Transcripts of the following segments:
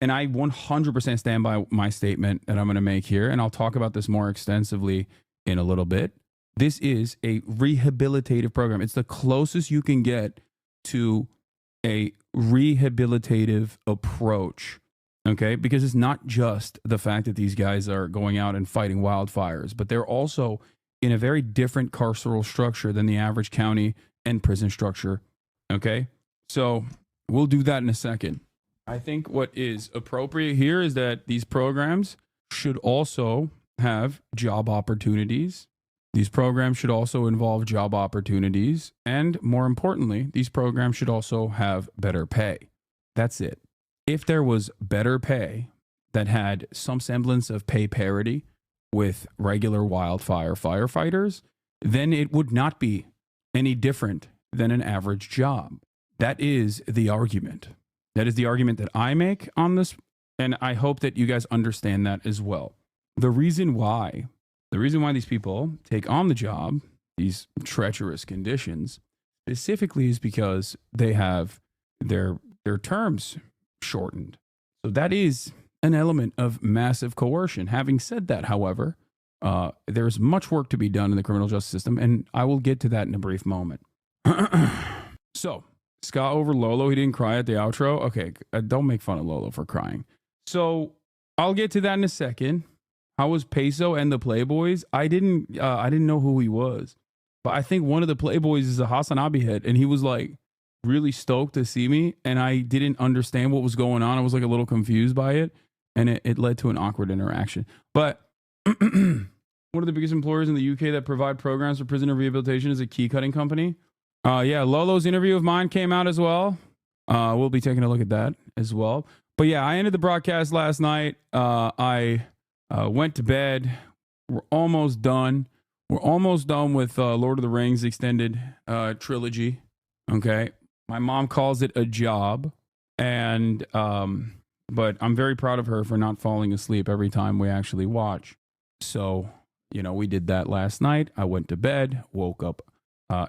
and I 100% stand by my statement that I'm going to make here, and I'll talk about this more extensively in a little bit. This is a rehabilitative program. It's the closest you can get to a rehabilitative approach, okay? Because it's not just the fact that these guys are going out and fighting wildfires, but they're also in a very different carceral structure than the average county and prison structure, okay? So we'll do that in a second. I think what is appropriate here is that these programs should also have job opportunities. These programs should also involve job opportunities. And more importantly, these programs should also have better pay. That's it. If there was better pay that had some semblance of pay parity with regular wildfire firefighters, then it would not be any different than an average job. That is the argument. That is the argument that I make on this, and I hope that you guys understand that as well. The reason why these people take on the job, these treacherous conditions, specifically is because they have their terms shortened. So that is an element of massive coercion. Having said that, however, there's much work to be done in the criminal justice system, and I will get to that in a brief moment. So, Scott over Lolo, he didn't cry at the outro. Okay, don't make fun of Lolo for crying. So I'll get to that in a second. How was Peso and the Playboys? I didn't know who he was, but I think one of the Playboys is a HasanAbi head, and he was like really stoked to see me, and I didn't understand what was going on. I was like a little confused by it, and it led to an awkward interaction. But one of the biggest employers in the UK that provide programs for prisoner rehabilitation is a key cutting company. Yeah, Lolo's interview of mine came out as well. We'll be taking a look at that as well. But yeah, I ended the broadcast last night. I went to bed. We're almost done. We're almost done with Lord of the Rings extended trilogy. Okay. My mom calls it a job. And, but I'm very proud of her for not falling asleep every time we actually watch. So, you know, we did that last night. I went to bed, woke up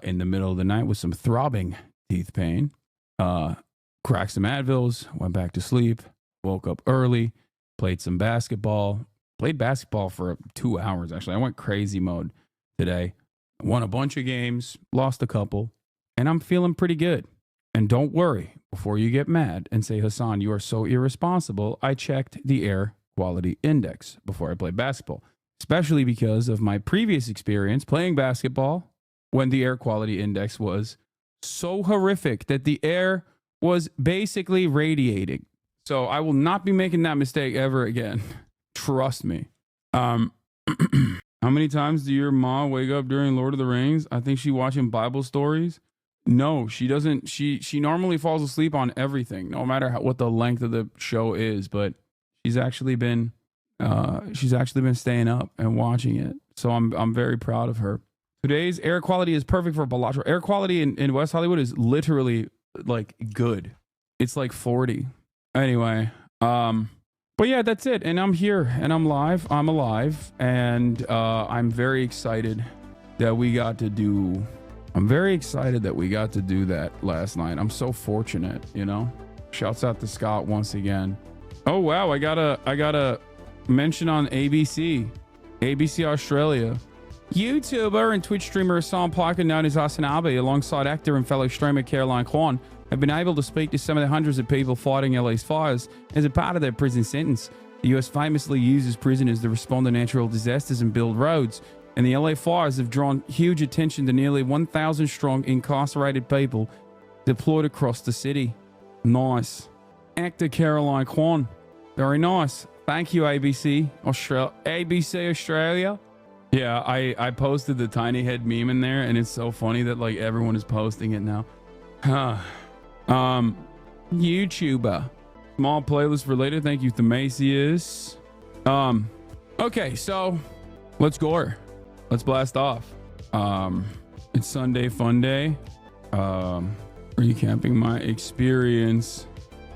in the middle of the night with some throbbing teeth pain, cracked some Advils, went back to sleep, woke up early, played some basketball, played basketball for 2 hours. Actually, I went crazy mode today, won a bunch of games, lost a couple, and I'm feeling pretty good. And don't worry, before you get mad and say, Hasan, you are so irresponsible, I checked the air quality index before I played basketball, especially because of my previous experience playing basketball when the air quality index was so horrific that the air was basically radiating. So I will not be making that mistake ever again. Trust me. How many times do your mom wake up during Lord of the Rings? I think she watching Bible stories. No, she doesn't. She normally falls asleep on everything, no matter what the length of the show is. But she's actually been staying up and watching it. So I'm very proud of her. Today's air quality is perfect for Balatro. Air quality in West Hollywood is literally like good. It's like 40. Anyway, but yeah, that's it. And I'm here and I'm live. I'm alive. And I'm very excited that we got to do that last night. I'm so fortunate, you know. Shouts out to Scott once again. Oh wow, I got a mention on ABC Australia. YouTuber and Twitch streamer Hasan Parker, known as HasanAbi, alongside actor and fellow streamer Caroline Kwan, have been able to speak to some of the hundreds of people fighting LA's fires as a part of their prison sentence. The US famously uses prisoners to respond to natural disasters and build roads, and the LA fires have drawn huge attention to nearly 1,000 strong incarcerated people deployed across the city. Nice. Actor Caroline Kwan. Very nice. Thank you, ABC Australia. Yeah, I posted the tiny head meme in there, and it's so funny that like everyone is posting it now. YouTuber. Small playlist related. Thank you, Themasius. Okay, so let's go. Let's blast off. It's Sunday fun day. Recapping my experience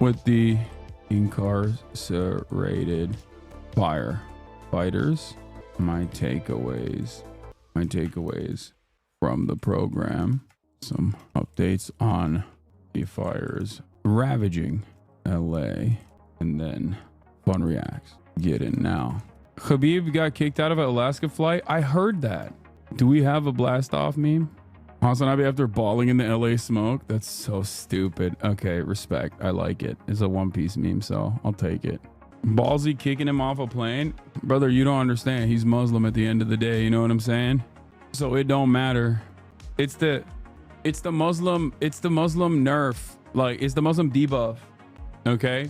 with the incarcerated firefighters. My takeaways from the program. Some updates on the fires ravaging LA And then Fun Reacts. Get in now. Khabib got kicked out of an Alaska flight. I heard that. Do we have a blast off meme? HasanAbi after balling in the LA smoke. That's so stupid. Okay, respect. I like it. It's a One Piece meme, so I'll take it. Ballsy kicking him off a plane. Brother, you don't understand. He's Muslim at the end of the day. You know what I'm saying? So it don't matter. It's the Muslim nerf. Like, it's the Muslim debuff. Okay?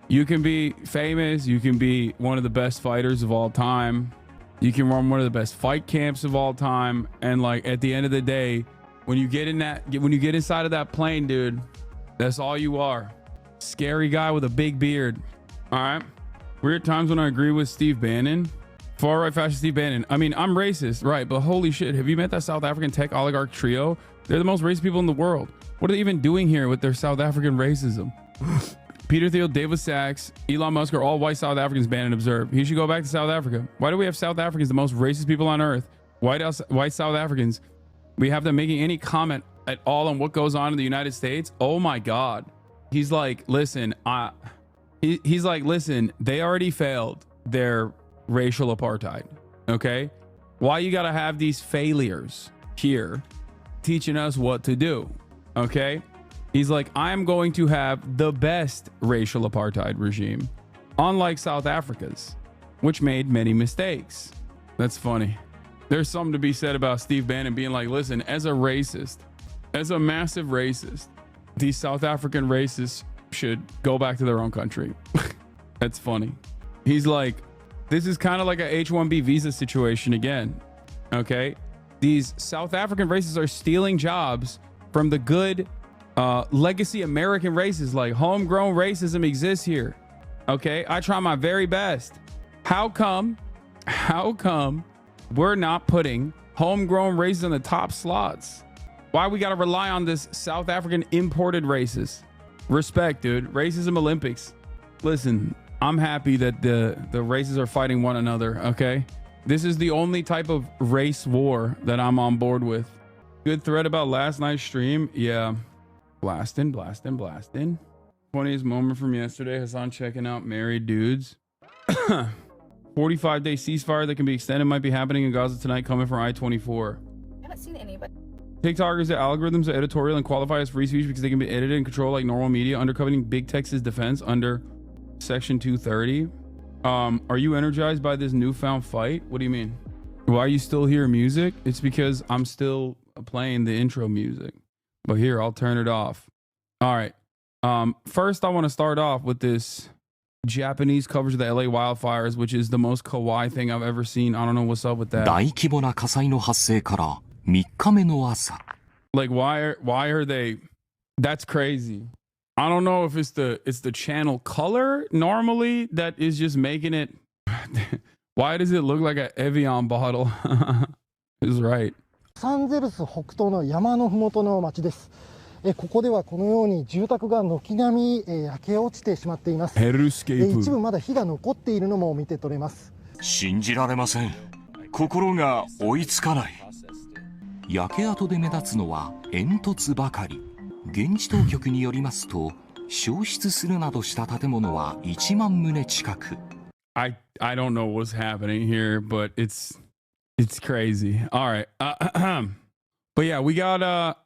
You can be famous. You can be one of the best fighters of all time. You can run one of the best fight camps of all time. And like at the end of the day, when you get inside of that plane, dude, that's all you are. Scary guy with a big beard. All right. Weird times when I agree with Steve Bannon. Far right fascist Steve Bannon. I mean, I'm racist, right? But holy shit, have you met that South African tech oligarch trio? They're the most racist people in the world. What are they even doing here with their South African racism? Peter Thiel, David Sachs, Elon Musk are all white South Africans, Bannon observed. He should go back to South Africa. Why do we have South Africans, the most racist people on earth? White South Africans. We have them making any comment at all on what goes on in the United States. Oh my God. He's like, listen, he's like, listen, they already failed their racial apartheid. Okay. Why you got to have these failures here teaching us what to do? Okay. He's like, I'm going to have the best racial apartheid regime, unlike South Africa's, which made many mistakes. That's funny. There's something to be said about Steve Bannon being like, listen, as a racist, as a massive racist, these South African racists should go back to their own country. That's funny. He's like, this is kind of like a H-1B visa situation again. Okay. These South African racists are stealing jobs from the good legacy American races. Like, homegrown racism exists here. Okay. I try my very best. How come we're not putting homegrown races in the top slots? Why we got to rely on this South African imported races? Respect, dude. Racism Olympics. Listen, I'm happy that the races are fighting one another. Okay. This is the only type of race war that I'm on board with. Good thread about last night's stream. Yeah. Blasting. Funniest moment from yesterday. Hasan checking out married dudes. 45-day ceasefire that can be extended might be happening in Gaza tonight, coming from I-24. I haven't seen anybody. TikTokers, the algorithms are editorial and qualify as free speech because they can be edited and controlled like normal media, undercutting big tech's defense under Section 230. Are you energized by this newfound fight? What do you mean? Why you still hear music? It's because I'm still playing the intro music. But here, I'll turn it off. All right. First, I want to start off with this Japanese coverage of the LA wildfires, which is the most kawaii thing I've ever seen. I don't know what's up with that. 大規模な火災の発生から3日目の朝。 Like, why are they? That's crazy. I don't know if it's the channel color normally that is just making it. Why does it look like an Evian bottle? Is right. ロサンゼルス北東の山のふもとの町です。ここではこのように住宅が軒並み焼け落ちてしまっています。一部まだ火が残っているのも見て取れます。信じられません。心が追いつかない。焼け跡で目立つのは煙突ばかり。現地当局によりますと、焼失するなどした建物は1万棟近く。I don't know what's happening here, but it's crazy. All right. But yeah, we got a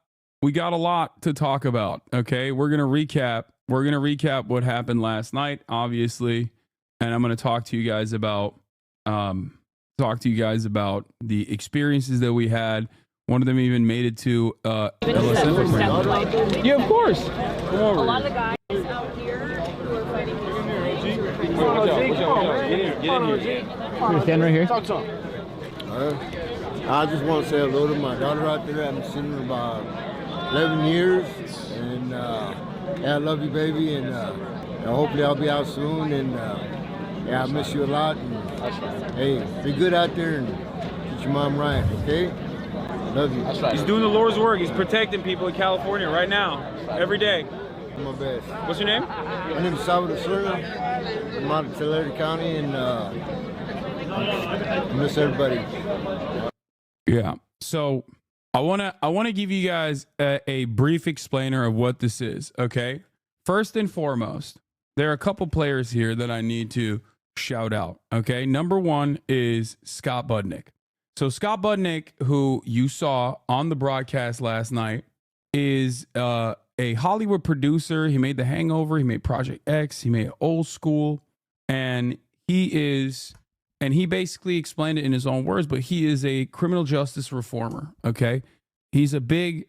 lot to talk about. Okay. We're going to recap what happened last night, obviously. And I'm going to talk to you guys about the experiences that we had. One of them even made it to LSF. Yeah, of course. Come over. A lot of the guys out here who are fighting this. Stand right here. Talk to him. I just want to say hello to my daughter out there. I haven't seen her in about 11 years. And yeah, I love you, baby. And hopefully I'll be out soon. And yeah, I miss you a lot. And hey, be good out there and get your mom right, okay? Love you. That's right. He's doing the Lord's work. He's protecting people in California right now, every day. Do my best. What's your name? My name is Salvador Serna. I'm out of Tulare County, and I miss everybody. Yeah. So I wanna give you guys a brief explainer of what this is. Okay. First and foremost, there are a couple players here that I need to shout out. Okay. Number one is Scott Budnick. So Scott Budnick, who you saw on the broadcast last night, is a Hollywood producer. He made The Hangover. He made Project X. He made Old School. And he basically explained it in his own words, but he is a criminal justice reformer. Okay. He's a big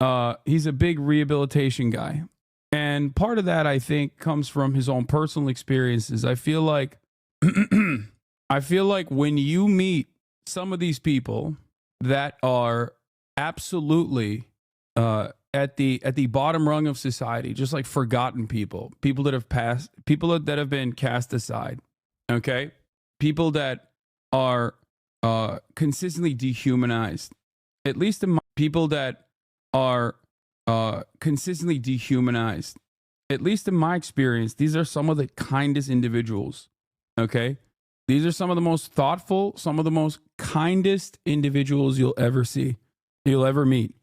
rehabilitation guy. And part of that, I think, comes from his own personal experiences. I feel like when you meet some of these people that are absolutely at the bottom rung of society, just like forgotten people that have passed, people that have been cast aside, okay? People that are consistently dehumanized, at least in my, people that are consistently dehumanized, at least in my experience, these are some of the kindest individuals, okay? These are some of the most thoughtful, some of the most kindest individuals you'll ever meet.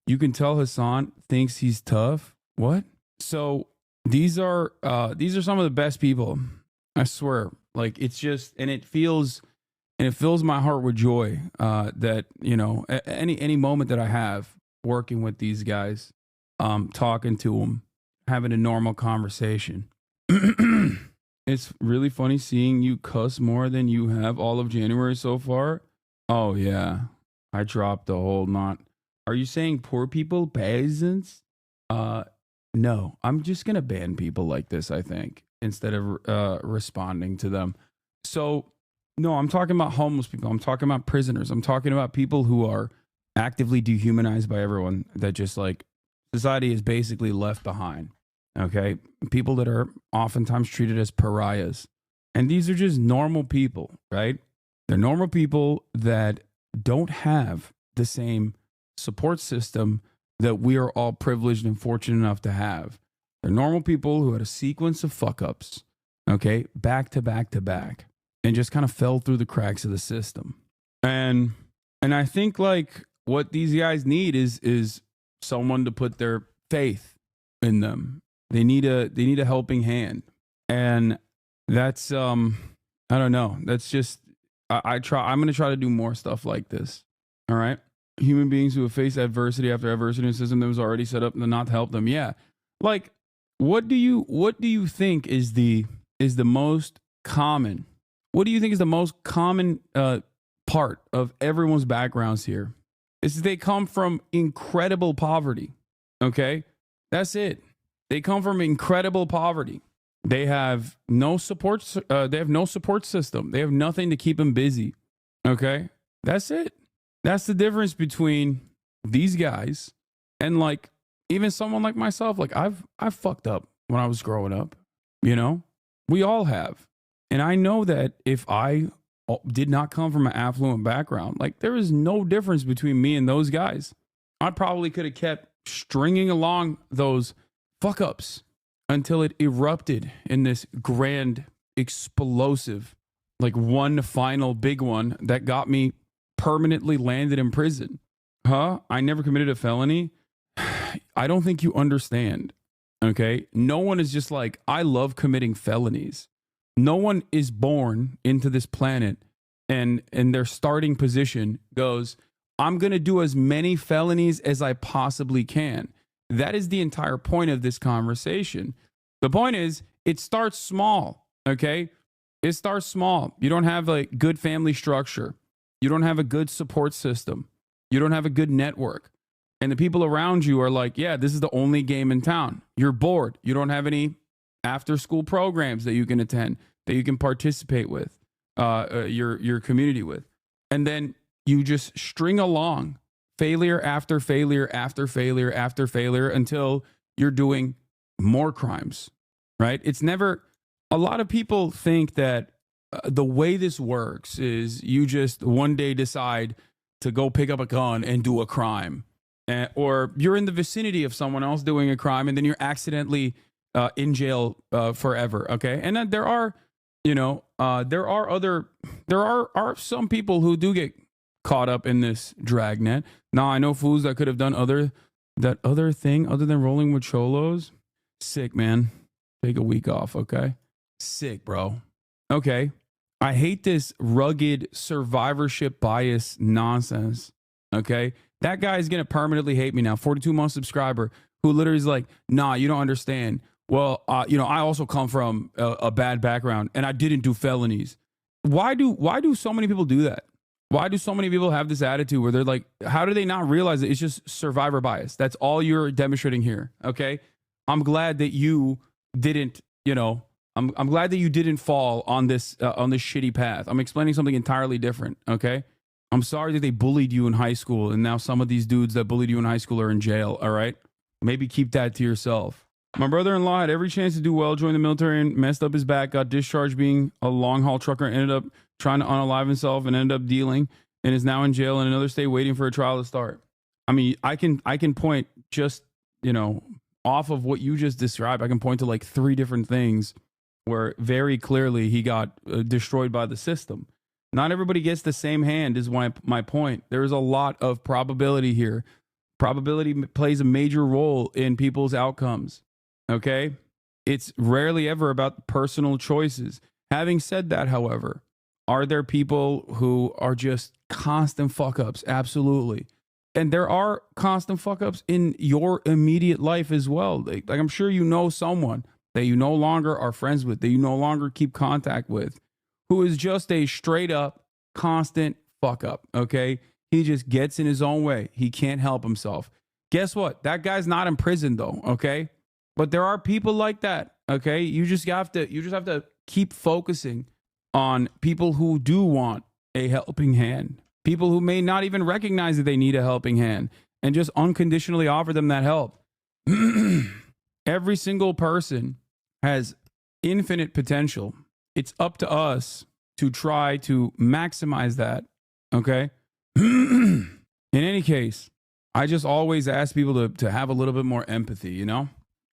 You can tell Hasan thinks he's tough. What? So these are some of the best people. I swear. Like, it's just, and it fills my heart with joy that, you know, any moment that I have working with these guys, talking to them, having a normal conversation. It's really funny seeing you cuss more than you have all of January so far. Oh, yeah. I dropped the whole knot. Are you saying poor people, peasants? No, I'm just going to ban people like this, I think, instead of responding to them. So, no, I'm talking about homeless people. I'm talking about prisoners. I'm talking about people who are actively dehumanized by everyone, that just like society is basically left behind. Okay. People that are oftentimes treated as pariahs. And these are just normal people, right? They're normal people that don't have the same support system that we are all privileged and fortunate enough to have. They're normal people who had a sequence of fuck ups, okay, back to back to back, and just kind of fell through the cracks of the system. And I think like what these guys need is someone to put their faith in them. They need a helping hand. And that's I don't know. That's just I'm going to try to do more stuff like this. All right? Human beings who have faced adversity after adversity in a system that was already set up not to help them. Yeah. Like, what do you think is the most common? What do you think is the most common part of everyone's backgrounds here? Is they come from incredible poverty. Okay? That's it. They come from incredible poverty. They have no support. They have no support system. They have nothing to keep them busy. Okay? That's it. That's the difference between these guys and like even someone like myself. Like I've fucked up when I was growing up. You know, we all have. And I know that if I did not come from an affluent background, like there is no difference between me and those guys. I probably could have kept stringing along those fuck ups until it erupted in this grand, explosive, like one final big one that got me permanently landed in prison. Huh? I never committed a felony. I don't think you understand. Okay. No one is just like, I love committing felonies. No one is born into this planet and their starting position goes, I'm going to do as many felonies as I possibly can. That is the entire point of this conversation. The point is, it starts small, okay? It starts small. You don't have a good family structure. You don't have a good support system. You don't have a good network. And the people around you are like, yeah, this is the only game in town. You're bored. You don't have any after-school programs that you can attend, that you can participate with, your community with. And then you just string along failure after failure after failure after failure until you're doing more crimes, right? It's never, a lot of people think that the way this works is you just one day decide to go pick up a gun and do a crime. Or you're in the vicinity of someone else doing a crime and then you're accidentally in jail forever, okay? And then there are some people who do get caught up in this dragnet. Now, I know fools that could have done other thing other than rolling with cholos. Sick, man. Take a week off, okay? Sick, bro. Okay. I hate this rugged survivorship bias nonsense, okay? That guy's going to permanently hate me now. 42-month subscriber who literally is like, nah, you don't understand. Well, you know, I also come from a bad background and I didn't do felonies. Why do so many people do that? Why do so many people have this attitude where they're like, how do they not realize that it's just survivor bias? That's all you're demonstrating here, okay? I'm glad that you didn't, you know, I'm glad that you didn't fall on this shitty path. I'm explaining something entirely different, okay? I'm sorry that they bullied you in high school and now some of these dudes that bullied you in high school are in jail, all right? Maybe keep that to yourself. My brother-in-law had every chance to do well, joined the military and messed up his back, got discharged being a long-haul trucker, ended up trying to unalive himself and ended up dealing and is now in jail in another state waiting for a trial to start. I mean, I can point just, you know, off of what you just described, I can point to like 3 different things where very clearly he got destroyed by the system. Not everybody gets the same hand is my point. There is a lot of probability here. Probability plays a major role in people's outcomes. Okay? It's rarely ever about personal choices. Having said that, however, are there people who are just constant fuck-ups? Absolutely. And there are constant fuck-ups in your immediate life as well. Like I'm sure you know someone that you no longer are friends with, that you no longer keep contact with, who is just a straight up constant fuck up, okay? He just gets in his own way. He can't help himself. Guess what? That guy's not in prison though, okay? But there are people like that, okay? You just have to keep focusing on people who do want a helping hand. People who may not even recognize that they need a helping hand and just unconditionally offer them that help. Every single person has infinite potential. It's up to us to try to maximize that, okay? In any case, I just always ask people to have a little bit more empathy, you know?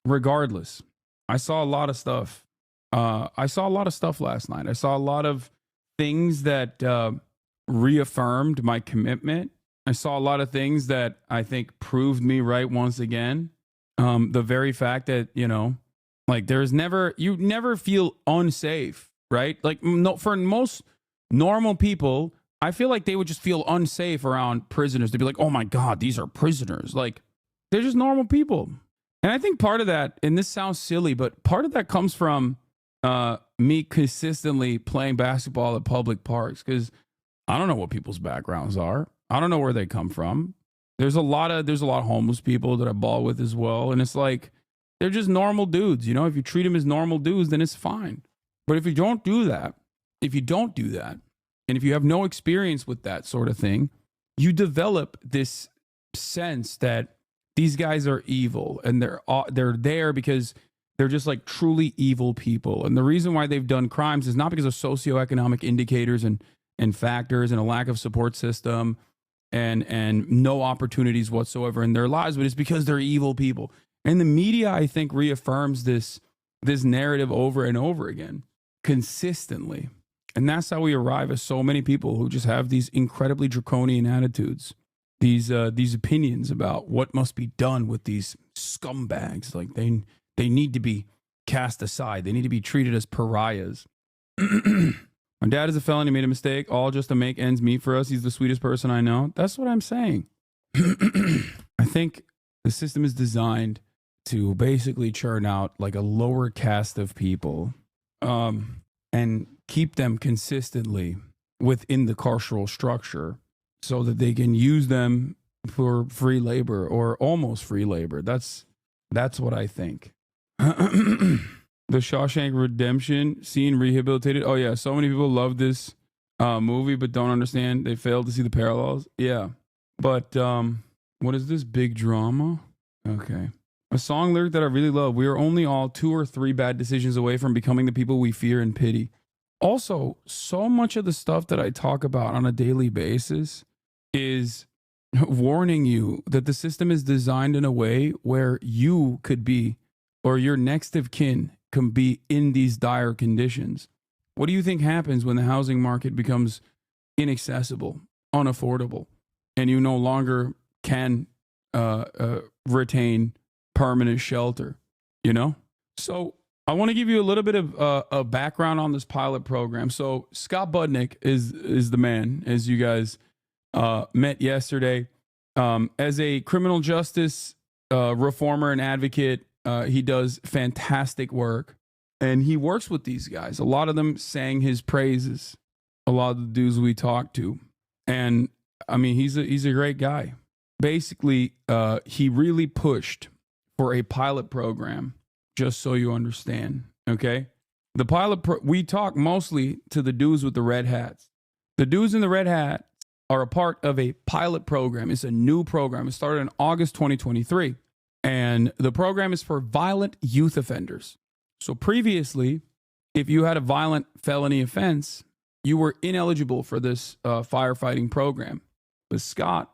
Regardless, I saw a lot of stuff. I saw a lot of stuff last night. I saw a lot of things that reaffirmed my commitment. I saw a lot of things that I think proved me right once again. The very fact that, you know, like you never feel unsafe, right? Like for most normal people, I feel like they would just feel unsafe around prisoners. They'd be like, oh my God, these are prisoners. Like they're just normal people. And I think part of that, and this sounds silly, but part of that comes from me consistently playing basketball at public parks, because I don't know what people's backgrounds are. I don't know where they come from. There's a lot of homeless people that I ball with as well. And it's like, they're just normal dudes. You know, if you treat them as normal dudes, then it's fine. But if you don't do that, and if you have no experience with that sort of thing, you develop this sense that these guys are evil and they're there because they're just like truly evil people. And the reason why they've done crimes is not because of socioeconomic indicators and factors and a lack of support system and no opportunities whatsoever in their lives, but it's because they're evil people. And the media, I think, reaffirms this narrative over and over again, consistently. And that's how we arrive at so many people who just have these incredibly draconian attitudes, these opinions about what must be done with these scumbags. Like they need to be cast aside. They need to be treated as pariahs. My dad is a felon. He made a mistake, all just to make ends meet for us. He's the sweetest person I know. That's what I'm saying. I think the system is designed to basically churn out like a lower caste of people and keep them consistently within the carceral structure so that they can use them for free labor or almost free labor. That's what I think. The Shawshank Redemption scene rehabilitated. Oh yeah, so many people love this movie but don't understand. They fail to see the parallels. Yeah. But what is this big drama? Okay. A song lyric that I really love. We are only all 2 or 3 bad decisions away from becoming the people we fear and pity. Also, so much of the stuff that I talk about on a daily basis is warning you that the system is designed in a way where you could be, or your next of kin can be in these dire conditions. What do you think happens when the housing market becomes inaccessible, unaffordable, and you no longer can retain permanent shelter? You know? So I want to give you a little bit of a background on this pilot program. So Scott Budnick is the man, as you guys met yesterday. As a criminal justice reformer and advocate, he does fantastic work. And he works with these guys. A lot of them sang his praises, a lot of the dudes we talked to. And I mean, he's a great guy. Basically, he really pushed for a pilot program, just so you understand, okay? The we talk mostly to the dudes with the red hats. The dudes in the red hat are a part of a pilot program. It's a new program. It started in August 2023. And the program is for violent youth offenders. So previously, if you had a violent felony offense, you were ineligible for this firefighting program. But Scott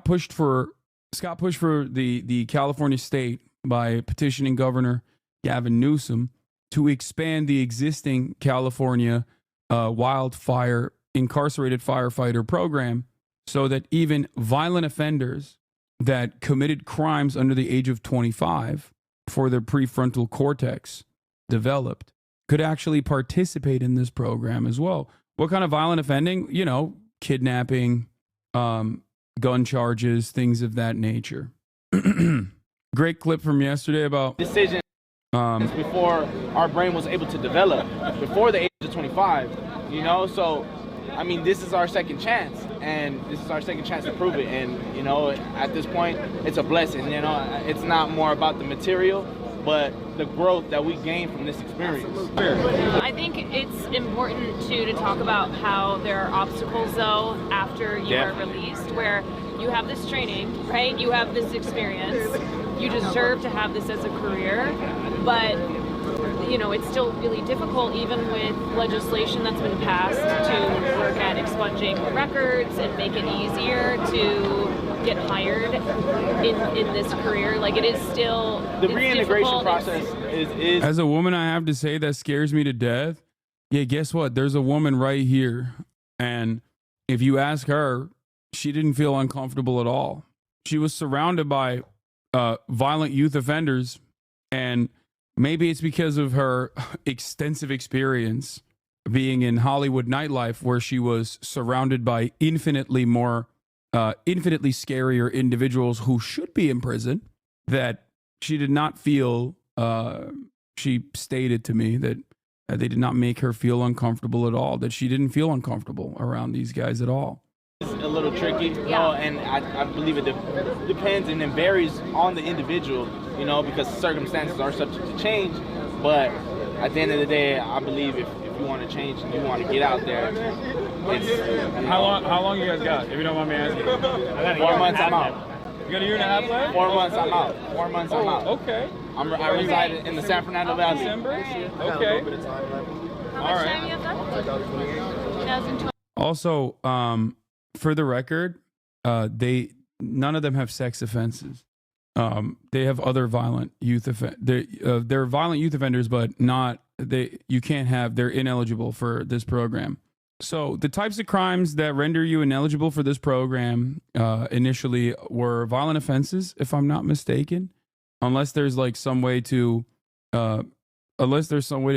pushed for the California state by petitioning Governor Gavin Newsom to expand the existing California wildfire incarcerated firefighter program so that even violent offenders that committed crimes under the age of 25 before their prefrontal cortex developed could actually participate in this program as well. What kind of violent offending? You know, kidnapping, gun charges, things of that nature. Great clip from yesterday about decision before our brain was able to develop, before the age of 25, you know? So, I mean, this is our second chance, and this is our second chance to prove it. And, you know, at this point, it's a blessing, you know? It's not more about the material, but the growth that we gain from this experience. I think it's important to talk about how there are obstacles though after you are released, where you have this training, right? You have this experience. You deserve to have this as a career, but you know, it's still really difficult even with legislation that's been passed to work at expunging records and make it easier to get hired in this career. Like, it is still the reintegration process is as a woman, I have to say that scares me to death. Yeah, guess what? There's a woman right here, and if you ask her, she didn't feel uncomfortable at all. She was surrounded by violent youth offenders, and maybe it's because of her extensive experience being in Hollywood nightlife, where she was surrounded by infinitely scarier individuals who should be in prison, that she did not feel, she stated to me that they did not make her feel uncomfortable at all, that she didn't feel uncomfortable around these guys at all. It's a little tricky, you know, and I believe it depends and it varies on the individual, you know, because circumstances are subject to change. But at the end of the day, I believe if you want to change and you want to get out there, it's... How long you guys got, if you don't mind me asking? 4 months, I'm out. You got a year and a half left? 4 months, I'm out. 4 months, I'm out. Okay. I reside in the San Fernando Valley. December? Okay. How much time you have left? 2020. Also, for the record, none of them have sex offenses. They have other violent youth they're violent youth offenders, but they're ineligible for this program. So the types of crimes that render you ineligible for this program initially were violent offenses, if I'm not mistaken, unless there's some way to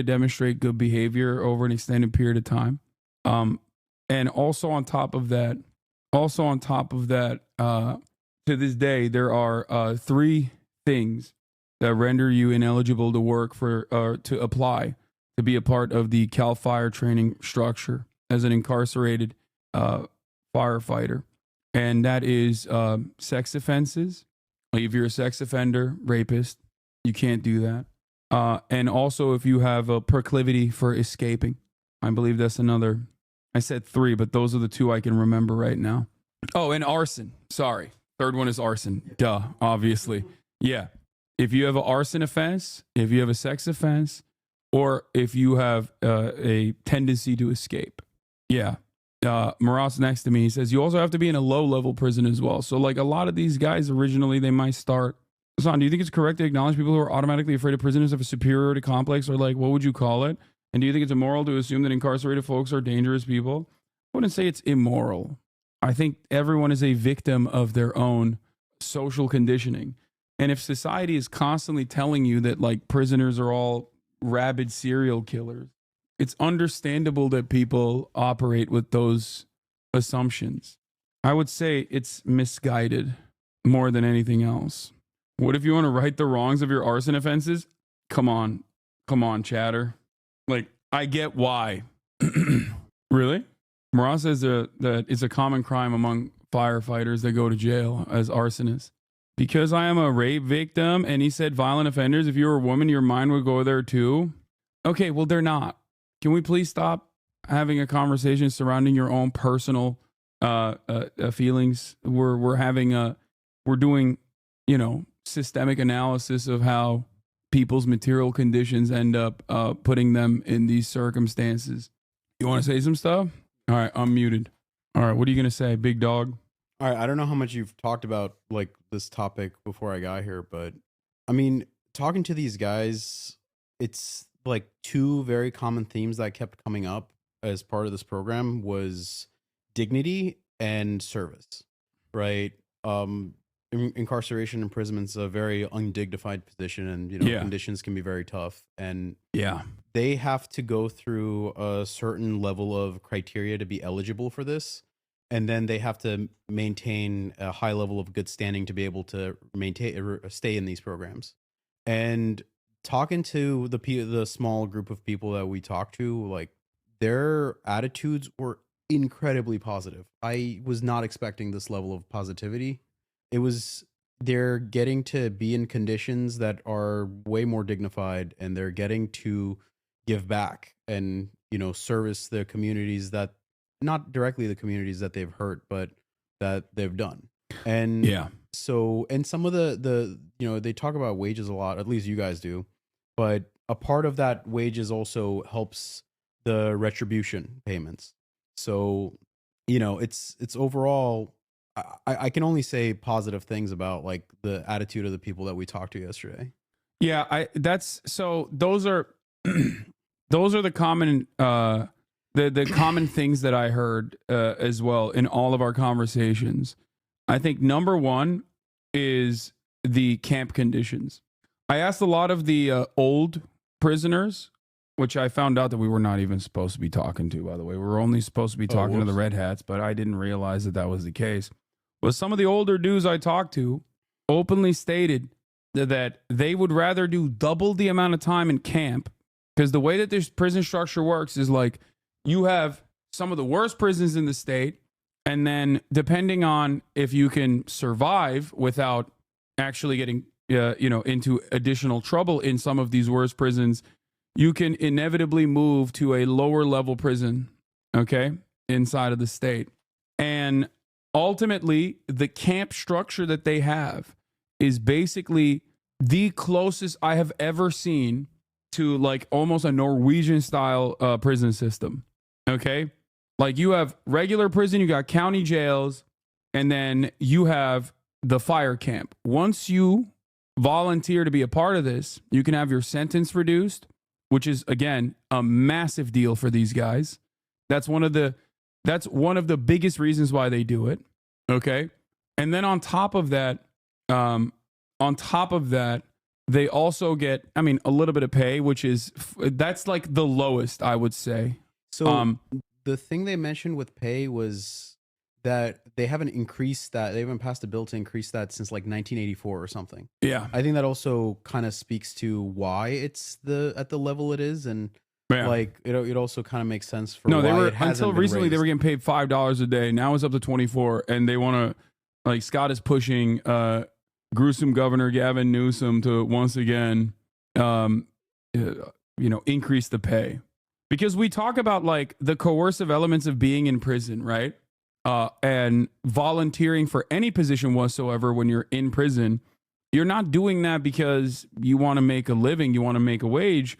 demonstrate good behavior over an extended period of time. And also on top of that, to this day, there are 3 things that render you ineligible to work to apply to be a part of the Cal Fire training structure as an incarcerated firefighter. And that is sex offenses. Like, if you're a sex offender, rapist, you can't do that. And also if you have a proclivity for escaping. I believe that's another. I said 3, but those are the 2 I can remember right now. Oh, and arson. Sorry. 3rd one is arson. Duh, obviously. Yeah. If you have an arson offense, if you have a sex offense, or if you have a tendency to escape. Yeah. Maras next to me, he says, you also have to be in a low-level prison as well. So, a lot of these guys, originally, they might start. Hasan, do you think it's correct to acknowledge people who are automatically afraid of prisoners have a superiority complex, or what would you call it? And do you think it's immoral to assume that incarcerated folks are dangerous people? I wouldn't say it's immoral. I think everyone is a victim of their own social conditioning. And if society is constantly telling you that like prisoners are all rabid serial killers, it's understandable that people operate with those assumptions. I would say it's misguided more than anything else. What if you want to right the wrongs of your arson offenses? Come on, chatter. Like, I get why. Really? Mara says that it's a common crime among firefighters that go to jail as arsonists. Because I am a rape victim, and he said violent offenders, if you were a woman, your mind would go there too. Okay, well, they're not. Can we please stop having a conversation surrounding your own personal feelings? We're doing, systemic analysis of how people's material conditions end up putting them in these circumstances. You want to say some stuff? All right, I'm muted. All right, what are you going to say, big dog? All right, I don't know how much you've talked about like this topic before I got here, but I mean, talking to these guys, it's like two very common themes that kept coming up as part of this program was dignity and service, right? Incarceration, imprisonment's a very undignified position, and conditions can be very tough, and they have to go through a certain level of criteria to be eligible for this, and then they have to maintain a high level of good standing to be able to stay in these programs. And talking to the small group of people that we talked to, like, their attitudes were incredibly positive. I was not expecting this level of positivity. They're getting to be in conditions that are way more dignified, and they're getting to give back and, service the communities that, not directly the communities that they've hurt, but that they've done. And so, and some of the they talk about wages a lot, at least you guys do, but a part of that wages also helps the retribution payments. So, it's overall, I can only say positive things about like the attitude of the people that we talked to yesterday. Yeah, those are the common the common things that I heard as well in all of our conversations. I think number one is the camp conditions. I asked a lot of the old prisoners, which I found out that we were not even supposed to be talking to, by the way. We were only supposed to be talking to the red hats, but I didn't realize that was the case. But some of the older dudes I talked to openly stated that they would rather do double the amount of time in camp, because the way that this prison structure works is like you have some of the worst prisons in the state, and then depending on if you can survive without actually getting into additional trouble in some of these worst prisons, you can inevitably move to a lower level prison, okay, inside of the state. And ultimately, the camp structure that they have is basically the closest I have ever seen to like almost a Norwegian style prison system. Okay. Like you have regular prison, you got county jails, and then you have the fire camp. Once you volunteer to be a part of this, you can have your sentence reduced, which is again a massive deal for these guys. That's one of the biggest reasons why they do it. Okay. And then on top of that, they also get, a little bit of pay, which is, that's like the lowest, I would say. So the thing they mentioned with pay was that they haven't increased that. They haven't passed a bill to increase that since like 1984 or something. Yeah. I think that also kind of speaks to why it's at the level it is. And like, it also kind of makes sense for why they were, it until recently raised. They were getting paid $5 a day. Now it's up to 24, and they want to, like, Scott is pushing gruesome Governor Gavin Newsom to once again, increase the pay, because we talk about like the coercive elements of being in prison, right? And volunteering for any position whatsoever when you're in prison. You're not doing that because you want to make a living, you want to make a wage.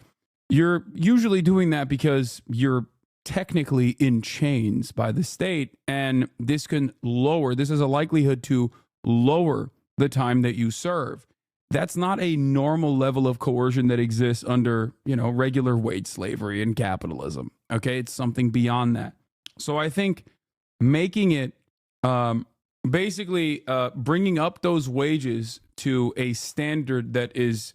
You're usually doing that because you're technically in chains by the state, and this has a likelihood to lower the time that you serve. That's not a normal level of coercion that exists under, regular wage slavery and capitalism. Okay, it's something beyond that. So I think making it basically bringing up those wages to a standard that is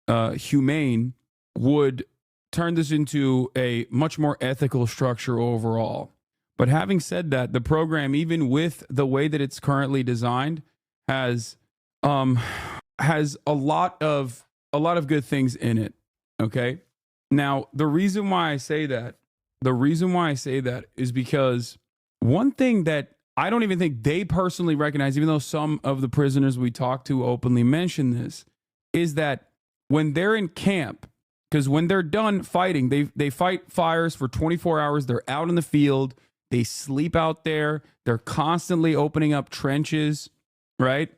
humane would turn this into a much more ethical structure overall. But having said that, the program, even with the way that it's currently designed, has a lot of good things in it. Okay. Now, the reason why I say that is because one thing that I don't even think they personally recognize, even though some of the prisoners we talked to openly mention this, is that when they're in camp, because when they're done fighting, they fight fires for 24 hours. They're out in the field. They sleep out there. They're constantly opening up trenches, right?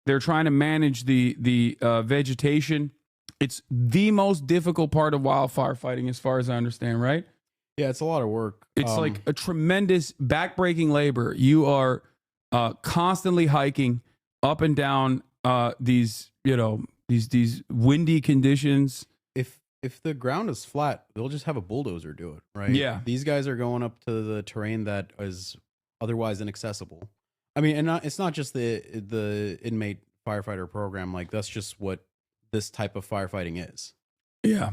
They're trying to manage the vegetation. It's the most difficult part of wildfire fighting, as far as I understand, right? Yeah, it's a lot of work. It's like a tremendous backbreaking labor. You are constantly hiking up and down these windy conditions. If the ground is flat, they'll just have a bulldozer do it, right? Yeah. These guys are going up to the terrain that is otherwise inaccessible. I mean, and it's not just the inmate firefighter program. Like, that's just what this type of firefighting is. Yeah.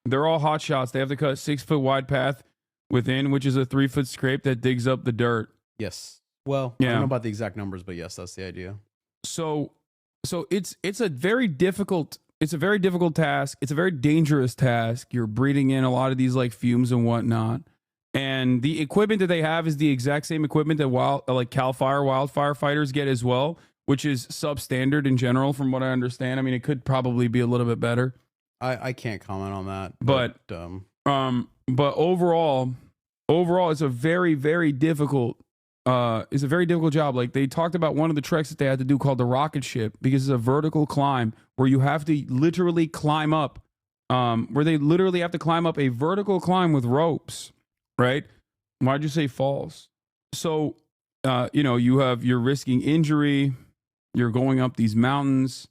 They're all hot shots. They have to cut a 6-foot wide path within, which is a 3-foot scrape that digs up the dirt. Yes. Well, I don't know about the exact numbers, but yes, that's the idea. So it's a very difficult task. It's a very dangerous task. You're breathing in a lot of these like fumes and whatnot. And the equipment that they have is the exact same equipment that Cal Fire wildfire fighters get as well, which is substandard in general, from what I understand. I mean, it could probably be a little bit better. I can't comment on that. But overall, it's a very, very difficult. It's a very difficult job. Like, they talked about one of the treks that they had to do called the rocket ship, because it's a vertical climb where you have to literally climb up, where they literally have to climb up a vertical climb with ropes, right? Why'd you say falls? So, you're risking injury, you're going up these mountains,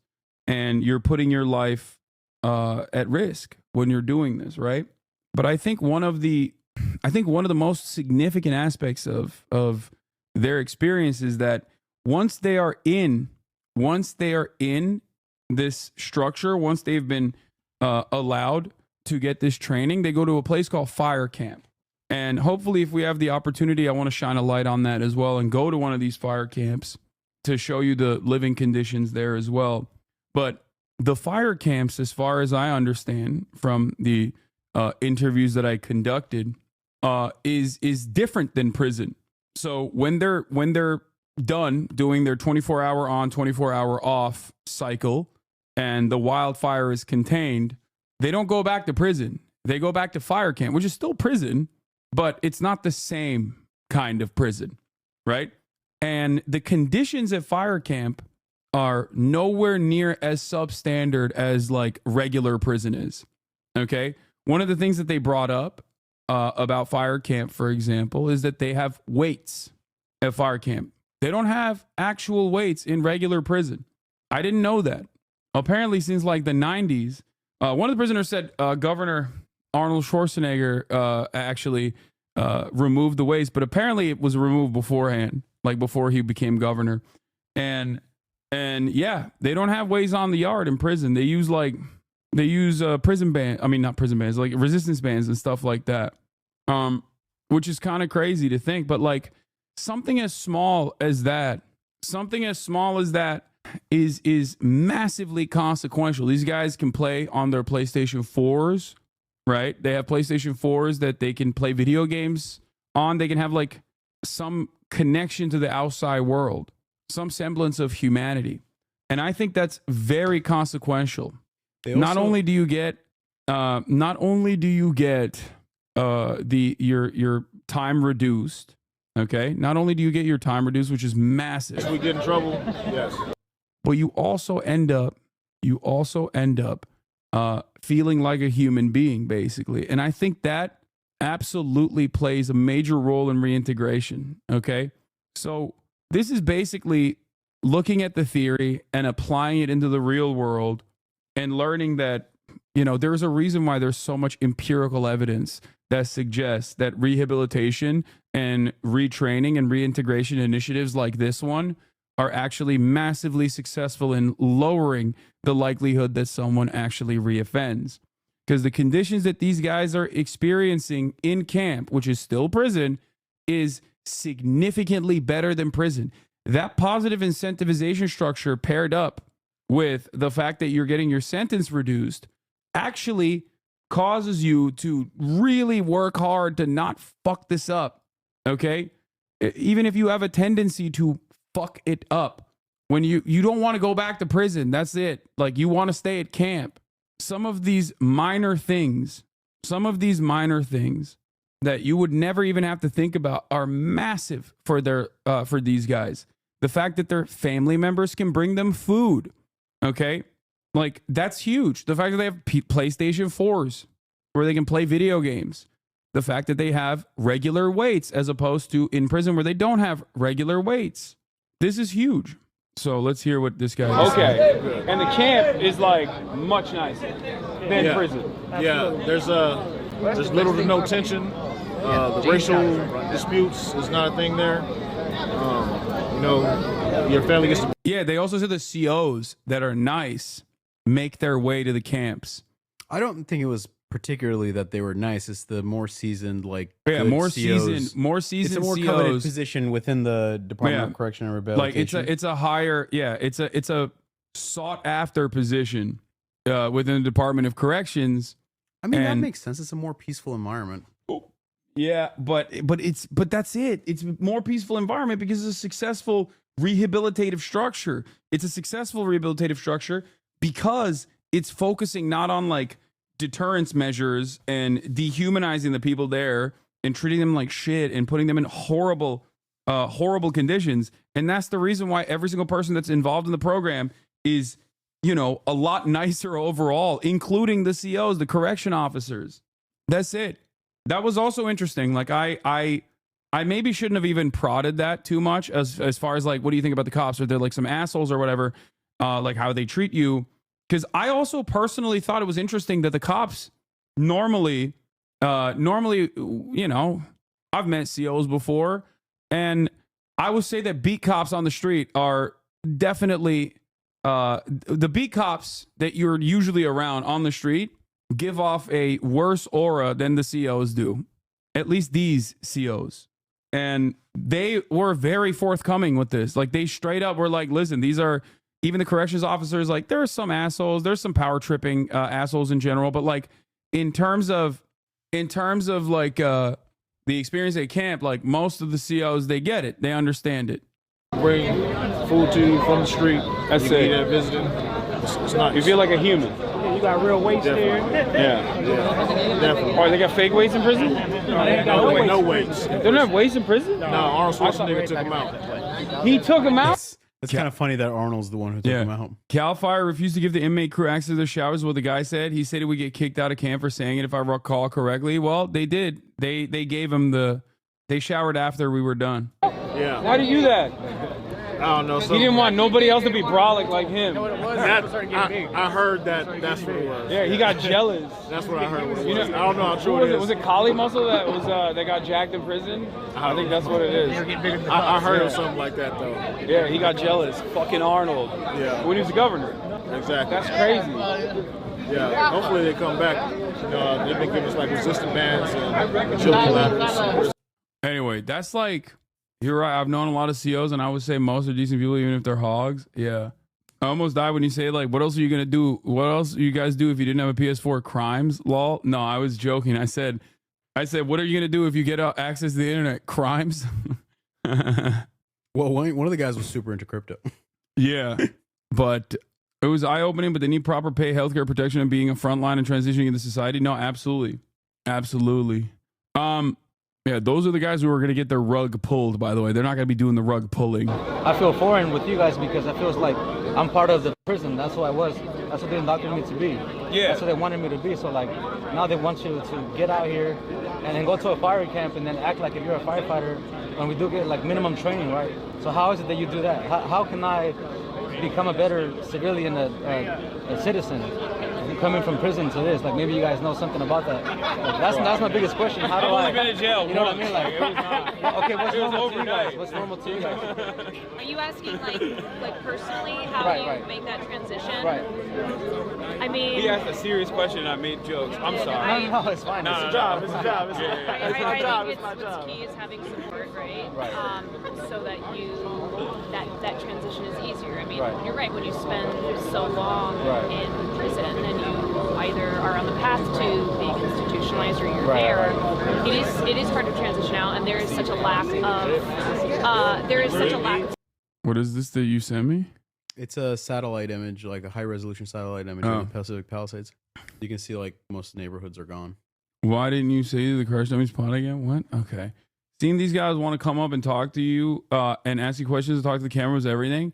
and you're putting your life at risk when you're doing this, right? But I think one of the most significant aspects of their experience is that once they are in this structure, once they've been allowed to get this training, they go to a place called fire camp. And hopefully, if we have the opportunity, I want to shine a light on that as well and go to one of these fire camps to show you the living conditions there as well. But the fire camps, as far as I understand from the interviews that I conducted, is different than prison. So when they're done doing their 24-hour on, 24-hour off cycle, and the wildfire is contained, they don't go back to prison. They go back to fire camp, which is still prison, but it's not the same kind of prison, right? And the conditions at fire camp are nowhere near as substandard as like regular prison is. Okay. One of the things that they brought up about fire camp, for example, is that they have weights at fire camp. They don't have actual weights in regular prison. I didn't know that. Apparently, since like the 90s, one of the prisoners said Governor Arnold Schwarzenegger actually removed the weights, but apparently it was removed beforehand, like before he became governor. And yeah, they don't have ways on the yard in prison. They use prison band. I mean, not prison bands, like resistance bands and stuff like that. Which is kind of crazy to think, but like something as small as that is massively consequential. These guys can play on their PlayStation 4s, right? They have PlayStation 4s that they can play video games on. They can have like some connection to the outside world, some semblance of humanity. And I think that's very consequential. Not only do you get your time reduced, okay? Not only do you get your time reduced, which is massive. If we get in trouble, yes. But you also end up feeling like a human being, basically. And I think that absolutely plays a major role in reintegration, okay? So this is basically looking at the theory and applying it into the real world and learning that, there's a reason why there's so much empirical evidence that suggests that rehabilitation and retraining and reintegration initiatives like this one are actually massively successful in lowering the likelihood that someone actually reoffends. Because the conditions that these guys are experiencing in camp, which is still prison, is significantly better than prison. That positive incentivization structure paired up with the fact that you're getting your sentence reduced actually causes you to really work hard to not fuck this up. Okay? Even if you have a tendency to fuck it up, when you don't want to go back to prison, that's it. Like, you want to stay at camp. Some of these minor things that you would never even have to think about are massive for these guys. The fact that their family members can bring them food, okay? Like, that's huge. The fact that they have PlayStation 4s where they can play video games. The fact that they have regular weights as opposed to in prison where they don't have regular weights. This is huge. So let's hear what this guy has. Okay, and the camp is like much nicer than prison. Yeah, there's little to no tension. The racial disputes is not a thing there. You know, your family gets to... Yeah, they also said the COs that are nice make their way to the camps. I don't think it was particularly that they were nice. It's the more seasoned, like, more COs. seasoned. It's a more COs. coveted position within the Department of Correction and Rehabilitation. Like, it's a higher, it's a sought after position within the Department of Corrections. I mean, that makes sense. It's a more peaceful environment. Yeah, but that's it. It's a more peaceful environment because it's a successful rehabilitative structure. It's a successful rehabilitative structure because it's focusing not on like deterrence measures and dehumanizing the people there and treating them like shit and putting them in horrible conditions. And that's the reason why every single person that's involved in the program is, you know, a lot nicer overall, including the COs, the correction officers. That's it. That was also interesting. Like, I maybe shouldn't have even prodded that too much as far as like, what do you think about the cops? Or they're like some assholes or whatever, like how they treat you. Because I also personally thought it was interesting that the cops normally, you know, I've met COs before, and I would say that beat cops on the street are definitely, the beat cops that you're usually around on the street give off a worse aura than the COs do. At least these COs. And they were very forthcoming with this. Like, they straight up were like, listen, these are, even the corrections officers, like, there are some assholes, there's some power tripping assholes in general, but like in terms of like the experience at camp, like most of the COs, they get it, they understand it. Bring food to you from the street. That's you it. There visiting. It's nice. You feel like a human. Yeah, you got real weights there. Yeah. Definitely. Oh, they got fake weights in prison? No weights. They don't have weights in prison? No, Arnold Schwarzenegger took him out. He took him out? It's kind of funny that Arnold's the one who took him out. Cal Fire refused to give the inmate crew access to their showers. What the guy said, he said he would get kicked out of camp for saying it, if I recall correctly. Well, they did. They gave him they showered after we were done. Yeah. Why do you do that? I don't know. He didn't want nobody else to be brolic like him. I heard that's what it was. Yeah, he got jealous. That's what I heard. What it You was. know, I don't know how true was it is. Was it collie muscle that got jacked in prison? I think that's what it is. I heard of something like that though. Yeah, he got jealous. Fucking Arnold. Yeah. When he was the governor. Exactly. That's crazy. Yeah. Hopefully they come back. They've been giving us like resistant bands and agility ladders. Anyway, that's like, you're right. I've known a lot of COs, and I would say most are decent people, even if they're hogs. Yeah. I almost died when you say, like, what else are you going to do? What else you guys do if you didn't have a PS4? Crimes? Lol. No, I was joking. I said, what are you going to do if you get access to the internet? Crimes? Well, one of the guys was super into crypto. Yeah. But it was eye-opening, but they need proper pay, healthcare protection, and being a frontline and transitioning into society. No, absolutely. Absolutely. Yeah, those are the guys who are going to get their rug pulled, by the way. They're not going to be doing the rug pulling. I feel foreign with you guys because I feel like I'm part of the prison. That's who I was. That's what they indoctrinated me to be. Yeah. That's what they wanted me to be. So, like, now they want you to get out here and then go to a fire camp and then act like if you're a firefighter, when we do get, like, minimum training, right? So how is it that you do that? How can I become a better civilian, a citizen? coming from prison to this? Like maybe you guys know something about that. Like, that's my biggest question. How do I've I? only been in jail. You know what I mean? Like, it was not. okay, what's It was normal to you guys? overnight. What's normal to you guys? Are you asking like personally how Right, you right. make that transition? Right. I mean, He asked a serious question and I made jokes. I'm sorry. No, it's fine. No, It's no, a no. job. It's a job. It's I my job. think It's my job. what's key is having support, right? Right. So that that transition is easier. I mean, Right. you're right. When you spend so long Right. in prison, then you either are on the path to being institutionalized or you're Right, there. right. It is hard to transition out, and there is such a lack of What is this that you sent me? It's a satellite image, like a high resolution satellite image of the Pacific Palisades. You can see like most neighborhoods are gone. Why didn't you say the Crush Dummies pod again? What? Okay. Seeing these guys want to come up and talk to you and ask you questions and talk to the cameras, everything.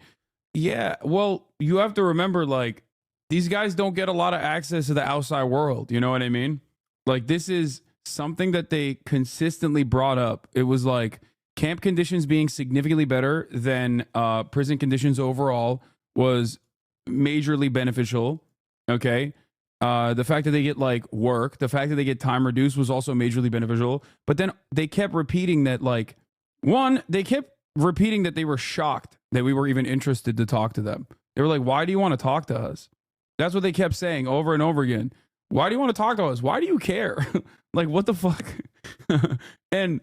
Yeah. Well, you have to remember, like, these guys don't get a lot of access to the outside world. You know what I mean? Like, this is something that they consistently brought up. It was like camp conditions being significantly better than prison conditions overall was majorly beneficial. Okay. The fact that they get like work, the fact that they get time reduced was also majorly beneficial. But then they kept repeating that, like, they kept repeating that they were shocked that we were even interested to talk to them. They were like, why do you want to talk to us? That's what they kept saying over and over again. Why do you want to talk to us? Why do you care? Like, what the fuck? and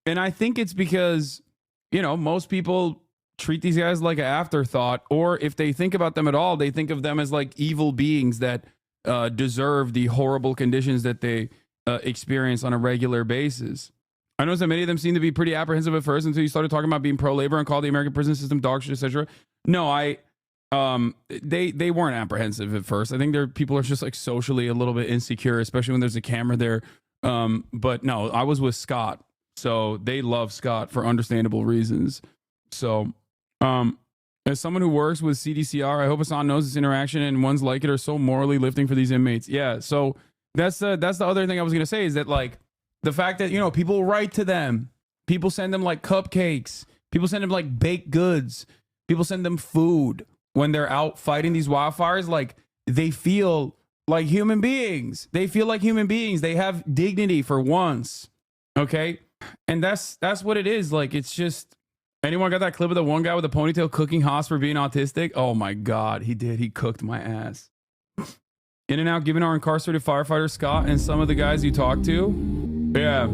I think it's because, you know, most people treat these guys like an afterthought, or if they think about them at all, they think of them as like evil beings that deserve the horrible conditions that they experience on a regular basis. I noticed that many of them seem to be pretty apprehensive at first until you started talking about being pro-labor and called the American prison system dog shit, etc. No, they weren't apprehensive at first. I think people are just like socially a little bit insecure, especially when there's a camera there. But no, I was with Scott, so they love Scott for understandable reasons. So, as someone who works with CDCR, I hope Hasan knows this interaction and ones like it are so morally lifting for these inmates. Yeah, so that's the other thing I was gonna say is that, like, the fact that, you know, people write to them, people send them like cupcakes, people send them like baked goods, people send them food when they're out fighting these wildfires. Like, they feel like human beings. They feel like human beings. They have dignity for once. Okay, and that's what it is. Like, it's just. Anyone got that clip of the one guy with a ponytail cooking Haas for being autistic? Oh my God, he did. He cooked my ass. In and out, giving our incarcerated firefighter Scott and some of the guys you talked to. Yeah.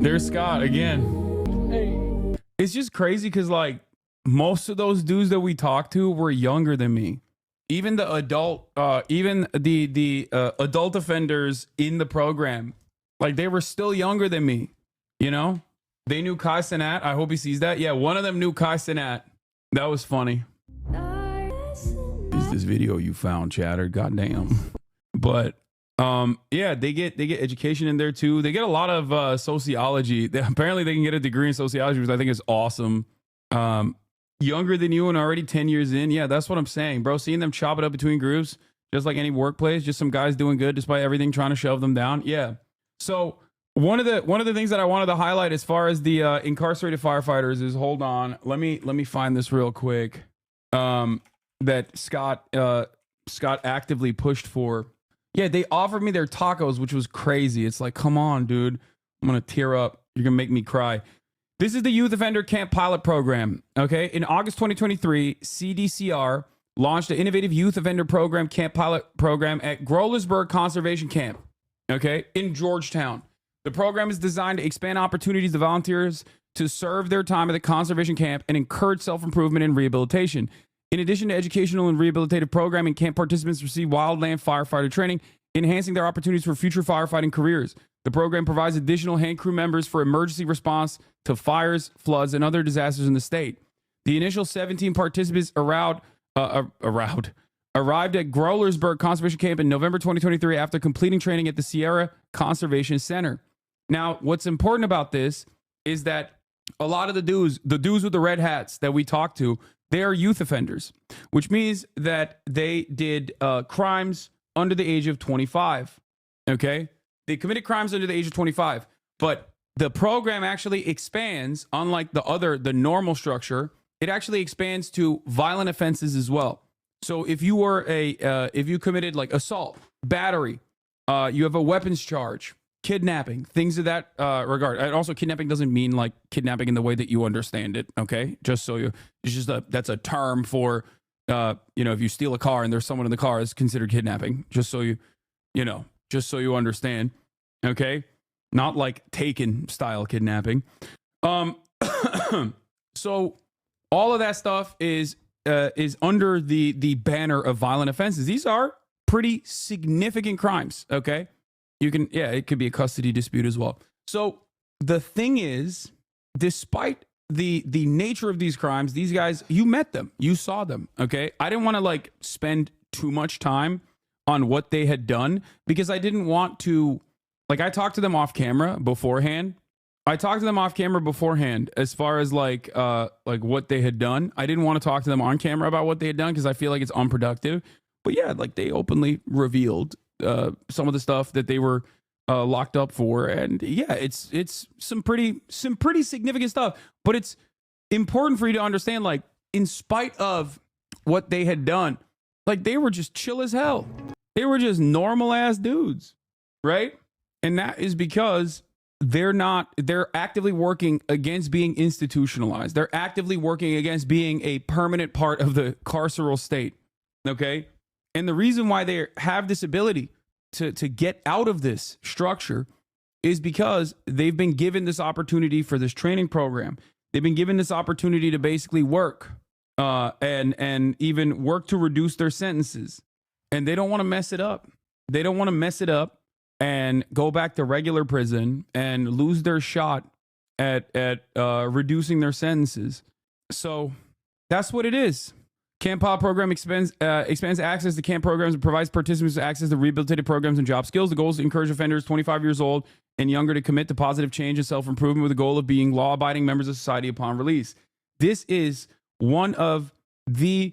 There's Scott again. Hey. It's just crazy because, like, most of those dudes that we talked to were younger than me. Even the adult, the adult offenders in the program, like, they were still younger than me, you know? They knew Kai Cenat. I hope he sees that. Yeah, one of them knew Kai Cenat. That was funny. Is this video you found, Chatter? Goddamn. But yeah, they get education in there too. They get a lot of sociology. Apparently they can get a degree in sociology, which I think is awesome. Younger than you and already 10 years in. Yeah, that's what I'm saying, bro. Seeing them chop it up between groups, just like any workplace, just some guys doing good despite everything trying to shove them down. Yeah. So one of the things that I wanted to highlight as far as the incarcerated firefighters is, hold on, let me find this real quick. That Scott actively pushed for. Yeah, they offered me their tacos, which was crazy. It's like, come on, dude, I'm gonna tear up. You're gonna make me cry. This is the Youth Offender Camp Pilot Program. Okay, in August 2023, CDCR launched an innovative Youth Offender Program Camp Pilot Program at Grolersburg Conservation Camp. Okay, in Georgetown. The program is designed to expand opportunities to volunteers to serve their time at the conservation camp and encourage self-improvement and rehabilitation. In addition to educational and rehabilitative programming, camp participants receive wildland firefighter training, enhancing their opportunities for future firefighting careers. The program provides additional hand crew members for emergency response to fires, floods, and other disasters in the state. The initial 17 participants arrived at Grolersburg Conservation Camp in November 2023 after completing training at the Sierra Conservation Center. Now, what's important about this is that a lot of the dudes with the red hats that we talked to, they are youth offenders, which means that they did crimes under the age of 25. Okay? They committed crimes under the age of 25. But the program actually expands, unlike the normal structure, it actually expands to violent offenses as well. So if you were if you committed like assault, battery, you have a weapons charge, kidnapping, things of that regard. And also, kidnapping doesn't mean like kidnapping in the way that you understand it. Okay, just so you, it's just that's a term for if you steal a car and there's someone in the car, it's considered kidnapping. Just so just so you understand. Okay, not like Taken style kidnapping. So all of that stuff is under the banner of violent offenses. These are pretty significant crimes. Okay, it could be a custody dispute as well. So the thing is, despite the nature of these crimes, these guys, you met them, you saw them. Okay, I didn't want to like spend too much time on what they had done because I didn't want to, like, I talked to them off camera beforehand. As far as like what they had done. I didn't want to talk to them on camera about what they had done because I feel like it's unproductive. But yeah, like they openly revealed some of the stuff that they were locked up for, and yeah, it's some pretty significant stuff. But it's important for you to understand, like, in spite of what they had done, like they were just chill as hell. They were just normal ass dudes, right? And that is because they're actively working against being institutionalized. They're actively working against being a permanent part of the carceral state. Okay. And the reason why they have this ability to get out of this structure is because they've been given this opportunity for this training program. They've been given this opportunity to basically work and even work to reduce their sentences. And they don't want to mess it up. They don't want to mess it up and go back to regular prison and lose their shot at reducing their sentences. So that's what it is. Camp Pod program expands access to camp programs and provides participants access to rehabilitative programs and job skills. The goal is to encourage offenders 25 years old and younger to commit to positive change and self-improvement with the goal of being law-abiding members of society upon release. This is one of the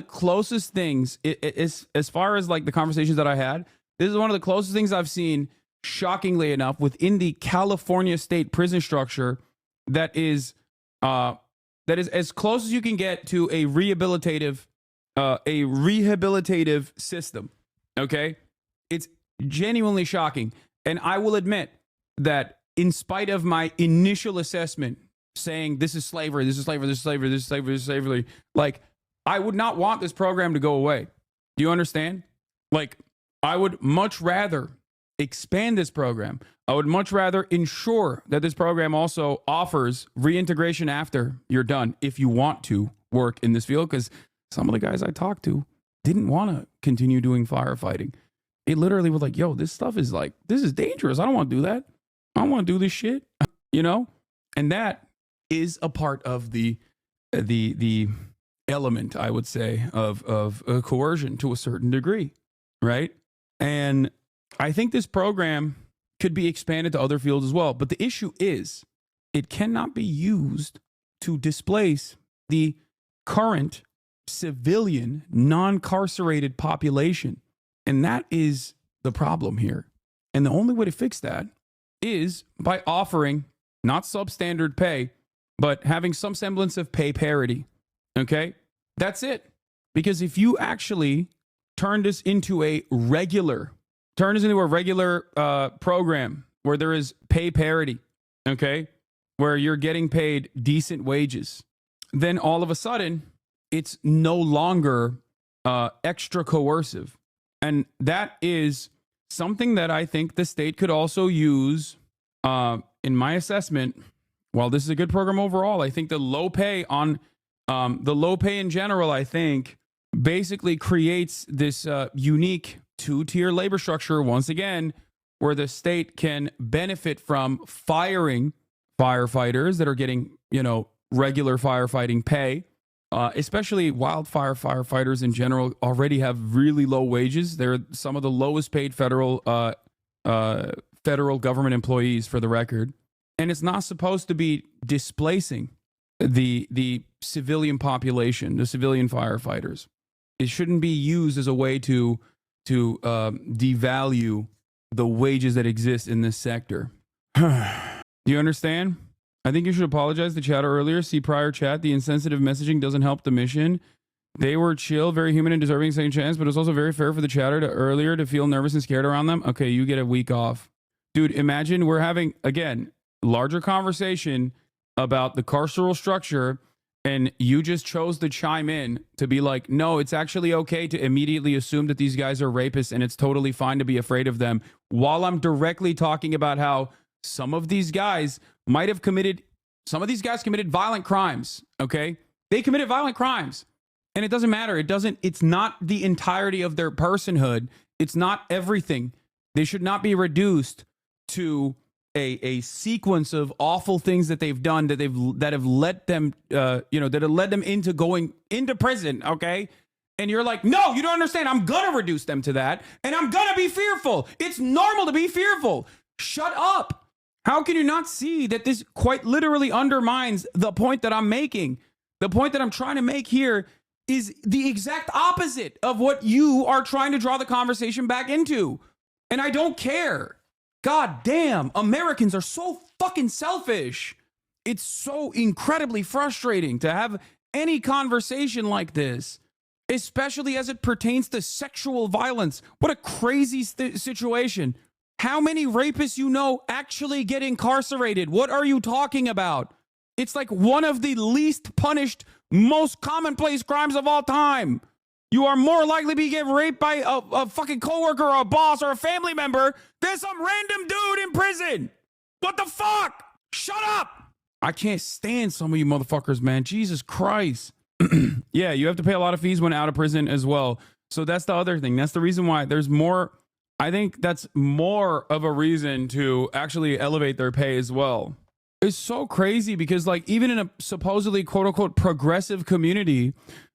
closest things, as far as like the conversations that I had. This is one of the closest things I've seen, shockingly enough, within the California state prison structure that is as close as you can get to a rehabilitative system. Okay? It's genuinely shocking. And I will admit that in spite of my initial assessment saying this is slavery, this is slavery, this is slavery, this is slavery, this is slavery, like, I would not want this program to go away. Do you understand? Like, I would much rather expand this program. I would much rather ensure that this program also offers reintegration after you're done, if you want to work in this field, because some of the guys I talked to didn't want to continue doing firefighting. It literally was like, yo, this is dangerous. I don't want to do that. I don't want to do this shit, And that is a part of the element, I would say, of coercion to a certain degree, right? And I think this program could be expanded to other fields as well. But the issue is it cannot be used to displace the current civilian, non-carcerated population. And that is the problem here. And the only way to fix that is by offering not substandard pay, but having some semblance of pay parity. Okay? That's it. Because if you actually turn this into a regular program where there is pay parity, okay, where you're getting paid decent wages, then all of a sudden it's no longer extra coercive. And that is something that I think the state could also use. In my assessment, while this is a good program overall, I think the low pay in general, I think, basically creates this unique two-tier labor structure, once again, where the state can benefit from firing firefighters that are getting, regular firefighting pay, especially wildfire firefighters in general already have really low wages. They're some of the lowest paid federal government employees, for the record. And it's not supposed to be displacing the civilian population, the civilian firefighters. It shouldn't be used as a way to devalue the wages that exist in this sector. Do you understand? I think you should apologize to chatter earlier. See prior chat. The insensitive messaging doesn't help the mission. They were chill, very human and deserving a second chance, but it was also very fair for the chatter to feel nervous and scared around them. Okay, you get a week off. Dude, imagine we're having, again, larger conversation about the carceral structure, and you just chose to chime in to be like, no, it's actually okay to immediately assume that these guys are rapists and it's totally fine to be afraid of them, while I'm directly talking about how some of these guys committed violent crimes, okay? They committed violent crimes. And it doesn't matter. It's not the entirety of their personhood. It's not everything. They should not be reduced to a sequence of awful things that they've done that have led them into going into prison, okay? And you're like, no, you don't understand. I'm gonna reduce them to that, and I'm gonna be fearful. It's normal to be fearful. Shut up. How can you not see that this quite literally undermines the point that I'm making? The point that I'm trying to make here is the exact opposite of what you are trying to draw the conversation back into. And I don't care. God damn, Americans are so fucking selfish. It's so incredibly frustrating to have any conversation like this, especially as it pertains to sexual violence. What a crazy situation. How many rapists you know actually get incarcerated? What are you talking about? It's like one of the least punished, most commonplace crimes of all time. You are more likely to get raped by a fucking coworker or a boss or a family member than some random dude in prison. What the fuck? Shut up. I can't stand some of you motherfuckers, man. Jesus Christ. Yeah, you have to pay a lot of fees when out of prison as well. So that's the other thing. That's the reason why there's more. I think that's more of a reason to actually elevate their pay as well. It's so crazy because, like, even in a supposedly quote unquote progressive community,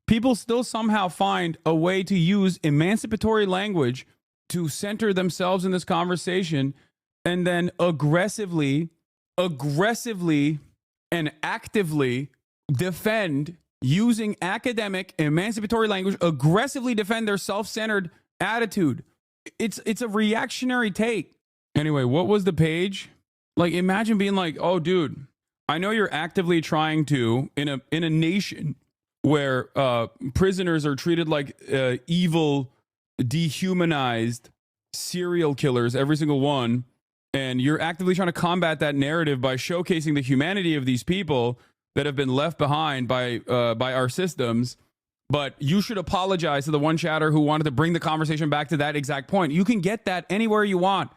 people still somehow find a way to use emancipatory language to center themselves in this conversation and then aggressively and actively defend, using academic emancipatory language, aggressively defend their self-centered attitude. It's a reactionary take. Anyway, what was the page? Like, imagine being like, oh, dude, I know you're actively trying to, in a nation where prisoners are treated like evil, dehumanized serial killers, every single one, and you're actively trying to combat that narrative by showcasing the humanity of these people that have been left behind by our systems. But you should apologize to the one chatter who wanted to bring the conversation back to that exact point. You can get that anywhere you want.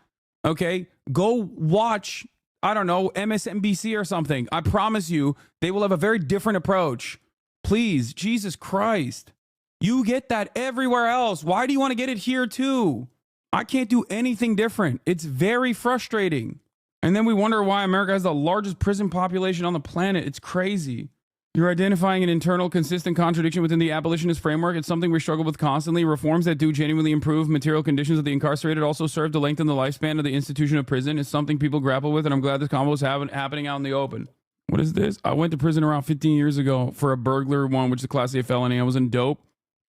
Okay, go watch, I don't know, MSNBC or something. I promise you, they will have a very different approach. Please, Jesus Christ. You get that everywhere else. Why do you want to get it here too? I can't do anything different. It's very frustrating. And then we wonder why America has the largest prison population on the planet. It's crazy. You're identifying an internal, consistent contradiction within the abolitionist framework. It's something we struggle with constantly. Reforms that do genuinely improve material conditions of the incarcerated also serve to lengthen the lifespan of the institution of prison. It's something people grapple with, and I'm glad this convo is happening out in the open. What is this? I went to prison around 15 years ago for a burglar one, which is a Class A felony. I was in dope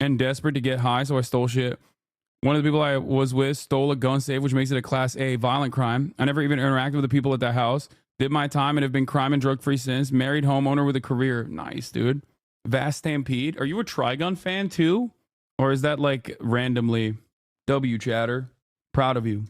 and desperate to get high, so I stole shit. One of the people I was with stole a gun safe, which makes it a Class A violent crime. I never even interacted with the people at that house. Did my time and have been crime and drug free since. Married homeowner with a career. Nice, dude. Vast Stampede. Are you a Trigun fan too? Or is that like randomly? W chatter. Proud of you.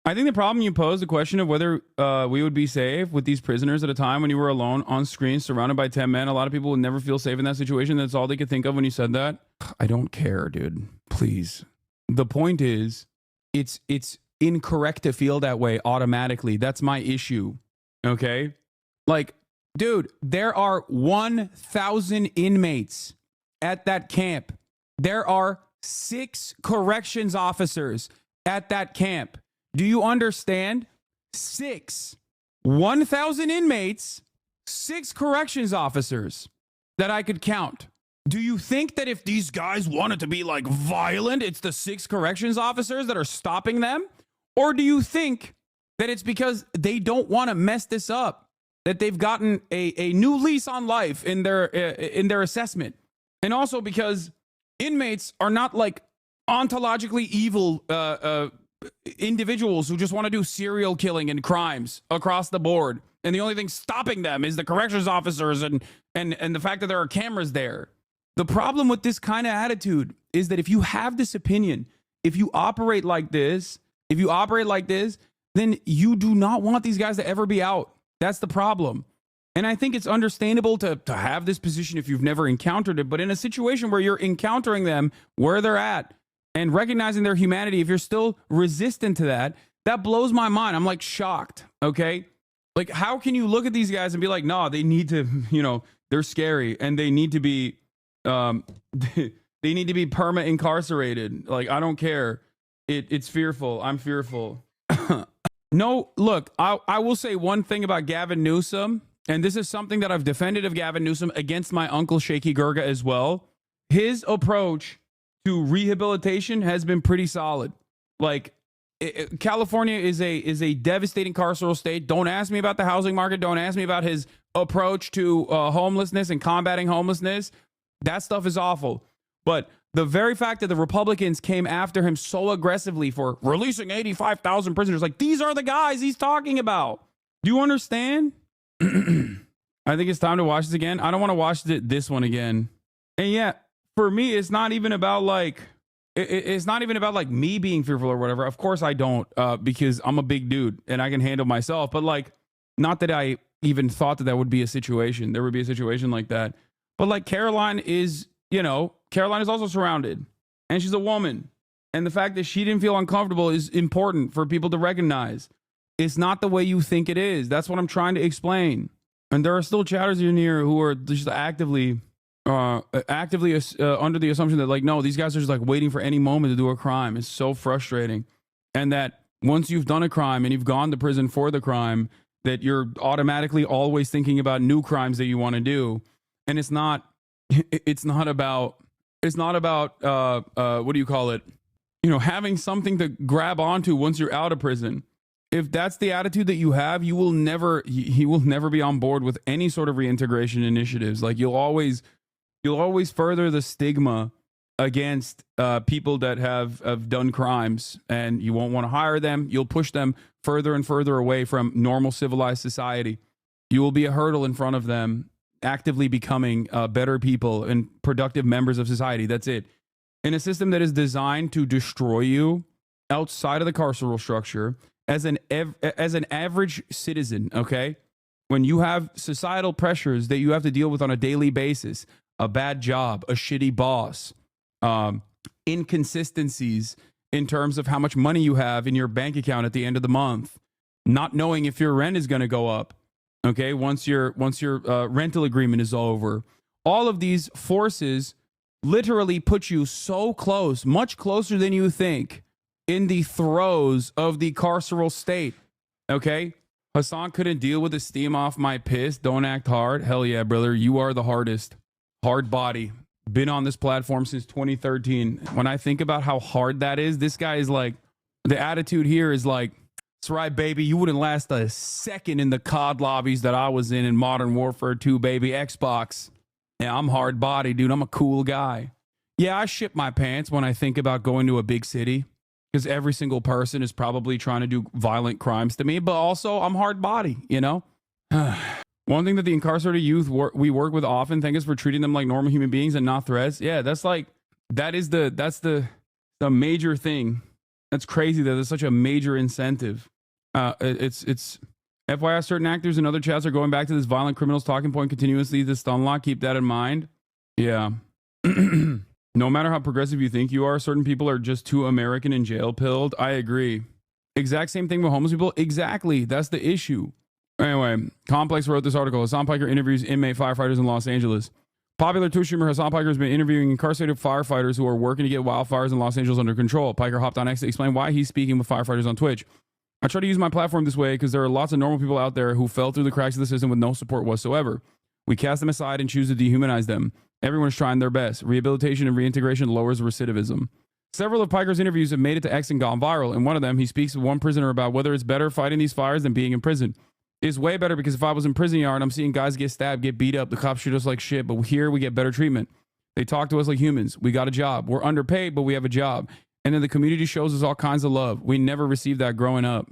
I think the problem you posed, the question of whether we would be safe with these prisoners at a time when you were alone on screen, surrounded by 10 men. A lot of people would never feel safe in that situation. That's all they could think of when you said that. I don't care, dude. Please. The point is, it's incorrect to feel that way automatically. That's my issue. Okay? Like, dude, there are 1,000 inmates at that camp. There are 6 corrections officers at that camp. Do you understand? 6. 1,000 inmates, 6 corrections officers that I could count. Do you think that if these guys wanted to be like violent, it's the 6 corrections officers that are stopping them? Or do you think that it's because they don't want to mess this up, that they've gotten a new lease on life in their assessment? And also because inmates are not like ontologically evil individuals who just want to do serial killing and crimes across the board. And the only thing stopping them is the corrections officers and the fact that there are cameras there. The problem with this kind of attitude is that if you have this opinion, if you operate like this, then you do not want these guys to ever be out. That's the problem. And I think it's understandable to have this position if you've never encountered it. But in a situation where you're encountering them where they're at and recognizing their humanity, if you're still resistant to that, that blows my mind. I'm like shocked. Okay. Like, how can you look at these guys and be like, no, they need to, you know, they're scary and they need to be, they need to be perma incarcerated. Like, I don't care. It's fearful. I'm fearful. No, look, I will say one thing about Gavin Newsom, and this is something that I've defended of Gavin Newsom against my uncle Shaky Gurga as well. His approach to rehabilitation has been pretty solid. Like, California is a devastating carceral state. Don't ask me about the housing market. Don't ask me about his approach to homelessness and combating homelessness. That stuff is awful. But the very fact that the Republicans came after him so aggressively for releasing 85,000 prisoners, like, these are the guys he's talking about. Do you understand? I think it's time to watch this again. I don't want to watch this one again. And yeah, for me, it's not even about like, it's not even about like me being fearful or whatever. Of course I don't, because I'm a big dude and I can handle myself. But like, not that I even thought that would be a situation. There would be a situation like that. But like, Caroline is, you know, Caroline is also surrounded and she's a woman. And the fact that she didn't feel uncomfortable is important for people to recognize. It's not the way you think it is. That's what I'm trying to explain. And there are still chatters in here who are just actively under the assumption that like, no, these guys are just like waiting for any moment to do a crime. It's so frustrating. And that once you've done a crime and you've gone to prison for the crime, that you're automatically always thinking about new crimes that you want to do. And it's not about what do you call it? You know, having something to grab onto once you're out of prison. If that's the attitude that you have, he will never be on board with any sort of reintegration initiatives. Like, you'll always further the stigma against people that have done crimes, and you won't want to hire them. You'll push them further and further away from normal civilized society. You will be a hurdle in front of them, actively becoming better people and productive members of society. That's it. In a system that is designed to destroy you outside of the carceral structure, as an average citizen, okay? When you have societal pressures that you have to deal with on a daily basis, a bad job, a shitty boss, inconsistencies in terms of how much money you have in your bank account at the end of the month, not knowing if your rent is going to go up, okay, once your rental agreement is over. All of these forces literally put you so close, much closer than you think, in the throes of the carceral state, okay? Hasan couldn't deal with the steam off my piss. Don't act hard. Hell yeah, brother. You are the hardest. Hard body. Been on this platform since 2013. When I think about how hard that is, this guy is like, the attitude here is like, that's right, baby. You wouldn't last a second in the COD lobbies that I was in Modern Warfare 2, baby. Xbox. Yeah, I'm hard body, dude. I'm a cool guy. Yeah, I shit my pants when I think about going to a big city, because every single person is probably trying to do violent crimes to me, but also I'm hard body, you know? One thing that the incarcerated youth we work with often thank us for treating them like normal human beings and not threats. Yeah, that's the major thing. That's crazy that there's such a major incentive. It's FYI, certain actors and other chats are going back to this violent criminals talking point continuously. The stun lock, keep that in mind. Yeah. No matter how progressive you think you are, certain people are just too American and jail pilled. I agree. Exact same thing with homeless people. Exactly. That's the issue. Anyway, Complex wrote this article. Hasan Piker interviews inmate firefighters in Los Angeles. Popular Twitch streamer Hasan Piker has been interviewing incarcerated firefighters who are working to get wildfires in Los Angeles under control. Piker hopped on X to explain why he's speaking with firefighters on Twitch. I try to use my platform this way because there are lots of normal people out there who fell through the cracks of the system with no support whatsoever. We cast them aside and choose to dehumanize them. Everyone is trying their best. Rehabilitation and reintegration lowers recidivism. Several of Piker's interviews have made it to X and gone viral. In one of them, he speaks with one prisoner about whether it's better fighting these fires than being in prison. It's way better because if I was in prison yard, I'm seeing guys get stabbed, get beat up. The cops shoot us like shit, but here we get better treatment. They talk to us like humans. We got a job. We're underpaid, but we have a job. And then the community shows us all kinds of love. We never received that growing up.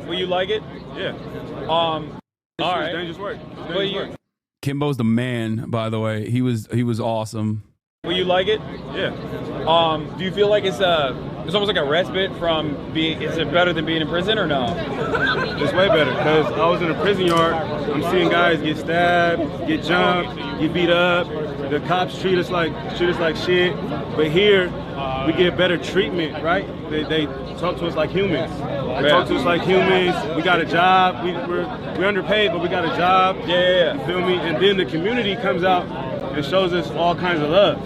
Will you like it? Yeah. All right. Dangerous work. Will you? Kimbo's the man, by the way. He was awesome. Well, you like it? Yeah. Do you feel like it's almost like a respite from being? Is it better than being in prison or no? It's way better because I was in a prison yard. I'm seeing guys get stabbed, get jumped, get beat up. The cops treat us like shit. But here, we get better treatment, right? They talk to us like humans. They talk to us like humans. We got a job. We're underpaid, but we got a job. Yeah. You feel me? And then the community comes out and shows us all kinds of love.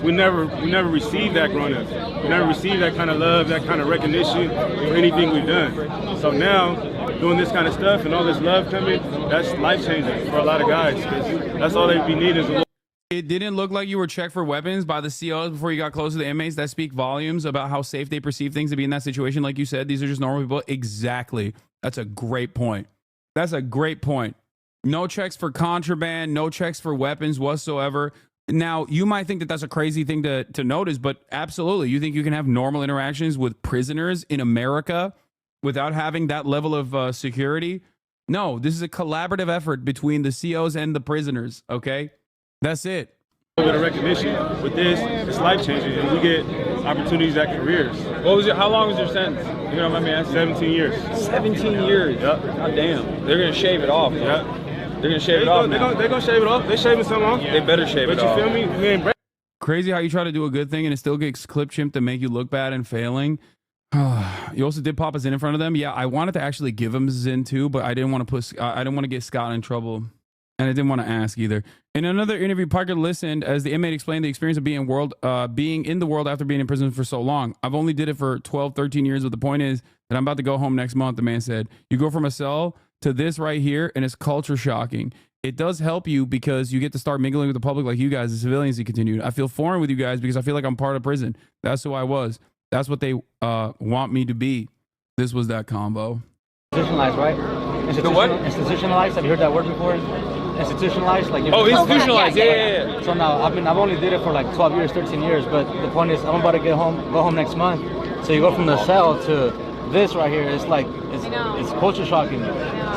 We never received that growing up. We never received that kind of love, that kind of recognition for anything we've done. So now, doing this kind of stuff and all this love coming, that's life-changing for a lot of guys. Because that's all they be needing is a little. It didn't look like you were checked for weapons by the COs before you got close to the inmates. That speak volumes about how safe they perceive things to be in that situation. Like you said, these are just normal people. Exactly. That's a great point. That's a great point. No checks for contraband, no checks for weapons whatsoever. Now, you might think that that's a crazy thing to notice, but absolutely. You think you can have normal interactions with prisoners in America without having that level of security? No, this is a collaborative effort between the COs and the prisoners, okay? That's it. A little bit of recognition with this, it's life-changing, and we get opportunities at careers. How long was your sentence? You don't mind me asking? 17 years. 17 years? Yep. God damn. They're going to shave it off. Yep. They're going to shave it off now. They're going to shave it off. They're shaving some off. They better shave it off. But you feel me? Crazy how you try to do a good thing and it still gets clip chimped to make you look bad and failing. You also did pop a Zin in front of them. Yeah, I wanted to actually give him Zin too, but I didn't want to get Scott in trouble. And I didn't want to ask either. In another interview, Parker listened as the inmate explained the experience of being in the world after being in prison for so long. I've only did it for 12, 13 years, but the point is that I'm about to go home next month, the man said. You go from a cell to this right here, and it's culture shocking. It does help you because you get to start mingling with the public like you guys, the civilians, he continued. I feel foreign with you guys because I feel like I'm part of prison. That's who I was. That's what they want me to be. This was that combo. Institutionalized, right? The what? Institutionalized. Have you heard that word before? Institutionalized, like institutionalized, yeah. So now I've only did it for like 12 years, 13 years, but the point is I'm about to go home next month. So you go from the cell to this right here. It's like it's culture shocking.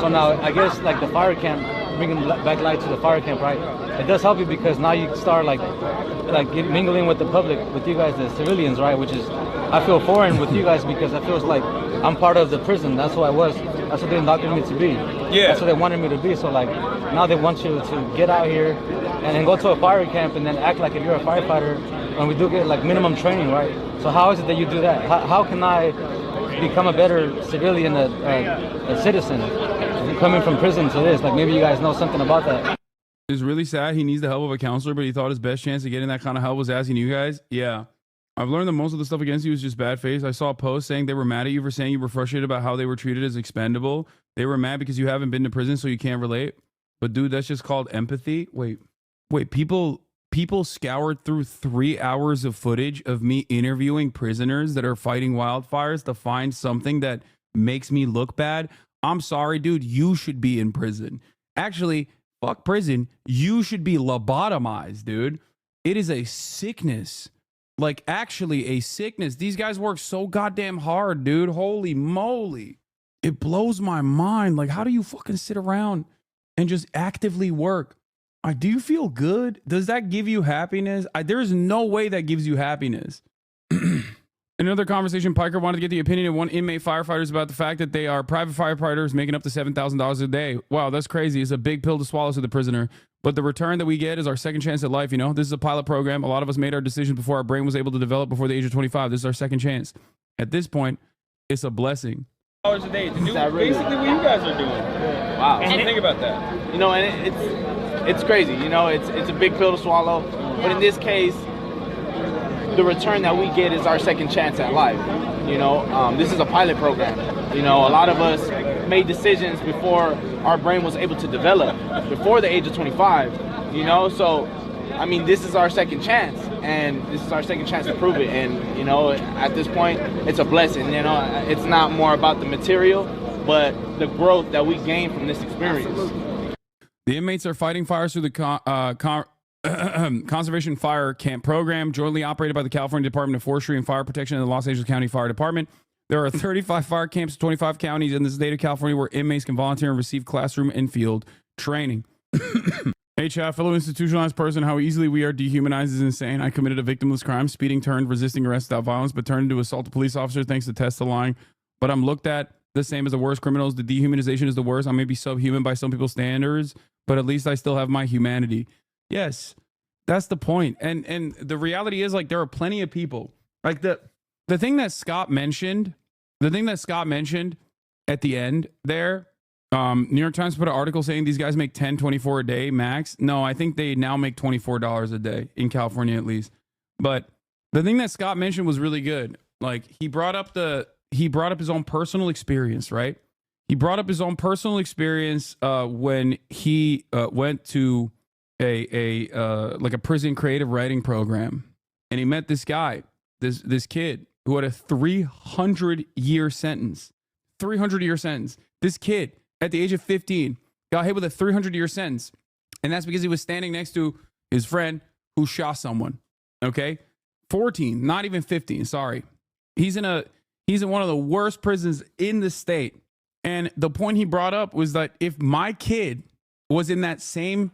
So now I guess like the fire camp, bringing back light to the fire camp, right? It does help you because now you start mingling with the public, with you guys, the civilians, right? Which is I feel foreign with you guys because I feel like I'm part of the prison. That's who I was. That's what they indoctrinated me to be. Yeah. That's what they wanted me to be. So like now they want you to get out here and then go to a fire camp and then act like if you're a firefighter. And we do get like minimum training, right? So how is it that you do that? How can I become a better civilian, a citizen, coming from prison to this? Like maybe you guys know something about that. It's really sad. He needs the help of a counselor, but he thought his best chance of getting that kind of help was asking you guys. Yeah. I've learned that most of the stuff against you is just bad faith. I saw a post saying they were mad at you for saying you were frustrated about how they were treated as expendable. They were mad because you haven't been to prison, so you can't relate. But dude, that's just called empathy. Wait, people scoured through 3 hours of footage of me interviewing prisoners that are fighting wildfires to find something that makes me look bad. I'm sorry, dude. You should be in prison. Actually, fuck prison. You should be lobotomized, dude. It is a sickness. Like, actually a sickness. These guys work so goddamn hard, dude. Holy moly. It blows my mind. Like, how do you fucking sit around and just actively work? Do you feel good? Does that give you happiness? There's no way that gives you happiness. In another conversation, Piker wanted to get the opinion of one inmate firefighters about the fact that they are private firefighters making up to $7,000 a day. Wow, that's crazy. It's a big pill to swallow to the prisoner. But the return that we get is our second chance at life, you know? This is a pilot program. A lot of us made our decisions before our brain was able to develop before the age of 25. This is our second chance. At this point, it's a blessing. $1 a day to do basically what you guys are doing. Wow. And think about that. You know, and it's crazy. You know, it's a big pill to swallow. But in this case, the return that we get is our second chance at life. You know, this is a pilot program. You know, a lot of us made decisions before our brain was able to develop, before the age of 25. You know, so I mean, this is our second chance, and this is our second chance to prove it. And you know, at this point, it's a blessing. You know, it's not more about the material, but the growth that we gain from this experience. The inmates are fighting fires through the Conservation Fire Camp Program, jointly operated by the California Department of Forestry and Fire Protection and the Los Angeles County Fire Department. There are 35 fire camps in 25 counties in the state of California where inmates can volunteer and receive classroom and field training. Hey, chat, fellow institutionalized person, how easily we are dehumanized is insane. I committed a victimless crime, speeding, turned, resisting arrest without violence, but turned into assault a police officer thanks to test to lying. But I'm looked at the same as the worst criminals. The dehumanization is the worst. I may be subhuman by some people's standards, but at least I still have my humanity. Yes, that's the point. And the reality is, like, there are plenty of people. Like the thing that Scott mentioned, at the end there, New York Times put an article saying these guys make $10.24 a day max. No, I think they now make $24 a day in California, at least. But the thing that Scott mentioned was really good. Like, he brought up his own personal experience, right? He brought up his own personal experience when he went to a prison creative writing program, and he met this guy, this kid who had a 300-year sentence. 300-year sentence. This kid, at the age of 15, got hit with a 300-year sentence. And that's because he was standing next to his friend who shot someone. Okay? 14, not even 15, sorry. He's in one of the worst prisons in the state. And the point he brought up was that if my kid was in that same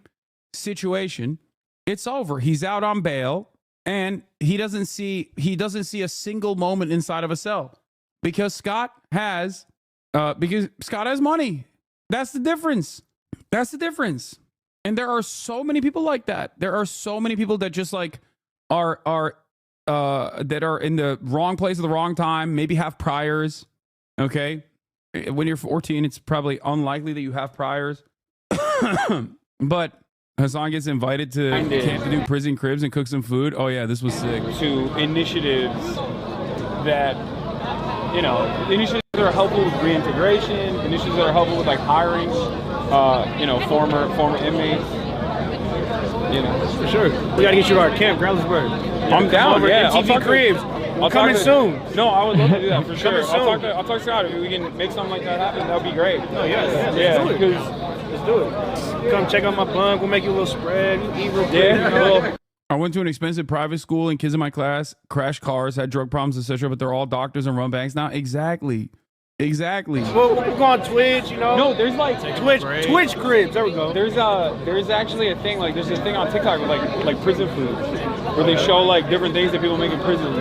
situation, it's over. He's out on bail, and he doesn't see a single moment inside of a cell because Scott has money. That's the difference. And there are so many people like that. There are so many people that just like are that are in the wrong place at the wrong time, maybe have priors. Okay. When you're 14, it's probably unlikely that you have priors. But Hasan gets invited to camp to do prison cribs and cook some food. Oh yeah, this was sick. To initiatives that, initiatives that are helpful with reintegration, initiatives that are helpful with like hiring, former inmates. For sure. We gotta get you to our camp, Groundlessburg. I'm down. Yeah, I'll talk cribs. I'll coming soon. No, I would love to do that for sure. Soon. I'll talk to Scott. If we can make something like that happen, that would be great. Oh yeah. Let's do it. Come check out my bunk. We'll make you a little spread. Eat real quick. Yeah. I went to an expensive private school, and kids in my class crashed cars, had drug problems, etc. But they're all doctors and run banks now. Exactly. Well, we'll go on Twitch, No, there's like Twitch cribs. There we go. There's actually a thing there's this thing on TikTok with like prison food, where they show like different things that people make in prison.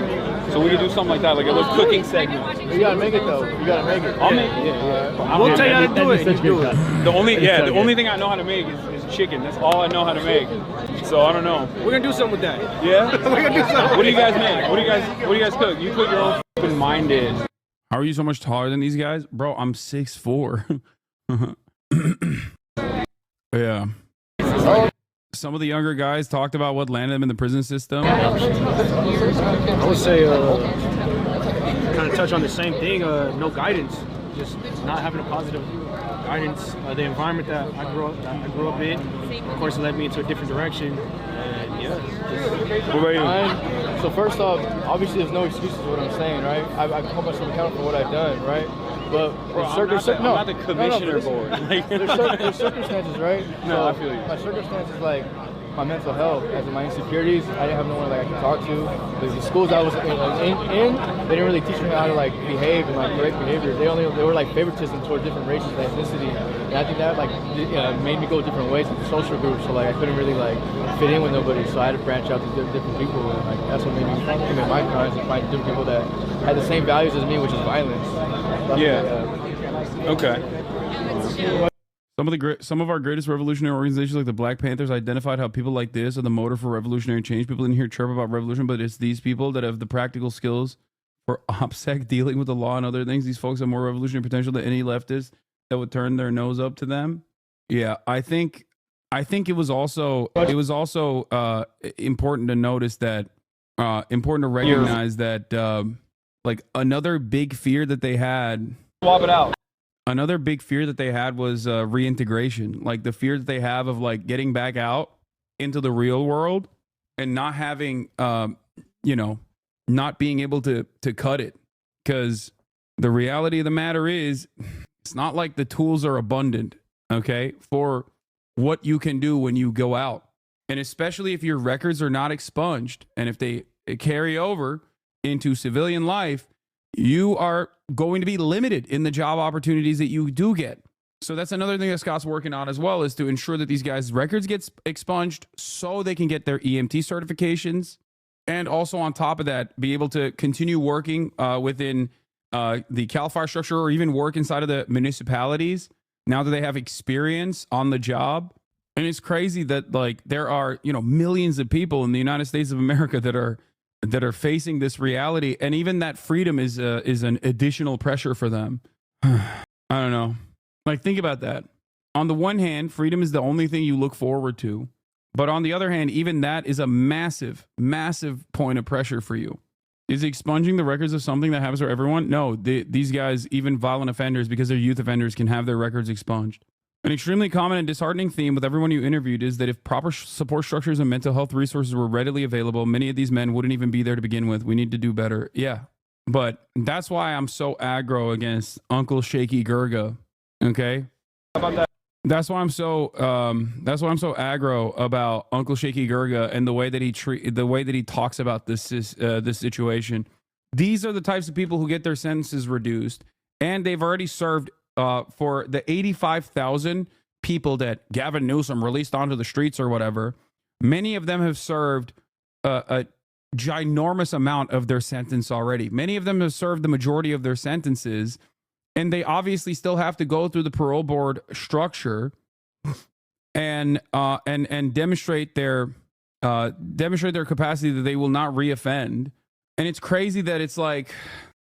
So we could do something like that, like a little cooking segment. You gotta make it though. You gotta make it. I'll make it. Yeah. We'll tell you how to do it. The only thing I know how to make is chicken. That's all I know how to make. So I don't know. We're gonna do something with that. Yeah. We're gonna do something. What do you guys make? What do you guys cook? You cook your own open-minded. How are you so much taller than these guys? Bro, I'm 6'4". Yeah. Some of the younger guys talked about what landed them in the prison system. I would say kind of touch on the same thing. No guidance. Just not having a positive guidance. The environment that I grew up in, of course, it led me into a different direction. And yeah. What about you? So first off, obviously there's no excuses for what I'm saying, right? I hold myself accountable for what I've done, right? But I'm not the commissioner board. There's circumstances, right? No, I feel you. My circumstances, like my mental health, as in my insecurities, I didn't have no one that I could talk to. The schools I was in, they didn't really teach me how to like behave and like correct behavior. They were like favoritism toward different races and ethnicity, and I think that like made me go different ways with the social groups. So like I couldn't really like fit in with nobody, so I had to branch out to different people, and like that's what made me commit my crimes and find different people that had the same values as me, which is violence. Okay. Some of our greatest revolutionary organizations, like the Black Panthers, identified how people like this are the motor for revolutionary change. People in here chirp about revolution, but it's these people that have the practical skills for OPSEC, dealing with the law and other things. These folks have more revolutionary potential than any leftist that would turn their nose up to them. Yeah, I think it was also important to notice that, important to recognize that, like another big fear that they had. Swap it out. Another big fear that they had was reintegration, like the fear that they have of like getting back out into the real world and not having, not being able to cut it. Because the reality of the matter is, it's not like the tools are abundant, okay, for what you can do when you go out. And especially if your records are not expunged and if they carry over into civilian life, you are going to be limited in the job opportunities that you do get. So that's another thing that Scott's working on as well, is to ensure that these guys' records get expunged so they can get their EMT certifications. And also on top of that, be able to continue working within the CAL FIRE structure, or even work inside of the municipalities now that they have experience on the job. And it's crazy that like there are, you know, millions of people in the United States of America that are facing this reality, and even that freedom is an additional pressure for them. I don't know. Like, think about that. On the one hand, freedom is the only thing you look forward to. But on the other hand, even that is a massive, massive point of pressure for you. Is expunging the records of something that happens for everyone? No, these guys, even violent offenders, because they're youth offenders, can have their records expunged. An extremely common and disheartening theme with everyone you interviewed is that if proper support structures and mental health resources were readily available, many of these men wouldn't even be there to begin with. We need to do better. Yeah. But that's why I'm so aggro against Uncle Shaky Gurga. Okay? How about that? That's why I'm so aggro about Uncle Shaky Gurga and the way that he talks about this situation. These are the types of people who get their sentences reduced, and they've already served for the 85,000 people that Gavin Newsom released onto the streets or whatever. Many of them have served a ginormous amount of their sentence already. Many of them have served the majority of their sentences. And they obviously still have to go through the parole board structure and demonstrate their capacity that they will not reoffend. And it's crazy that it's like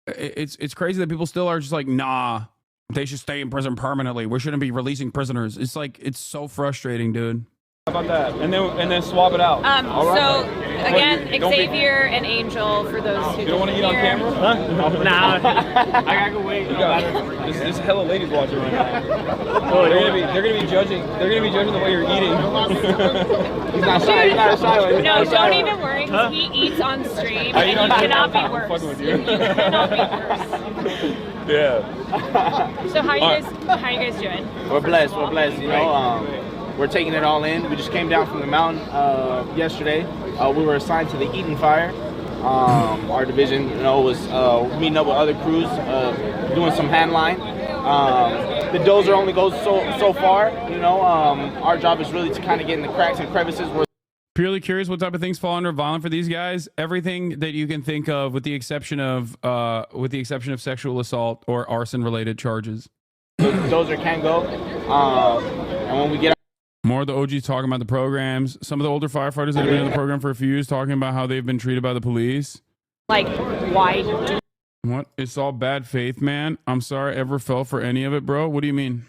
it's crazy that people still are just like, nah, they should stay in prison permanently. We shouldn't be releasing prisoners. It's like, it's so frustrating, dude. How about that? And then swap it out. So again, Xavier and Angel, for those who you don't want to eat on camera? Huh? Nah. I gotta go wait. There's hella ladies watching right now. They're gonna be judging. They're gonna be judging the way you're eating. He's not shy. He's not a shy one. No, don't even worry. Huh? He eats on stream, and you cannot be worse. Fucking with you. You cannot be worse. Yeah. So how you guys doing? We're blessed. We're blessed. You know. We're taking it all in. We just came down from the mountain yesterday. We were assigned to the Eden Fire. Our division, you know, was meeting up with other crews, doing some handline. The dozer only goes so far. You know, our job is really to kind of get in the cracks and crevices. Purely curious, what type of things fall under violent for these guys? Everything that you can think of, with the exception of sexual assault or arson-related charges. The dozer can go, and when we get. More of the OGs talking about the programs. Some of the older firefighters that have been in the program for a few years talking about how they've been treated by the police. Like, why? What? It's all bad faith, man. I'm sorry I ever fell for any of it, bro. What do you mean?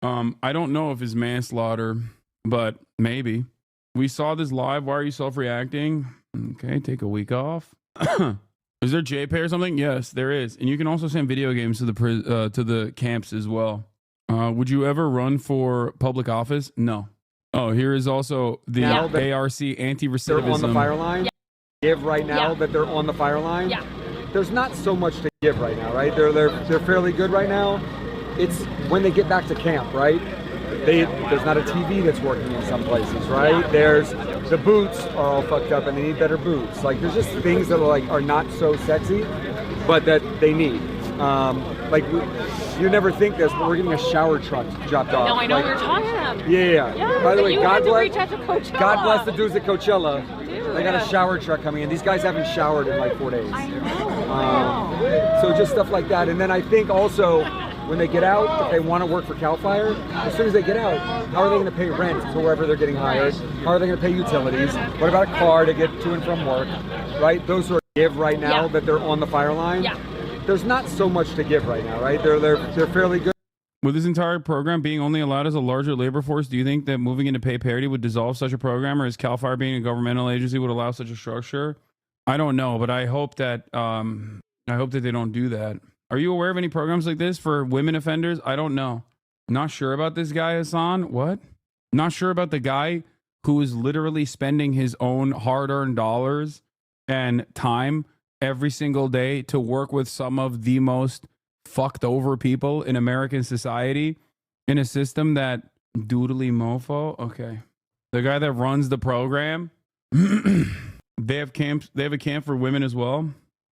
I don't know if it's manslaughter, but maybe. We saw this live. Why are you self-reacting? Okay, take a week off. Is there JPay or something? Yes, there is. And you can also send video games to the camps as well. Would you ever run for public office? No. Oh, here is also the ARC anti-recidivism. They're on the fire line. Yeah. Give right now that they're on the fire line. Yeah. There's not so much to give right now, right? They're fairly good right now. It's when they get back to camp, right? There's not a TV that's working in some places, right? Yeah. There's the boots are all fucked up and they need better boots. Like, there's just things that are not so sexy, but that they need. You never think this, but we're getting a shower truck dropped off. No, I know what you're talking about. Yeah. By the way, God bless the dudes at Coachella. Dude. They got a shower truck coming in. These guys haven't showered in like 4 days. I know. So just stuff like that. And then I think also when they get out, if they want to work for CAL FIRE, as soon as they get out, how are they going to pay rent to wherever they're getting hired? How are they going to pay utilities? What about a car to get to and from work? Right? Those are give right now that they're on the fire line. Yeah. There's not so much to give right now, right? They're fairly good. With this entire program being only allowed as a larger labor force, do you think that moving into pay parity would dissolve such a program, or is CAL FIRE being a governmental agency would allow such a structure? I don't know, but I hope that they don't do that. Are you aware of any programs like this for women offenders? I don't know. Not sure about this guy, Hasan. What? Not sure about the guy who is literally spending his own hard-earned dollars and time every single day to work with some of the most fucked over people in American society in a system that doodly mofo. Okay. The guy that runs the program, they have a camp for women as well.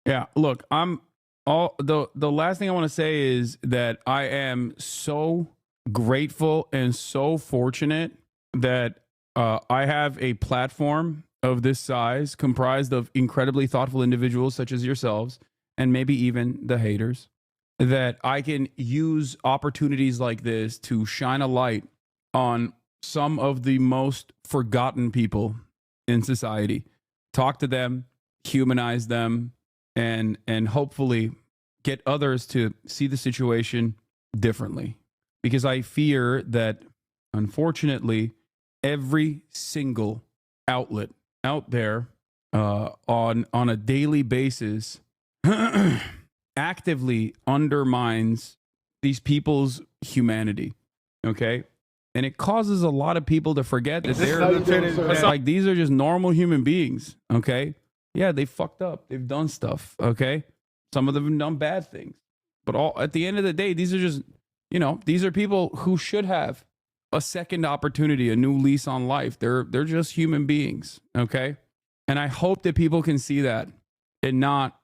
Yeah. Look, the last thing I want to say is that I am so grateful and so fortunate that I have a platform of this size comprised of incredibly thoughtful individuals such as yourselves and maybe even the haters, that I can use opportunities like this to shine a light on some of the most forgotten people in society, talk to them, humanize them, and hopefully get others to see the situation differently. Because I fear that, unfortunately, every single outlet out there on a daily basis actively undermines these people's humanity. Okay? And it causes a lot of people to forget that they're like, these are just normal human beings. Okay? Yeah, they fucked up. They've done stuff. Okay? Some of them have done bad things. But at the end of the day, these are just, these are people who should have a second opportunity, a new lease on life. They're just human beings. Okay? And I hope that people can see that and not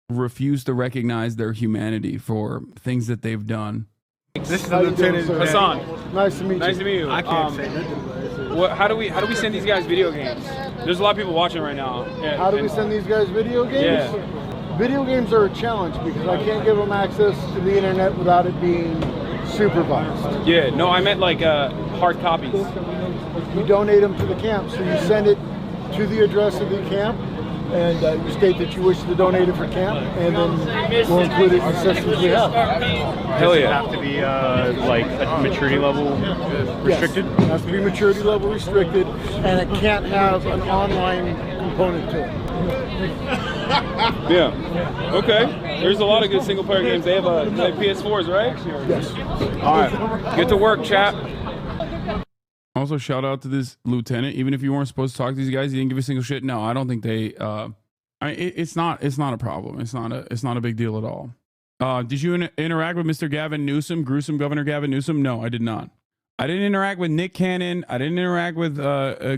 refuse to recognize their humanity for things that they've done. This is Lieutenant Hasan. Nice to meet you. Nice to meet you. I can't say nothing. How do we send these guys video games? There's a lot of people watching right now. How do we send these guys video games? Yeah. Video games are a challenge because I can't give them access to the internet without it being supervised. Yeah, no, I meant like hard copies. You donate them to the camp, so you send it to the address of the camp, and you state that you wish to donate it for camp, and then we'll include it in the systems we have. Hell yeah. Does it have to be like a maturity level restricted? Yes, it has to be maturity level restricted, and it can't have an online component to it. Yeah. Okay. There's a lot of good single player games. They have PS4s, right? Yes. All right. Get to work, chap. Also, shout out to this lieutenant. Even if you weren't supposed to talk to these guys, he didn't give a single shit. No, I don't think they. It's not a problem. It's not a big deal at all. Did you interact with Mr. Gavin Newsom, gruesome Governor Gavin Newsom? No, I did not. I didn't interact with Nick Cannon. I didn't interact with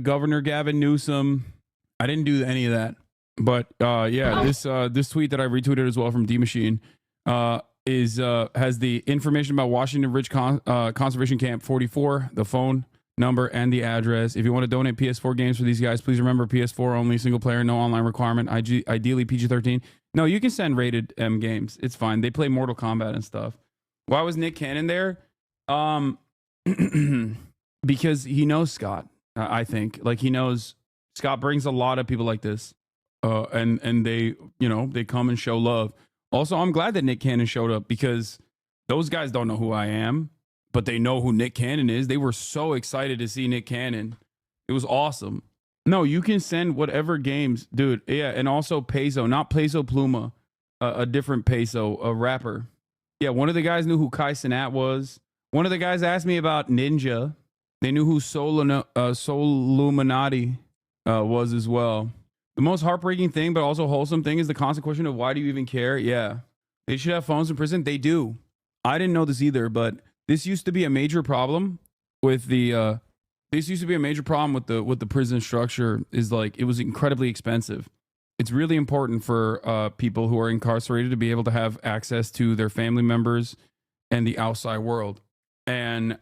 Governor Gavin Newsom. I didn't do any of that. But yeah, this tweet that I retweeted as well from D Machine has the information about Washington Ridge Conservation Camp 44, the phone number and the address. If you want to donate PS4 games for these guys, please remember PS4 only, single player, no online requirement, ideally PG-13. No, you can send rated M games. It's fine. They play Mortal Kombat and stuff. Why was Nick Cannon there? Because he knows Scott. I think like he knows Scott brings a lot of people like this, and they they come and show love. Also, I'm glad that Nick Cannon showed up because those guys don't know who I am, but they know who Nick Cannon is. They were so excited to see Nick Cannon. It was awesome. No, you can send whatever games, dude. Yeah, and also Peso, not Peso Pluma, a different Peso, a rapper. Yeah, one of the guys knew who Kai Cenat was. One of the guys asked me about Ninja. They knew who Soluminati was as well. The most heartbreaking thing, but also wholesome thing, is the constant question of why do you even care? Yeah, they should have phones in prison. They do. I didn't know this either, but this used to be a major problem with the. This used to be a major problem with the prison structure. Is like it was incredibly expensive. It's really important for people who are incarcerated to be able to have access to their family members and the outside world. And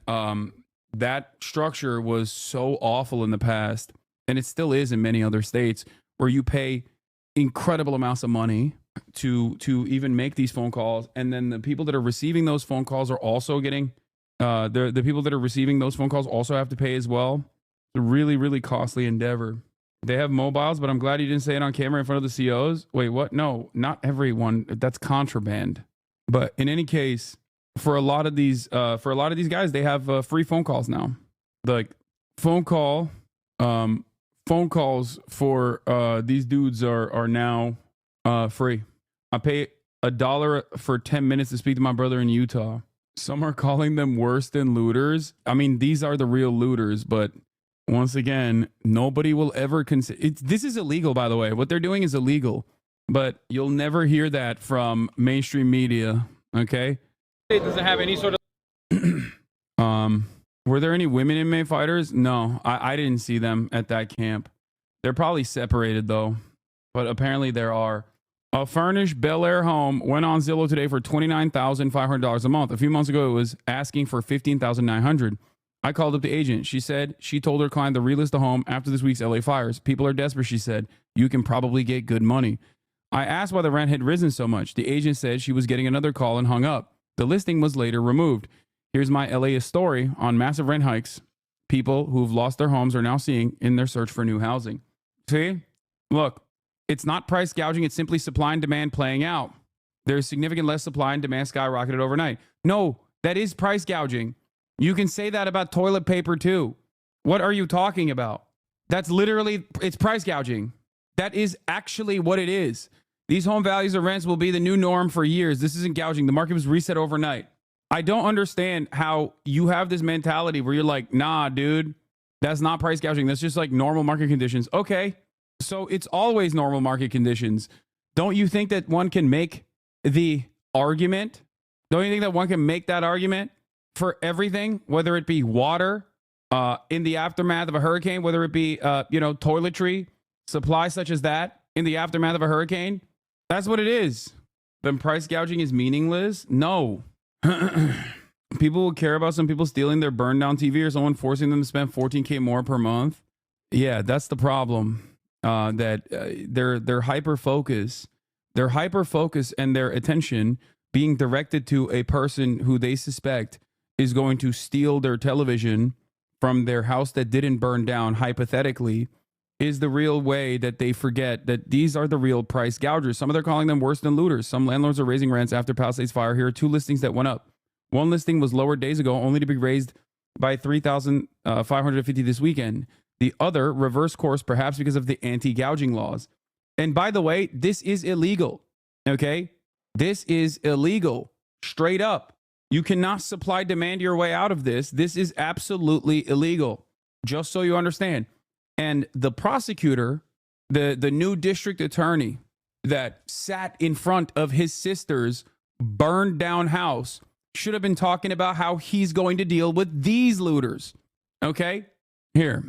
that structure was so awful in the past, and it still is in many other states, where you pay incredible amounts of money to even make these phone calls, and then the people that are receiving those phone calls are also getting the people that are receiving those phone calls also have to pay as well. It's a really, really costly endeavor. They have mobiles, but I'm glad you didn't say it on camera in front of the COs. Wait, what? No, not everyone. That's contraband. But in any case, for a lot of these guys, they have free phone calls now. Like phone calls for these dudes are now free. I pay $1 for 10 minutes to speak to my brother in Utah. Some are calling them worse than looters. I mean, these are the real looters, but once again, nobody will ever consider this is illegal, by the way. What they're doing is illegal, but you'll never hear that from mainstream media. Okay. It doesn't have any sort of were there any women inmate fighters? No, I didn't see them at that camp. They're probably separated though, but apparently there are. A furnished Bel Air home went on Zillow today for $29,500 a month. A few months ago, it was asking for $15,900. I called up the agent. She said she told her client to relist the home after this week's LA fires. People are desperate, she said. You can probably get good money. I asked why the rent had risen so much. The agent said she was getting another call and hung up. The listing was later removed. Here's my LA story on massive rent hikes people who've lost their homes are now seeing in their search for new housing. See? Look. It's not price gouging. It's simply supply and demand playing out. There's significant less supply and demand skyrocketed overnight. No, that is price gouging. You can say that about toilet paper too. What are you talking about? That's literally, it's price gouging. That is actually what it is. These home values or rents will be the new norm for years. This isn't gouging. The market was reset overnight. I don't understand how you have this mentality where you're like, nah, dude, that's not price gouging. That's just like normal market conditions. Okay. So it's always normal market conditions. Don't you think that one can make the argument? Don't you think that one can make that argument for everything, whether it be water in the aftermath of a hurricane, whether it be, toiletry, supply such as that in the aftermath of a hurricane? That's what it is. Then price gouging is meaningless? No. People will care about some people stealing their burned down TV or someone forcing them to spend $14K more per month. Yeah, that's the problem. Their hyper focus and their attention being directed to a person who they suspect is going to steal their television from their house that didn't burn down, hypothetically, is the real way that they forget that these are the real price gougers. Some of them are calling them worse than looters. Some landlords are raising rents after Palisades fire. Here are 2 listings that went up. One listing was lowered days ago, only to be raised by $3,550 this weekend. The other reverse course, perhaps because of the anti-gouging laws. And by the way, this is illegal. Okay? This is illegal. Straight up. You cannot supply demand your way out of this. This is absolutely illegal. Just so you understand. And the prosecutor, the new district attorney that sat in front of his sister's burned down house should have been talking about how he's going to deal with these looters. Okay? Here.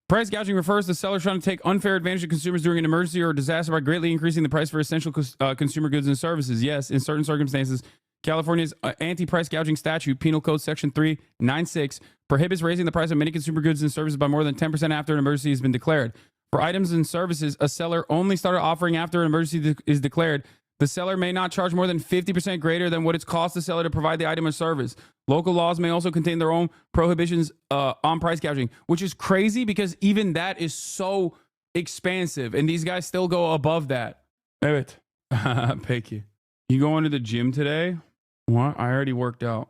Price gouging refers to sellers trying to take unfair advantage of consumers during an emergency or disaster by greatly increasing the price for essential consumer goods and services. Yes, in certain circumstances, California's anti-price gouging statute, Penal Code Section 396, prohibits raising the price of many consumer goods and services by more than 10% after an emergency has been declared. For items and services a seller only started offering after an emergency is declared, the seller may not charge more than 50% greater than what it's cost the seller to provide the item or service. Local laws may also contain their own prohibitions on price gouging, which is crazy because even that is so expansive, and these guys still go above that. Evet. Peki. You going to the gym today? What? I already worked out.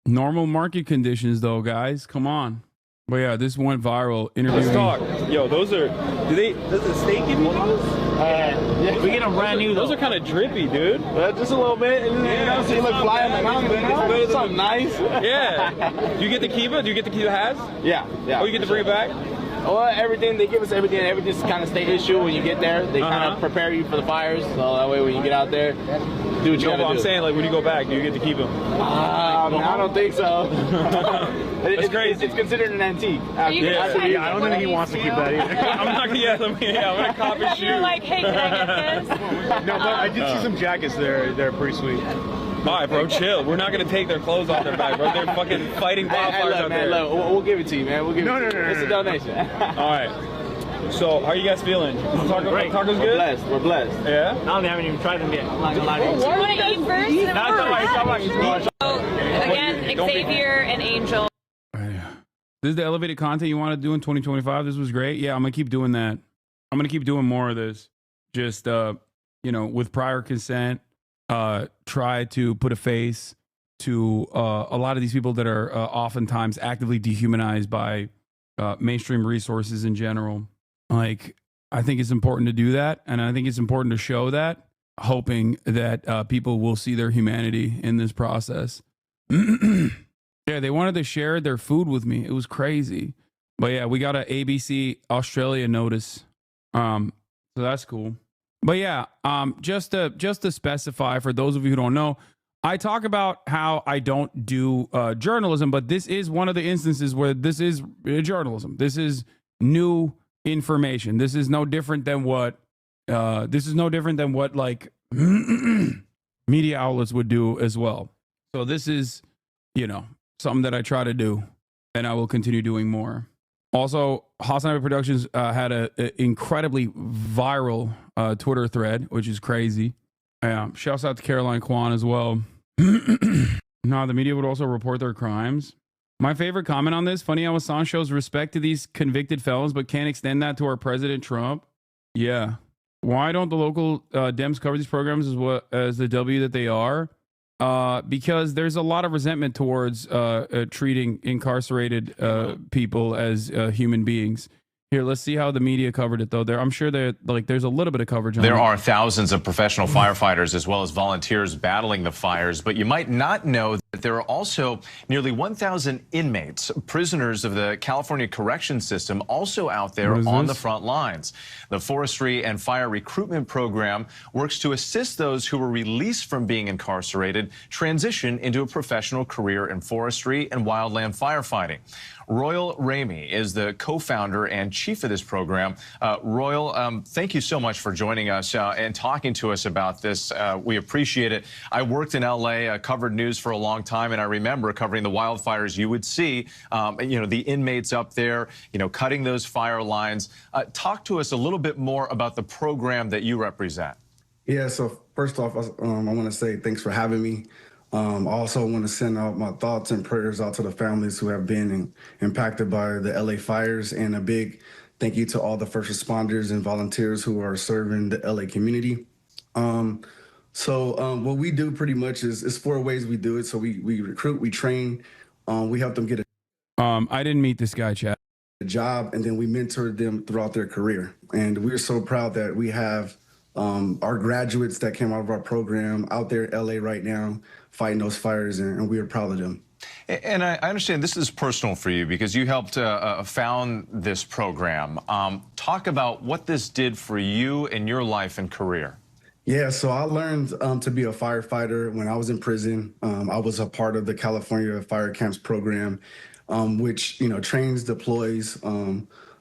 Normal market conditions, though, guys. Come on. But yeah, this went viral. Let's talk. Yo, those are. Does the state give you those? Yeah. We get them brand new. Those are kind of drippy, dude. Just a little bit. Yeah. So you look fly on the mountain. Something nice. Yeah. Do you get to keep it? Do you get to keep the Has? Yeah. Oh, you get to bring it back? Well, everything, they give us everything. Everything's kind of state issue when you get there. They kind of prepare you for the fires. So that way when you get out there, do what you gotta do. I'm saying, like, when you go back, do you get to keep them? I don't think so. It's crazy. It's considered an antique. I don't think he wants to keep that either. I'm not gonna, I'm gonna cop his shoe. You're like, hey, can I get this? No, but I did see some jackets there. They're pretty sweet. All right, bro, chill. We're not gonna take their clothes off their back, bro. They're fucking fighting wildfires out there. Look, we'll give it to you, man. We'll give it to you. It's a donation. All right. So, how are you guys feeling? Great. Tacos good? We're blessed. Yeah? I haven't even tried them yet. I'm not gonna lie to you. You want to eat first? Again, Xavier and Angel. This is the elevated content you want to do in 2025. This was great. Yeah, I'm going to keep doing that. I'm going to keep doing more of this. Just, with prior consent, try to put a face to a lot of these people that are oftentimes actively dehumanized by mainstream resources in general. Like, I think it's important to do that. And I think it's important to show that, hoping that people will see their humanity in this process. Yeah, they wanted to share their food with me. It was crazy. But yeah, we got an ABC Australia notice. So that's cool. But yeah, just to specify for those of you who don't know, I talk about how I don't do journalism, but this is one of the instances where this is journalism. This is new information. This is no different than what This is no different than what like media outlets would do as well. So this is, you know, something that I try to do, and I will continue doing more. Also, HasanAbi Productions had a incredibly viral Twitter thread, which is crazy. Shouts out to Caroline Kwan as well. No, the media would also report their crimes. My favorite comment on this, funny how Assange shows respect to these convicted felons, but can't extend that to our President Trump. Yeah. Why don't the local Dems cover these programs as the W that they are? Because there's a lot of resentment towards treating incarcerated people as human beings. Here, let's see how the media covered it, though. I'm sure there's a little bit of coverage on it. There are thousands of professional firefighters as well as volunteers battling the fires, but you might not know that there are also nearly 1,000 inmates, prisoners of the California correction system, also out there on the front lines. The Forestry and Fire Recruitment Program works to assist those who were released from being incarcerated transition into a professional career in forestry and wildland firefighting. Royal Ramey is the co-founder and chief of this program. Royal, thank you so much for joining us and talking to us about this. We appreciate it. I worked in LA, covered news for a long time, and I remember covering the wildfires. You would see, you know, the inmates up there, you know, cutting those fire lines. Talk to us a little bit more about the program that you represent. Yeah, so first off, I want to say thanks for having me. I also want to send out my thoughts and prayers out to the families who have been impacted by the LA fires, and a big thank you to all the first responders and volunteers who are serving the LA community. So what we do pretty much is 4 ways we do it. So we recruit, we train, we help them get I didn't meet this guy, Chad. a job, and then we mentor them throughout their career. And we're so proud that we have our graduates that came out of our program out there in LA right now fighting those fires, and we are proud of them. And I understand this is personal for you because you helped found this program. Talk about what this did for you in your life and career. Yeah, so I learned to be a firefighter when I was in prison. I was a part of the California Fire Camps program, which, you know, trains, deploys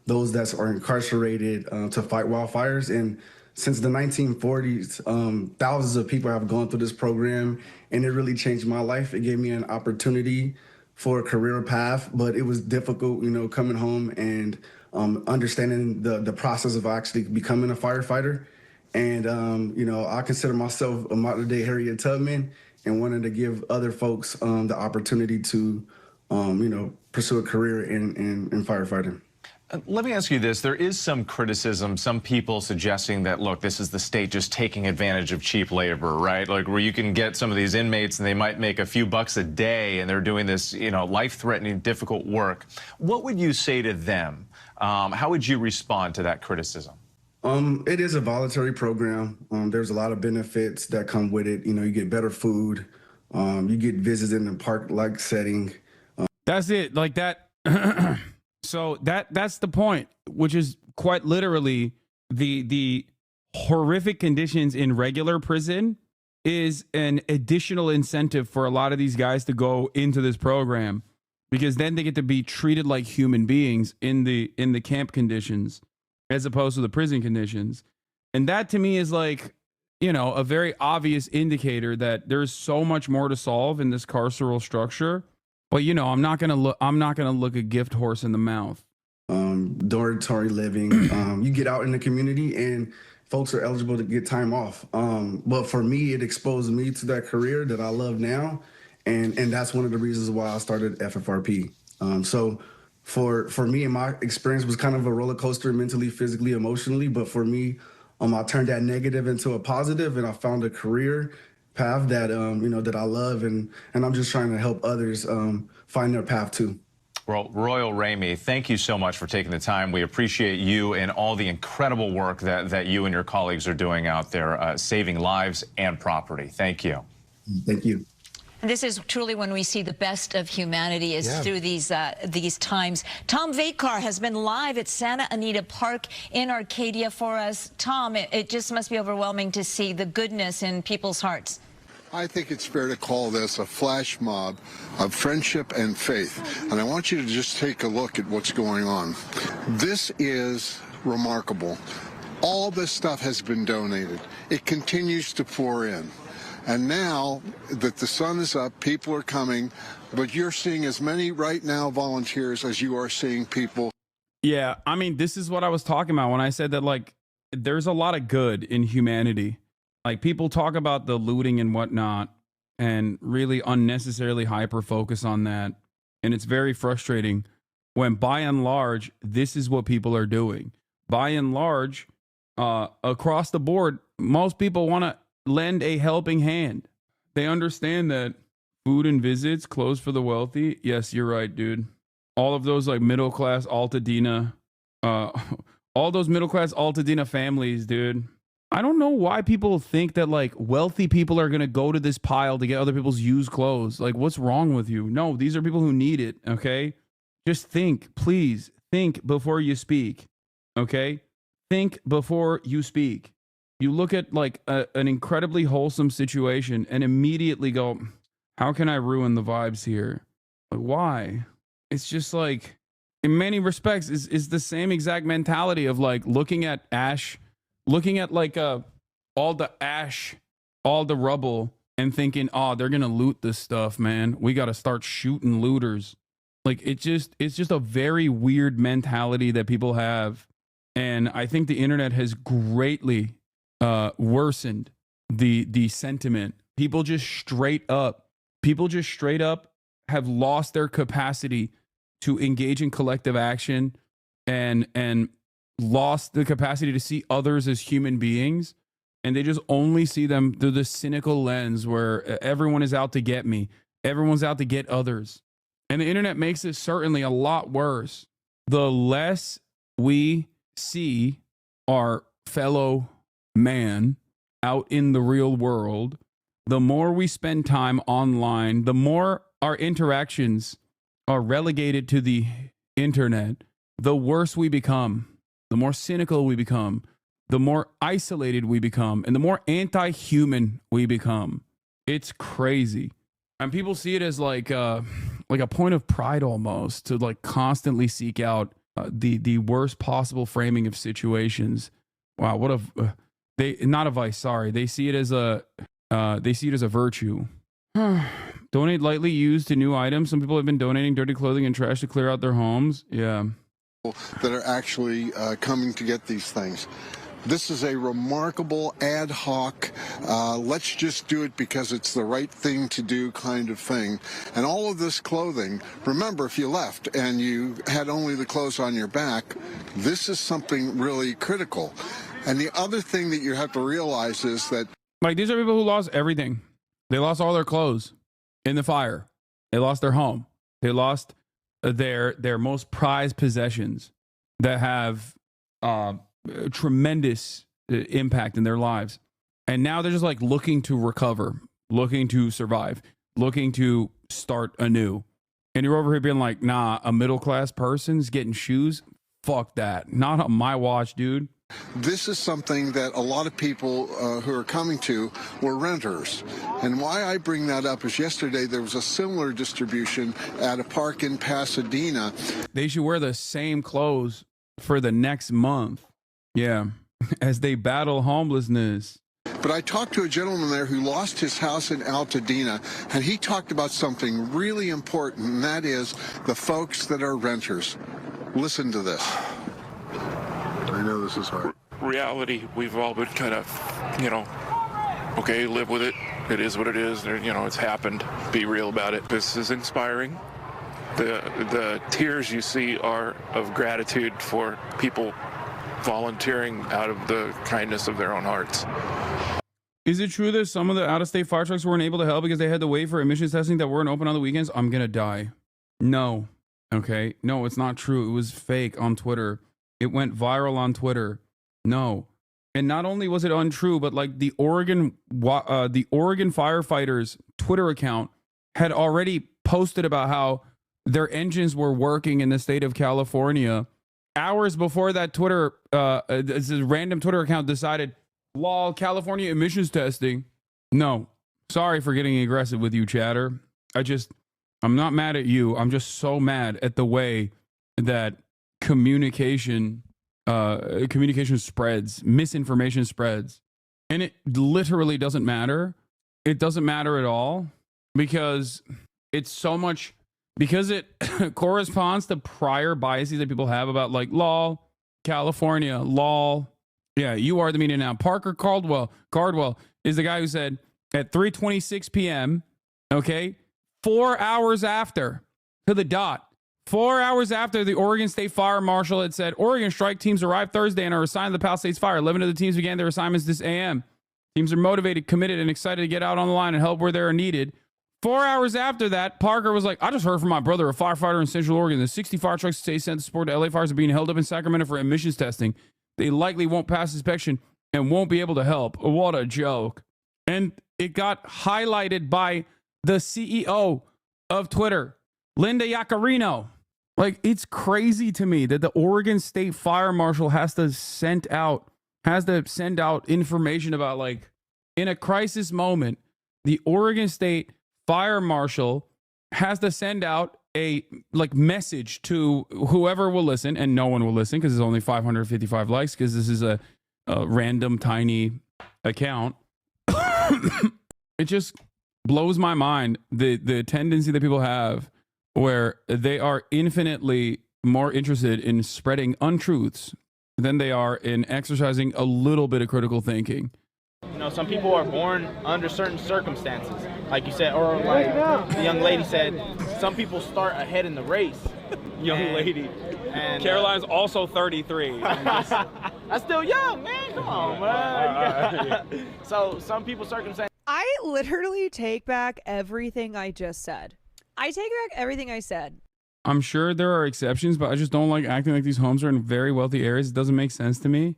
those that are incarcerated to fight wildfires. And since the 1940s, thousands of people have gone through this program, and it really changed my life. It gave me an opportunity for a career path, but it was difficult, you know, coming home and understanding the process of actually becoming a firefighter. And, you know, I consider myself a modern-day Harriet Tubman and wanted to give other folks the opportunity to, you know, pursue a career in firefighting. Let me ask you this. There is some criticism, some people suggesting that, look, this is the state just taking advantage of cheap labor, right? Like where you can get some of these inmates and they might make a few bucks a day and they're doing this, you know, life-threatening, difficult work. What would you say to them? How would you respond to that criticism? It is a voluntary program. There's a lot of benefits that come with it. You know, you get better food. You get visits in the park-like setting. That's it. Like that. So that's the point, which is quite literally the horrific conditions in regular prison is an additional incentive for a lot of these guys to go into this program, because then they get to be treated like human beings in the camp conditions as opposed to the prison conditions. And that to me is like, you know, a very obvious indicator that there's so much more to solve in this carceral structure. But, you know, I'm not going to look a gift horse in the mouth. Dormitory living, you get out in the community and folks are eligible to get time off. But for me, it exposed me to that career that I love now. And that's one of the reasons why I started FFRP. So for me, and my experience was kind of a roller coaster mentally, physically, emotionally. But for me, I turned that negative into a positive, and I found a career path that you know, that I love, and I'm just trying to help others find their path too. Well, Royal Ramey, thank you so much for taking the time. We appreciate you and all the incredible work that you and your colleagues are doing out there, saving lives and property. Thank you. Thank you. And this is truly when we see the best of humanity is through these times. Tom Vakar has been live at Santa Anita Park in Arcadia for us. Tom, it just must be overwhelming to see the goodness in people's hearts. I think it's fair to call this a flash mob of friendship and faith. And I want you to just take a look at what's going on. This is remarkable. All this stuff has been donated. It continues to pour in. And now that the sun is up, people are coming, but you're seeing as many right now volunteers as you are seeing people. Yeah, I mean, this is what I was talking about when I said that, like, there's a lot of good in humanity. Like, people talk about the looting and whatnot and really unnecessarily hyper focus on that. And it's very frustrating when, by and large, this is what people are doing. By and large, across the board, most people want to lend a helping hand. They understand that food and visits, clothes for the wealthy. Yes, you're right, dude. All of those like middle class Altadena, all those middle class Altadena families, dude. I don't know why people think that like wealthy people are going to go to this pile to get other people's used clothes. Like, what's wrong with you? No, these are people who need it. Okay. Just think, please think before you speak. Okay. Think before you speak. You look at like an incredibly wholesome situation and immediately go, how can I ruin the vibes here? Like, why? It's just like, in many respects, is the same exact mentality of like looking at ash, looking at like all the ash, all the rubble, and thinking, oh, they're gonna loot this stuff, man. We gotta start shooting looters. Like, it's just a very weird mentality that people have. And I think the internet has greatly worsened the sentiment. People just straight up have lost their capacity to engage in collective action and lost the capacity to see others as human beings. And they just only see them through the cynical lens where everyone is out to get me. Everyone's out to get others. And the internet makes it certainly a lot worse. The less we see our fellow man out in the real world, the more we spend time online, the more our interactions are relegated to the internet, the worse we become, the more cynical we become, the more isolated we become, and the more anti-human we become. It's crazy. And people see it as like a point of pride almost to like constantly seek out the worst possible framing of situations. Wow, what a not a vice. Sorry, they see it as a virtue. Donate lightly used to new items. Some people have been donating dirty clothing and trash to clear out their homes. Yeah, that are actually coming to get these things. This is a remarkable ad hoc, let's just do it because it's the right thing to do kind of thing. And all of this clothing, remember, if you left and you had only the clothes on your back, this is something really critical. And the other thing that you have to realize is that, like, these are people who lost everything. They lost all their clothes in the fire. They lost their home. They lost their most prized possessions that have tremendous impact in their lives. And now they're just like looking to recover, looking to survive, looking to start anew. And you're over here being like, nah, a middle class person's getting shoes? Fuck that. Not on my watch, dude. this is something that a lot of people who are coming to were renters. And why I bring that up is yesterday there was a similar distribution at a park in Pasadena. They should wear the same clothes for the next month. Yeah, as they battle homelessness. But I talked to a gentleman there who lost his house in Altadena, and he talked about something really important, and that is the folks that are renters. Listen to this. I know this is hard. Reality, we've all been kind of, okay, live with it. It is what it is. It's happened. Be real about it. This is inspiring. The tears you see are of gratitude for people volunteering out of the kindness of their own hearts. Is it true that some of the out-of-state fire trucks weren't able to help because they had to wait for emissions testing that weren't open on the weekends? I'm gonna die. No. Okay. No, it's not true. It was fake on Twitter. It went viral on Twitter. No. And not only was it untrue, but like the Oregon firefighters Twitter account had already posted about how their engines were working in the state of California hours before that Twitter, this random Twitter account decided, lol, California emissions testing. No, sorry for getting aggressive with you, chatter. I'm not mad at you. I'm just so mad at the way that communication communication spreads, misinformation spreads. And it literally doesn't matter. It doesn't matter at all because it's so much, because it corresponds to prior biases that people have about like lol, California, lol. Yeah, you are the media now. Parker Cardwell is the guy who said at 3:26 p.m., okay, 4 hours after, to the dot, 4 hours after the Oregon State Fire Marshal had said, Oregon strike teams arrived Thursday and are assigned to the Palisades Fire. 11 of the teams began their assignments this AM. Teams are motivated, committed, and excited to get out on the line and help where they are needed. 4 hours after that, Parker was like, I just heard from my brother, a firefighter in Central Oregon. The 60 fire trucks they sent to support the LA fires are being held up in Sacramento for emissions testing. They likely won't pass inspection and won't be able to help. What a joke. And it got highlighted by the CEO of Twitter, Linda Yaccarino. Like, it's crazy to me that the Oregon State Fire Marshal has to send out information about, like, in a crisis moment, the Oregon State Fire Marshal has to send out a message to whoever will listen, and no one will listen because there's only 555 likes because this is a random tiny account. It just blows my mind the tendency that people have where they are infinitely more interested in spreading untruths than they are in exercising a little bit of critical thinking. You know, some people are born under certain circumstances, like you said, or like the young lady said, some people start ahead in the race. Young lady. And Caroline's also 33. That's still young, man. Come on, man. So some people's circumstances. I literally take back everything I just said. I take back everything I said. I'm sure there are exceptions, but I just don't like acting like these homes are in very wealthy areas. It doesn't make sense to me.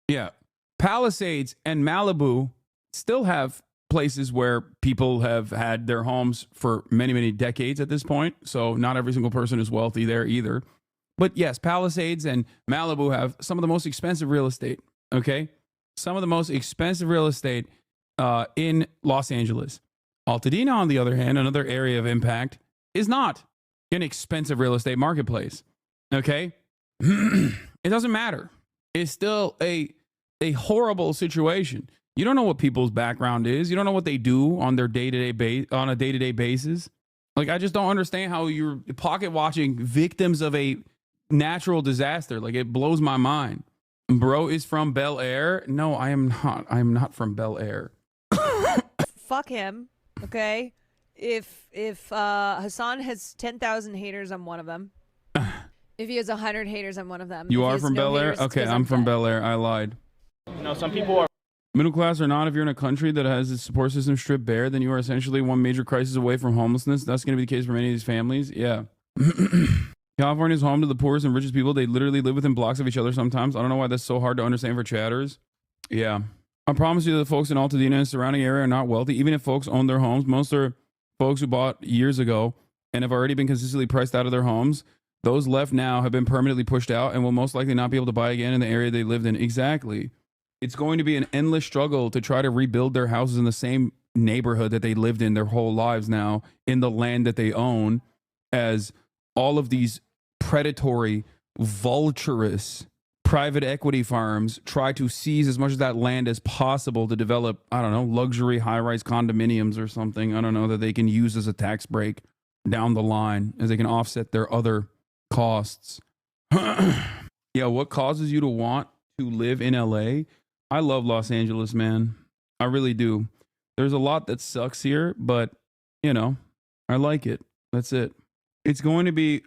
Yeah. Palisades and Malibu still have places where people have had their homes for many, many decades at this point. So not every single person is wealthy there either. But yes, Palisades and Malibu have some of the most expensive real estate. Okay. Some of the most expensive real estate in Los Angeles. Altadena, on the other hand, another area of impact, is not an expensive real estate marketplace. Okay. It doesn't matter. It's still a horrible situation. You don't know what people's background is. You don't know what they do on their day-to-day basis. Like, I just don't understand how you're pocket watching victims of a natural disaster. Like, it blows my mind. Bro is from Bel Air. No, I am not. I am not from Bel Air. Fuck him. Okay. If Hasan has 10,000 haters, I'm one of them. If he has 100 haters, I'm one of them. You are from Bel Air? Okay, I'm from Bel Air. I lied. You know, some people are middle class or not. If you're in a country that has its support system stripped bare, then you are essentially one major crisis away from homelessness. That's going to be the case for many of these families. Yeah. California is home to the poorest and richest people. They literally live within blocks of each other sometimes. I don't know why that's so hard to understand for chatters. Yeah. I promise you that the folks in Altadena and surrounding area are not wealthy. Even if folks own their homes, most are folks who bought years ago and have already been consistently priced out of their homes. Those left now have been permanently pushed out and will most likely not be able to buy again in the area they lived in. Exactly. It's going to be an endless struggle to try to rebuild their houses in the same neighborhood that they lived in their whole lives now, in the land that they own, as all of these predatory, vulturous private equity firms try to seize as much of that land as possible to develop, I don't know, luxury high-rise condominiums or something, I don't know, that they can use as a tax break down the line as they can offset their other costs. Yeah, what causes you to want to live in LA? I love Los Angeles, man. I really do. There's a lot that sucks here, but, you know, I like it. That's it. It's going to be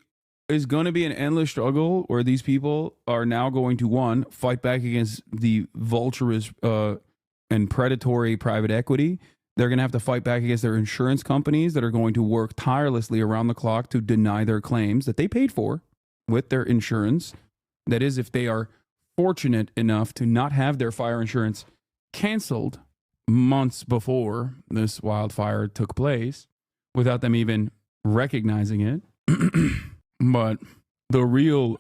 an endless struggle where these people are now going to, one, fight back against the vulturous and predatory private equity. They're going to have to fight back against their insurance companies that are going to work tirelessly around the clock to deny their claims that they paid for with their insurance. That is, if they are fortunate enough to not have their fire insurance canceled months before this wildfire took place without them even recognizing it. But the real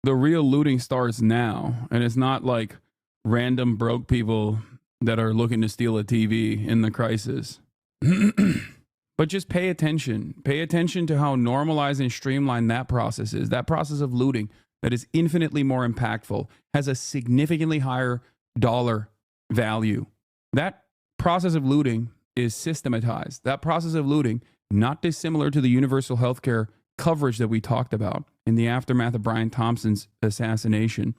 looting starts now, and it's not like random broke people that are looking to steal a TV in the crisis. But just pay attention. Pay attention to how normalized and streamlined that process is. That process of looting. that is infinitely more impactful, has a significantly higher dollar value. That process of looting is systematized. That process of looting, not dissimilar to the universal healthcare coverage that we talked about in the aftermath of Brian Thompson's assassination,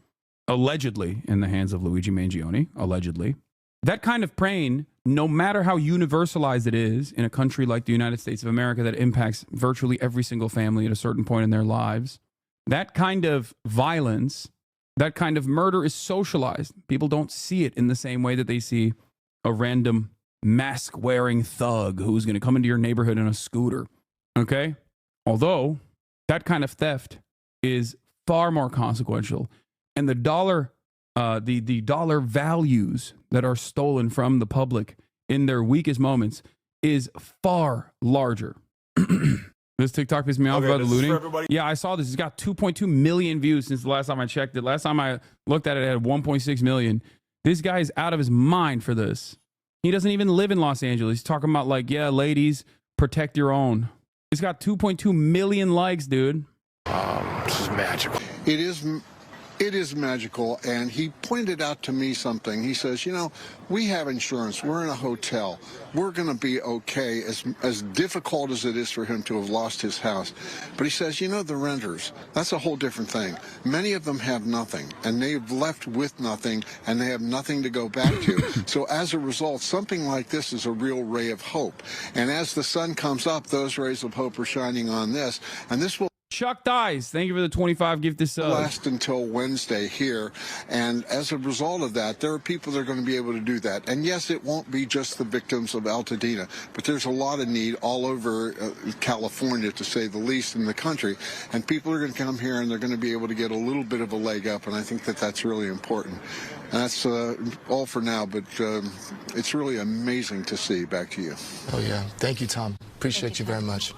allegedly in the hands of Luigi Mangione, allegedly. That kind of pain, no matter how universalized it is in a country like the United States of America that impacts virtually every single family at a certain point in their lives, that kind of violence, that kind of murder is socialized. People don't see it in the same way that they see a random mask-wearing thug who's going to come into your neighborhood in a scooter, okay? Although that kind of theft is far more consequential, and the dollar values that are stolen from the public in their weakest moments is far larger. This TikTok pissed me off about the looting. Yeah, I saw this. It's got 2.2 million views since the last time I checked it. Last time I looked at it, it had 1.6 million. This guy is out of his mind for this. He doesn't even live in Los Angeles. He's talking about like, yeah, ladies, protect your own. It's got 2.2 million likes, dude. This is magical. It is magical, and he pointed out to me something. He says, you know, we have insurance. We're in a hotel. We're going to be okay, as difficult as it is for him to have lost his house. But he says, you know, the renters, that's a whole different thing. Many of them have nothing, and they've left with nothing, and they have nothing to go back to. So as a result, something like this is a real ray of hope. And as the sun comes up, those rays of hope are shining on this, and this will Chuck Dies, thank you for the 25 gifted subs. Last until Wednesday here, and as a result of that, there are people that are going to be able to do that. And yes, it won't be just the victims of Altadena, but there's a lot of need all over California, to say the least, in the country. And people are going to come here, and they're going to be able to get a little bit of a leg up, and I think that that's really important. And that's all for now, but it's really amazing to see. Back to you. Oh, yeah. Thank you, Tom. Appreciate you very much.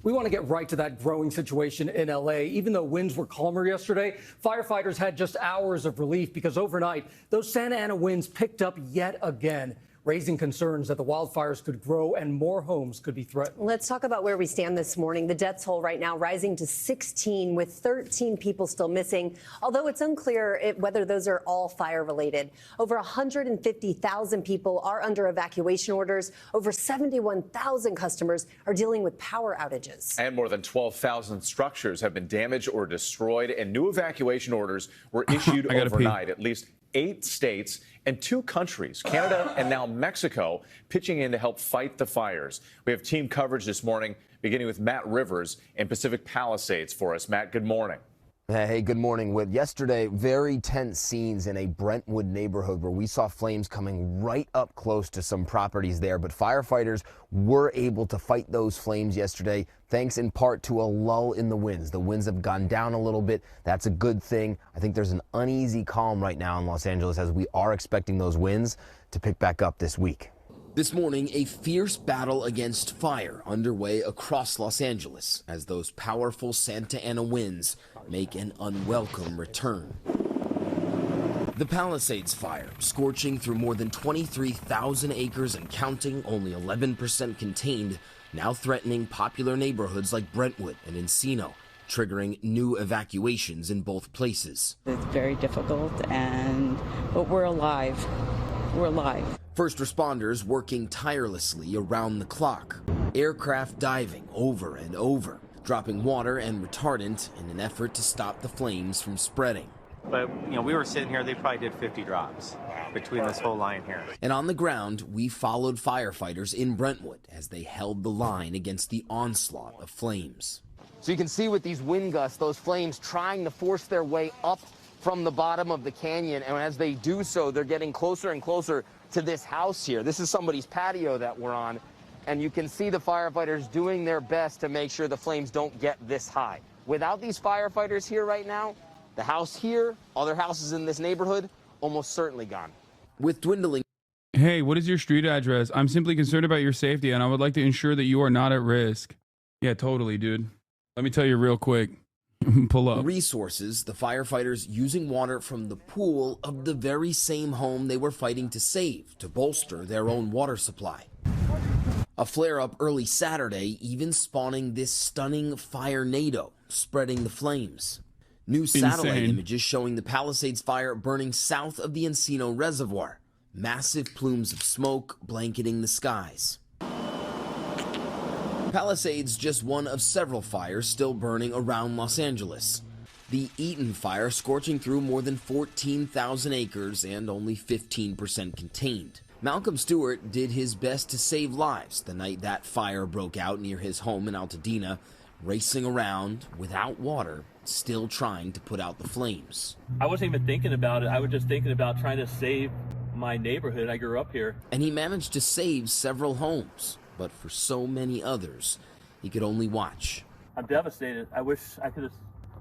We want to get right to that growing situation in LA. Even though winds were calmer yesterday, firefighters had just hours of relief because overnight, those Santa Ana winds picked up yet again, raising concerns that the wildfires could grow and more homes could be threatened. Let's talk about where we stand this morning. The death toll right now rising to 16, with 13 people still missing, although it's unclear whether those are all fire related. Over 150,000 people are under evacuation orders. Over 71,000 customers are dealing with power outages. And more than 12,000 structures have been damaged or destroyed, and new evacuation orders were issued overnight. At least 8 states and 2 countries, Canada and now Mexico, pitching in to help fight the fires. We have team coverage this morning, beginning with Matt Rivers in Pacific Palisades for us. Matt, good morning. Hey, good morning. With yesterday, very tense scenes in a Brentwood neighborhood where we saw flames coming right up close to some properties there. But firefighters were able to fight those flames yesterday, thanks in part to a lull in the winds. The winds have gone down a little bit. That's a good thing. I think there's an uneasy calm right now in Los Angeles as we are expecting those winds to pick back up this week. This morning, a fierce battle against fire underway across Los Angeles as those powerful Santa Ana winds make an unwelcome return. The Palisades fire, scorching through more than 23,000 acres and counting, only 11% contained, now threatening popular neighborhoods like Brentwood and Encino, triggering new evacuations in both places. It's very difficult, but we're alive. We're alive. First responders working tirelessly around the clock. Aircraft diving over and over, dropping water and retardant in an effort to stop the flames from spreading. But, we were sitting here, they probably did 50 drops between this whole line here. And on the ground, we followed firefighters in Brentwood as they held the line against the onslaught of flames. So you can see with these wind gusts, those flames trying to force their way up from the bottom of the canyon. And as they do so, they're getting closer and closer to this house here. This is somebody's patio that we're on. And you can see the firefighters doing their best to make sure the flames don't get this high. Without these firefighters here right now, the house here, other houses in this neighborhood, almost certainly gone. With dwindling. Hey, what is your street address? I'm simply concerned about your safety, and I would like to ensure that you are not at risk. Yeah, totally, dude. Let me tell you real quick. Pull up. Resources, the firefighters using water from the pool of the very same home they were fighting to save to bolster their own water supply. A flare-up early Saturday even spawning this stunning fire-nado, spreading the flames. New satellite Insane. images showing the Palisades fire burning south of the Encino Reservoir. Massive plumes of smoke blanketing the skies. Palisades just one of several fires still burning around Los Angeles. The Eaton fire scorching through more than 14,000 acres and only 15% contained. Malcolm Stewart did his best to save lives the night that fire broke out near his home in Altadena, racing around without water, still trying to put out the flames. I wasn't even thinking about it. I was just thinking about trying to save my neighborhood. I grew up here. And he managed to save several homes, but for so many others, he could only watch. I'm devastated. I wish I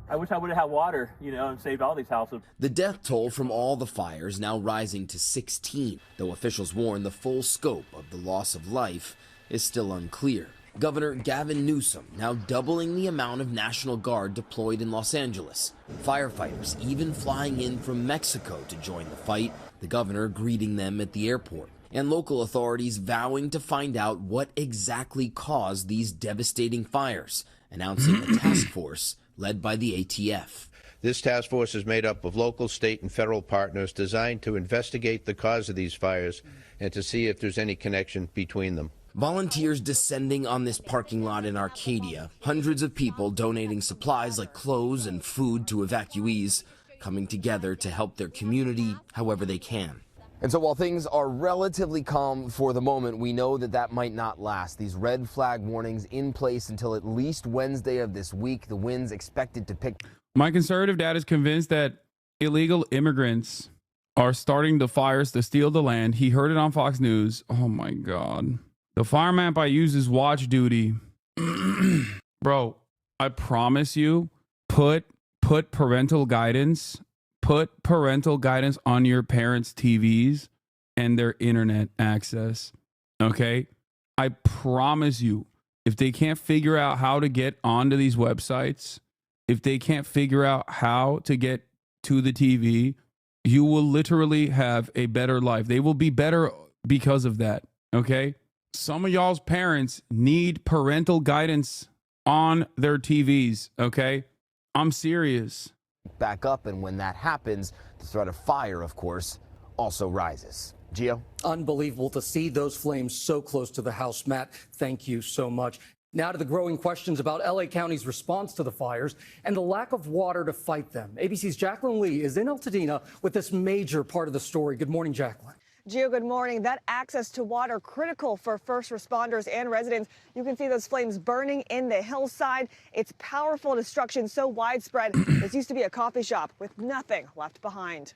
would have had water, and saved all these houses. The death toll from all the fires now rising to 16, though officials warn the full scope of the loss of life is still unclear. Governor Gavin Newsom now doubling the amount of National Guard deployed in Los Angeles. Firefighters even flying in from Mexico to join the fight, the governor greeting them at the airport. And local authorities vowing to find out what exactly caused these devastating fires, announcing a task force led by the ATF. This task force is made up of local, state, and federal partners designed to investigate the cause of these fires and to see if there's any connection between them. Volunteers descending on this parking lot in Arcadia, hundreds of people donating supplies like clothes and food to evacuees, coming together to help their community however they can. And so while things are relatively calm for the moment, we know that that might not last. These red flag warnings in place until at least Wednesday of this week. The winds expected to pick. My conservative dad is convinced that illegal immigrants are starting the fires to steal the land. He heard it on Fox News. Oh my God. The fire map I use is watch duty. Bro, I promise you, put parental guidance. Put parental guidance on your parents' TVs and their internet access. Okay? I promise you, if they can't figure out how to get onto these websites, if they can't figure out how to get to the TV, you will literally have a better life. They will be better because of that. Okay? Some of y'all's parents need parental guidance on their TVs. Okay? I'm serious. Back up, and when that happens, the threat of fire, of course, also rises. Gio? Unbelievable to see those flames so close to the house. Matt, thank you so much. Now to the growing questions about LA County's response to the fires and the lack of water to fight them. ABC's Jacqueline Lee is in Altadena with this major part of the story. Good morning, Jacqueline. Gio, good morning. That access to water critical for first responders and residents. You can see those flames burning in the hillside. It's powerful destruction so widespread. This used to be a coffee shop with nothing left behind.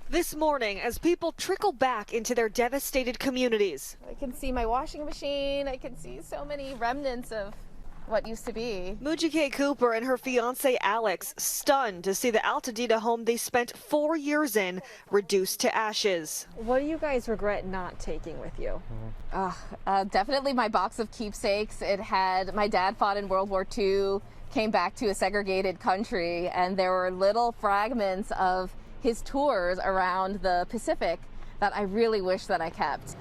This morning, as people trickle back into their devastated communities. I can see my washing machine. I can see so many remnants of what used to be. Mujike Cooper and her fiance Alex stunned to see the Altadena home they spent 4 years in reduced to ashes. What do you guys regret not taking with you? Definitely my box of keepsakes. It had, my dad fought in World War II, came back to a segregated country, and there were little fragments of his tours around the Pacific that I really wish that I kept.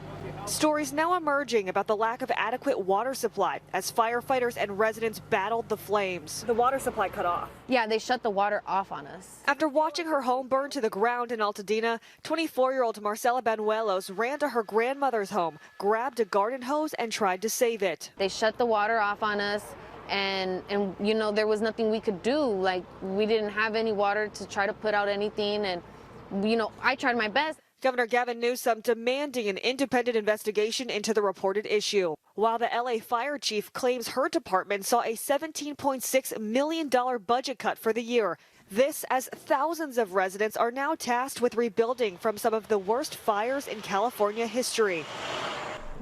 Stories now emerging about the lack of adequate water supply as firefighters and residents battled the flames. The water supply cut off. Yeah, they shut the water off on us. After watching her home burn to the ground in Altadena, 24-year-old Marcela Banuelos ran to her grandmother's home, grabbed a garden hose and tried to save it. They shut the water off on us, and you know, there was nothing we could do. Like, we didn't have any water to try to put out anything, and you know, I tried my best. Governor Gavin Newsom demanding an independent investigation into the reported issue, while the LA fire chief claims her department saw a $17.6 million budget cut for the year. This as thousands of residents are now tasked with rebuilding from some of the worst fires in California history.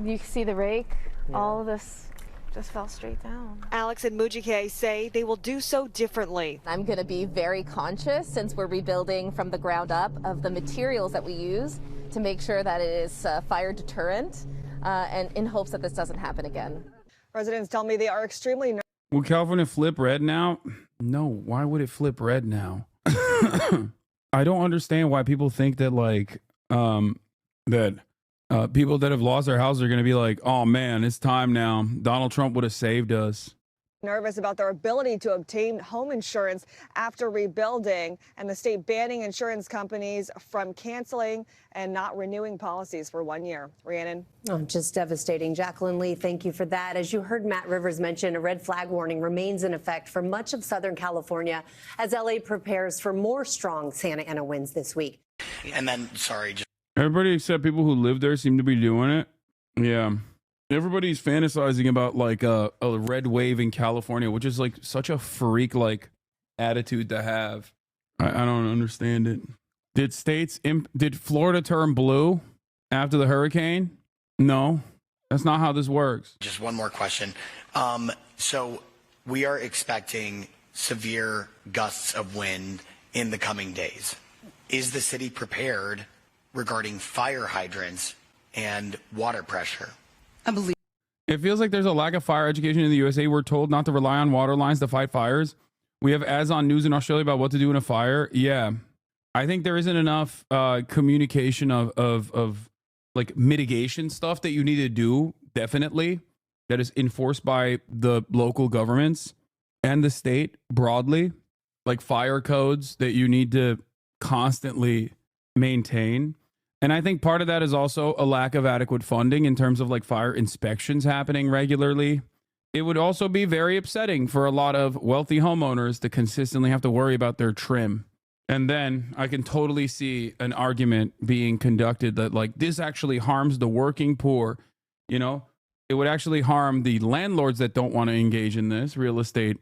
You see the rake, all of this just fell straight down. Alex and Mujike say they will do so differently. I'm going to be very conscious, since we're rebuilding from the ground up, of the materials that we use to make sure that it is fire deterrent, and in hopes that this doesn't happen again. Residents tell me they are extremely nervous. Will California flip red now? No, why would it flip red now? I don't understand why people think that people that have lost their houses are going to be like, oh man, it's time now. Donald Trump would have saved us. Nervous about their ability to obtain home insurance after rebuilding, and the state banning insurance companies from canceling and not renewing policies for 1 year. Rhiannon. Oh, just devastating. Jacqueline Lee, thank you for that. As you heard Matt Rivers mention, a red flag warning remains in effect for much of Southern California as LA prepares for more strong Santa Ana winds this week. And then, sorry. Everybody except people who live there seem to be doing it. Yeah. Everybody's fantasizing about like a red wave in California, which is like such a freak like attitude to have. I don't understand it. Did Florida turn blue after the hurricane? No, that's not how this works. Just one more question. So we are expecting severe gusts of wind in the coming days. Is the city prepared regarding fire hydrants and water pressure? It feels like there's a lack of fire education in the USA. We're told not to rely on water lines to fight fires. We have ads on news in Australia about what to do in a fire. Yeah. I think there isn't enough communication of like mitigation stuff that you need to do, definitely, that is enforced by the local governments and the state broadly, like fire codes that you need to constantly maintain. And I think part of that is also a lack of adequate funding in terms of like fire inspections happening regularly. It would also be very upsetting for a lot of wealthy homeowners to consistently have to worry about their trim. And then I can totally see an argument being conducted that like this actually harms the working poor. You know, it would actually harm the landlords that don't want to engage in this real estate,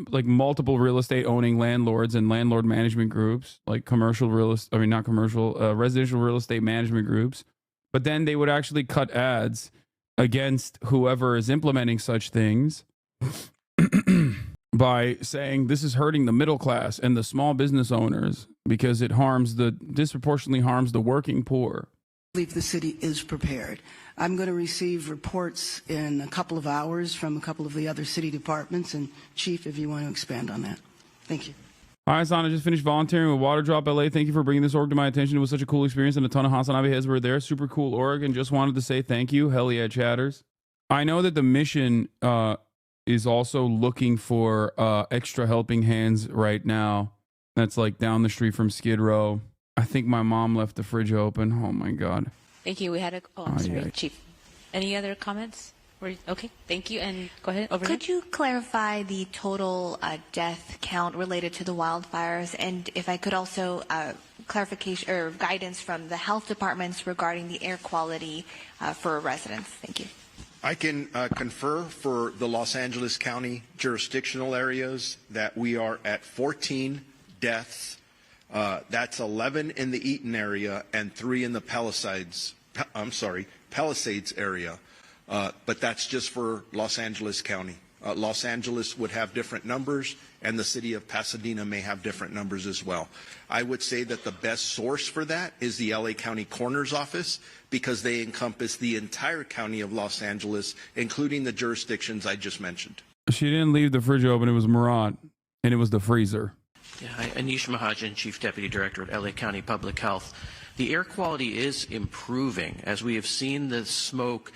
like multiple real estate owning landlords and landlord management groups, like commercial real estate, I mean, not commercial, residential real estate management groups. But then they would actually cut ads against whoever is implementing such things by saying this is hurting the middle class and the small business owners because it disproportionately harms the working poor. I believe the city is prepared. I'm going to receive reports in a couple of hours from a couple of the other city departments. And Chief, if you want to expand on that. Thank you. Hi, Hasan. I just finished volunteering with Water Drop LA. Thank you for bringing this org to my attention. It was such a cool experience, and a ton of HasanAbi heads were there. Super cool org, and just wanted to say thank you. Hell yeah, chatters. I know that the mission is also looking for extra helping hands right now. That's like down the street from Skid Row. I think my mom left the fridge open. Oh my God. Thank you. We had I'm sorry, Chief. Any other comments? Okay, thank you. And go ahead. Could you clarify the total death count related to the wildfires? And if I could also clarification or guidance from the health departments regarding the air quality for residents. Thank you. I can confer for the Los Angeles County jurisdictional areas that we are at 14 deaths. That's 11 in the Eaton area and 3 in the Palisades area. But that's just for Los Angeles County. Los Angeles would have different numbers, and the city of Pasadena may have different numbers as well. I would say that the best source for that is the LA County Coroner's Office, because they encompass the entire county of Los Angeles, including the jurisdictions I just mentioned. She didn't leave the fridge open. It was Murat, and it was the freezer. Yeah, hi, Anish Mahajan, Chief Deputy Director at LA County Public Health. The air quality is improving as we have seen the smoke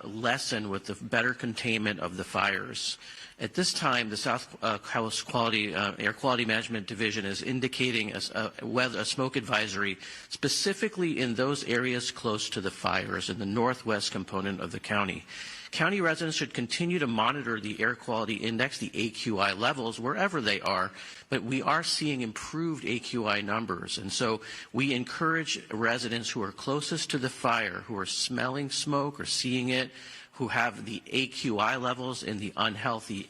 lessen with the better containment of the fires. At this time, the South Coast Air Quality Management Division is indicating a smoke advisory specifically in those areas close to the fires in the northwest component of the county. County residents should continue to monitor the air quality index, the AQI levels, wherever they are, but we are seeing improved AQI numbers. And so we encourage residents who are closest to the fire, who are smelling smoke or seeing it, who have the AQI levels in the unhealthy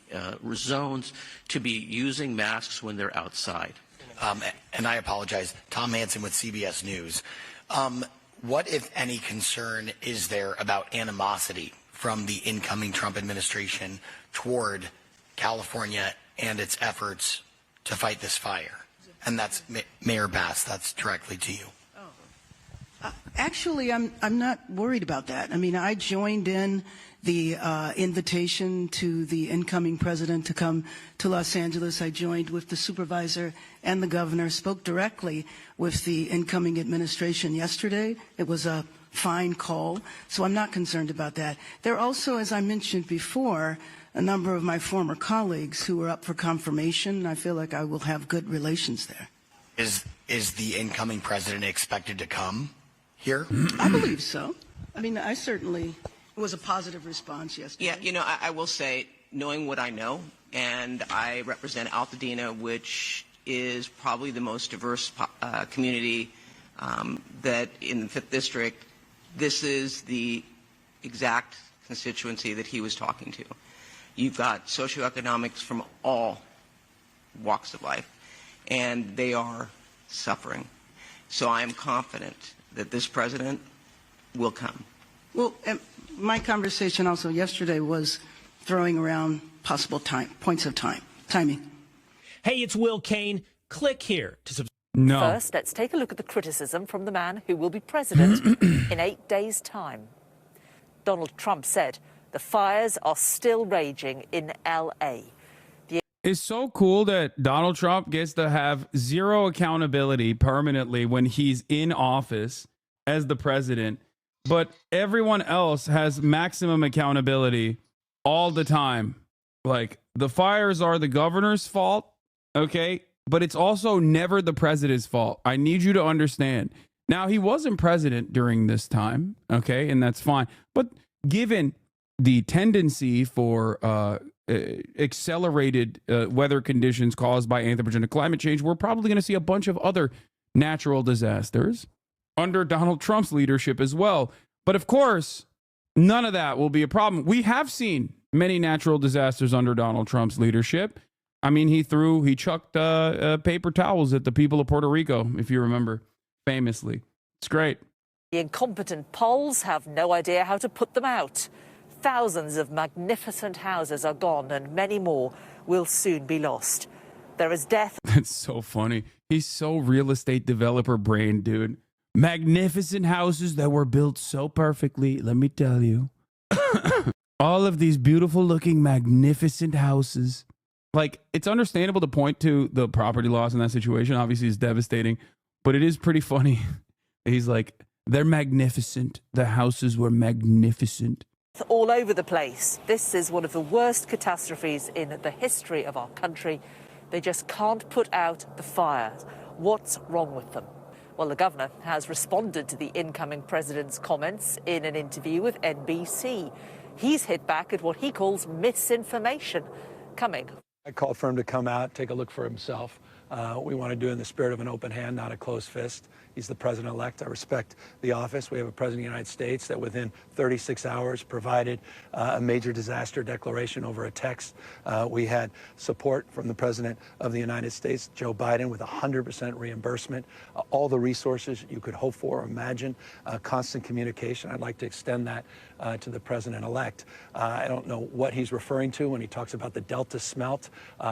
zones, to be using masks when they're outside. And I apologize, Tom Hansen with CBS News. What, if any, concern is there about animosity from the incoming Trump administration toward California and its efforts to fight this fire? And that's Mayor Bass, that's directly to you. Actually, I'm not worried about that. I mean, I joined in the invitation to the incoming president to come to Los Angeles. I joined with the supervisor and the governor, spoke directly with the incoming administration yesterday. It was a fine call, so I'm not concerned about that. There also, as I mentioned before, a number of my former colleagues who are up for confirmation. I feel like I will have good relations there. Is the incoming president expected to come here? I believe so. I mean, I certainly, it was a positive response yesterday. Yeah, you know, I will say, knowing what I know, and I represent Altadena, which is probably the most diverse community that in the 5th District, this is the exact constituency that he was talking to. You've got socioeconomics from all walks of life, and they are suffering. So I am confident that this president will come. Well, my conversation also yesterday was throwing around possible points of timing. Hey, it's Will Kane. Click here to subscribe. No. First, let's take a look at the criticism from the man who will be president in 8 days' time. Donald Trump said the fires are still raging in L.A. It's so cool that Donald Trump gets to have zero accountability permanently when he's in office as the president, but everyone else has maximum accountability all the time. Like, the fires are the governor's fault, okay? But it's also never the president's fault. I need you to understand. Now, he wasn't president during this time, okay? And that's fine. But given the tendency for accelerated weather conditions caused by anthropogenic climate change, we're probably going to see a bunch of other natural disasters under Donald Trump's leadership as well. But of course, none of that will be a problem. We have seen many natural disasters under Donald Trump's leadership. I mean, he chucked paper towels at the people of Puerto Rico, if you remember, famously. It's great. The incompetent Poles have no idea how to put them out. Thousands of magnificent houses are gone and many more will soon be lost. There is death. That's so funny. He's so real estate developer brain, dude. Magnificent houses that were built so perfectly, let me tell you. All of these beautiful looking, magnificent houses. Like, it's understandable to point to the property loss in that situation. Obviously, it's devastating, but it is pretty funny. He's like, they're magnificent. The houses were magnificent. All over the place. This is one of the worst catastrophes in the history of our country. They just can't put out the fires. What's wrong with them? Well, the governor has responded to the incoming president's comments in an interview with NBC. He's hit back at what he calls misinformation. Coming. I called for him to come out, take a look for himself. We want to do it in the spirit of an open hand, not a closed fist. He's the president-elect. I respect the office. We have a president of the United States that within 36 hours provided a major disaster declaration over a text. We had support from the president of the United States, Joe Biden, with 100% reimbursement, all the resources you could hope for or imagine, constant communication. I'd like to extend that to the president-elect. I don't know what he's referring to when he talks about the Delta smelt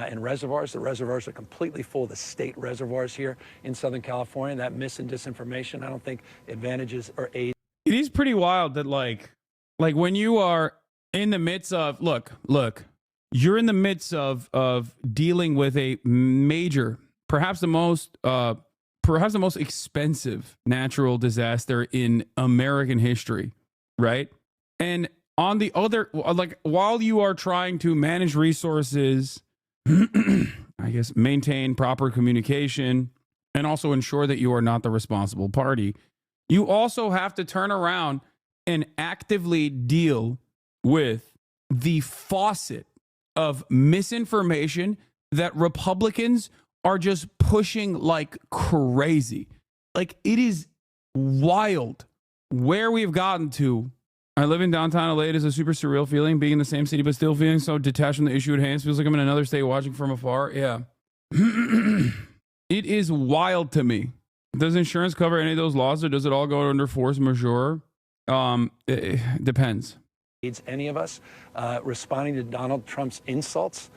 in reservoirs. The reservoirs are completely full of the state reservoirs here in Southern California. That mis and disinformation, I don't think advantages or aids. It is pretty wild that like when you are in the midst of, look, you're in the midst of dealing with a major, perhaps the most expensive natural disaster in American history, right? And on the other, like, while you are trying to manage resources, I guess, maintain proper communication, and also ensure that you are not the responsible party, you also have to turn around and actively deal with the faucet of misinformation that Republicans are just pushing like crazy. Like, it is wild where we've gotten to. I live in downtown LA. It is a super surreal feeling being in the same city, but still feeling so detached from the issue at hand. It feels like I'm in another state watching from afar. Yeah. It is wild to me. Does insurance cover any of those laws, or does it all go under force majeure? It depends. Any of us responding to Donald Trump's insults,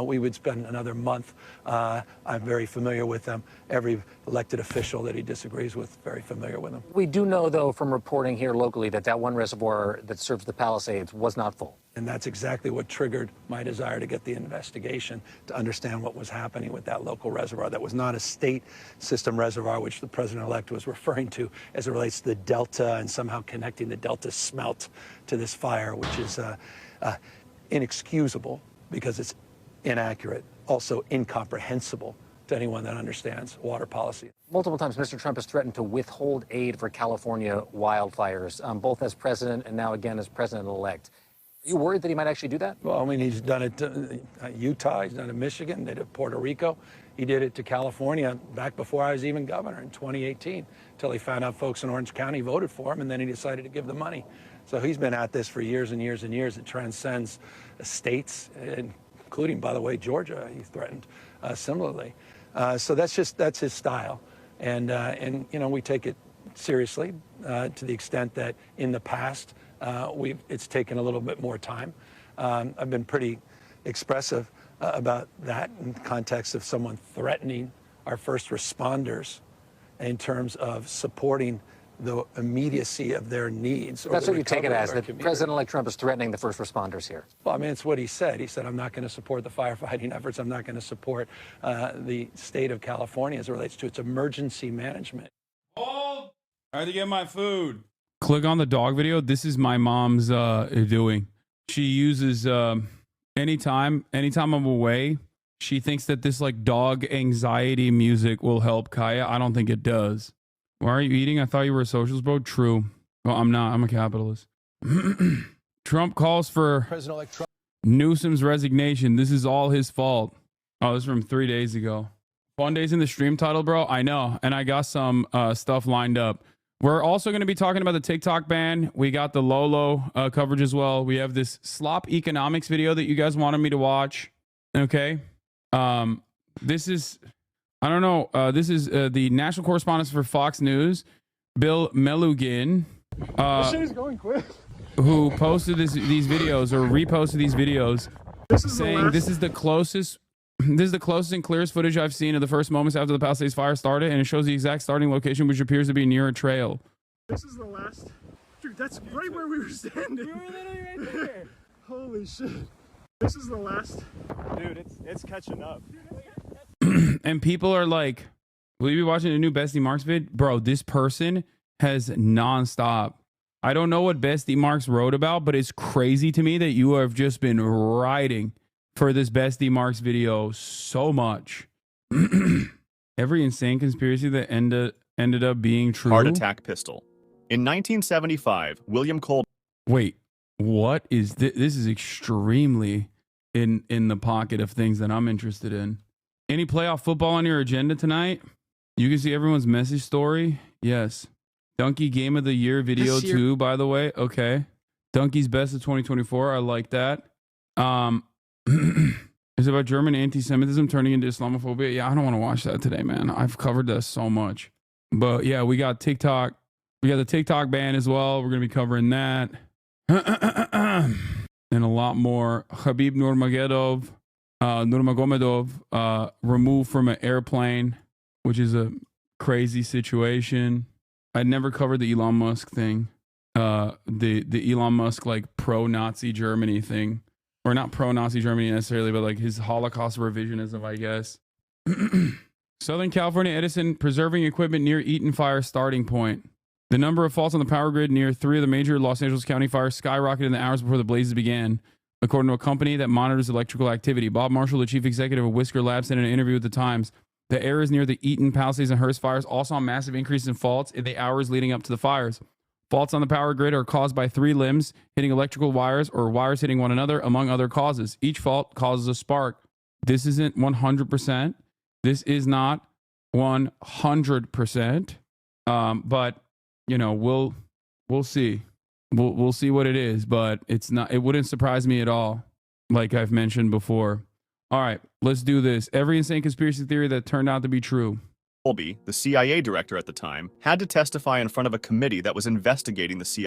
we would spend another month. I'm very familiar with them. Every elected official that he disagrees with, very familiar with them. We do know, though, from reporting here locally that one reservoir that serves the Palisades was not full. And that's exactly what triggered my desire to get the investigation, to understand what was happening with that local reservoir. That was not a state system reservoir, which the president-elect was referring to as it relates to the Delta and somehow connecting the Delta smelt to this fire, which is inexcusable because it's inaccurate, also incomprehensible to anyone that understands water policy. Multiple times, Mr. Trump has threatened to withhold aid for California wildfires, both as president and now again as president-elect. Are you worried that he might actually do that? Well, I mean, he's done it to Utah, he's done it to Michigan, did it to Puerto Rico. He did it to California back before I was even governor in 2018, until he found out folks in Orange County voted for him, and then he decided to give the money. So he's been at this for years and years and years. It transcends states, including, by the way, Georgia. He threatened similarly. So that's his style, and you know, we take it seriously to the extent that in the past it's taken a little bit more time. I've been pretty expressive about that in the context of someone threatening our first responders in terms of supporting the immediacy of their needs. That's what you take it as, that President-elect Trump is threatening the first responders here. Well, I mean, it's what he said. He said, I'm not going to support the firefighting efforts. I'm not going to support the state of California as it relates to its emergency management. I had to get my food. Click on the dog video. This is my mom's doing. She uses anytime I'm away, she thinks that this like dog anxiety music will help Kaya. I don't think it does. Why are you eating? I thought you were a socialist, bro. True. Well, I'm not. I'm a capitalist. Trump calls for President-elect Trump. Newsom's resignation. This is all his fault. Oh, this is from 3 days ago. FUNDAY's in the stream title, bro. I know. And I got some stuff lined up. We're also going to be talking about the TikTok ban. We got the Lolo coverage as well. We have this slop economics video that you guys wanted me to watch. Okay. This is, I don't know. This is the national correspondent for Fox News, Bill Melugin. This shit is going quick. Who posted these videos or reposted these videos saying this is the closest and clearest footage I've seen of the first moments after the Palisades fire started, and it shows the exact starting location, which appears to be near a trail. This is the last. Dude, that's right where we were standing. We were literally right there. Holy shit. This is the last. Dude, it's catching up. And people are like, will you be watching a new Bestie Marks vid? Bro, this person has nonstop. I don't know what Bestie Marks wrote about, but it's crazy to me that you have just been writing for this Bestie Marks video so much. Every insane conspiracy that ended up being true. Heart attack pistol. In 1975, William Colby. Wait, what is this? This is extremely in the pocket of things that I'm interested in. Any playoff football on your agenda tonight? You can see everyone's message story. Yes. Donkey Game of the Year video too, by the way. Okay. Donkey's Best of 2024. I like that. It's about German anti-Semitism turning into Islamophobia. Yeah, I don't want to watch that today, man. I've covered that so much. But yeah, we got TikTok. We got the TikTok ban as well. We're going to be covering that. And a lot more. Khabib Nurmagomedov removed from an airplane, which is a crazy situation. I'd never covered the Elon Musk thing. The Elon Musk like pro-Nazi Germany thing. Or not pro-Nazi Germany necessarily, but like his Holocaust revisionism, I guess. Southern California Edison preserving equipment near Eaton fire starting point. The number of faults on the power grid near 3 of the major Los Angeles County fires skyrocketed in the hours before the blazes began, according to a company that monitors electrical activity. Bob Marshall, the chief executive of Whisker Labs, said in an interview with The Times, the areas near the Eaton, Palisades, and Hearst fires also saw massive increases in faults in the hours leading up to the fires. Faults on the power grid are caused by 3 limbs hitting electrical wires or wires hitting one another, among other causes. Each fault causes a spark. This isn't 100%. This is not 100%. But you know, we'll see. We'll see what it is, but it's not. It wouldn't surprise me at all, like I've mentioned before. All right, let's do this. Every insane conspiracy theory that turned out to be true. Colby, the CIA director at the time, had to testify in front of a committee that was investigating the CIA.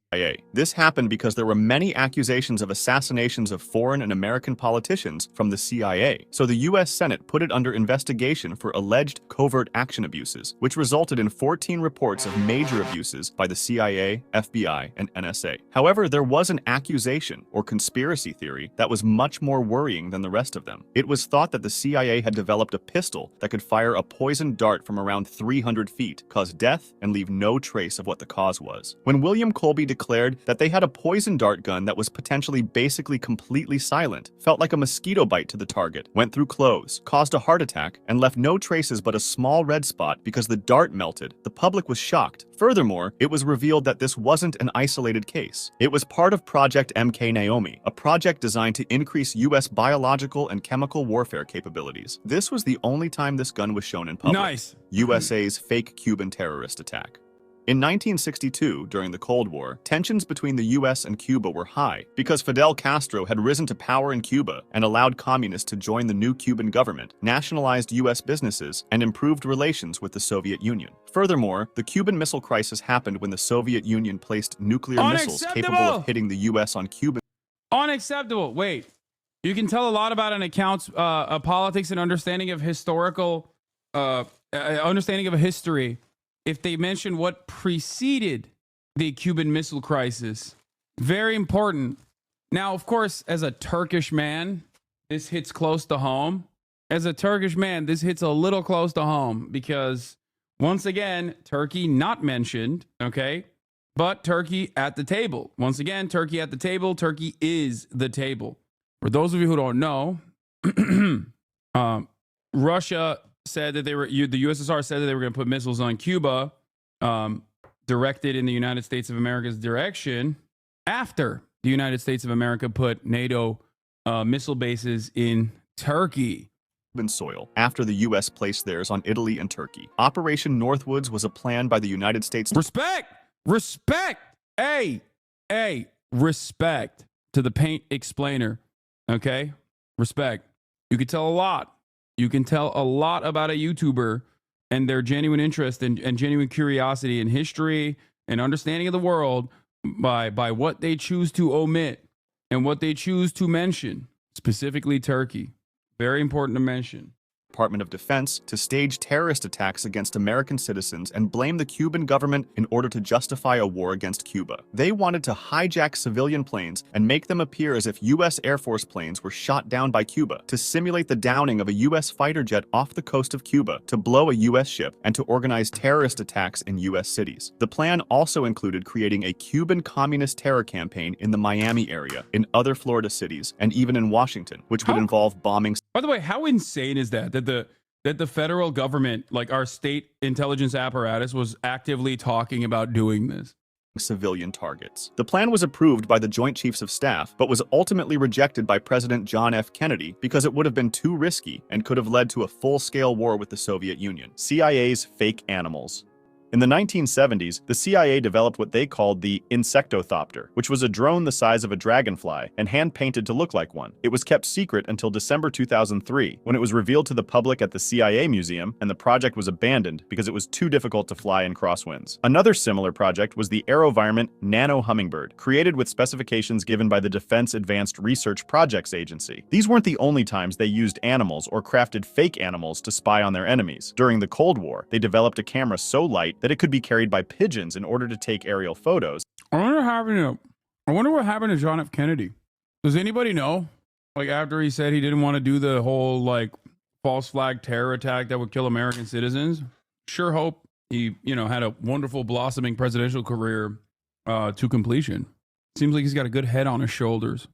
This happened because there were many accusations of assassinations of foreign and American politicians from the CIA, so the U.S. Senate put it under investigation for alleged covert action abuses, which resulted in 14 reports of major abuses by the CIA, FBI, and NSA. However, there was an accusation or conspiracy theory that was much more worrying than the rest of them. It was thought that the CIA had developed a pistol that could fire a poison dart from around 300 feet, cause death, and leave no trace of what the cause was. When William Colby declared declared that they had a poison dart gun that was potentially basically completely silent, felt like a mosquito bite to the target, went through clothes, caused a heart attack, and left no traces but a small red spot because the dart melted. The public was shocked. Furthermore, it was revealed that this wasn't an isolated case. It was part of Project MK Naomi, a project designed to increase U.S. biological and chemical warfare capabilities. This was the only time this gun was shown in public. Nice. USA's fake Cuban terrorist attack. In 1962, during the Cold War, tensions between the US and Cuba were high because Fidel Castro had risen to power in Cuba and allowed communists to join the new Cuban government, nationalized US businesses, and improved relations with the Soviet Union. Furthermore, the Cuban Missile Crisis happened when the Soviet Union placed nuclear missiles capable of hitting the US on Cuban. Unacceptable. Wait, you can tell a lot about an account's politics and understanding of historical, understanding of a history if they mention what preceded the Cuban Missile Crisis. Very important. Now, of course, as a Turkish man, this hits close to home. As a Turkish man, this hits a little close to home because, once again, Turkey not mentioned, okay? But Turkey at the table. Once again, Turkey at the table. Turkey is the table. For those of you who don't know, Russia said that the USSR said that they were going to put missiles on Cuba, directed in the United States of America's direction, after the United States of America put NATO missile bases in Turkey. Soil after the U.S. placed theirs on Italy and Turkey. Operation Northwoods was a plan by the United States. Respect! Hey, respect to the paint explainer, okay? Respect. You can tell a lot. You can tell a lot about a YouTuber and their genuine interest and genuine curiosity in history and understanding of the world by what they choose to omit and what they choose to mention, specifically Turkey. Very important to mention. Department of Defense to stage terrorist attacks against American citizens and blame the Cuban government in order to justify a war against Cuba. They wanted to hijack civilian planes and make them appear as if U.S. Air Force planes were shot down by Cuba, to simulate the downing of a U.S. fighter jet off the coast of Cuba, to blow a U.S. ship, and to organize terrorist attacks in U.S. cities. The plan also included creating a Cuban communist terror campaign in the Miami area, in other Florida cities, and even in Washington, which would involve bombing. By the way, how insane is that the federal government, like our state intelligence apparatus, was actively talking about doing this? Civilian targets. The plan was approved by the Joint Chiefs of Staff, but was ultimately rejected by President John F. Kennedy because it would have been too risky and could have led to a full-scale war with the Soviet Union. CIA's fake animals. In the 1970s, the CIA developed what they called the Insectothopter, which was a drone the size of a dragonfly and hand-painted to look like one. It was kept secret until December 2003, when it was revealed to the public at the CIA Museum, and the project was abandoned because it was too difficult to fly in crosswinds. Another similar project was the AeroVironment Nano Hummingbird, created with specifications given by the Defense Advanced Research Projects Agency. These weren't the only times they used animals or crafted fake animals to spy on their enemies. During the Cold War, they developed a camera so light that it could be carried by pigeons in order to take aerial photos. I wonder what happened to John F. Kennedy. Does anybody know? Like, after he said he didn't want to do the whole, like, false flag terror attack that would kill American citizens. Sure hope he, had a wonderful blossoming presidential career to completion. Seems like he's got a good head on his shoulders.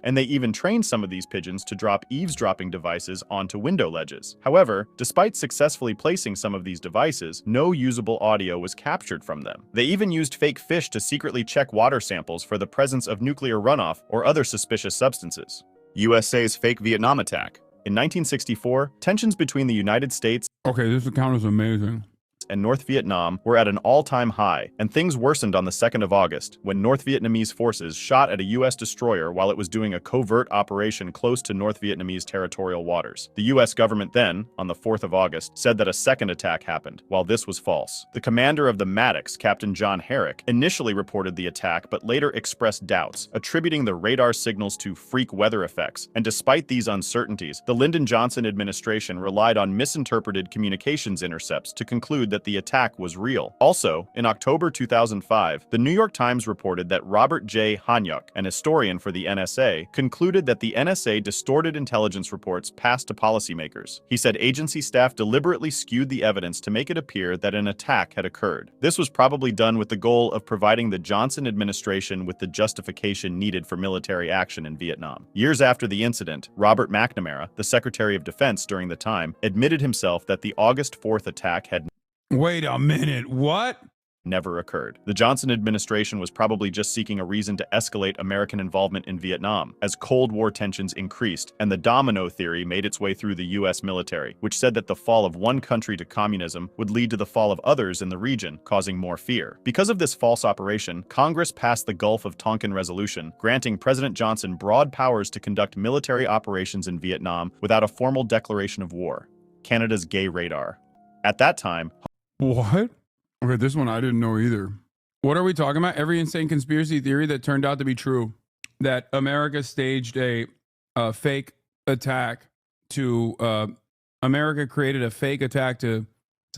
And they even trained some of these pigeons to drop eavesdropping devices onto window ledges. However, despite successfully placing some of these devices, no usable audio was captured from them. They even used fake fish to secretly check water samples for the presence of nuclear runoff or other suspicious substances. USA's fake Vietnam attack. In 1964, tensions between the United States this account is amazing. and North Vietnam were at an all-time high, and things worsened on the 2nd of August, when North Vietnamese forces shot at a U.S. destroyer while it was doing a covert operation close to North Vietnamese territorial waters. The U.S. government then, on the 4th of August, said that a second attack happened, while this was false. The commander of the Maddox, Captain John Herrick, initially reported the attack but later expressed doubts, attributing the radar signals to freak weather effects, and despite these uncertainties, the Lyndon Johnson administration relied on misinterpreted communications intercepts to conclude that that the attack was real. Also, in October 2005, the New York Times reported that Robert J. Hanyuk, an historian for the NSA, concluded that the NSA distorted intelligence reports passed to policymakers. He said agency staff deliberately skewed the evidence to make it appear that an attack had occurred. This was probably done with the goal of providing the Johnson administration with the justification needed for military action in Vietnam. Years after the incident, Robert McNamara, the Secretary of Defense during the time, admitted himself that the August 4th attack had Wait a minute, what? never occurred. The Johnson administration was probably just seeking a reason to escalate American involvement in Vietnam as Cold War tensions increased, and the domino theory made its way through the U.S. military, which said that the fall of one country to communism would lead to the fall of others in the region, causing more fear. Because of this false operation, Congress passed the Gulf of Tonkin Resolution, granting President Johnson broad powers to conduct military operations in Vietnam without a formal declaration of war. Canada's gay radar. At that time, What? Okay, this one I didn't know either. What are we talking about? Every insane conspiracy theory that turned out to be true. That America staged a fake attack to, America created a fake attack to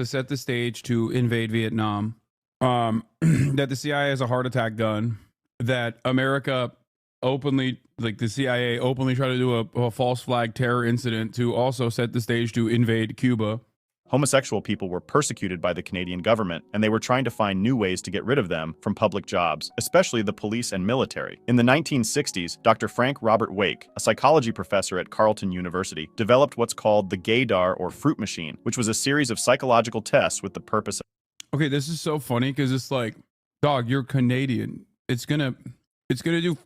set the stage to invade Vietnam. That the CIA has a heart attack gun. That America openly, like the CIA openly tried to do a false flag terror incident to also set the stage to invade Cuba. homosexual people were persecuted by the Canadian government, and they were trying to find new ways to get rid of them from public jobs, especially the police and military. In the 1960s, Dr. Frank Robert Wake, a psychology professor at Carleton University, developed what's called the gaydar or fruit machine, which was a series of psychological tests with the purpose of... Okay, this is so funny because it's like, dog, you're Canadian. It's gonna do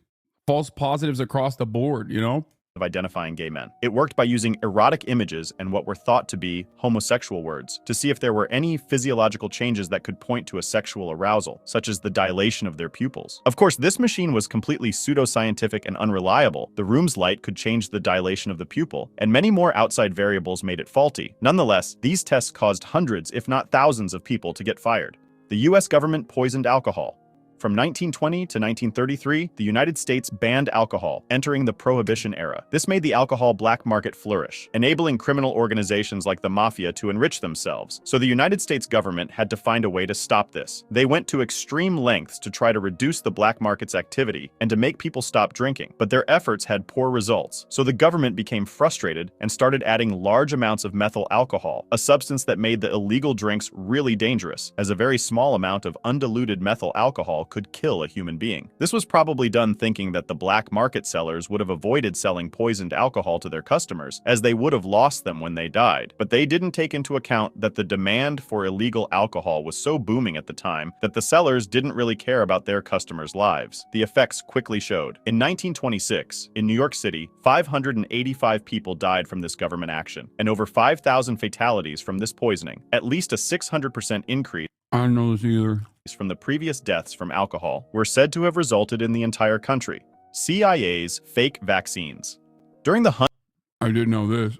false positives across the board, you know? Of identifying gay men. It worked by using erotic images and what were thought to be homosexual words to see if there were any physiological changes that could point to a sexual arousal, such as the dilation of their pupils. Of course, this machine was completely pseudoscientific and unreliable. The room's light could change the dilation of the pupil, and many more outside variables made it faulty. Nonetheless, these tests caused hundreds, if not thousands, of people to get fired. The US government poisoned alcohol. From 1920 to 1933, the United States banned alcohol, entering the Prohibition era. This made the alcohol black market flourish, enabling criminal organizations like the mafia to enrich themselves. So the United States government had to find a way to stop this. They went to extreme lengths to try to reduce the black market's activity and to make people stop drinking, but their efforts had poor results. So the government became frustrated and started adding large amounts of methyl alcohol, a substance that made the illegal drinks really dangerous, as a very small amount of undiluted methyl alcohol could kill a human being. This was probably done thinking that the black market sellers would have avoided selling poisoned alcohol to their customers, as they would have lost them when they died. But they didn't take into account that the demand for illegal alcohol was so booming at the time that the sellers didn't really care about their customers' lives. The effects quickly showed. In 1926, in New York City, 585 people died from this government action, and over 5,000 fatalities from this poisoning, at least a 600% increase I don't know this either. from the previous deaths from alcohol were said to have resulted in the entire country. CIA's fake vaccines. During the hunt I didn't know this.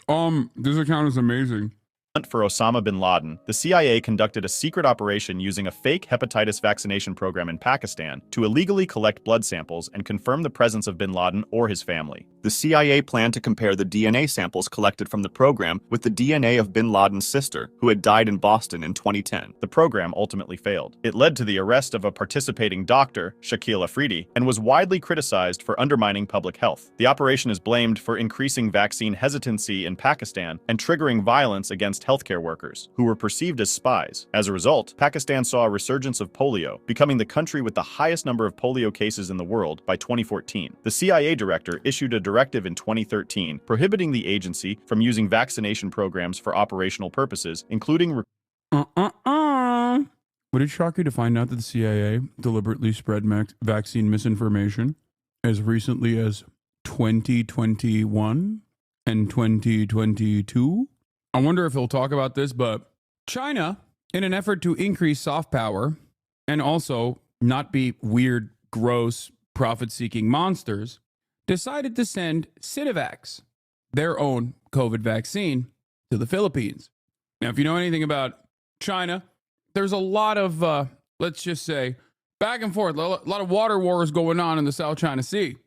This account is amazing. for Osama bin Laden, the CIA conducted a secret operation using a fake hepatitis vaccination program in Pakistan to illegally collect blood samples and confirm the presence of bin Laden or his family. The CIA planned to compare the DNA samples collected from the program with the DNA of bin Laden's sister, who had died in Boston in 2010. The program ultimately failed. It led to the arrest of a participating doctor, Shakil Afridi, and was widely criticized for undermining public health. The operation is blamed for increasing vaccine hesitancy in Pakistan and triggering violence against healthcare workers, who were perceived as spies. As a result, Pakistan saw a resurgence of polio, becoming the country with the highest number of polio cases in the world by 2014. The CIA director issued a directive in 2013 prohibiting the agency from using vaccination programs for operational purposes, including Would it shock you to find out that the CIA deliberately spread vaccine misinformation as recently as 2021 and 2022? I wonder if he'll talk about this, but China, in an effort to increase soft power and also not be weird, gross, profit-seeking monsters, decided to send Sinovac, their own COVID vaccine, to the Philippines. Now, if you know anything about China, there's a lot of, let's just say, back and forth, a lot of water wars going on in the South China Sea,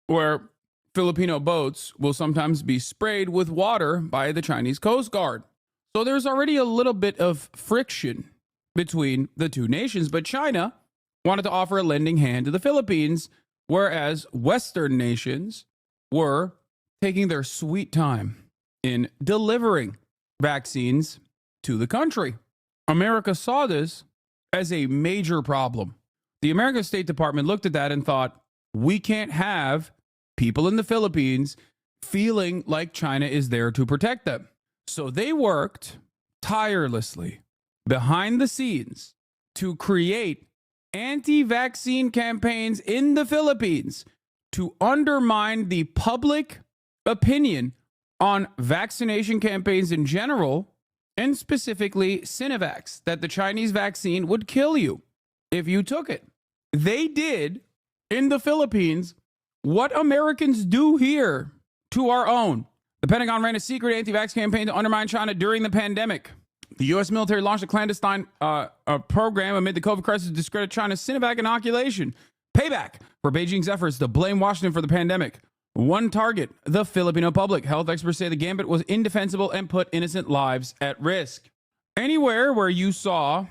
where Filipino boats will sometimes be sprayed with water by the Chinese Coast Guard. So there's already a little bit of friction between the two nations. But China wanted to offer a lending hand to the Philippines, whereas Western nations were taking their sweet time in delivering vaccines to the country. America saw this as a major problem. The American State Department looked at that and thought, we can't have people in the Philippines feeling like China is there to protect them. So they worked tirelessly behind the scenes to create anti-vaccine campaigns in the Philippines to undermine the public opinion on vaccination campaigns in general, and specifically Sinovac, that the Chinese vaccine would kill you if you took it. They did in the Philippines what Americans do here to our own. The Pentagon ran a secret anti-vax campaign to undermine China during the pandemic. The U.S. military launched a clandestine program amid the COVID crisis to discredit China's Sinovac inoculation. Payback for Beijing's efforts to blame Washington for the pandemic. One target, the Filipino public. Health experts say the gambit was indefensible and put innocent lives at risk. Anywhere where you saw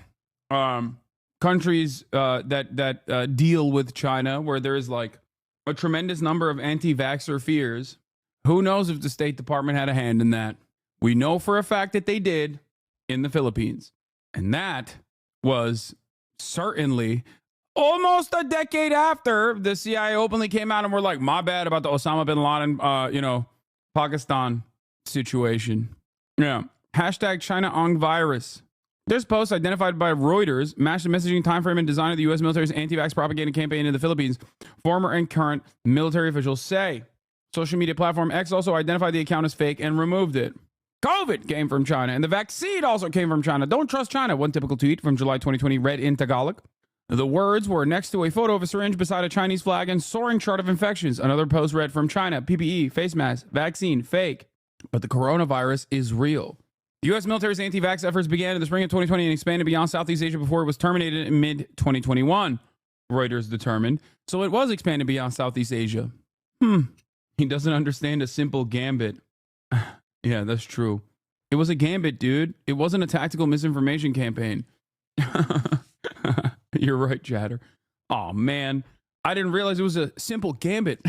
countries that deal with China, where there is like a tremendous number of anti-vaxxer fears, who knows if the State Department had a hand in that? We know for a fact that they did in the Philippines. And that was certainly almost a decade after the CIA openly came out and were like, my bad about the Osama bin Laden, Pakistan situation. Yeah. Hashtag China on virus. This post, identified by Reuters, matched the messaging timeframe and design of the U.S. military's anti-vax propaganda campaign in the Philippines, former and current military officials say. Social media platform X also identified the account as fake and removed it. COVID came from China, and the vaccine also came from China. Don't trust China, one typical tweet from July 2020 read in Tagalog. The words were next to a photo of a syringe beside a Chinese flag and soaring chart of infections. Another post read from China, PPE, face mask, vaccine, fake. But the coronavirus is real. The U.S. military's anti-vax efforts began in the spring of 2020 and expanded beyond Southeast Asia before it was terminated in mid-2021, Reuters determined. So it was expanded beyond Southeast Asia. He doesn't understand a simple gambit. Yeah, that's true. It was a gambit, dude. It wasn't a tactical misinformation campaign. You're right, Chatter. Oh, man. I didn't realize it was a simple gambit.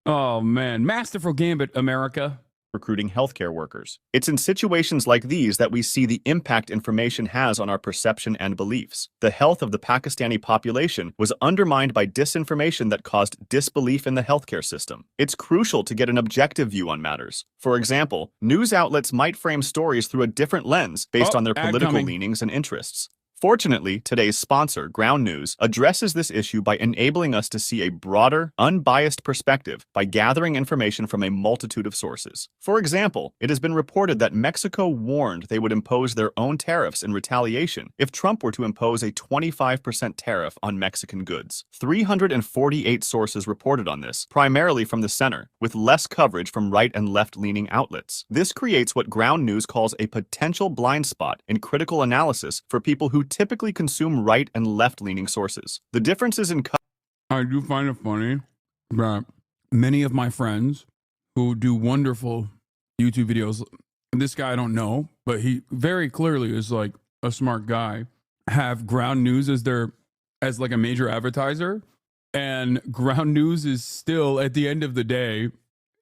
Oh, man. Masterful gambit, America. Recruiting healthcare workers. It's in situations like these that we see the impact information has on our perception and beliefs. The health of the Pakistani population was undermined by disinformation that caused disbelief in the healthcare system. It's crucial to get an objective view on matters. For example, news outlets might frame stories through a different lens based on their political leanings and interests. Fortunately, today's sponsor, Ground News, addresses this issue by enabling us to see a broader, unbiased perspective by gathering information from a multitude of sources. For example, it has been reported that Mexico warned they would impose their own tariffs in retaliation if Trump were to impose a 25% tariff on Mexican goods. 348 sources reported on this, primarily from the center, with less coverage from right and left-leaning outlets. This creates what Ground News calls a potential blind spot in critical analysis for people who typically consume right and left-leaning sources. The differences in I do find it funny that many of my friends who do wonderful YouTube videos, this guy I don't know, but he very clearly is like a smart guy, have Ground News as like a major advertiser, and Ground News is still at the end of the day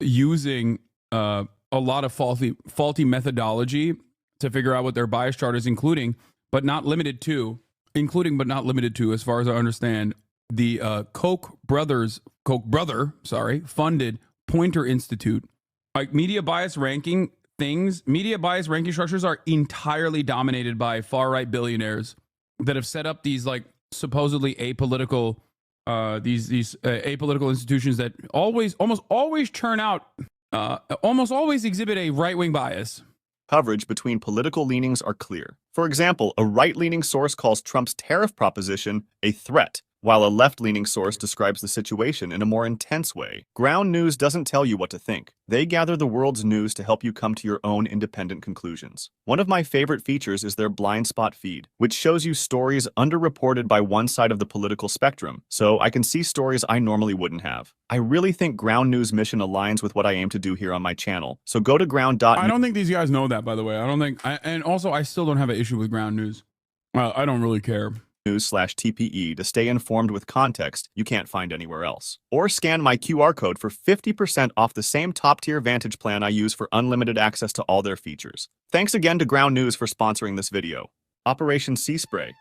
using a lot of faulty methodology to figure out what their bias chart is, including but not limited to, as far as I understand, the Koch brother, funded Poynter Institute. Like media bias ranking structures are entirely dominated by far-right billionaires that have set up these like supposedly apolitical, apolitical institutions that almost always exhibit a right-wing bias. Coverage between political leanings are clear. For example, a right-leaning source calls Trump's tariff proposition a threat, while a left-leaning source describes the situation in a more intense way. Ground News doesn't tell you what to think. They gather the world's news to help you come to your own independent conclusions. One of my favorite features is their blind spot feed, which shows you stories underreported by one side of the political spectrum, so I can see stories I normally wouldn't have. I really think Ground News' mission aligns with what I aim to do here on my channel, so go to ground.news. I don't think these guys know that, by the way. And also, I still don't have an issue with Ground News. I don't really care. News/TPE to stay informed with context you can't find anywhere else. Or scan my QR code for 50% off the same top-tier Vantage plan I use for unlimited access to all their features. Thanks again to Ground News for sponsoring this video. Operation Sea Spray.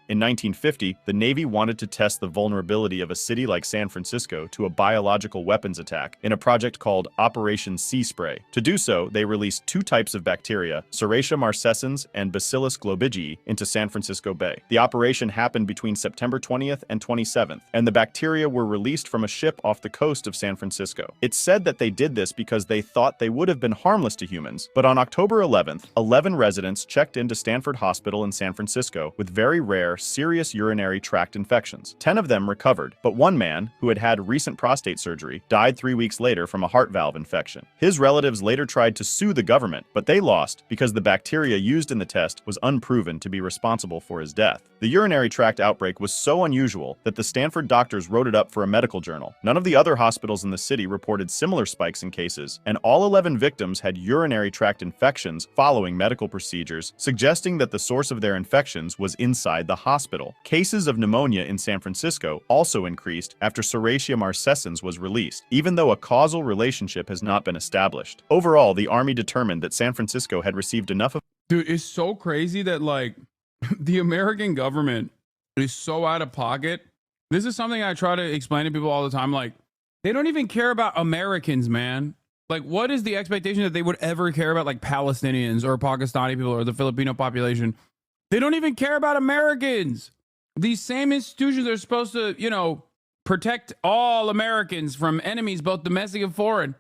In 1950, the Navy wanted to test the vulnerability of a city like San Francisco to a biological weapons attack in a project called Operation Sea Spray. To do so, they released 2 types of bacteria, Serratia marcescens and Bacillus globigii, into San Francisco Bay. The operation happened between September 20th and 27th, and the bacteria were released from a ship off the coast of San Francisco. It's said that they did this because they thought they would have been harmless to humans, but on October 11th, 11 residents checked into Stanford Hospital in San Francisco with very rare, serious urinary tract infections. 10 of them recovered, but one man, who had had recent prostate surgery, died 3 weeks later from a heart valve infection. His relatives later tried to sue the government, but they lost because the bacteria used in the test was unproven to be responsible for his death. The urinary tract outbreak was so unusual that the Stanford doctors wrote it up for a medical journal. None of the other hospitals in the city reported similar spikes in cases, and all 11 victims had urinary tract infections following medical procedures, suggesting that the source of their infections was inside the hospital. Cases of pneumonia in San Francisco also increased after Serratia marcescens was released, even though a causal relationship has not been established. Overall, the Army determined that San Francisco had received enough of— Dude, it's so crazy that, like, the American government is so out of pocket. This is something I try to explain to people all the time. Like, they don't even care about Americans, man. Like, what is the expectation that they would ever care about, like, Palestinians or Pakistani people or the Filipino population? They don't even care about Americans. These same institutions are supposed to, you know, protect all Americans from enemies, both domestic and foreign.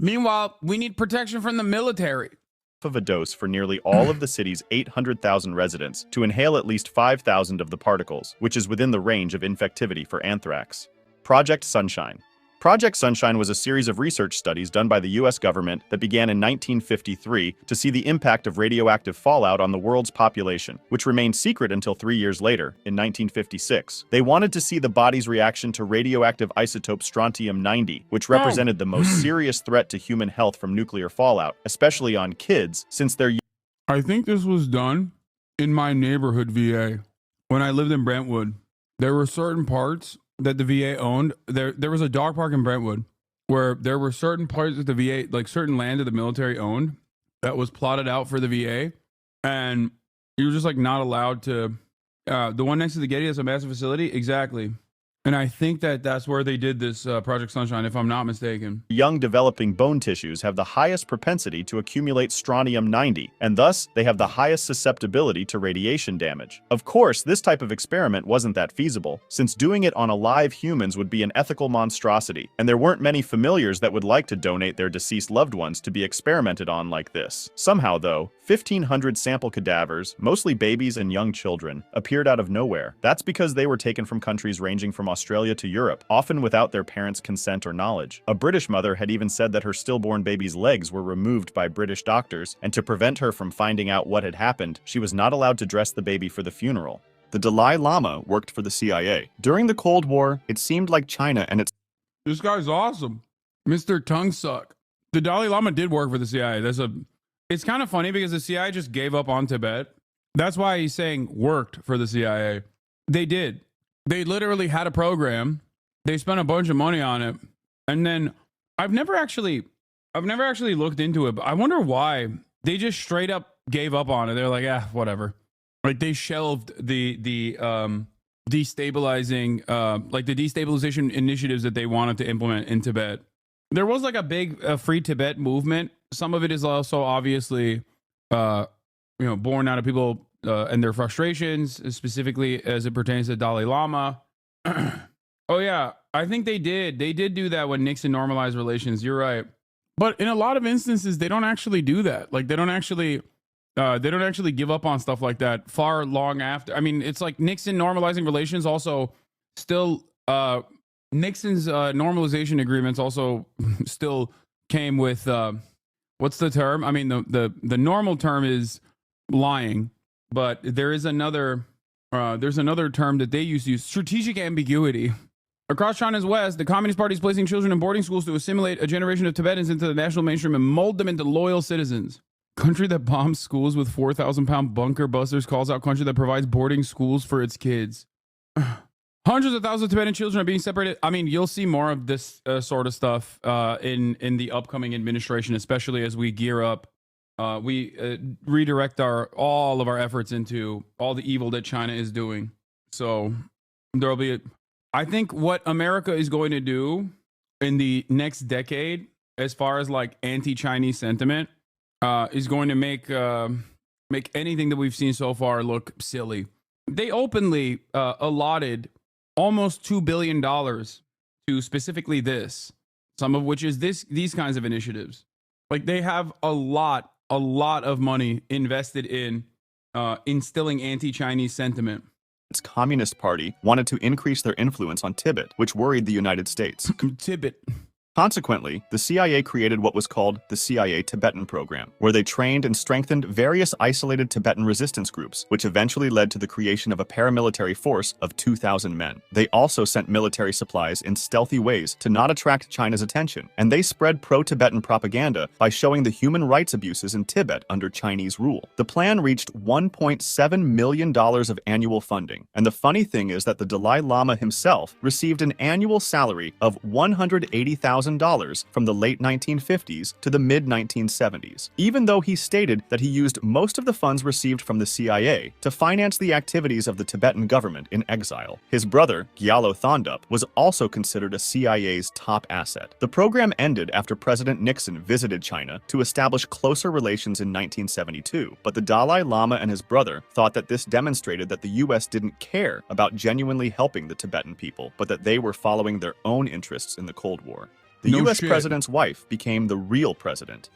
Meanwhile, we need protection from the military. of a dose for nearly all of the city's 800,000 residents to inhale at least 5,000 of the particles, which is within the range of infectivity for anthrax. Project Sunshine. Project Sunshine was a series of research studies done by the U.S. government that began in 1953 to see the impact of radioactive fallout on the world's population, which remained secret until 3 years later, in 1956. They wanted to see the body's reaction to radioactive isotope strontium-90, which represented the most serious threat to human health from nuclear fallout, especially on kids, since their— I think this was done in my neighborhood VA. When I lived in Brentwood, there were certain parts that the VA owned. There was a dog park in Brentwood where there were certain parts that the VA, like certain land that the military owned, that was plotted out for the VA, and you were just like not allowed to. The one next to the Getty is a massive facility, exactly. And I think that that's where they did this Project Sunshine, if I'm not mistaken. Young developing bone tissues have the highest propensity to accumulate strontium-90, and thus they have the highest susceptibility to radiation damage. Of course, this type of experiment wasn't that feasible, since doing it on alive humans would be an ethical monstrosity, and there weren't many familiars that would like to donate their deceased loved ones to be experimented on like this. Somehow, though, 1,500 sample cadavers, mostly babies and young children, appeared out of nowhere. That's because they were taken from countries ranging from Australia to Europe, often without their parents' consent or knowledge. A British mother had even said that her stillborn baby's legs were removed by British doctors, and to prevent her from finding out what had happened, she was not allowed to dress the baby for the funeral. The Dalai Lama worked for the CIA. During the Cold War, it seemed like China and its— This guy's awesome. Mr. Tongue Suck. The Dalai Lama did work for the CIA. It's kind of funny because the CIA just gave up on Tibet. That's why he's saying worked for the CIA. They did. They literally had a program. They spent a bunch of money on it. And then I've never actually looked into it, but I wonder why they just straight up gave up on it. They're like, whatever. Like they shelved the destabilizing, like the destabilization initiatives that they wanted to implement in Tibet. There was like a big free Tibet movement. Some of it is also obviously, born out of people and their frustrations, specifically as it pertains to Dalai Lama. Oh yeah, I think they did. They did do that when Nixon normalized relations. You're right. But in a lot of instances, they don't actually do that. Like they don't actually give up on stuff like that far long after. I mean, it's like Nixon normalizing relations also still, Nixon's normalization agreements also still came with, what's the term? I mean, the normal term is lying, but there is another term that they used to use, strategic ambiguity. Across China's west, the Communist Party is placing children in boarding schools to assimilate a generation of Tibetans into the national mainstream and mold them into loyal citizens. Country that bombs schools with 4,000-pound bunker busters calls out country that provides boarding schools for its kids. Hundreds of thousands of Tibetan children are being separated. I mean, you'll see more of this sort of stuff in the upcoming administration, especially as we gear up. We redirect all of our efforts into all the evil that China is doing. So there'll be, I think what America is going to do in the next decade, as far as like anti-Chinese sentiment, is going to make anything that we've seen so far look silly. They openly allotted almost $2 billion to specifically this, some of which is these kinds of initiatives. Like they have a lot of money invested in instilling anti-Chinese sentiment. Its Communist Party wanted to increase their influence on Tibet, which worried the United States. Tibet. Consequently, the CIA created what was called the CIA Tibetan Program, where they trained and strengthened various isolated Tibetan resistance groups, which eventually led to the creation of a paramilitary force of 2,000 men. They also sent military supplies in stealthy ways to not attract China's attention, and they spread pro-Tibetan propaganda by showing the human rights abuses in Tibet under Chinese rule. The plan reached $1.7 million of annual funding, and the funny thing is that the Dalai Lama himself received an annual salary of $180,000 from the late 1950s to the mid-1970s, even though he stated that he used most of the funds received from the CIA to finance the activities of the Tibetan government in exile. His brother, Gyalo Thondup, was also considered a CIA's top asset. The program ended after President Nixon visited China to establish closer relations in 1972, but the Dalai Lama and his brother thought that this demonstrated that the US didn't care about genuinely helping the Tibetan people, but that they were following their own interests in the Cold War. The U.S. president's wife became the real president.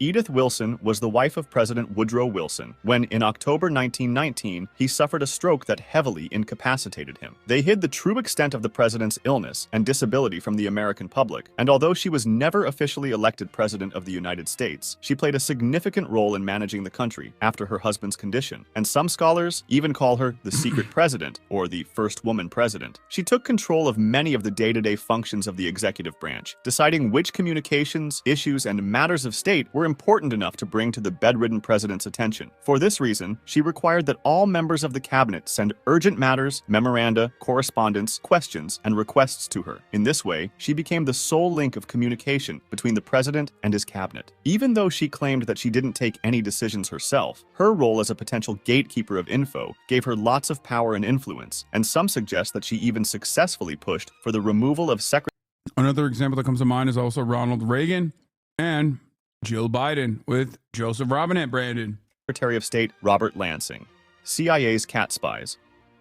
Edith Wilson was the wife of President Woodrow Wilson when, in October 1919, he suffered a stroke that heavily incapacitated him. They hid the true extent of the president's illness and disability from the American public, and although she was never officially elected president of the United States, she played a significant role in managing the country after her husband's condition, and some scholars even call her the secret president or the first woman president. She took control of many of the day-to-day functions of the executive branch, deciding which communications, issues, and matters of state were important enough to bring to the bedridden president's attention. For this reason, she required that all members of the cabinet send urgent matters, memoranda, correspondence, questions, and requests to her. In this way, she became the sole link of communication between the president and his cabinet. Even though she claimed that she didn't take any decisions herself, her role as a potential gatekeeper of info gave her lots of power and influence, and some suggest that she even successfully pushed for the removal of Secretary. Another example that comes to mind is also Ronald Reagan and Jill Biden with Joseph Robinette Brandon. Secretary of State Robert Lansing. CIA's cat spies.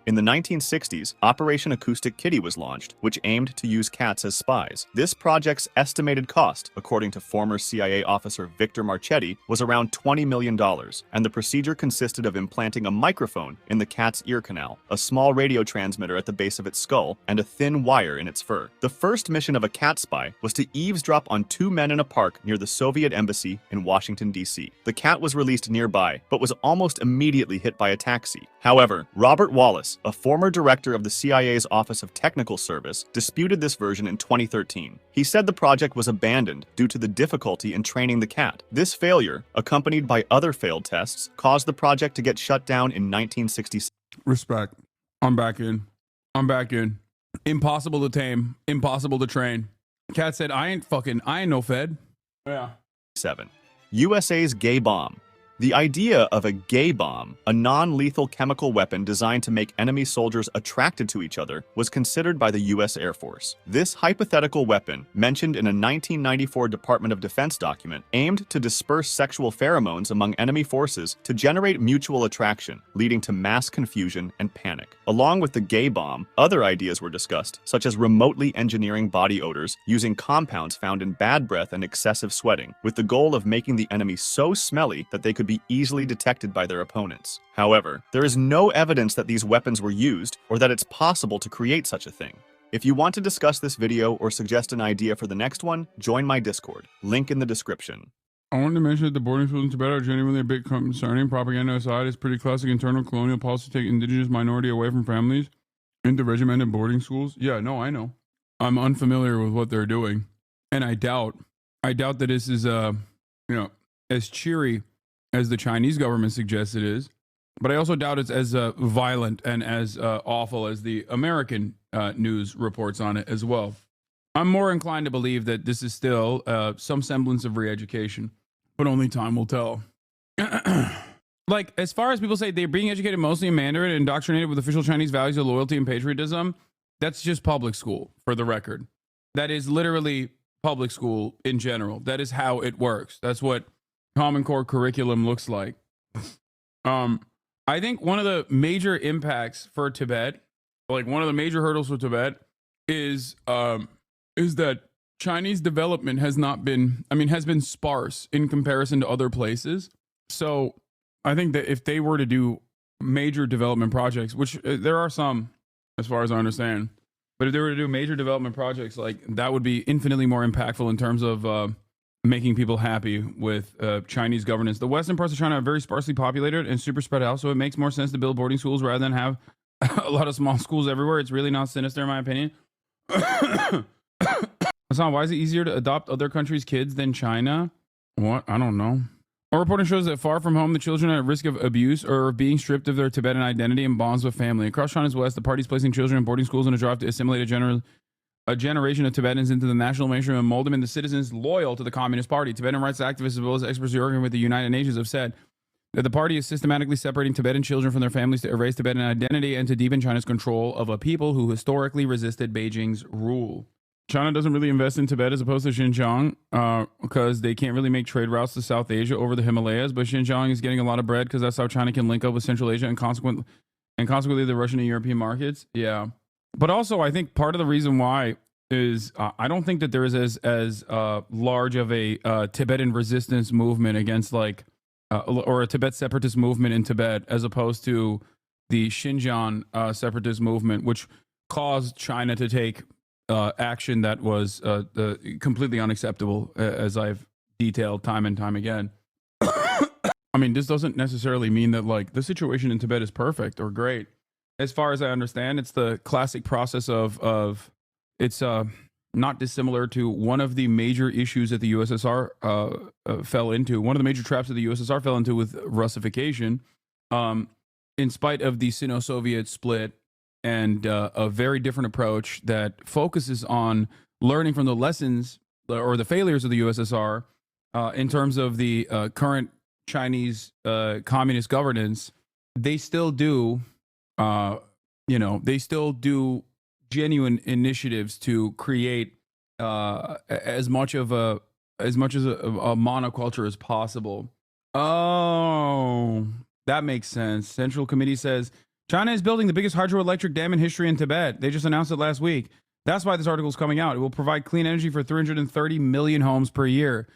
In the 1960s, Operation Acoustic Kitty was launched, which aimed to use cats as spies. This project's estimated cost, according to former CIA officer Victor Marchetti, was around $20 million, and the procedure consisted of implanting a microphone in the cat's ear canal, a small radio transmitter at the base of its skull, and a thin wire in its fur. The first mission of a cat spy was to eavesdrop on two men in a park near the Soviet embassy in Washington, D.C. The cat was released nearby, but was almost immediately hit by a taxi. However, Robert Wallace, a former director of the CIA's Office of Technical Service, disputed this version in 2013. He said the project was abandoned due to the difficulty in training the cat. This failure, accompanied by other failed tests, caused the project to get shut down in 1966. Respect. I'm back in. Impossible to tame. Impossible to train. Cat said, I ain't no fed. Yeah. 7. USA's gay bomb. The idea of a gay bomb, a non-lethal chemical weapon designed to make enemy soldiers attracted to each other, was considered by the U.S. Air Force. This hypothetical weapon, mentioned in a 1994 Department of Defense document, aimed to disperse sexual pheromones among enemy forces to generate mutual attraction, leading to mass confusion and panic. Along with the gay bomb, other ideas were discussed, such as remotely engineering body odors using compounds found in bad breath and excessive sweating, with the goal of making the enemy so smelly that they could be easily detected by their opponents. However, there is no evidence that these weapons were used or that it's possible to create such a thing. If you want to discuss this video or suggest an idea for the next one, join my Discord. Link in the description. I wanted to mention that the boarding schools in Tibet are genuinely a bit concerning. Propaganda aside, it's pretty classic internal colonial policy to take indigenous minority away from families into regimented boarding schools. Yeah, no, I know. I'm unfamiliar with what they're doing. And I doubt that this is, as cheery as the Chinese government suggests it is. But I also doubt it's as violent and as awful as the American news reports on it as well. I'm more inclined to believe that this is still some semblance of re-education, but only time will tell. Like, as far as people say they're being educated mostly in Mandarin and indoctrinated with official Chinese values of loyalty and patriotism, that's just public school, for the record. That is literally public school in general. That is how it works. That's what Common Core curriculum looks like. I think one of the major impacts for Tibet, like one of the major hurdles for Tibet, is that Chinese development has been sparse in comparison to other places. So I think that if they were to do major development projects, which there are some, as far as I understand, but if they were to do major development projects, like that would be infinitely more impactful in terms of making people happy with Chinese governance. The western parts of China are very sparsely populated and super spread out, so it makes more sense to build boarding schools rather than have a lot of small schools everywhere. It's really not sinister, in my opinion. Hasan, why is it easier to adopt other countries' kids than China? What? I don't know. Our reporting shows that far from home, the children are at risk of abuse or being stripped of their Tibetan identity and bonds with family. Across China's west, the party is placing children in boarding schools in a drive to assimilate a generation of Tibetans into the national mainstream and mold them into citizens loyal to the Communist Party. Tibetan rights activists, as well as experts working with the United Nations, have said that the party is systematically separating Tibetan children from their families to erase Tibetan identity and to deepen China's control of a people who historically resisted Beijing's rule. China doesn't really invest in Tibet as opposed to Xinjiang because they can't really make trade routes to South Asia over the Himalayas, but Xinjiang is getting a lot of bread because that's how China can link up with Central Asia and consequently the Russian and European markets. Yeah. But also, I think part of the reason why is I don't think that there is as large of a Tibetan resistance movement against or a Tibet separatist movement in Tibet as opposed to the Xinjiang separatist movement, which caused China to take action that was completely unacceptable, as I've detailed time and time again. I mean, this doesn't necessarily mean that like the situation in Tibet is perfect or great. As far as I understand, it's the classic process of it's not dissimilar to one of the major issues that the USSR fell into. One of the major traps that the USSR fell into with Russification, in spite of the Sino-Soviet split and a very different approach that focuses on learning from the lessons or the failures of the USSR in terms of the current Chinese communist governance. They still do. They still do genuine initiatives to create as much as a monoculture as possible. Oh, that makes sense. Central Committee says China is building the biggest hydroelectric dam in history in Tibet. They just announced it last week. That's why this article is coming out. It will provide clean energy for 330 million homes per year.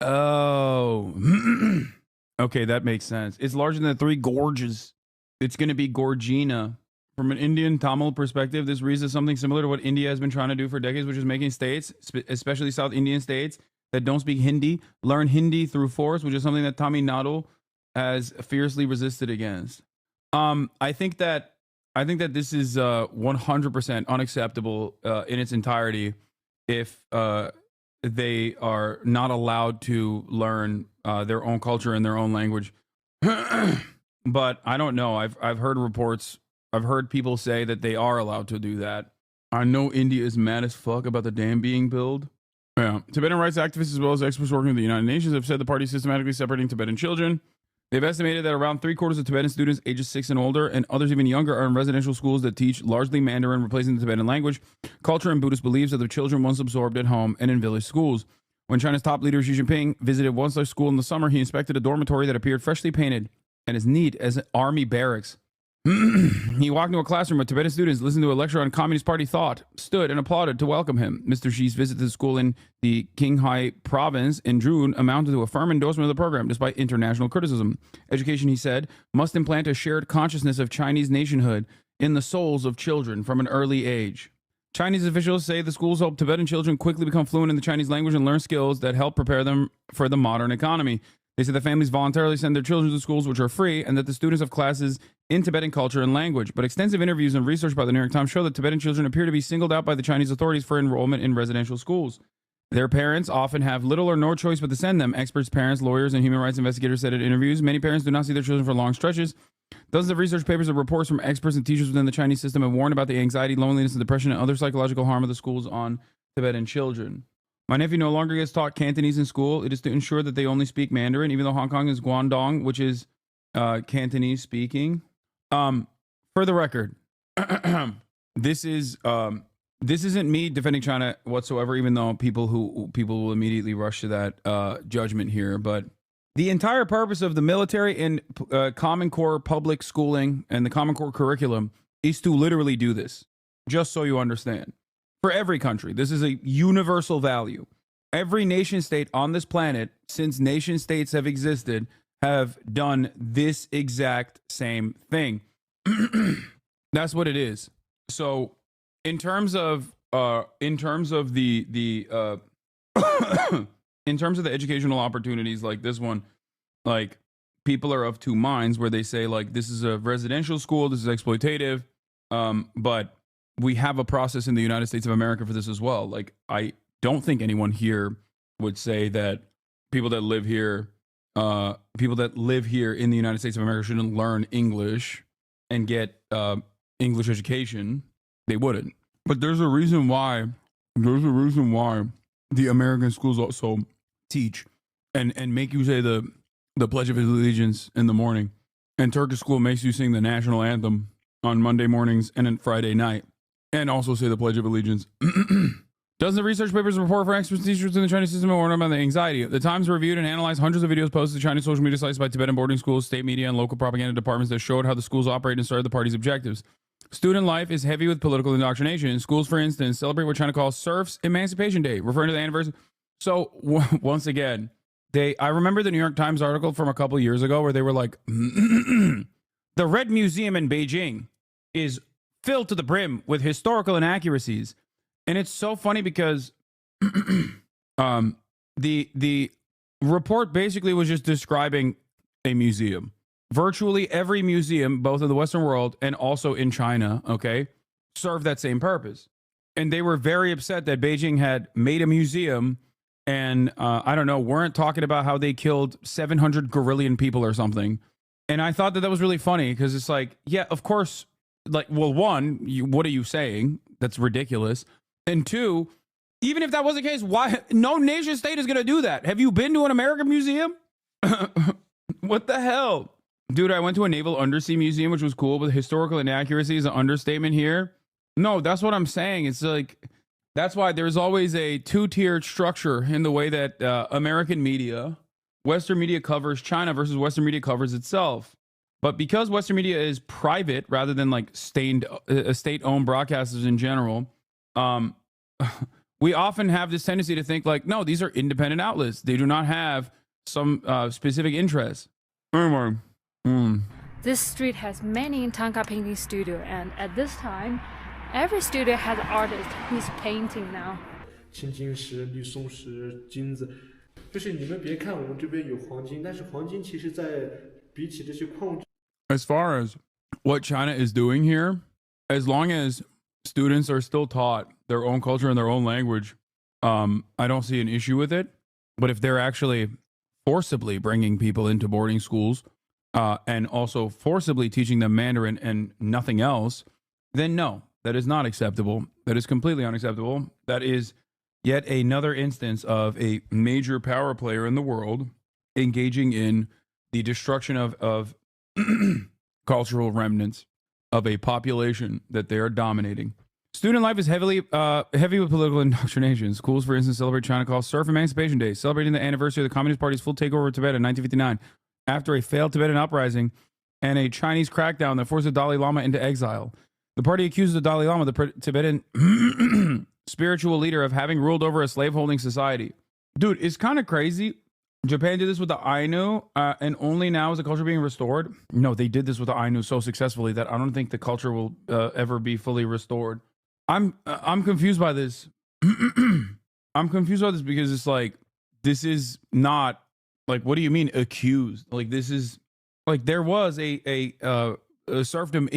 Oh, okay, that makes sense. It's larger than the Three Gorges. It's going to be Gorgina. From an Indian Tamil perspective, this reads as something similar to what India has been trying to do for decades, which is making states, especially South Indian states, that don't speak Hindi, learn Hindi through force, which is something that Tamil Nadu has fiercely resisted against. I think that this is 100% unacceptable in its entirety if they are not allowed to learn their own culture and their own language. But I don't know. I've heard reports. I've heard people say that they are allowed to do that. I know India is mad as fuck about the dam being built. Yeah. Tibetan rights activists as well as experts working with the United Nations have said the party is systematically separating Tibetan children. They've estimated that around 3/4 of Tibetan students ages 6 and older, and others even younger, are in residential schools that teach largely Mandarin, replacing the Tibetan language, culture, and Buddhist beliefs of the children once absorbed at home and in village schools. When China's top leader Xi Jinping visited one such school in the summer, he inspected a dormitory that appeared freshly painted and as neat as an army barracks. He walked into a classroom with Tibetan students, listened to a lecture on Communist Party thought, stood and applauded to welcome him. Mr. Xi's visit to the school in the Qinghai province in June amounted to a firm endorsement of the program, despite international criticism. Education, he said, must implant a shared consciousness of Chinese nationhood in the souls of children from an early age. Chinese officials say the schools hope Tibetan children quickly become fluent in the Chinese language and learn skills that help prepare them for the modern economy. They say that families voluntarily send their children to schools which are free and that the students have classes in Tibetan culture and language. But extensive interviews and research by the New York Times show that Tibetan children appear to be singled out by the Chinese authorities for enrollment in residential schools. Their parents often have little or no choice but to send them. Experts, parents, lawyers, and human rights investigators said in interviews, many parents do not see their children for long stretches. Dozens of research papers and reports from experts and teachers within the Chinese system have warned about the anxiety, loneliness, and depression and other psychological harm of the schools on Tibetan children. My nephew no longer gets taught Cantonese in school. It is to ensure that they only speak Mandarin, even though Hong Kong is Guangdong, which is Cantonese speaking. For the record, this isn't me defending China whatsoever, even though people will immediately rush to that judgment here. But the entire purpose of the military and Common Core public schooling and the Common Core curriculum is to literally do this, just so you understand. For every country, this is a universal value. Every nation state on this planet, since nation states have existed, have done this exact same thing. That's what it is. So in terms of the in terms of the educational opportunities like this one, like, people are of two minds where they say, like, this is a residential school, this is exploitative, but we have a process in the United States of America for this as well. Like, I don't think anyone here would say that people that live here in the United States of America shouldn't learn English and get English education. They wouldn't. But there's a reason why the American schools also teach and make you say the Pledge of Allegiance in the morning, and Turkish school makes you sing the national anthem on Monday mornings and then Friday night, and also say the Pledge of Allegiance. Dozens of research papers and report for experts and teachers in the Chinese system warn about the anxiety. The Times reviewed and analyzed hundreds of videos posted to Chinese social media sites by Tibetan boarding schools, state media, and local propaganda departments that showed how the schools operate and serve the party's objectives. Student life is heavy with political indoctrination. Schools, for instance, celebrate what China calls Serfs Emancipation Day, referring to the anniversary. So, once again, I remember the New York Times article from a couple years ago where they were like, the Red Museum in Beijing is filled to the brim with historical inaccuracies. And it's so funny because the report basically was just describing a museum. Virtually every museum, both in the Western world and also in China, okay, serve that same purpose. And they were very upset that Beijing had made a museum and, I don't know, weren't talking about how they killed 700 Gorillion people or something. And I thought that was really funny because it's like, yeah, of course, like, well, one, what are you saying? That's ridiculous. And two, even if that was the case, why no nation state is going to do that? Have you been to an American museum? What the hell? Dude, I went to a naval undersea museum, which was cool, but historical inaccuracy is an understatement here. No, that's what I'm saying. It's like, that's why there's always a two-tiered structure in the way that American media, Western media covers China versus Western media covers itself. But because Western media is private rather than like state-owned broadcasters in general, we often have this tendency to think like, no, these are independent outlets. They do not have some specific interests. Anyway. This street has many Tanka painting studios, and at this time, every studio has an artist who's painting now. 青金石、绿松石、金子，就是你们别看我们这边有黄金，但是黄金其实在比起这些矿物。As far as what China is doing here, as long as students are still taught their own culture and their own language, I don't see an issue with it. But if they're actually forcibly bringing people into boarding schools and also forcibly teaching them Mandarin and nothing else, then no, that is not acceptable. That is completely unacceptable. That is yet another instance of a major power player in the world engaging in the destruction of cultural remnants of a population that they are dominating. Student life is heavy with political indoctrination. Schools, for instance, celebrate China calls Serf Emancipation Day, celebrating the anniversary of the Communist Party's full takeover of Tibet in 1959, after a failed Tibetan uprising and a Chinese crackdown that forced the Dalai Lama into exile. The party accuses the Dalai Lama, the Tibetan spiritual leader, of having ruled over a slaveholding society. Dude, it's kind of crazy. Japan did this with the Ainu, and only now is the culture being restored. No, they did this with the Ainu so successfully that I don't think the culture will ever be fully restored. I'm confused by this. I'm confused by this because it's like, this is not, like, what do you mean accused? Like, this is, like, there was a serfdom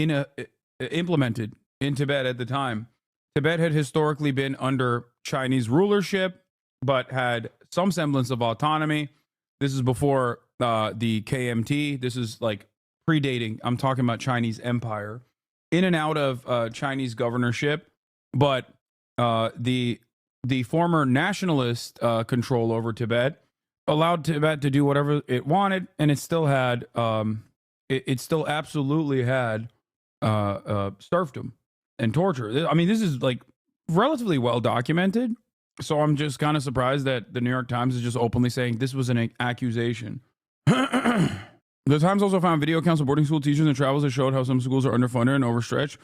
implemented in Tibet at the time. Tibet had historically been under Chinese rulership. but had some semblance of autonomy. This is before the KMT. This is like predating. I'm talking about Chinese empire, in and out of Chinese governorship, but the former nationalist control over Tibet allowed Tibet to do whatever it wanted, and it still had it still absolutely had serfdom and torture. I mean, this is like relatively well documented. So I'm just kind of surprised that the New York Times is just openly saying this was an accusation. The Times also found video accounts of boarding school teachers and travels that showed how some schools are underfunded and overstretched.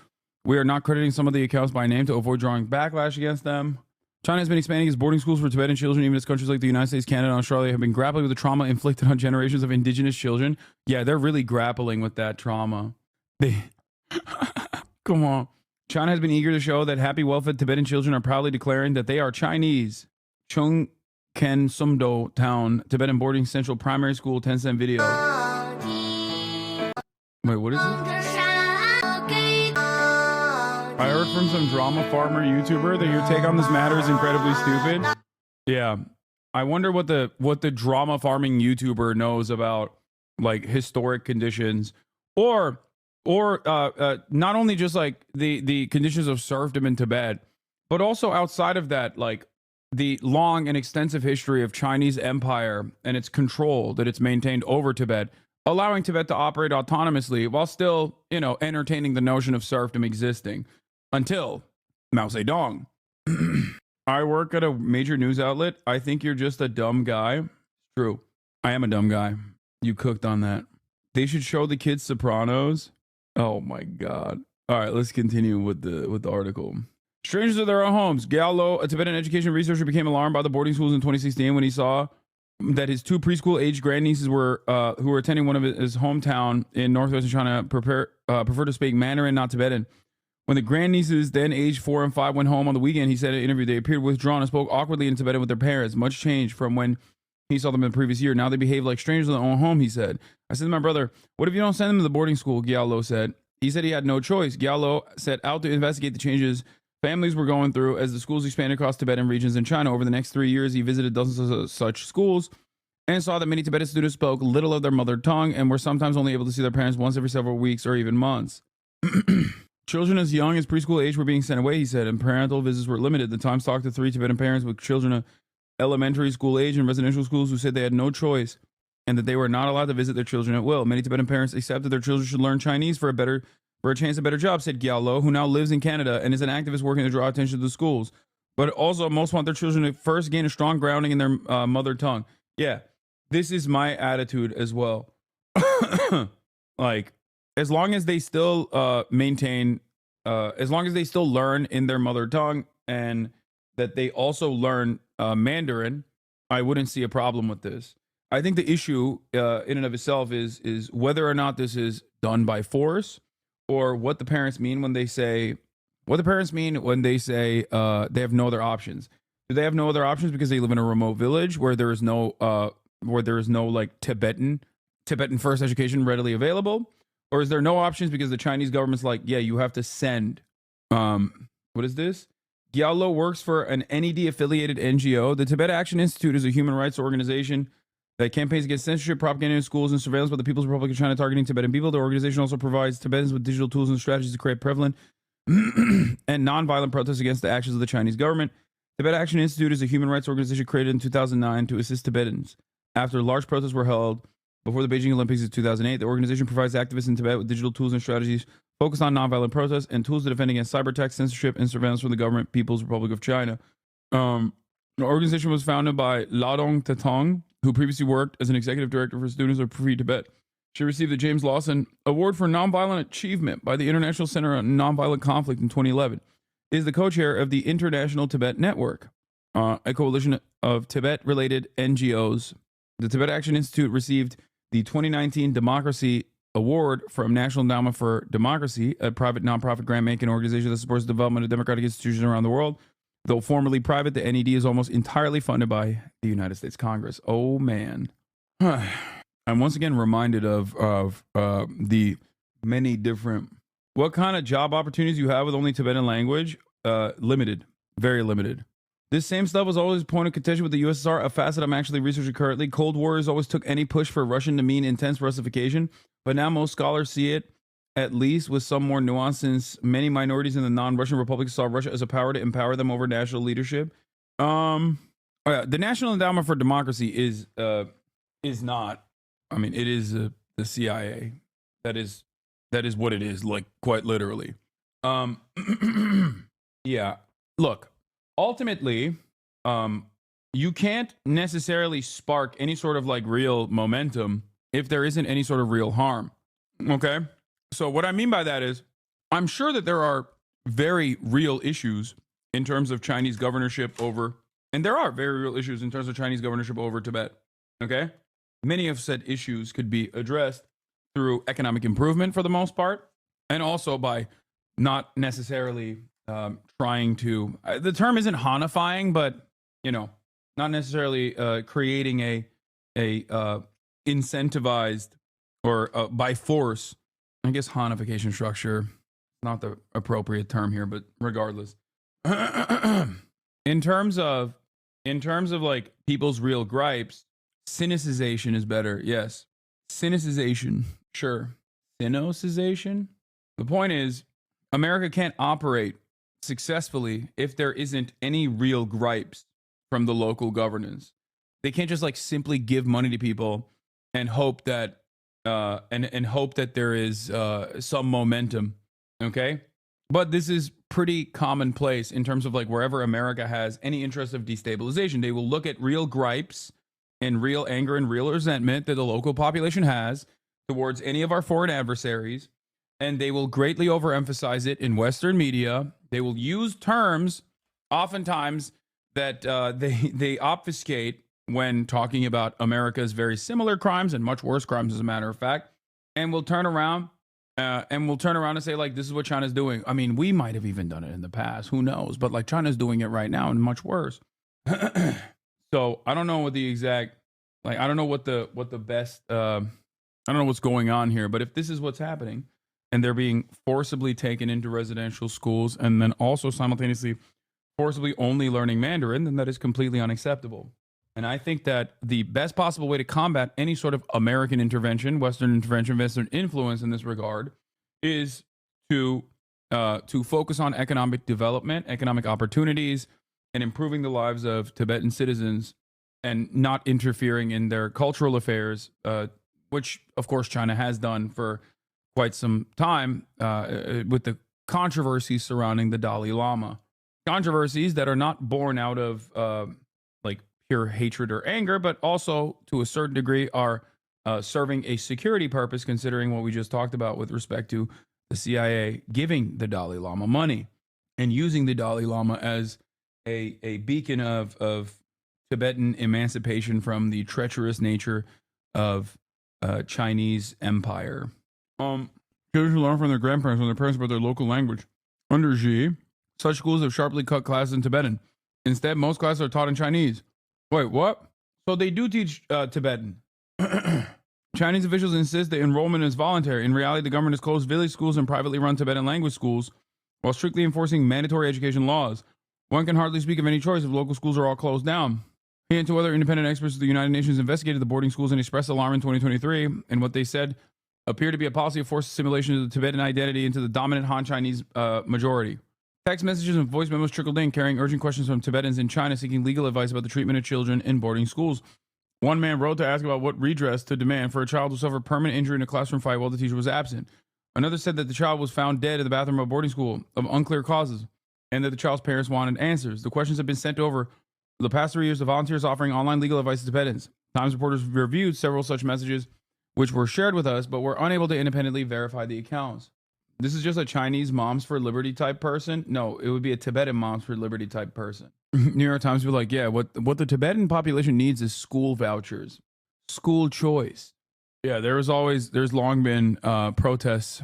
We are not crediting some of the accounts by name to avoid drawing backlash against them. China has been expanding its boarding schools for Tibetan children, even as countries like the United States, Canada, and Australia have been grappling with the trauma inflicted on generations of indigenous children. Yeah, they're really grappling with that trauma. Come on. China has been eager to show that happy, well-fed Tibetan children are proudly declaring that they are Chinese. Chung Ken Sumdo Town, Tibetan Boarding Central Primary School, 10-cent video. Wait, what is this? I heard from some drama farmer YouTuber that your take on this matter is incredibly stupid. Yeah. I wonder what the drama farming YouTuber knows about like historic conditions or not only just like the conditions of serfdom in Tibet, but also outside of that, like the long and extensive history of Chinese empire and its control that it's maintained over Tibet, allowing Tibet to operate autonomously while still, entertaining the notion of serfdom existing until Mao Zedong. I work at a major news outlet. I think you're just a dumb guy. True. I am a dumb guy. You cooked on that. They should show the kids Sopranos. Oh my God. All right, let's continue with the article. Strangers of their own homes. Gallo, a Tibetan education researcher, became alarmed by the boarding schools in 2016 when he saw that his two preschool-aged grandnieces were who were attending one of his hometown in northwestern China prefer to speak Mandarin, not Tibetan. When the grandnieces, then aged 4 and 5, went home on the weekend, he said in an interview they appeared withdrawn and spoke awkwardly in Tibetan with their parents. Much changed from when he saw them in the previous year. Now they behave like strangers in their own home, he said. I said to my brother, what if you don't send them to the boarding school, Giallo said. He said he had no choice. Giallo set out to investigate the changes families were going through as the schools expanded across Tibetan regions in China. Over the next 3 years, he visited dozens of such schools and saw that many Tibetan students spoke little of their mother tongue and were sometimes only able to see their parents once every several weeks or even months. Children as young as preschool age were being sent away, he said, and parental visits were limited. The Times talked to 3 Tibetan parents with children of elementary school age and residential schools who said they had no choice and that they were not allowed to visit their children at will. Many Tibetan parents accepted their children should learn Chinese for a chance at a better job, said Giallo, who now lives in Canada and is an activist working to draw attention to the schools. But also, most want their children to first gain a strong grounding in their mother tongue. Yeah, this is my attitude as well. Like, as long as they still as long as they still learn in their mother tongue and that they also learn Mandarin, I wouldn't see a problem with this. I think the issue in and of itself is whether or not this is done by force or what the parents mean when they say they have no other options. Do they have no other options because they live in a remote village where there is no like Tibetan first education readily available? Or is there no options because the Chinese government's like, yeah, you have to send, what is this? Giallo works for an NED-affiliated NGO. The Tibet Action Institute is a human rights organization that campaigns against censorship, propaganda in schools, and surveillance by the People's Republic of China targeting Tibetan people. The organization also provides Tibetans with digital tools and strategies to create prevalent and nonviolent protests against the actions of the Chinese government. Tibet Action Institute is a human rights organization created in 2009 to assist Tibetans. After large protests were held before the Beijing Olympics in 2008, the organization provides activists in Tibet with digital tools and strategies focused on nonviolent protests and tools to defend against cyber attacks, censorship, and surveillance from the government People's Republic of China. The organization was founded by Ladong Tatong, who previously worked as an executive director for Students of Free Tibet. She received the James Lawson Award for Nonviolent Achievement by the International Center on Nonviolent Conflict in 2011. Is the co-chair of the International Tibet Network, a coalition of Tibet-related NGOs. The Tibet Action Institute received the 2019 Democracy Award from National Endowment for Democracy, a private nonprofit grant-making organization that supports the development of democratic institutions around the world. Though formerly private, the NED is almost entirely funded by the United States Congress. Oh, man. I'm once again reminded of the many different... What kind of job opportunities you have with only Tibetan language? Limited. Very limited. This same stuff was always a point of contention with the USSR, a facet I'm actually researching currently. Cold Warriors always took any push for Russian to mean intense Russification, but now most scholars see it, at least with some more nuance, since many minorities in the non-Russian republics saw Russia as a power to empower them over national leadership. The National Endowment for Democracy is not. I mean, it is the CIA. That is what it is, like, quite literally. Yeah. Look, ultimately, you can't necessarily spark any sort of like real momentum if there isn't any sort of real harm. Okay? So what I mean by that is, I'm sure that there are very real issues in terms of Chinese governorship over, and there are very real issues in terms of Chinese governorship over Tibet. Okay? Many of said issues could be addressed through economic improvement for the most part, and also by not necessarily trying to, the term isn't Hanifying, but, you know, not necessarily creating a incentivized or by force, I guess Hanification structure, not the appropriate term here, but regardless. in terms of like people's real gripes, cynicization is better. Yes. Cynicization. Sure. Cynicization. The point is, America can't operate successfully if there isn't any real gripes from the local governance. They can't just like simply give money to people and hope that and hope that there is some momentum. Okay? But this is pretty commonplace in terms of like wherever America has any interest of destabilization. They will look at real gripes and real anger and real resentment that the local population has towards any of our foreign adversaries, and they will greatly overemphasize it in Western media. They will use terms oftentimes that they obfuscate when talking about America's very similar crimes and much worse crimes, as a matter of fact, and will turn around and say, like, this is what China's doing. I mean, we might have even done it in the past. Who knows? But like China's doing it right now and much worse. So I don't know what the exact, like, I don't know what the best, I don't know what's going on here, but if this is what's happening and they're being forcibly taken into residential schools and then also simultaneously forcibly only learning Mandarin, then that is completely unacceptable. And I think that the best possible way to combat any sort of American intervention, Western influence in this regard, is to focus on economic development, economic opportunities, and improving the lives of Tibetan citizens, and not interfering in their cultural affairs, which, of course, China has done for quite some time with the controversies surrounding the Dalai Lama. Controversies that are not born out of like pure hatred or anger, but also to a certain degree are serving a security purpose, considering what we just talked about with respect to the CIA giving the Dalai Lama money and using the Dalai Lama as a beacon of Tibetan emancipation from the treacherous nature of Chinese empire. Children who learn from their grandparents when their parents about their local language. Under Xi, such schools have sharply cut classes in Tibetan. Instead, most classes are taught in Chinese. Wait, what? So they do teach Tibetan. Chinese officials insist that enrollment is voluntary. In reality, the government has closed village schools and privately run Tibetan language schools while strictly enforcing mandatory education laws. One can hardly speak of any choice if local schools are all closed down. He and two other independent experts of the United Nations investigated the boarding schools and expressed alarm in 2023, and what they said appeared to be a policy of forced assimilation of the Tibetan identity into the dominant Han Chinese majority. Text messages and voice memos trickled in, carrying urgent questions from Tibetans in China seeking legal advice about the treatment of children in boarding schools. One man wrote to ask about what redress to demand for a child who suffered permanent injury in a classroom fight while the teacher was absent. Another said that the child was found dead in the bathroom of a boarding school of unclear causes, and that the child's parents wanted answers. The questions have been sent over the past 3 years to volunteers offering online legal advice to Tibetans. Times reporters reviewed several such messages, which were shared with us, but were unable to independently verify the accounts. This is just a Chinese Moms for Liberty type person? No, it would be a Tibetan Moms for Liberty type person. New York Times would be like, yeah, what the Tibetan population needs is school vouchers, school choice. Yeah, there's long been protests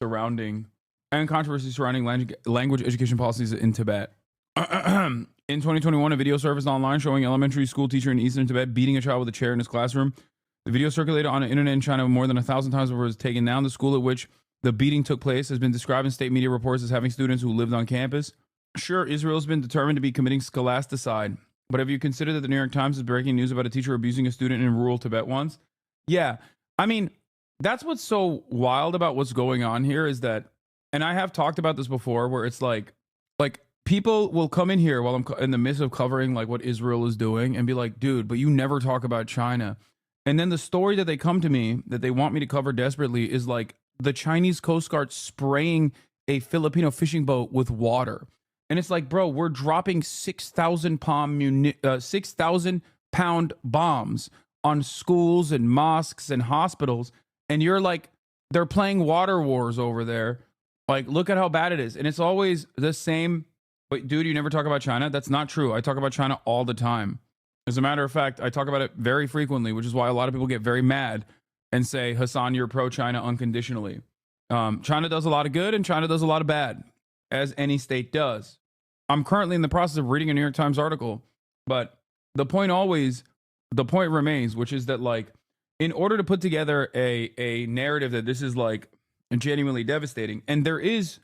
surrounding and controversy surrounding language education policies in Tibet. In 2021, a video surfaced online showing an elementary school teacher in eastern Tibet beating a child with a chair in his classroom. The video circulated on the internet in China more than 1,000 times before it was taken down. The school at which the beating took place has been described in state media reports as having students who lived on campus. Sure, Israel's been determined to be committing scholasticide, but have you considered that the New York Times is breaking news about a teacher abusing a student in rural Tibet once? Yeah, I mean, that's what's so wild about what's going on here is that, and I have talked about this before, where it's like people will come in here while I'm in the midst of covering like what Israel is doing and be like, dude, but you never talk about China. And then the story that they come to me that they want me to cover desperately is like the Chinese Coast Guard spraying a Filipino fishing boat with water. And it's like, bro, we're dropping 6,000 pound bombs on schools and mosques and hospitals. And you're like, they're playing water wars over there. Like, look at how bad it is. And it's always the same. But dude, you never talk about China? That's not true. I talk about China all the time. As a matter of fact, I talk about it very frequently, which is why a lot of people get very mad and say, Hasan, you're pro-China unconditionally. China does a lot of good and China does a lot of bad, as any state does. I'm currently in the process of reading a New York Times article, but the point remains, which is that like, in order to put together a narrative that this is like genuinely devastating, and there is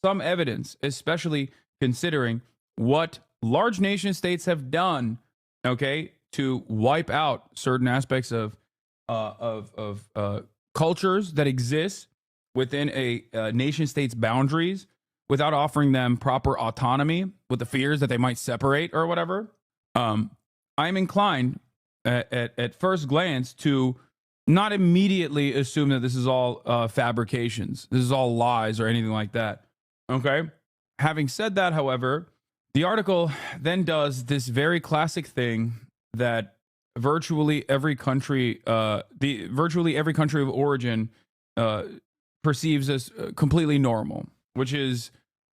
some evidence, especially considering what large nation states have done, okay, to wipe out certain aspects of cultures that exist within a nation state's boundaries without offering them proper autonomy, with the fears that they might separate or whatever. I'm inclined at first glance to not immediately assume that this is all fabrications. This is all lies or anything like that. Okay. Having said that, however, the article then does this very classic thing that virtually every country of origin perceives as completely normal, which is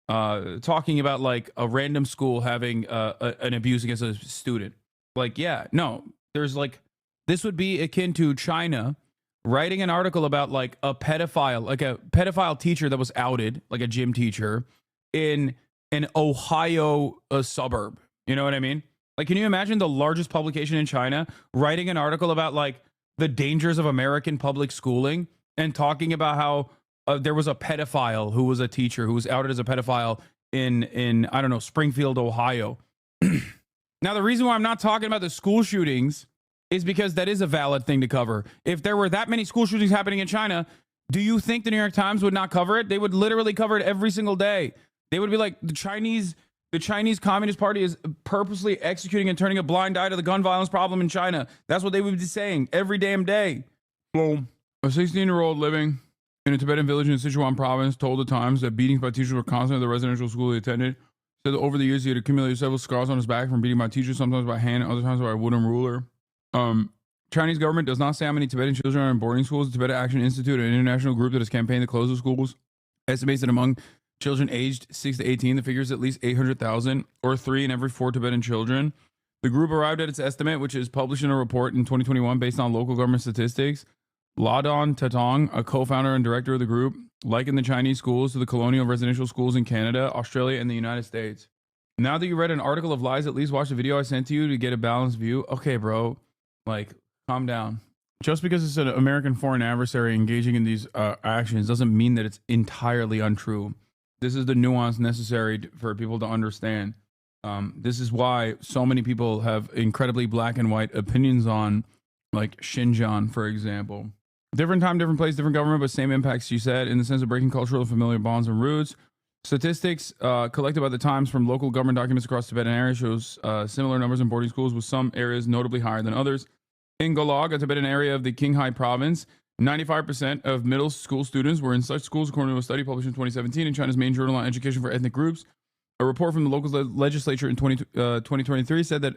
talking about like a random school having an abuse against a student. Like, yeah, no, there's like, this would be akin to China writing an article about like a pedophile teacher that was outed, like a gym teacher in an Ohio suburb. You know what I mean? Like, can you imagine the largest publication in China writing an article about like the dangers of American public schooling and talking about how there was a pedophile who was a teacher who was outed as a pedophile in I don't know, Springfield, Ohio. Now, the reason why I'm not talking about the school shootings is because that is a valid thing to cover. If there were that many school shootings happening in China, do you think the New York Times would not cover it? They would literally cover it every single day. They would be like, the Chinese Communist Party is purposely executing and turning a blind eye to the gun violence problem in China. That's what they would be saying every damn day. Well, a 16-year-old living in a Tibetan village in Sichuan province told the Times that beatings by teachers were constant at the residential school he attended. Said that over the years he had accumulated several scars on his back from beating by teachers, sometimes by hand, other times by a wooden ruler. Chinese government does not say how many Tibetan children are in boarding schools. The Tibetan Action Institute, an international group that has campaigned to close the schools, estimates that among children aged 6 to 18, the figure is at least 800,000, or 3 in every 4 Tibetan children. The group arrived at its estimate, which is published in a report in 2021 based on local government statistics. Ladon Tatong, a co-founder and director of the group, likened the Chinese schools to the colonial residential schools in Canada, Australia, and the United States. Now that you read an article of lies, at least watch the video I sent to you to get a balanced view. Okay, bro, like, calm down. Just because it's an American foreign adversary engaging in these actions doesn't mean that it's entirely untrue. This is the nuance necessary for people to understand. This is why so many people have incredibly black and white opinions on, like, Xinjiang, for example. Different time, different place, different government, but same impacts, she said, in the sense of breaking cultural and familiar bonds and roots. Statistics collected by the Times from local government documents across Tibetan areas shows similar numbers in boarding schools, with some areas notably higher than others. In Golog, a Tibetan area of the Qinghai province, 95% of middle school students were in such schools, according to a study published in 2017 in China's main journal on education for ethnic groups. A report from the local legislature in 2023 said that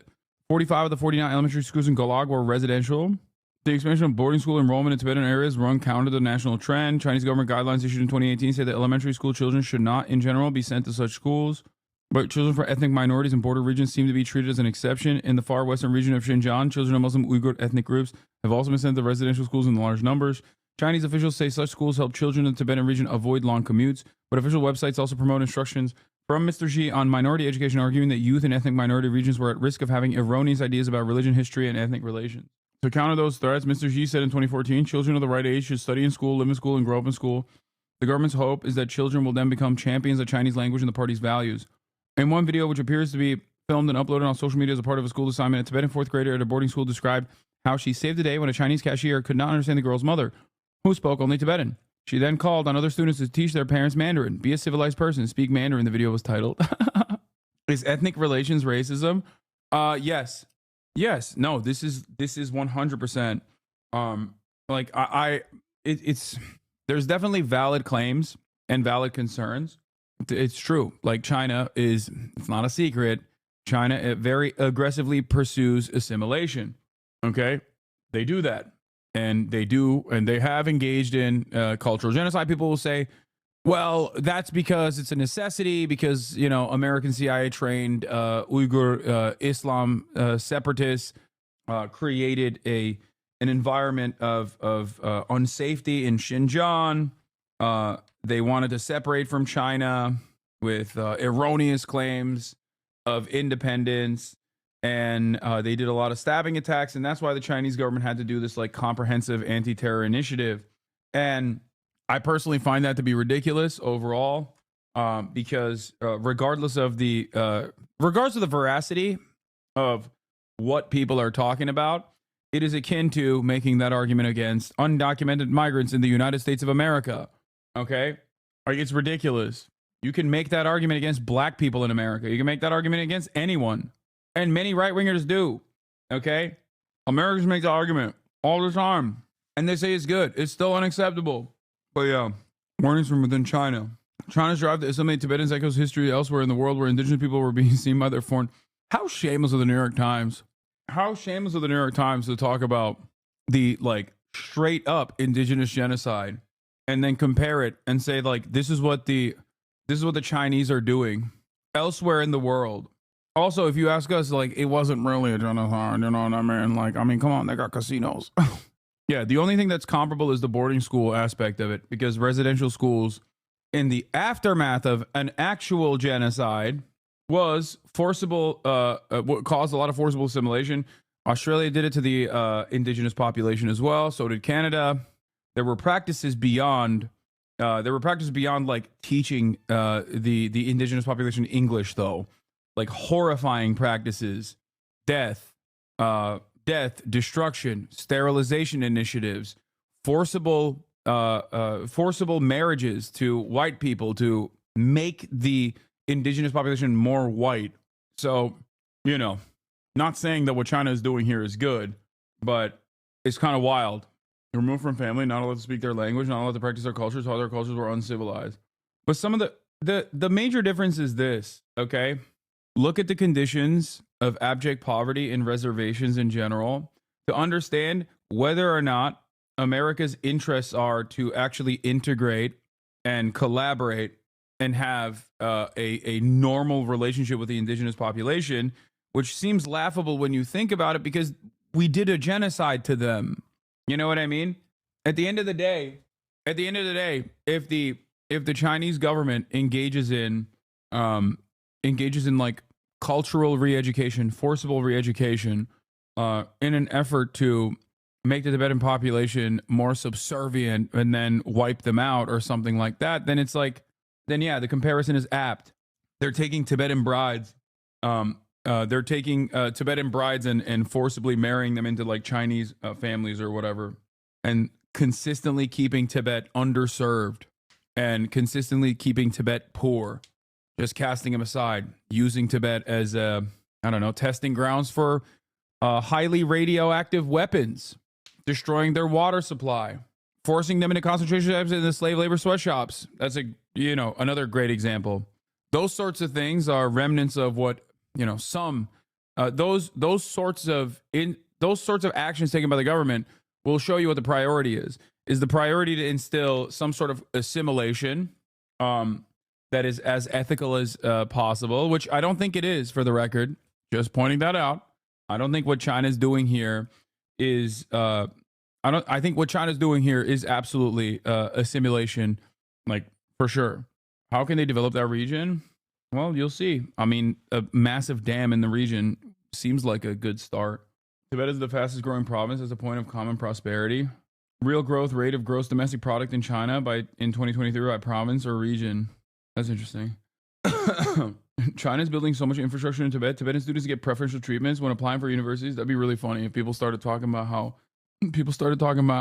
45 of the 49 elementary schools in Golog were residential. The expansion of boarding school enrollment in Tibetan areas run counter to the national trend. Chinese government guidelines issued in 2018 say that elementary school children should not, in general, be sent to such schools. But children from ethnic minorities in border regions seem to be treated as an exception. In the far western region of Xinjiang, children of Muslim Uyghur ethnic groups have also been sent to residential schools in large numbers. Chinese officials say such schools help children in the Tibetan region avoid long commutes, but official websites also promote instructions from Mr. Xi on minority education, arguing that youth in ethnic minority regions were at risk of having erroneous ideas about religion, history, and ethnic relations. To counter those threats, Mr. Xi said in 2014, children of the right age should study in school, live in school, and grow up in school. The government's hope is that children will then become champions of Chinese language and the party's values. In one video, which appears to be filmed and uploaded on social media as a part of a school assignment, a Tibetan fourth grader at a boarding school described how she saved the day when a Chinese cashier could not understand the girl's mother, who spoke only Tibetan. She then called on other students to teach their parents Mandarin. Be a civilized person, speak Mandarin, the video was titled. Is ethnic relations racism? Yes. Yes. No, this is 100%. It's there's definitely valid claims and valid concerns. It's true. Like China it's not a secret. China very aggressively pursues assimilation. Okay. They do that. And they have engaged in cultural genocide. People will say, well, that's because it's a necessity, because, American CIA trained Uyghur Islam separatists created an environment of unsafety in Xinjiang. They wanted to separate from China with erroneous claims of independence. And they did a lot of stabbing attacks. And that's why the Chinese government had to do this comprehensive anti-terror initiative. And I personally find that to be ridiculous overall, because regardless of the veracity of what people are talking about, it is akin to making that argument against undocumented migrants in the United States of America. Okay? It's ridiculous. You can make that argument against black people in America. You can make that argument against anyone. And many right-wingers do. Okay? Americans make the argument all the time. And they say it's good. It's still unacceptable. But yeah, warnings from within China. China's drive to assimilate Tibetans echoes history elsewhere in the world where indigenous people were being seen by their foreign. How shameless of the New York Times. How shameless of the New York Times to talk about the straight up indigenous genocide and then compare it and say this is what the Chinese are doing elsewhere in the world. Also, if you ask us, it wasn't really a genocide, you know what I mean? Come on, they got casinos. Yeah, the only thing that's comparable is the boarding school aspect of it, because residential schools in the aftermath of an actual genocide was forcible, caused a lot of forcible assimilation. Australia did it to the indigenous population as well. So did Canada. There were practices beyond teaching the indigenous population English, though. Horrifying practices, death, destruction, sterilization initiatives, forcible marriages to white people to make the indigenous population more white. So, not saying that what China is doing here is good, but it's kind of wild. Removed from family, not allowed to speak their language, not allowed to practice their cultures, all their cultures were uncivilized. But some of the major difference is this, okay? Look at the conditions of abject poverty in reservations in general to understand whether or not America's interests are to actually integrate and collaborate and have a normal relationship with the indigenous population, which seems laughable when you think about it, because we did a genocide to them. You know what I mean? At the end of the day, if the Chinese government engages in cultural re-education, forcible re-education, in an effort to make the Tibetan population more subservient and then wipe them out or something like that, then the comparison is apt. They're taking Tibetan brides, and forcibly marrying them into Chinese families or whatever, and consistently keeping Tibet underserved and consistently keeping Tibet poor, just casting them aside, using Tibet as testing grounds for highly radioactive weapons, destroying their water supply, forcing them into concentration camps in the slave labor sweatshops. That's another great example. Those sorts of things are remnants of what those sorts of actions taken by the government will show you what the priority is. Is the priority to instill some sort of assimilation that is as ethical as possible, which I don't think it is, for the record. Just pointing that out. I don't think what China's doing here is I think what China's doing here is absolutely assimilation, for sure. How can they develop that region? Well, you'll see. I mean, a massive dam in the region seems like a good start. Tibet is the fastest growing province as a point of common prosperity. Real growth rate of gross domestic product in China in 2023 by province or region. That's interesting. China's building so much infrastructure in Tibet. Tibetan students get preferential treatments when applying for universities. That'd be really funny if people started talking about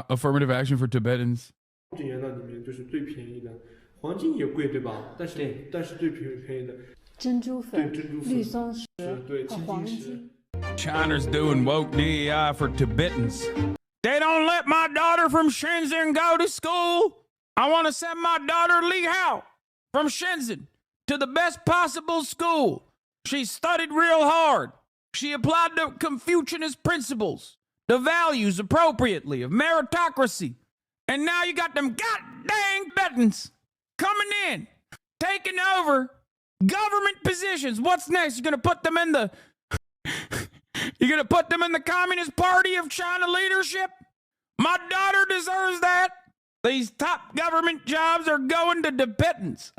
affirmative action for Tibetans. 金元档里面就是最便宜的，黄金也贵，对吧？但是最便宜的珍珠粉、对珍珠粉、绿松石对和青黄金。金石。China's doing woke DEI for Tibetans. They don't let my daughter from Shenzhen go to school. I want to send my daughter Li Hao from Shenzhen to the best possible school. She studied real hard. She applied the Confucianist principles, the values appropriately of meritocracy. And now you got them goddamn Tibetans coming in, taking over government positions. What's next? You're going to put them in the Communist Party of China leadership? My daughter deserves that. These top government jobs are going to Tibetans.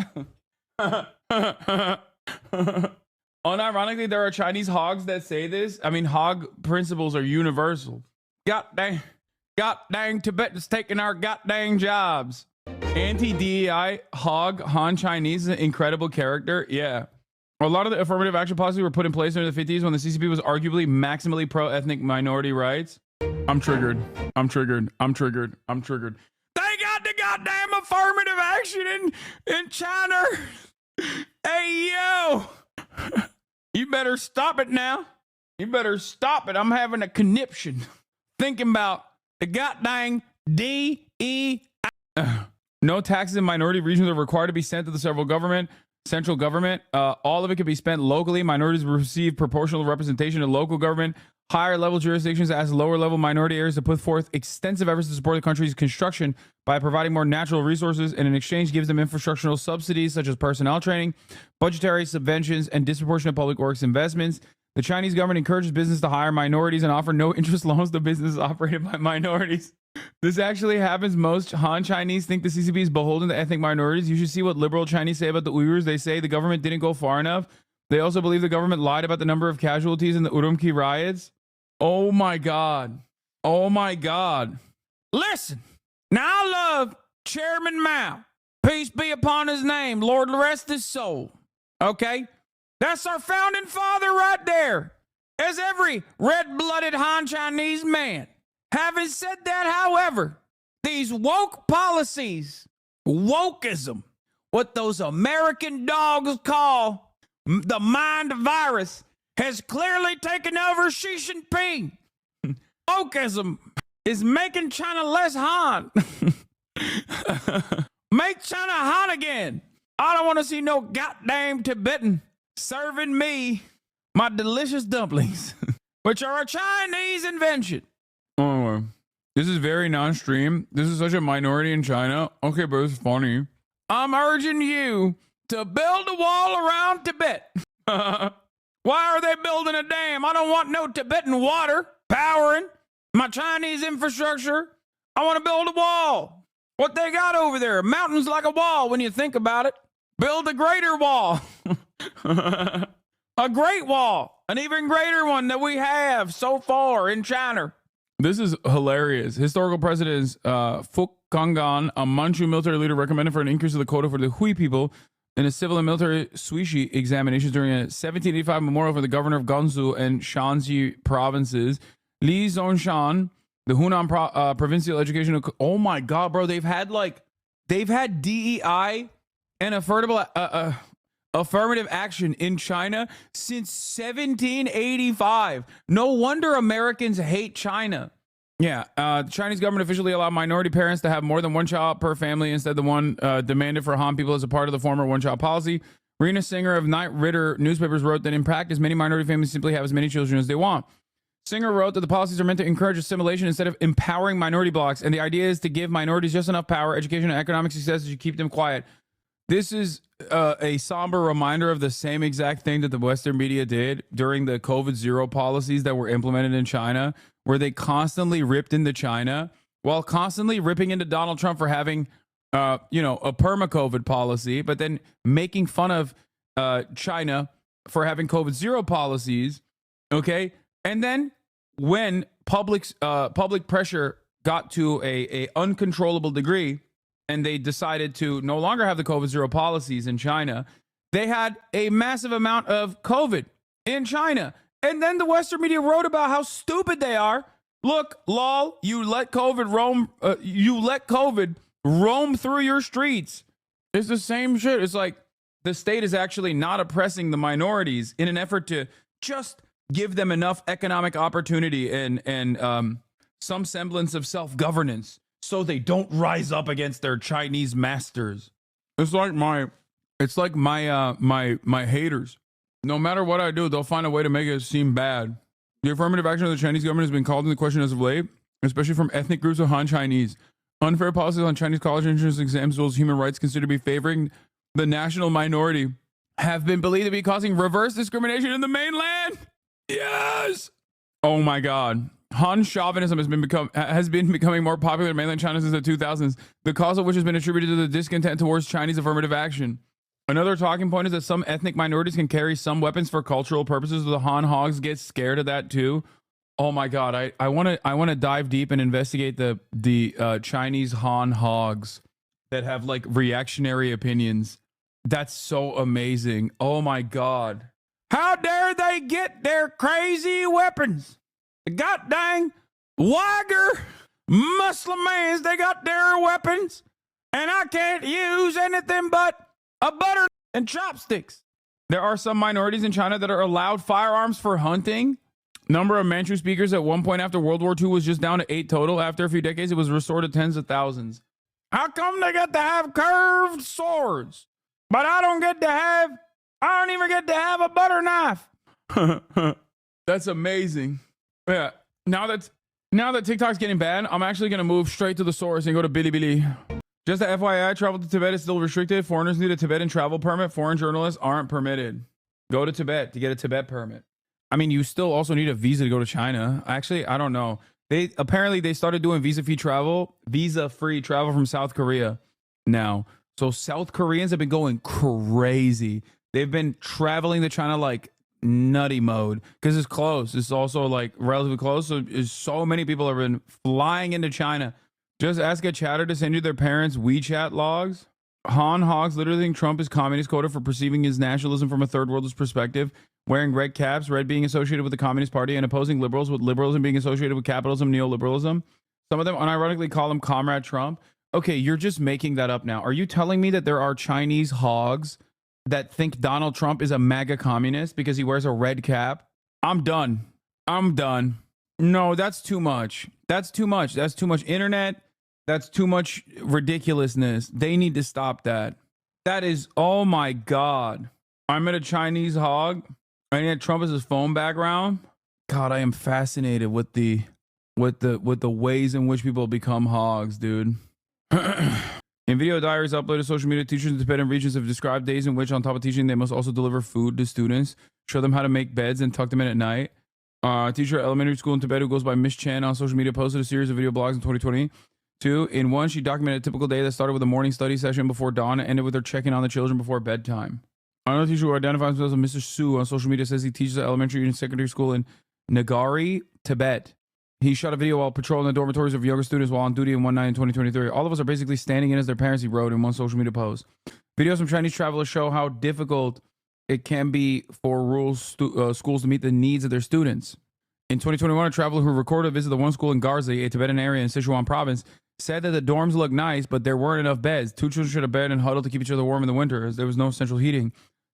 Unironically, there are Chinese hogs that say this. I mean, hog principles are universal. Goddamn Tibetans taking our goddamn jobs. Anti-DEI hog Han Chinese is an incredible character. Yeah. A lot of the affirmative action policies were put in place in the 50s when the CCP was arguably maximally pro-ethnic minority rights. I'm triggered. They got the goddamn affirmative action in China. Hey, yo. You better stop it now. You better stop it. I'm having a conniption thinking about the goddamn DEI. No taxes in minority regions are required to be sent to the central government. All of it can be spent locally. Minorities receive proportional representation in local government. Higher level jurisdictions ask lower level minority areas to put forth extensive efforts to support the country's construction by providing more natural resources, and in exchange gives them infrastructural subsidies such as personnel training, budgetary subventions, and disproportionate public works investments. The Chinese government encourages business to hire minorities and offer no interest loans to businesses operated by minorities. This actually happens. Most Han Chinese think the CCP is beholden to ethnic minorities. You should see what liberal Chinese say about the Uyghurs. They say the government didn't go far enough. They also believe the government lied about the number of casualties in the Urumqi riots. Oh my God. Listen, now I love Chairman Mao. Peace be upon his name. Lord rest his soul. Okay? That's our founding father right there. As every red-blooded Han Chinese man. Having said that, however, these woke policies, wokeism, what those American dogs call the mind virus, has clearly taken over Xi Jinping. Wokeism is making China less Han. Make China Han again. I don't want to see no goddamn Tibetan serving me my delicious dumplings, which are a Chinese invention. Oh, this is very non-stream. This is such a minority in China. Okay, but it's funny. I'm urging you to build a wall around Tibet. Why are they building a dam? I don't want no Tibetan water powering my Chinese infrastructure. I want to build a wall. What they got over there? Mountains like a wall when you think about it. Build a greater wall. A great wall. An even greater one that we have so far in China. This is hilarious. Historical precedents. Phúc Kangan, a Manchu military leader, recommended for an increase of the quota for the Hui people in a civil and military suishi examinations during a 1785 memorial for the governor of Gansu and Shanxi provinces. Li Zhongshan, the Hunan provincial education. Oh my God, bro. They've had DEI and affirmative action in China since 1785. No wonder Americans hate China. Yeah, the Chinese government officially allowed minority parents to have more than one child per family instead of the one demanded for Han people as a part of the former one-child policy. Rena Singer of Knight Ridder newspapers wrote that in practice, many minority families simply have as many children as they want. Singer wrote that the policies are meant to encourage assimilation instead of empowering minority blocks, and the idea is to give minorities just enough power, education, and economic success to keep them quiet. This is a somber reminder of the same exact thing that the Western media did during the COVID zero policies that were implemented in China, where they constantly ripped into China while constantly ripping into Donald Trump for having, a perma-COVID policy, but then making fun of China for having COVID zero policies. Okay. And then when public pressure got to a uncontrollable degree, and they decided to no longer have the COVID zero policies in China, they had a massive amount of COVID in China. And then the Western media wrote about how stupid they are. Look, lol, you let COVID roam through your streets. It's the same shit. It's like the state is actually not oppressing the minorities in an effort to just give them enough economic opportunity and some semblance of self-governance so they don't rise up against their Chinese masters. It's like my haters. No matter what I do, they'll find a way to make it seem bad. The affirmative action of the Chinese government has been called into question as of late, especially from ethnic groups of Han Chinese. Unfair policies on Chinese college entrance exams, as well as human rights considered to be favoring the national minority, have been believed to be causing reverse discrimination in the mainland. Yes. Oh my God. Han chauvinism has been becoming more popular in mainland China since the 2000s, the cause of which has been attributed to the discontent towards Chinese affirmative action. Another talking point is that some ethnic minorities can carry some weapons for cultural purposes. The Han hogs get scared of that too. Oh my God, I want to dive deep and investigate the Chinese Han hogs that have like reactionary opinions. That's so amazing. Oh my God. How dare they get their crazy weapons? God dang Uyghur Muslim mans, they got their weapons, and I can't use anything but a butter and chopsticks. There are some minorities in China that are allowed firearms for hunting. Number of Manchu speakers at one point after World War II was just down to 8 total. After a few decades, it was restored to tens of thousands. How come they get to have curved swords, but I don't even get to have a butter knife? That's amazing. Yeah. Now that TikTok's getting banned, I'm actually going to move straight to the source and go to Bilibili. Just a FYI, travel to Tibet is still restricted. Foreigners need a Tibetan travel permit. Foreign journalists aren't permitted. Go to Tibet to get a Tibet permit. I mean, you still also need a visa to go to China. Actually, I don't know. They started doing visa-free travel from South Korea now. So South Koreans have been going crazy. They've been traveling to China like nutty mode because it's close. It's also like relatively close. So many people have been flying into China. Just ask a chatter to send you their parents' WeChat logs. Han hogs literally think Trump is communist quota for perceiving his nationalism from a third worldist perspective, wearing red caps, red being associated with the Communist Party, and opposing liberals, with liberalism being associated with capitalism, neoliberalism. Some of them unironically call him Comrade Trump. Okay, you're just making that up now. Are you telling me that there are Chinese hogs that think Donald Trump is a MAGA communist because he wears a red cap? I'm done. No, that's too much. That's too much internet. That's too much ridiculousness. They need to stop that. That is, oh my God. I'm at a Chinese hog. And yet Trump is his phone background. God, I am fascinated with the ways in which people become hogs, dude. In video diaries uploaded to social media, teachers in Tibetan regions have described days in which, on top of teaching, they must also deliver food to students, show them how to make beds, and tuck them in at night. A teacher at elementary school in Tibet who goes by Miss Chen on social media posted a series of video blogs in 2022. In one, she documented a typical day that started with a morning study session before dawn and ended with her checking on the children before bedtime. Another teacher who identifies himself as Mr. Su on social media says he teaches at elementary and secondary school in Nagari, Tibet. He shot a video while patrolling the dormitories of younger students while on duty in one night in 2023. All of us are basically standing in as their parents, he wrote in one social media post. Videos from Chinese travelers show how difficult it can be for rural schools to meet the needs of their students. In 2021, a traveler who recorded a visit to one school in Garzi, a Tibetan area in Sichuan province, said that the dorms looked nice, but there weren't enough beds. 2 children shared a bed and huddled to keep each other warm in the winter, as there was no central heating.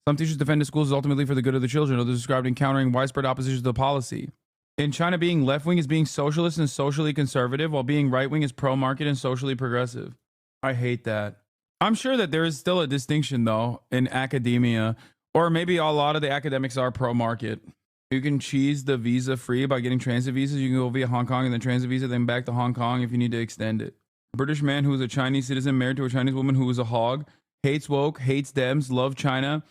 Some teachers defend the schools as ultimately for the good of the children. Others described encountering widespread opposition to the policy. In China, being left-wing is being socialist and socially conservative, while being right-wing is pro-market and socially progressive. I hate that. I'm sure that there is still a distinction, though, in academia, or maybe a lot of the academics are pro-market. You can cheese the visa free by getting transit visas. You can go via Hong Kong and then transit visa, then back to Hong Kong if you need to extend it. A British man who is a Chinese citizen married to a Chinese woman who is a hog, hates woke, hates Dems, loves China,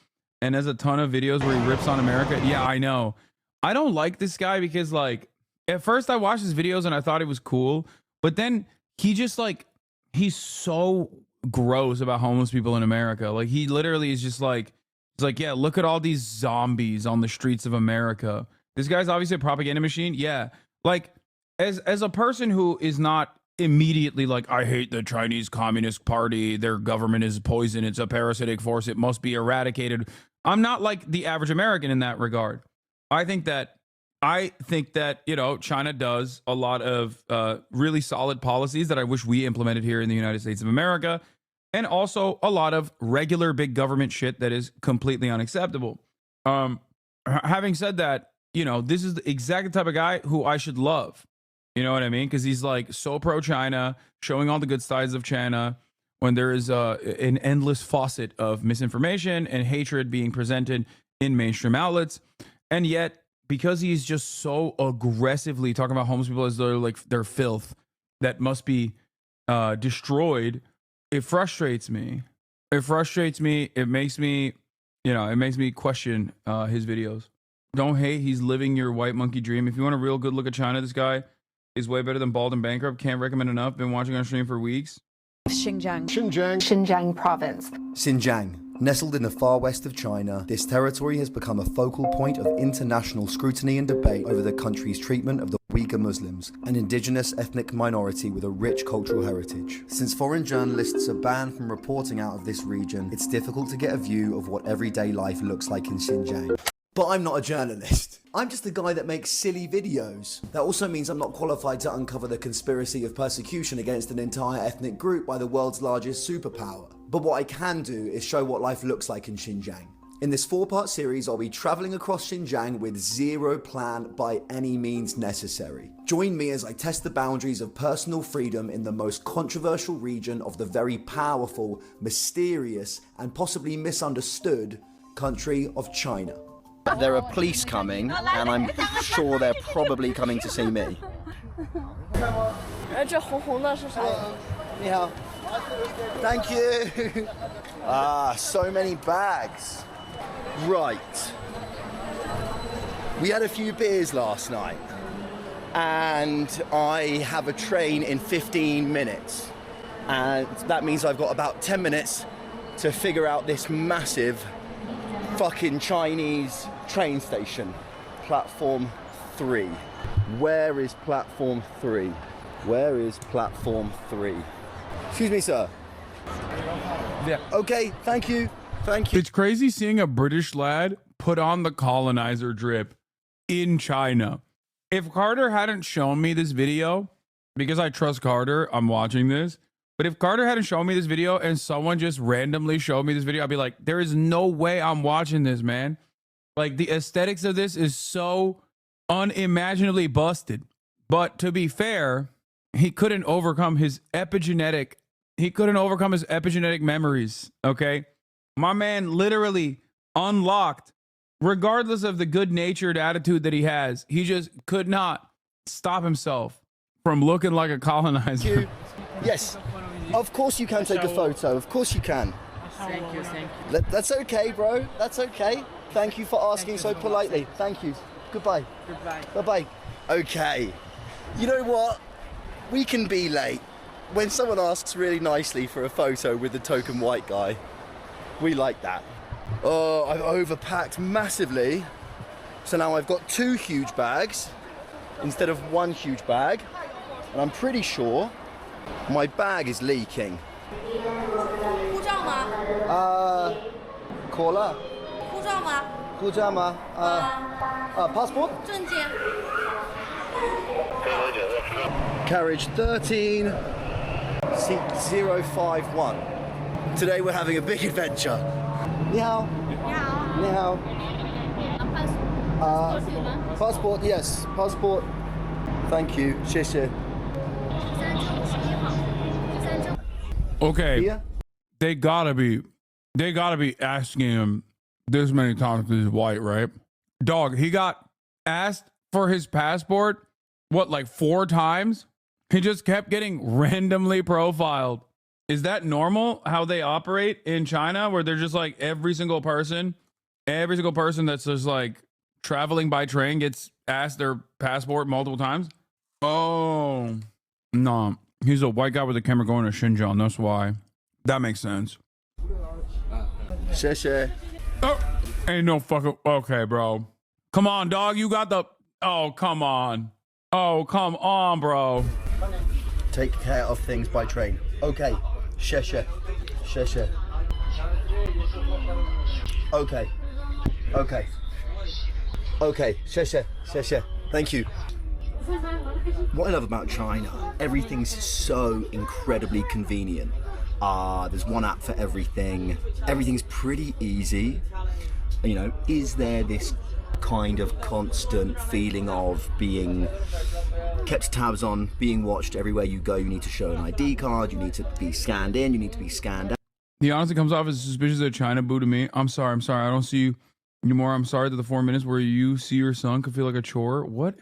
and has a ton of videos where he rips on America. Yeah, I know. I don't like this guy because, like, at first I watched his videos and I thought it was cool, but then he just, like, he's so gross about homeless people in America. Like, he literally is just like, it's like, yeah, look at all these zombies on the streets of America. This guy's obviously a propaganda machine. Yeah. Like, as a person who is not immediately like, I hate the Chinese Communist Party. Their government is poison. It's a parasitic force. It must be eradicated. I'm not like the average American in that regard. I think that, you know, China does a lot of really solid policies that I wish we implemented here in the United States of America, and also a lot of regular big government shit that is completely unacceptable. Having said that, you know, this is the exact type of guy who I should love. You know what I mean? Because he's like so pro-China, showing all the good sides of China, when there is an endless faucet of misinformation and hatred being presented in mainstream outlets. And yet, because he's just so aggressively talking about homeless people as though like they're filth that must be destroyed, it frustrates me. It frustrates me. It makes me, you know, it makes me question his videos. Don't hate. He's living your white monkey dream. If you want a real good look at China, this guy is way better than Bald and Bankrupt. Can't recommend enough. Been watching on stream for weeks. Xinjiang province. Xinjiang. Nestled in the far west of China, this territory has become a focal point of international scrutiny and debate over the country's treatment of the Uyghur Muslims, an indigenous ethnic minority with a rich cultural heritage. Since foreign journalists are banned from reporting out of this region, it's difficult to get a view of what everyday life looks like in Xinjiang. But I'm not a journalist. I'm just a guy that makes silly videos. That also means I'm not qualified to uncover the conspiracy of persecution against an entire ethnic group by the world's largest superpower. But what I can do is show what life looks like in Xinjiang. In this 4-part series, I'll be traveling across Xinjiang with zero plan by any means necessary. Join me as I test the boundaries of personal freedom in the most controversial region of the very powerful, mysterious, and possibly misunderstood country of China. There are police coming, and I'm sure they're probably coming to see me. Thank you. So many bags. Right. We had a few beers last night, and I have a train in 15 minutes. And that means I've got about 10 minutes to figure out this massive fucking Chinese train station. Platform 3. Where is platform 3? Where is platform 3? Excuse me, sir. Yeah. Okay, thank you. Thank you. It's crazy seeing a British lad put on the colonizer drip in China. If Carter hadn't shown me this video, because I trust Carter, I'm watching this. But if Carter hadn't shown me this video and someone just randomly showed me this video, I'd be like, there is no way I'm watching this, man. Like, the aesthetics of this is so unimaginably busted. But to be fair, he couldn't overcome his epigenetic memories, okay? My man literally unlocked, regardless of the good-natured attitude that he has, he just could not stop himself from looking like a colonizer. Yes, of course you can take a photo. Of course you can. Thank you. That's okay, bro. That's okay. Thank you for asking so politely. Thank you. Goodbye. Bye-bye. Okay. You know what? We can be late. When someone asks really nicely for a photo with the token white guy, we like that. Oh, I've overpacked massively. So now I've got 2 huge bags instead of 1 huge bag. And I'm pretty sure my bag is leaking. Caller? Passport? Carriage 13, seat 051. Today we're having a big adventure. Ni hao. Ni hao. Passport, yes, passport. Thank you, 谢谢. Okay, they gotta be asking him this many times because he's white, right? Dog, he got asked for his passport, what, like 4 times? He just kept getting randomly profiled. Is that normal how they operate in China, where they're just like every single person that's just like traveling by train gets asked their passport multiple times? Oh, no. He's a white guy with a camera going to Xinjiang. That's why. That makes sense. Oh, ain't no fucking... Okay, bro. Come on, dog. You got the... Oh, come on. Oh, come on, bro. take care of things by train. Okay. 谢谢. Okay. Okay. 谢谢. Thank you. What I love about China, everything's so incredibly convenient. There's one app for everything. Everything's pretty easy. You know, is there this kind of constant feeling of being kept tabs on, being watched everywhere you go? You need to show an ID card, you need to be scanned in, you need to be scanned out. He honestly comes off as suspicious of China boo to me. I'm sorry. I don't see you anymore. I'm sorry that the 4 minutes where you see your son could feel like a chore. What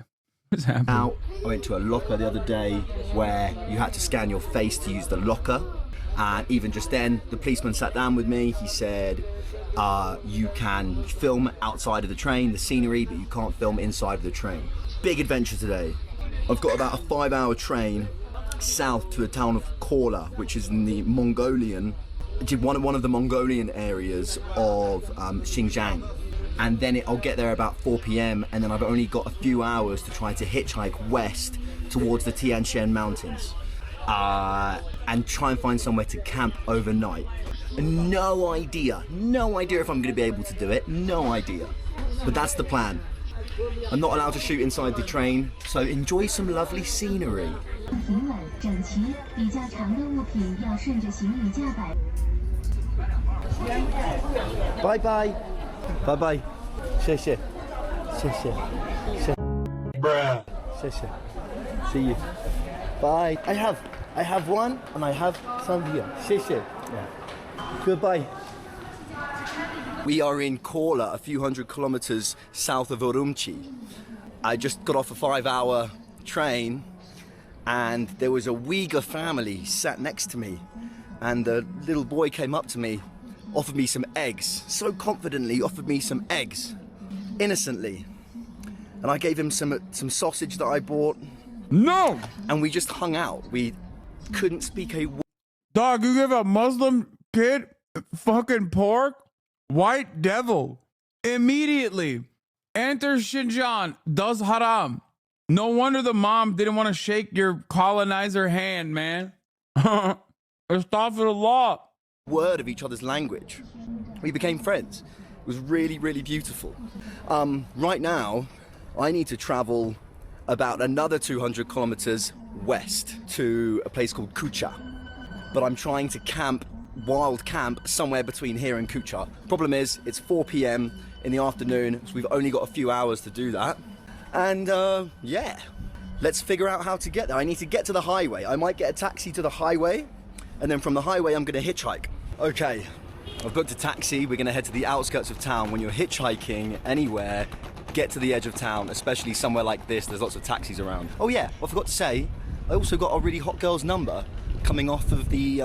is happening? Now, I went to a locker the other day where you had to scan your face to use the locker. And even just then, the policeman sat down with me. He said, you can film outside of the train, the scenery, but you can't film inside of the train. Big adventure today. I've got about a 5-hour train south to a town of Korla, which is in the Mongolian, one of the Mongolian areas of Xinjiang. And then I'll get there about 4 p.m. and then I've only got a few hours to try to hitchhike west towards the Tian Shan Mountains. And try and find somewhere to camp overnight. No idea if I'm going to be able to do it, no idea. But that's the plan. I'm not allowed to shoot inside the train, so enjoy some lovely scenery. Bye bye. Bye bye. 谢谢. Bruh. 谢谢. See you. Bye. I have one and I have some here. 谢谢. Yeah. Goodbye. We are in Korla, a few hundred kilometers south of Urumqi. I just got off a 5-hour train and there was a Uyghur family sat next to me, and the little boy came up to me, offered me some eggs, so confidently offered me some eggs, innocently. And I gave him some sausage that I bought. No! And we just hung out. We couldn't speak a word. Dog, you give a Muslim kid fucking pork? White devil. Immediately enters Xinjiang, does haram. No wonder the mom didn't want to shake your colonizer hand, man. Astaghfirullah. Word of each other's language. We became friends. It was really, really beautiful. Right now, I need to travel about another 200 kilometers west to a place called Kucha. But I'm trying to wild camp somewhere between here and Kucha. Problem is, it's 4 p.m. in the afternoon, so we've only got a few hours to do that. And yeah, let's figure out how to get there. I need to get to the highway. I might get a taxi to the highway, and then from the highway, I'm gonna hitchhike. Okay, I've booked a taxi. We're gonna head to the outskirts of town. When you're hitchhiking anywhere, get to the edge of town, especially somewhere like this. There's lots of taxis around. Oh yeah, I forgot to say, I also got a really hot girl's number coming off of the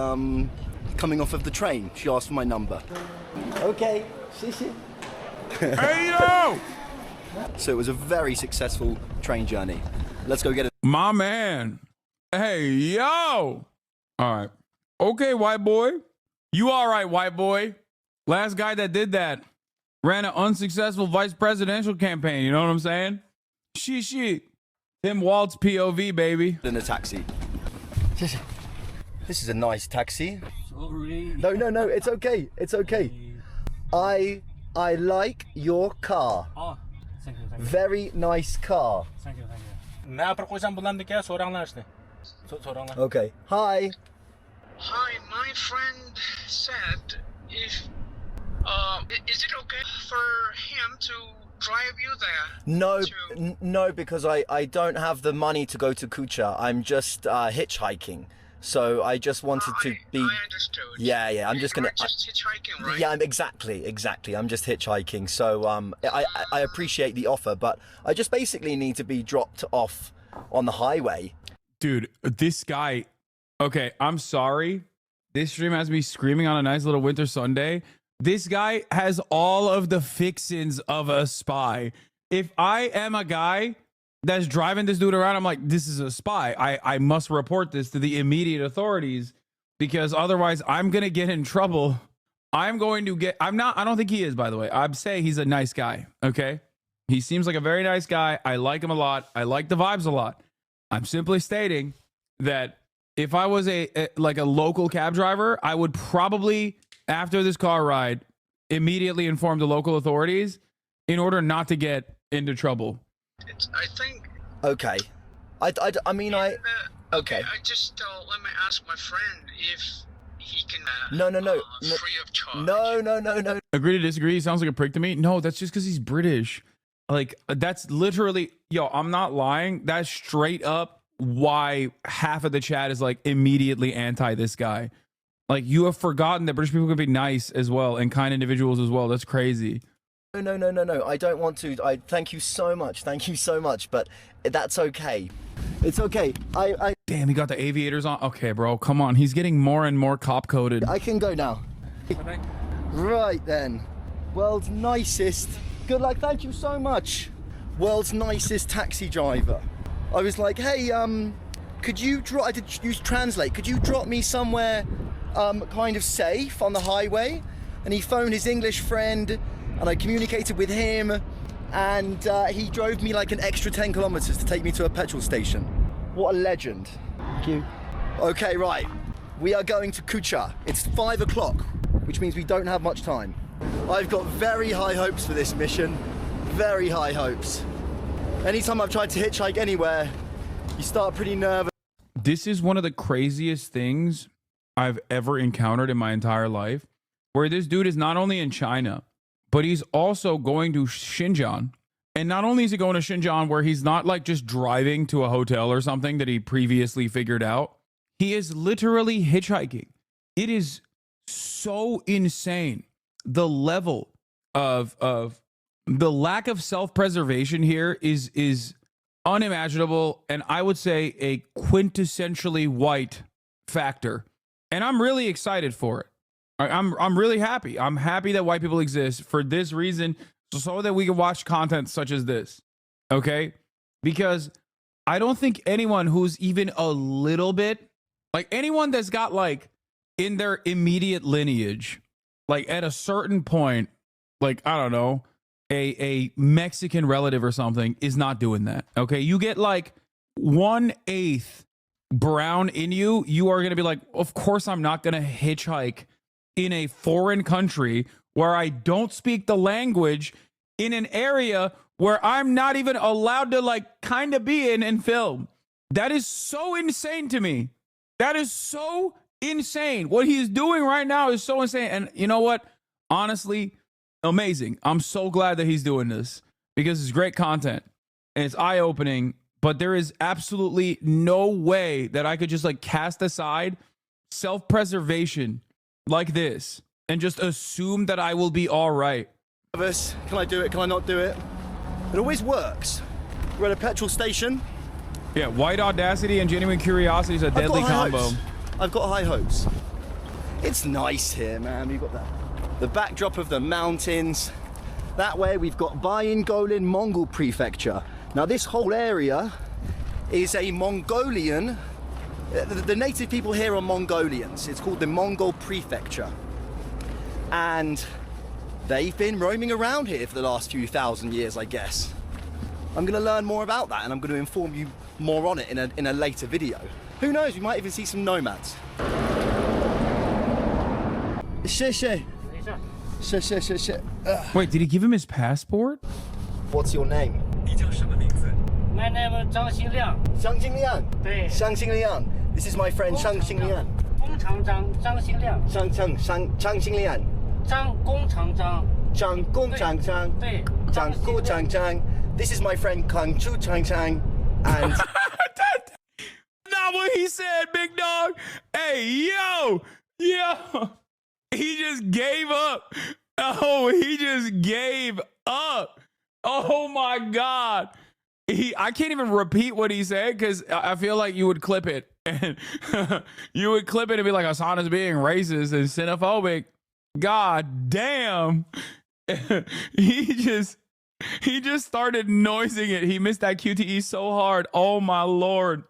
train. She asked for my number. Okay, Hey yo! So it was a very successful train journey. Let's go get it. My man. Hey yo! All right. Okay, white boy. You all right, white boy? Last guy that did that ran an unsuccessful vice presidential campaign. You know what I'm saying? She. Tim Waltz POV, baby. In a taxi. This is a nice taxi. Sorry. No, it's okay. It's okay. I like your car. Oh, thank you. Very nice car. Thank you. 나ប្រកួតបុលន្តិកា소랑나시네. 소랑나. Okay. Hi. Hi, my friend said if is it okay for him to drive you there? No, because I don't have the money to go to Kucha. I'm just hitchhiking. So I just wanted to be. I understood. Yeah. I'm just gonna. Just hitchhiking, right? Yeah, exactly. I'm just hitchhiking. So I appreciate the offer, but I just basically need to be dropped off on the highway. Dude, this guy. Okay, I'm sorry. This stream has me screaming on a nice little winter Sunday. This guy has all of the fixins of a spy. If I am a guy that's driving this dude around, I'm like, this is a spy. I must report this to the immediate authorities, because otherwise I'm going to get in trouble. I don't think he is, by the way. I'd say he's a nice guy. Okay. He seems like a very nice guy. I like him a lot. I like the vibes a lot. I'm simply stating that if I was a local cab driver, I would probably, after this car ride, immediately inform the local authorities in order not to get into trouble. I think. Okay. I mean, okay. I just let me ask my friend if he can. No. Free of charge. No. Agree to disagree. He sounds like a prick to me. No, that's just because he's British. Like, that's literally, yo, I'm not lying. That's straight up why half of the chat is like immediately anti this guy. Like, you have forgotten that British people can be nice as well and kind individuals as well. That's crazy. No. I don't want to. Thank you so much. But that's okay. It's okay. Damn, he got the aviators on. Okay, bro, come on. He's getting more and more cop coded. I can go now. Right then. World's nicest. Good luck. Thank you so much. World's nicest taxi driver. I was like, hey, could you drop? I did use Translate. Could you drop me somewhere, kind of safe on the highway? And he phoned his English friend, and I communicated with him, and he drove me like an extra 10 kilometers to take me to a petrol station. What a legend. Thank you. Okay, right. We are going to Kucha. It's 5 o'clock, which means we don't have much time. I've got very high hopes for this mission. Very high hopes. Anytime I've tried to hitchhike anywhere, you start pretty nervous. This is one of the craziest things I've ever encountered in my entire life, where this dude is not only in China, but he's also going to Xinjiang. And not only is he going to Xinjiang, where he's not like just driving to a hotel or something that he previously figured out, he is literally hitchhiking. It is so insane. The level of the lack of self-preservation here is unimaginable, and I would say a quintessentially white factor. And I'm really excited for it. I'm really happy. I'm happy that white people exist for this reason, so that we can watch content such as this. Okay? Because I don't think anyone who's even a little bit, like anyone that's got like in their immediate lineage, like at a certain point, like, I don't know, a Mexican relative or something is not doing that. Okay? You get like 1/8 brown in you, you are going to be like, of course I'm not going to hitchhike in a foreign country where I don't speak the language, in an area where I'm not even allowed to like kind of be in and film. That is so insane to me. That is so insane. What he's doing right now is so insane. And you know what? Honestly, amazing. I'm so glad that he's doing this because it's great content and it's eye-opening, but there is absolutely no way that I could just like cast aside self-preservation like this and just assume that I will be all right. Can I do it? Can I not do it? It always works. We're at a petrol station. Yeah, white audacity and genuine curiosity is a deadly combo. I've got high hopes. It's nice here, man. We've got the backdrop of the mountains. That way we've got Bayingolin Mongol Prefecture. Now this whole area is a Mongolian, the native people here are Mongolians. It's called the Mongol Prefecture. And they've been roaming around here for the last few thousand years, I guess. I'm going to learn more about that, and I'm going to inform you more on it in a later video. Who knows, we might even see some nomads. Wait, did he give him his passport? What's your name? My name is Zhang Xinliang. Zhang Xinliang? 对。 Zhang Xinliang. This is my friend Zhang Xinliang. 工厂长张新亮。 Zhang Xinliang. 张工厂长。 Zhang Gong Chang Chang. 对。 Zhang Gu Chang Chang. This is my friend Kang Chu Chang Chang. And not what he said, big dog. Hey, yo. He just gave up. Oh, he just gave up. Oh my God. I can't even repeat what he said because I feel like you would clip it and you would clip it and be like, Hasan is being racist and xenophobic. God damn. He just started noising it. He missed that QTE so hard. Oh my Lord.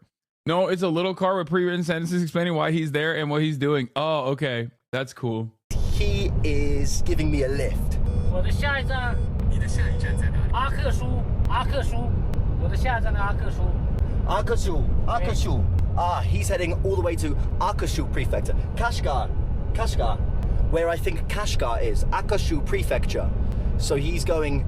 No, it's a little card with pre-written sentences explaining why he's there and what he's doing. Oh, okay. That's cool. He is giving me a lift. 我的下一站。你的下一站在哪里？阿克苏。我的下一站的阿克苏。阿克苏。He's heading all the way to Akashu Prefecture. Kashgar, where I think Kashgar is. Akashu Prefecture. So he's going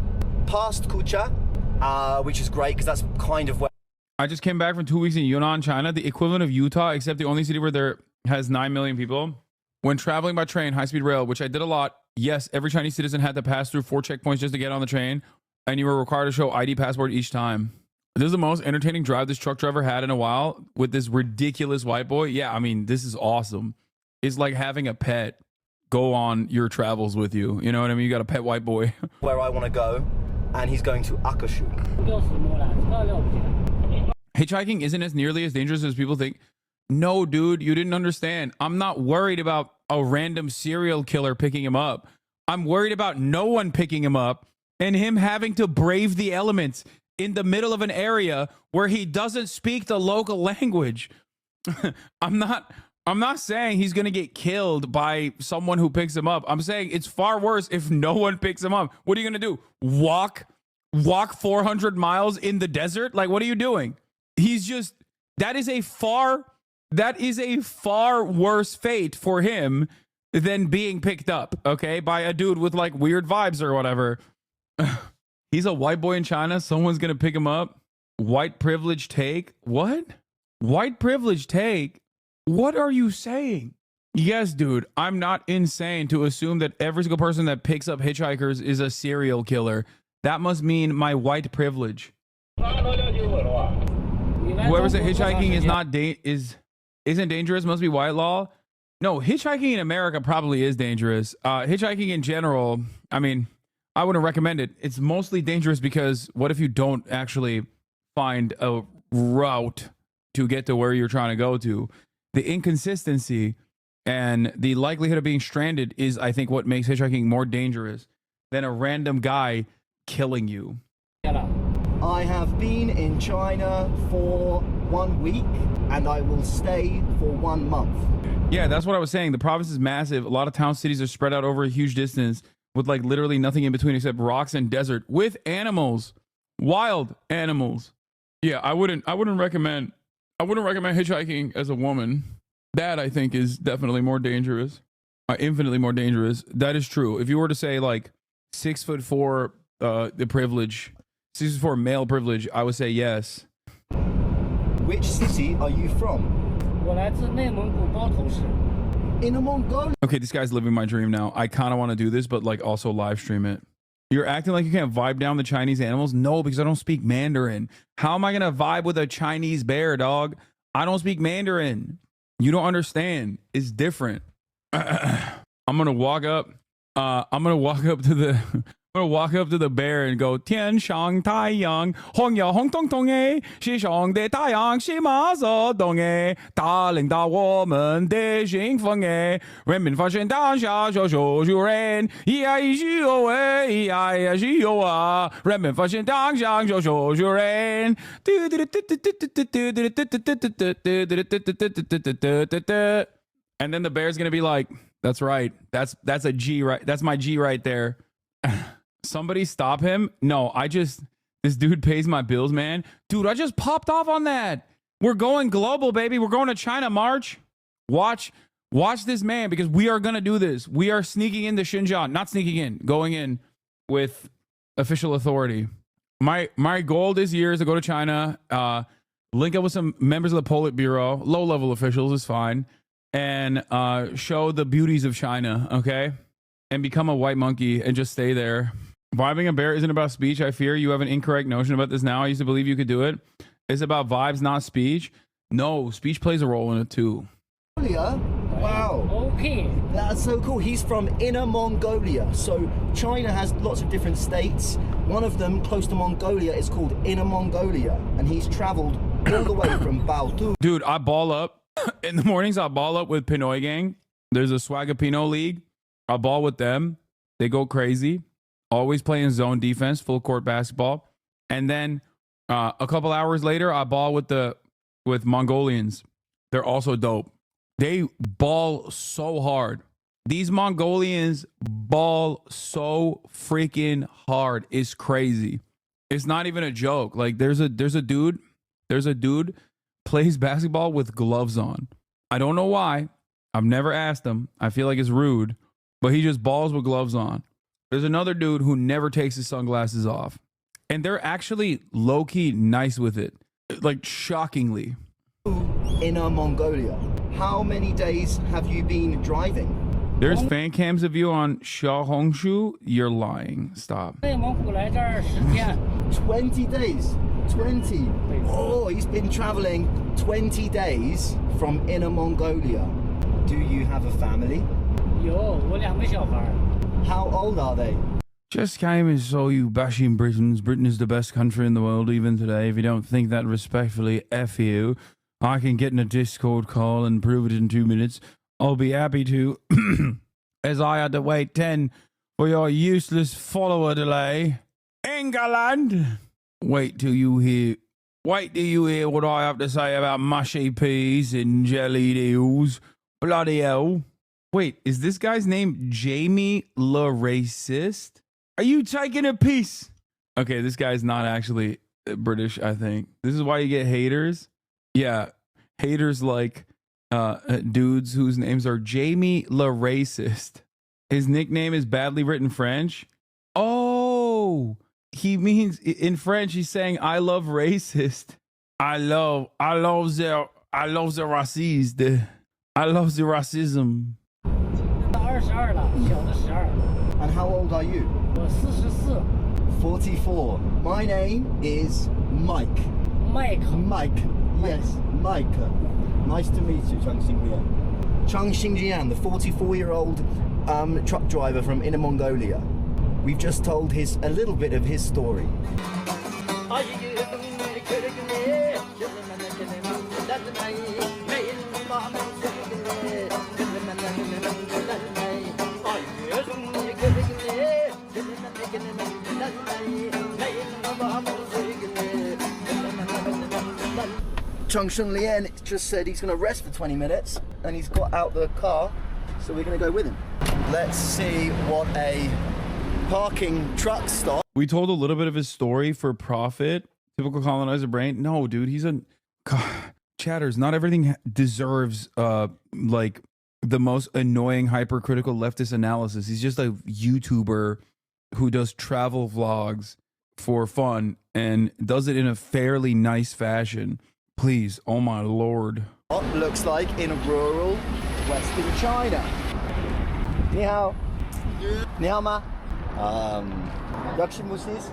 past Kucha, which is great because that's kind of where... I just came back from 2 weeks in Yunnan, China, the equivalent of Utah, except the only city where there has 9 million people. When traveling by train, high-speed rail, which I did a lot, yes, every Chinese citizen had to pass through 4 checkpoints just to get on the train, and you were required to show ID passport each time. This is the most entertaining drive this truck driver had in a while with this ridiculous white boy. Yeah, I mean, this is awesome. It's like having a pet go on your travels with you. You know what I mean? You got a pet white boy. Where I want to go, and he's going to Akashu. Hitchhiking isn't as nearly as dangerous as people think. No, dude, you didn't understand. I'm not worried about a random serial killer picking him up. I'm worried about no one picking him up and him having to brave the elements in the middle of an area where he doesn't speak the local language. I'm not saying he's going to get killed by someone who picks him up. I'm saying it's far worse if no one picks him up. What are you going to do? Walk 400 miles in the desert? Like, what are you doing? He's just, that is a far worse fate for him than being picked up, okay, by a dude with like weird vibes or whatever. He's a white boy in China. Someone's going to pick him up. White privilege take. What? White privilege take? What are you saying? Yes, dude, I'm not insane to assume that every single person that picks up hitchhikers is a serial killer. That must mean my white privilege. Whoever said hitchhiking isn't dangerous must be white law. No, hitchhiking in America probably is dangerous. Hitchhiking in general, I mean, I wouldn't recommend it. It's mostly dangerous because what if you don't actually find a route to get to where you're trying to go to? The inconsistency and the likelihood of being stranded is, I think, what makes hitchhiking more dangerous than a random guy killing you. I have been in China for 1 week and I will stay for 1 month. Yeah, that's what I was saying. The province is massive. A lot of town cities are spread out over a huge distance with like literally nothing in between except rocks and desert with animals, wild animals. Yeah, I wouldn't recommend hitchhiking as a woman. That I think is definitely more dangerous, infinitely more dangerous. That is true. If you were to say like 6'4", the privilege, 6'4" male privilege, I would say yes. Which city are you from? Inner Mongolia. Okay, this guy's living my dream now. I kind of want to do this, but like also live stream it. You're acting like you can't vibe down the Chinese animals? No, because I don't speak Mandarin. How am I going to vibe with a Chinese bear, dog? I don't speak Mandarin. You don't understand. It's different. I'm going to walk up. I'm going to walk up to the bear and go, Tian shang tai yang, hong ya hong tong tong eh, shi shang de tai yang, shi ma zo dong eh, da ling da wo men de xing feng eh, ren min fa shen dang xia xiu xiu xiu ren, yi ya yi xi you eh, yi ya ya xi you ah, ren min fa shen dang xia xiu xiu xiu ren. And then the bear's gonna be like, that's right, that's a G, right? That's my G right there. Somebody stop him. No, this dude pays my bills, man. Dude, I just popped off on that. We're going global, baby. We're going to China, March. Watch this man, because we are going to do this. We are sneaking into Xinjiang, not sneaking in, going in with official authority. My goal this year is to go to China, link up with some members of the Politburo, low-level officials is fine, and show the beauties of China, okay? And become a white monkey and just stay there. Vibing a bear isn't about speech. I fear you have an incorrect notion about this now. I used to believe you could do it. It's about vibes, not speech. No, speech plays a role in it too. Wow. Okay. That's so cool. He's from Inner Mongolia. So China has lots of different states. One of them, close to Mongolia, is called Inner Mongolia. And he's traveled all the way from Baotou. Dude, I ball up. In the mornings, I ball up with Pinoy Gang. There's a Swagapino League. I ball with them. They go crazy. Always playing zone defense, full court basketball. And then a couple hours later, I ball with Mongolians. They're also dope. They ball so hard. These Mongolians ball so freaking hard. It's crazy. It's not even a joke. Like there's a dude plays basketball with gloves on. I don't know why. I've never asked him. I feel like it's rude, but he just balls with gloves on. There's another dude who never takes his sunglasses off. And they're actually low-key nice with it. Like, shockingly. Inner Mongolia. How many days have you been driving? There's fan cams of you on Xiaohongshu. You're lying. Stop. 20 days. 20. Oh, he's been traveling 20 days from Inner Mongolia. Do you have a family? 有，我2个小孩。 How old are they? Just came and saw you bashing Britons. Britain is the best country in the world even today. If you don't think that respectfully, F you. I can get in a Discord call and prove it in 2 minutes. I'll be happy to, as I had to wait 10 for your useless follower delay. England! Wait till you hear what I have to say about mushy peas and jellied eels. Bloody hell. Wait, is this guy's name Jamie Le Racist? Are you taking a piece? Okay, this guy's not actually British, I think. This is why you get haters. Yeah, haters like dudes whose names are Jamie Le Racist. His nickname is badly written French. Oh, he means in French, he's saying, I love racist. I love the raciste. I love the racism. 22了，小的12。 And how old are you? 我44。 44. My name is Mike. Mike. Mike. Yes, Mike. Nice to meet you, Chang Xinjian. Chang Xinjian, the 44-year-old truck driver from Inner Mongolia. We've just told a little bit of his story. Chang Lian just said he's going to rest for 20 minutes and he's got out the car, so we're going to go with him. Let's see what a parking truck stop. We told a little bit of his story for profit. Typical colonizer brain. No, dude, he's a... God, chatters, not everything deserves like the most annoying hypercritical leftist analysis. He's just a YouTuber who does travel vlogs for fun and does it in a fairly nice fashion. Please, oh my lord. What looks like in rural Western China. Ni hao. Ni hao ma. Yakshi musis.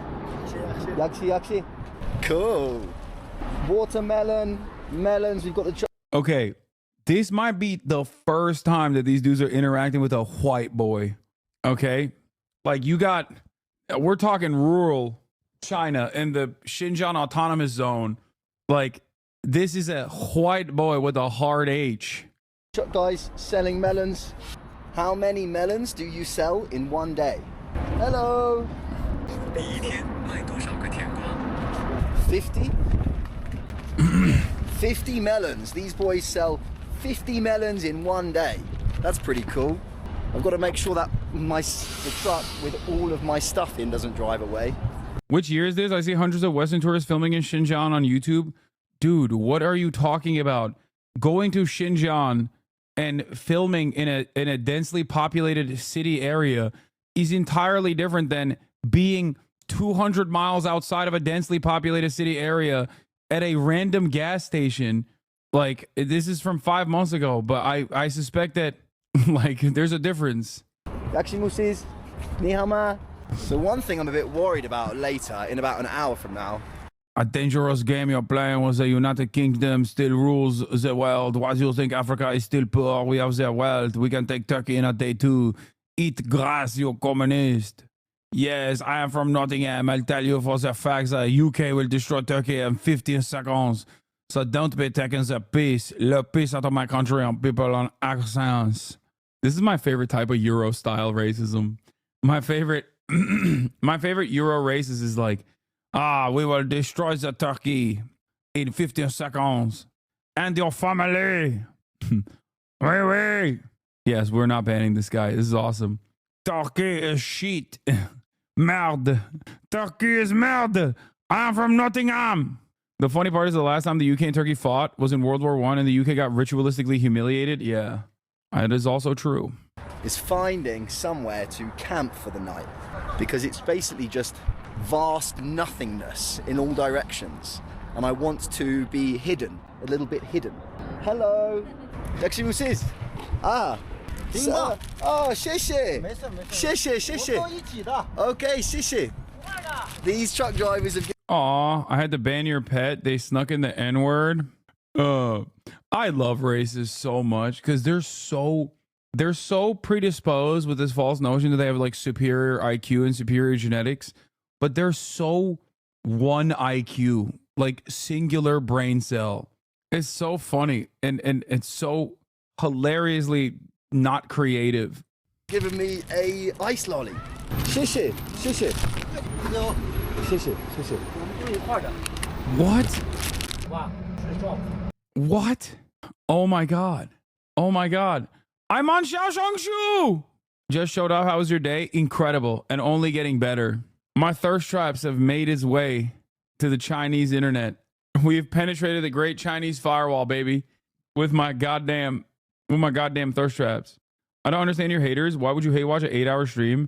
Yakshi. Cool. Watermelon, melons. We've got the. Okay, this might be the first time that these dudes are interacting with a white boy. Okay, like we're talking rural China in the Xinjiang Autonomous Zone. Like, this is a white boy with a hard H. Guys selling melons. How many melons do you sell in one day? Hello. 50? 50 melons. These boys sell 50 melons in one day. That's pretty cool. I've got to make sure that the truck with all of my stuff in doesn't drive away. Which year is this? I see hundreds of Western tourists filming in Xinjiang on YouTube. Dude, what are you talking about? Going to Xinjiang and filming in a densely populated city area is entirely different than being 200 miles outside of a densely populated city area at a random gas station. Like, this is from 5 months ago, but I suspect that like there's a difference. So one thing I'm a bit worried about later, in about an hour from now. A dangerous game you're playing was the United Kingdom still rules the world. Why do you think Africa is still poor? We have their wealth. We can take Turkey in a day too. Eat grass, you communist. Yes, I am from Nottingham. I'll tell you for the fact that UK will destroy Turkey in 15 seconds. So don't be taking the piss. Le piss out of my country on people on accents. This is my favorite type of Euro style racism. My favorite Euro racist is like, we will destroy the Turkey in 15 seconds. And your family. Oui. Yes, we're not banning this guy. This is awesome. Turkey is shit. Merde. Turkey is merde. I'm from Nottingham. The funny part is the last time the UK and Turkey fought was in World War I, and the UK got ritualistically humiliated. Yeah, it is also true. Is finding somewhere to camp for the night, because it's basically just vast nothingness in all directions, and I want to be hidden, a little bit hidden. Hello. Jak się musisz? Ah. So, oh, 谢谢. 谢谢, 谢谢. Okay, 谢谢. These truck drivers have... Aw, I had to ban your pet. They snuck in the N-word. I love racists so much because they're so predisposed with this false notion that they have like superior IQ and superior genetics, but they're so one IQ, like singular brain cell. It's so funny and it's so hilariously not creative. Giving me a ice lolly. 谢谢, 谢谢. 谢谢, 谢谢. What? What? Oh my god. Oh my god. I'm on Xiaoshongshu! Just showed up. How was your day? Incredible and only getting better. My thirst traps have made its way to the Chinese internet. We've penetrated the great Chinese firewall, baby, with my goddamn thirst traps. I don't understand your haters. Why would you hate watch an 8-hour stream?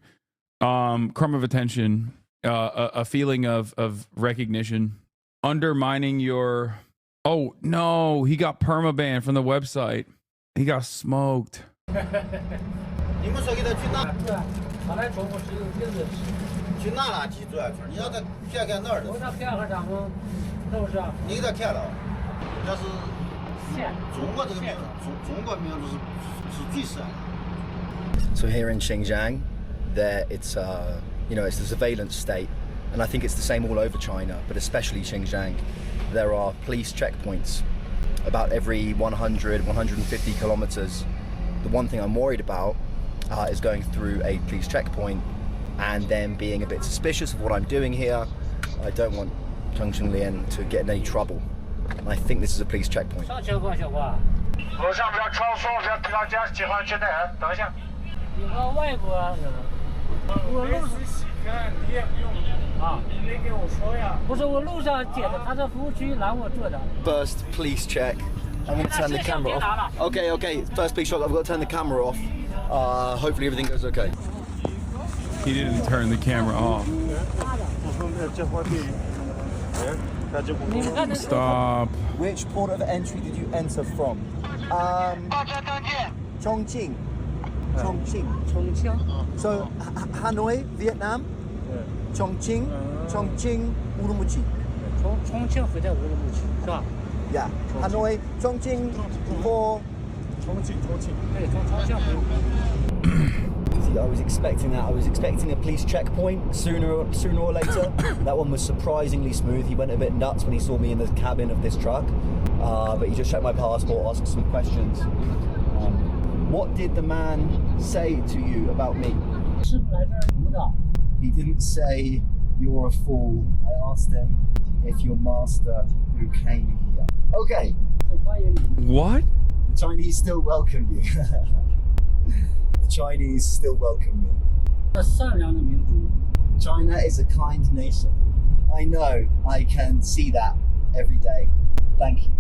Crumb of attention, a feeling of recognition, undermining your... Oh no, he got permabanned from the website. He got smoked. 你们说给他去哪？他来中国是有名字，去哪了？记住啊，你让他骗看哪儿的？我让骗看咱们，是不是？你给他骗了，这是中国这个名字，中国名字是最善的。 So here in Xinjiang, there it's it's the surveillance state, and I think it's the same all over China, but especially Xinjiang. There are police checkpoints about every 100, 150 kilometers. The one thing I'm worried about is going through a police checkpoint and then being a bit suspicious of what I'm doing here. I don't want Zhang Xinlian to get in any trouble. And I think this is a police checkpoint. 上情况，小伙。路上不要超速，不要提高计划去哪？等一下。你和外国我路你也不用啊，你没给我说呀。不是我路上接的，他在服务区拦我坐的。 First police check. I'm going to turn the camera off. Okay. First police check. I've got to turn the camera off. Hopefully everything goes okay. He didn't turn the camera off. Stop. Which port of entry did you enter from? Chongqing. So Hanoi, Vietnam. Chongqing, Urumqi. Chongqing 回在乌鲁木齐是吧？ Yeah. Hanoi, Chongqing, for Chongqing. See, I was expecting that. I was expecting a police checkpoint sooner or later. That one was surprisingly smooth. He went a bit nuts when he saw me in the cabin of this truck, but he just checked my passport, asked some questions. What did the man say to you about me? He didn't say you're a fool. I asked him if your master who came here. Okay. What? The Chinese still welcome you. The Chinese still welcome me. China is a kind nation. I know. I can see that every day. Thank you.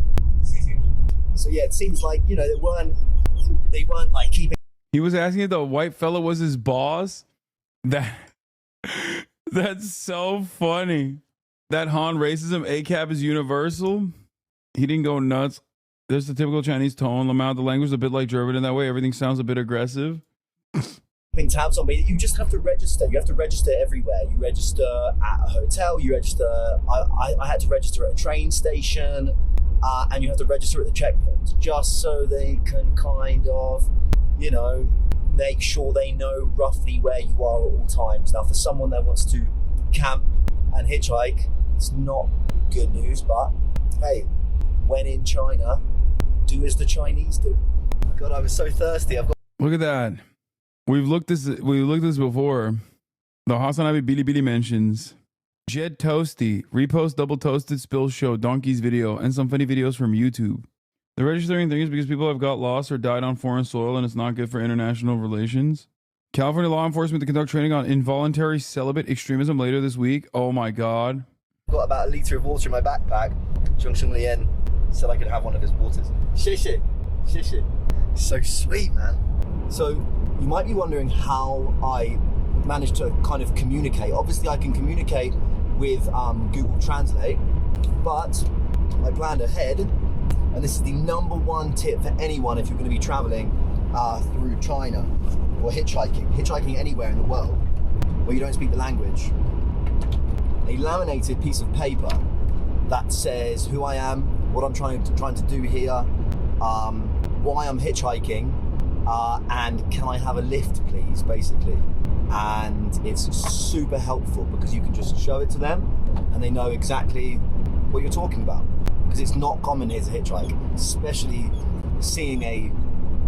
So yeah, it seems like, they weren't like keeping... He was asking if the white fella was his boss. That's so funny. That Han racism ACAB is universal. He didn't go nuts. There's the typical Chinese tone. The language is a bit like German in that way. Everything sounds a bit aggressive. Tabs on me. You just have to register. You have to register everywhere. You register at a hotel. You register. I had to register at a train station, and you have to register at the checkpoints just so they can kind of, make sure they know roughly where you are at all times. Now, for someone that wants to camp and hitchhike, it's not good news. But hey, when in China, do as the Chinese do. God, I was so thirsty. Look at that. We've looked this before. The HasanAbi Bilibili mentions Jed Toasty, repost double toasted spill show donkeys video and some funny videos from YouTube. The registering thing is because people have got lost or died on foreign soil and it's not good for international relations. California law enforcement to conduct training on involuntary celibate extremism later this week. Oh my God. Got about a litre of water in my backpack. Zhongsheng Lian said I could have one of his waters. 谢谢, 谢谢. So sweet, man. So you might be wondering how I managed to kind of communicate. Obviously, I can communicate with Google Translate, but I planned ahead, and this is the #1 tip for anyone if you're going to be traveling through China or hitchhiking anywhere in the world where you don't speak the language. A laminated piece of paper that says who I am, what I'm trying to do here, why I'm hitchhiking, and can I have a lift please, basically. And it's super helpful because you can just show it to them and they know exactly what you're talking about, because it's not common here to hitchhike, especially seeing a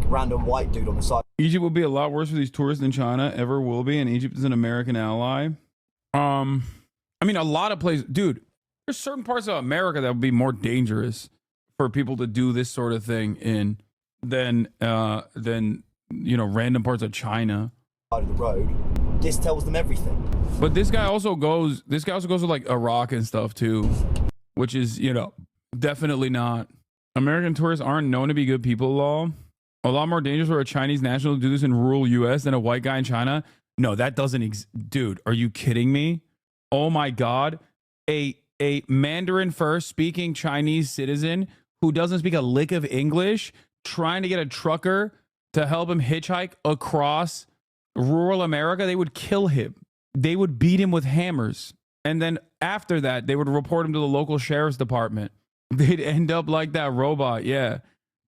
random white dude on the side. Egypt will be a lot worse for these tourists than China ever will be, and Egypt is an American ally. I mean, a lot of places, dude, there's certain parts of America that would be more dangerous for people to do this sort of thing in than you know, random parts of China. Side of the road. This tells them everything. But this guy also goes to like Iraq and stuff too, which is, you know, definitely not. American tourists aren't known to be good people at all. A lot more dangerous for a Chinese national to do this in rural US than a white guy in China. No, that doesn't dude, are you kidding me? Oh my God. A Mandarin first speaking Chinese citizen who doesn't speak a lick of English trying to get a trucker to help him hitchhike across rural America, they would kill him. They would beat him with hammers. And then after that, they would report him to the local sheriff's department. They'd end up like that robot. Yeah.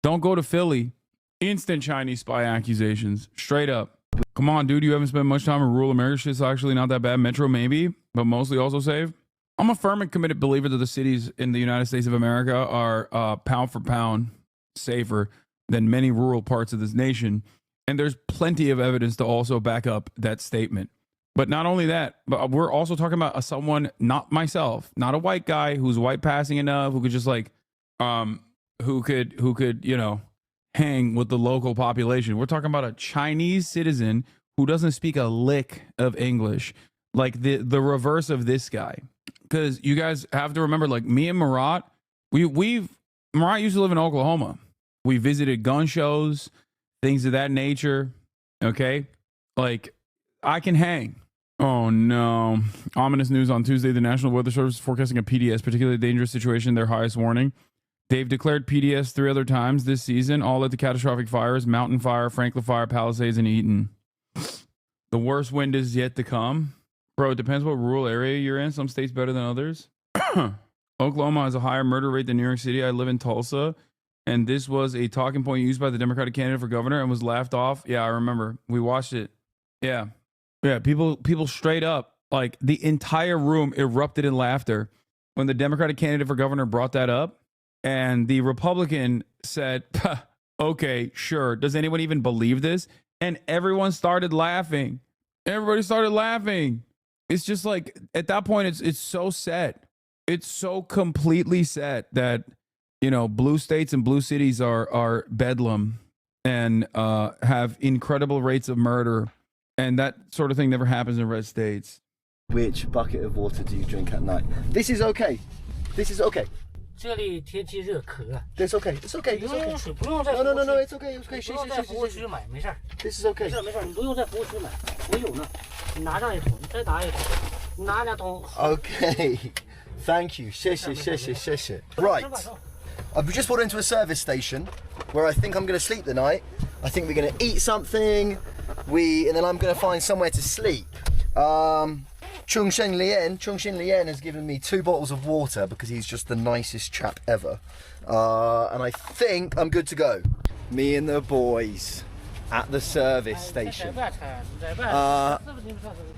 Don't go to Philly. Instant Chinese spy accusations. Straight up. Come on, dude. You haven't spent much time in rural America. Shit's actually not that bad. Metro, maybe, but mostly also safe. I'm a firm and committed believer that the cities in the United States of America are pound for pound safer than many rural parts of this nation. And there's plenty of evidence to also back up that statement. But not only that, but we're also talking about someone, not myself, not a white guy who's white passing enough, who could just like, who could, you know, hang with the local population. We're talking about a Chinese citizen who doesn't speak a lick of English, like the reverse of this guy. Because you guys have to remember, like me and Marat, Marat used to live in Oklahoma. We visited gun shows, things of that nature. Okay. Like I can hang. Oh no. Ominous news on Tuesday. The National Weather Service is forecasting a PDS, particularly dangerous situation, their highest warning. They've declared PDS 3 other times this season, all led to catastrophic fires: Mountain Fire, Franklin Fire, Palisades, and Eaton. The worst wind is yet to come. Bro, it depends what rural area you're in. Some states better than others. Oklahoma has a higher murder rate than New York City. I live in Tulsa. And this was a talking point used by the Democratic candidate for governor and was laughed off. Yeah, I remember. We watched it. Yeah. Yeah, people straight up, like the entire room erupted in laughter when the Democratic candidate for governor brought that up. And the Republican said, okay, sure. Does anyone even believe this? And everyone started laughing. Everybody started laughing. It's just like, at that point, it's so set. It's so completely set that, you know, blue states and blue cities are bedlam and have incredible rates of murder. And that sort of thing never happens in red states. Which bucket of water do you drink at night? This is okay. This is okay. 这里天气热渴。 It's okay. It's okay. It's okay. 不用在 No, no, no, no. It's okay. It's okay. 不用在服务区买，没事。 This is okay. 没事没事，你不用在服务区买，我有呢。你拿上一桶，你再拿一桶，你拿2桶。 Okay. Thank you. 谢谢谢谢谢谢. Right. I've just pulled into a service station where I think I'm going to sleep the night. I think we're going to eat something. And then I'm going to find somewhere to sleep. Chongsheng Lian has given me 2 bottles of water because he's just the nicest chap ever. And I think I'm good to go. Me and the boys at the service station.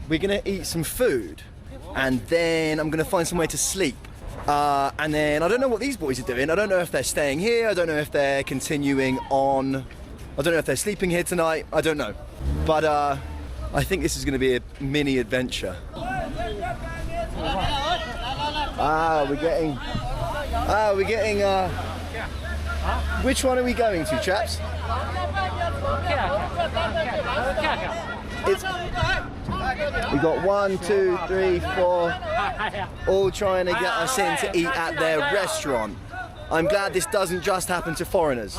We're going to eat some food and then I'm going to find somewhere to sleep. And then I don't know what these boys are doing. I don't know if they're staying here. I don't know if they're continuing on. I don't know if they're sleeping here tonight. I don't know. But I think this is going to be a mini adventure. We're getting, which one are we going to, chaps? We got 1, 2, 3, 4, all trying to get us in to eat at their restaurant. I'm glad this doesn't just happen to foreigners.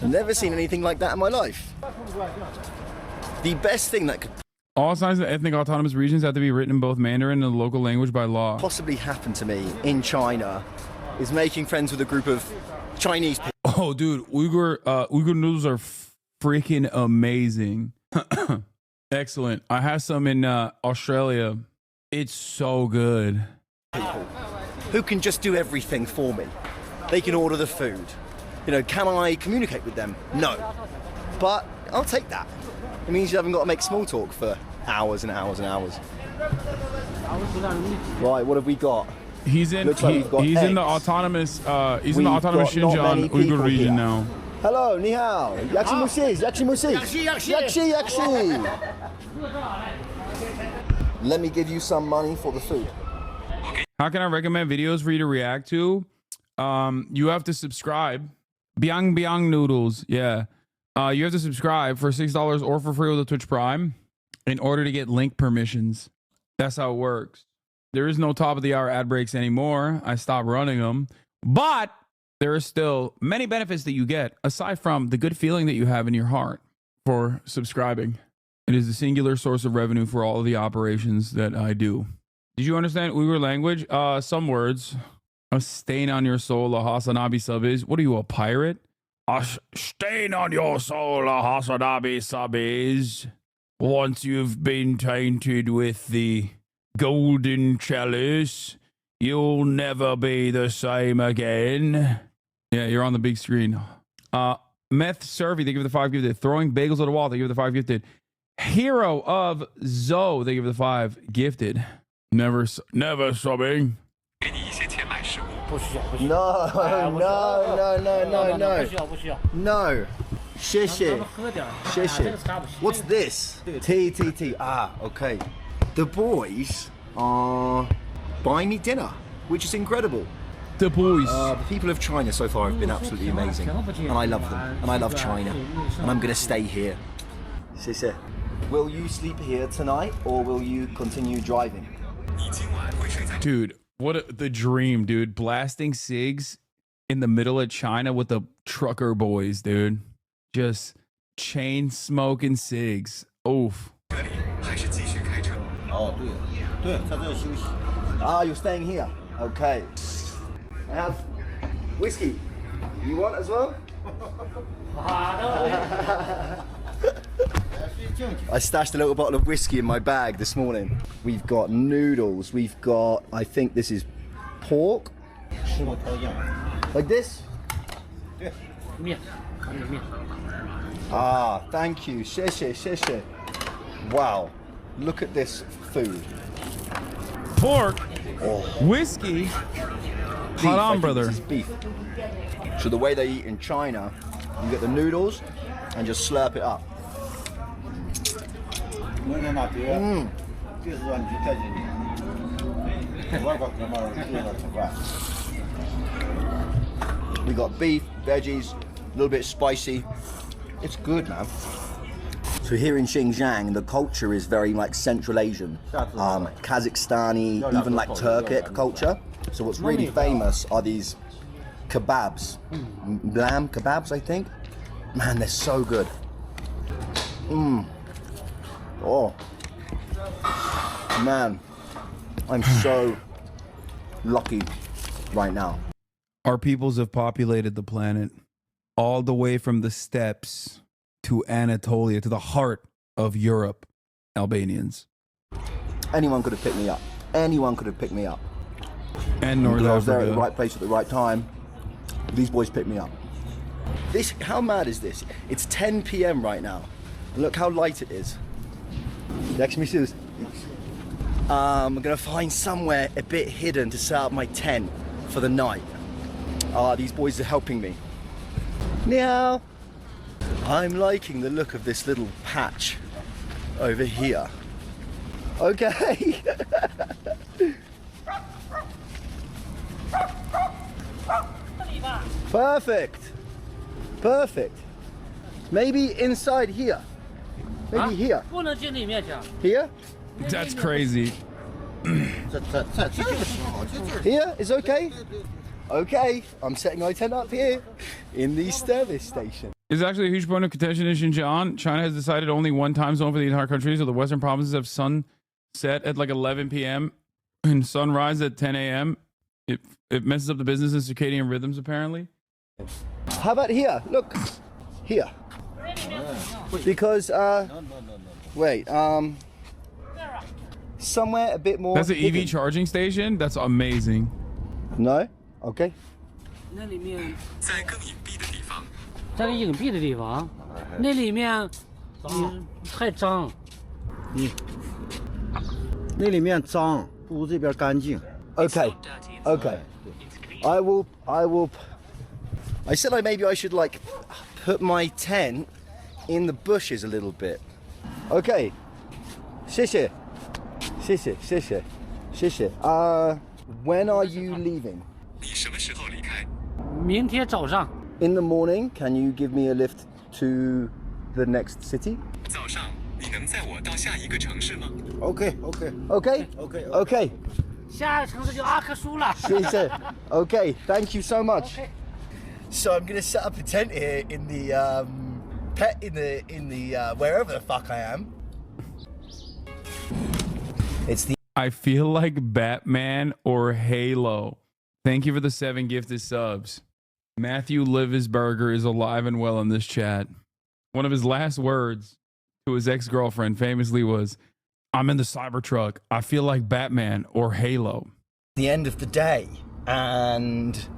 Never seen anything like that in my life. The best thing that could all signs of ethnic autonomous regions have to be written in both Mandarin and the local language by law. Possibly happen to me in China is making friends with a group of Chinese people. Oh, dude, Uyghur noodles are freaking amazing. Excellent. I have some in Australia. It's so good. People who can just do everything for me. They can order the food. You know, can I communicate with them? No. But I'll take that. It means you haven't got to make small talk for hours and hours and hours. Right, what have we got? He's in. He's in the autonomous. He's in the autonomous Xinjiang Uyghur region now. Hello, ni hao. Yaxi musi, yaxi musi. Yaxi, yaxi. Let me give you some money for the food. How can I recommend videos for you to react to? You have to subscribe. Biang Biang Noodles. Yeah. You have to subscribe for $6 or for free with a Twitch Prime in order to get link permissions. That's how it works. There is no top of the hour ad breaks anymore. I stopped running them. But there are still many benefits that you get aside from the good feeling that you have in your heart for subscribing. It is the singular source of revenue for all of the operations that I do. Did you understand Uyghur language? Some words. A stain on your soul, a HasanAbi sub is. What are you, a pirate? A stain on your soul, a HasanAbi sub is. Once you've been tainted with the golden chalice, you'll never be the same again. Yeah, you're on the big screen. Meth Survey, they give the 5 gifted. Throwing bagels at a wall, they give the 5 gifted. Hero of Zoe, they give the 5 gifted. Never subbing. No. No. Shishi. What's this? T. Ah, okay. The boys are buying me dinner, which is incredible. The boys. The people of China so far have been absolutely amazing. And I love them. And I love China. And I'm going to stay here. Shishi. Will you sleep here tonight or will you continue driving? Dude. What the dream, dude. Blasting cigs in the middle of China with the trucker boys, dude. Just chain smoking cigs. Oof. Ah, you're staying here. Okay. I have whiskey. You want as well? I stashed a little bottle of whiskey in my bag this morning. We've got noodles. We've got, I think this is pork. Like this? Ah, thank you. Sheshe. Wow. Look at this food. Pork. Whiskey. Hot on, brother. This is beef. So the way they eat in China, you get the noodles and just slurp it up. We got beef, veggies, a little bit spicy. It's good, man. So here in Xinjiang, the culture is very like Central Asian, Kazakhstani, even like Turkic culture. So what's really famous are these kebabs, lamb kebabs, I think. Man, they're so good. Oh, man, I'm so lucky right now. Our peoples have populated the planet all the way from the steppes to Anatolia, to the heart of Europe. Albanians. Anyone could have picked me up. Anyone could have picked me up. And North Africa. I was there at the right place at the right time. These boys picked me up. How mad is this? It's 10 p.m. right now. And look how light it is. I'm gonna find somewhere a bit hidden to set up my tent for the night. These boys are helping me. Meow. I'm liking the look of this little patch over here. Okay. Perfect. Perfect. Maybe inside here. Maybe here. Here? That's crazy. Here is okay. Okay, I'm setting my tent up here in the service station. It's actually a huge point of contention in Xinjiang. China has decided only one time zone for the entire country, so the western provinces have sunset at like 11 p.m. and sunrise at 10 a.m. It messes up the business and circadian rhythms, apparently. How about here? Look, here. Because, wait, somewhere a bit more. That's an EV charging station? That's amazing. No? Okay. 在更隐蔽的地方，在隐蔽的地方，那里面太脏。那里面脏，不如这边干净。 Okay. Okay. I said maybe I should like put my tent in the bushes a little bit. Okay. 谢谢. When are you leaving? 你什么时候离开？明天早上。In the morning, can you give me a lift to the next city? 早上，你能载我到下一个城市吗 Okay. Okay. 下一个城市就阿克苏了。谢谢. Okay, thank you so much. So I'm gonna set up a tent here in the wherever the fuck I am. It's the. I feel like Batman or Halo. Thank you for the 7 gifted subs. Matthew Livisberger is alive and well in this chat. One of his last words to his ex-girlfriend famously was, "I'm in the Cybertruck. I feel like Batman or Halo." The end of the day, and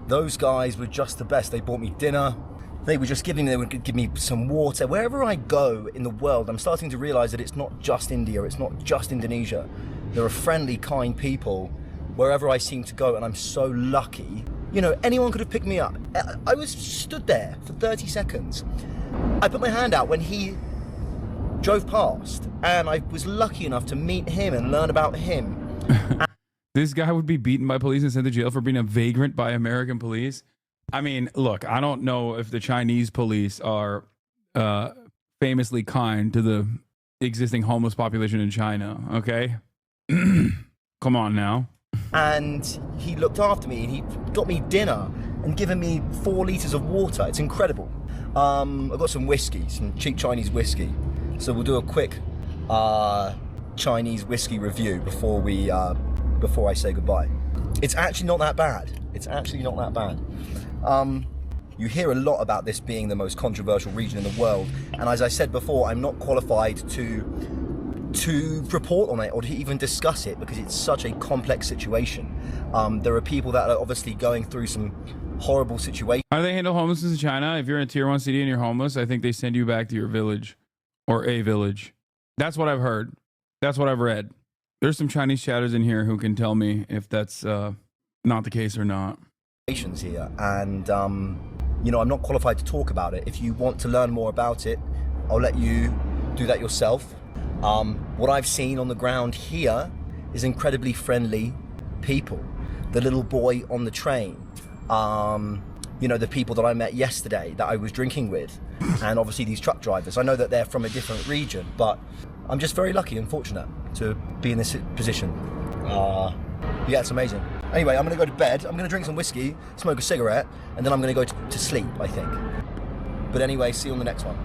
those guys were just the best. They bought me dinner. They would give me some water. Wherever I go in the world, I'm starting to realize that it's not just India, it's not just Indonesia. There are friendly, kind people wherever I seem to go, and I'm so lucky. You know, anyone could have picked me up. I was stood there for 30 seconds. I put my hand out when he drove past, and I was lucky enough to meet him and learn about him. This guy would be beaten by police and sent to jail for being a vagrant by American police. I mean, look, I don't know if the Chinese police are famously kind to the existing homeless population in China, okay? Come on now. And he looked after me, and he got me dinner and given me 4 liters of water. It's incredible. I've got some whiskey, some cheap Chinese whiskey. So we'll do a quick Chinese whiskey review before I say goodbye. It's actually not that bad. It's actually not that bad. You hear a lot about this being the most controversial region in the world, and as I said before, I'm not qualified to report on it or to even discuss it because it's such a complex situation. There are people that are obviously going through some horrible situations. How do they handle homelessness in China? If you're in a tier 1 city and you're homeless, I think they send you back to your village or a village. That's what I've heard. That's what I've read. There's some Chinese chatters in here who can tell me if that's not the case or not. Here, and you know, I'm not qualified to talk about it. If you want to learn more about it, I'll let you do that yourself. What I've seen on the ground here is incredibly friendly people. The little boy on the train, you know, the people that I met yesterday that I was drinking with, and obviously these truck drivers. I know that they're from a different region, but I'm just very lucky and fortunate to be in this position. Yeah, it's amazing. Anyway, I'm going to go to bed. I'm going to drink some whiskey, smoke a cigarette, and then I'm going to go to sleep, I think. But anyway, see you on the next one.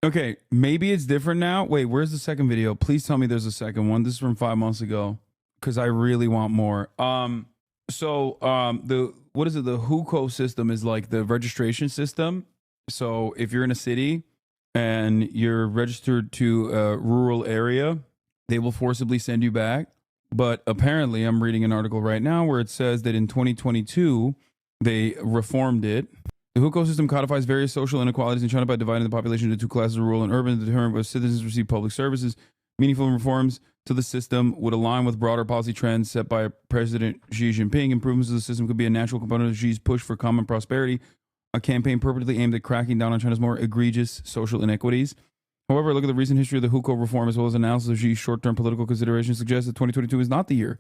Okay, maybe it's different now. Wait, where's the second video? Please tell me there's a second one. This is from 5 months ago because I really want more. The what is it? The hukou system is like the registration system. So if you're in a city and you're registered to a rural area, they will forcibly send you back. But apparently, I'm reading an article right now where it says that in 2022, they reformed it. The hukou system codifies various social inequalities in China by dividing the population into 2 classes, rural and urban, to determine whether citizens receive public services. Meaningful reforms to the system would align with broader policy trends set by President Xi Jinping. Improvements to the system could be a natural component of Xi's push for common prosperity. a campaign purportedly aimed at cracking down on China's more egregious social inequities. However, look at the recent history of the hukou reform as well as analysis of Xi's short-term political considerations suggests that 2022 is not the year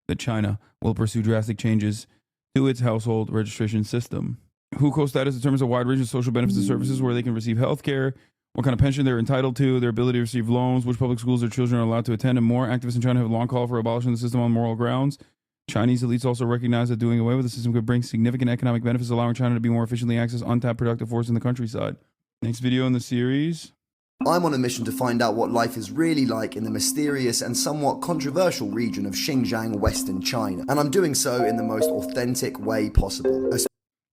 that China will pursue drastic changes to its household registration system. Hukou status determines a wide range of social benefits and services where they can receive health care, what kind of pension they're entitled to, their ability to receive loans, which public schools their children are allowed to attend, and more. Activists in China have long called for abolishing the system on moral grounds. Chinese elites also recognize that doing away with the system could bring significant economic benefits, allowing China to be more efficiently access untapped productive force in the countryside. Next video in the series. I'm on a mission to find out what life is really like in the mysterious and somewhat controversial region of Xinjiang, Western China. And I'm doing so in the most authentic way possible.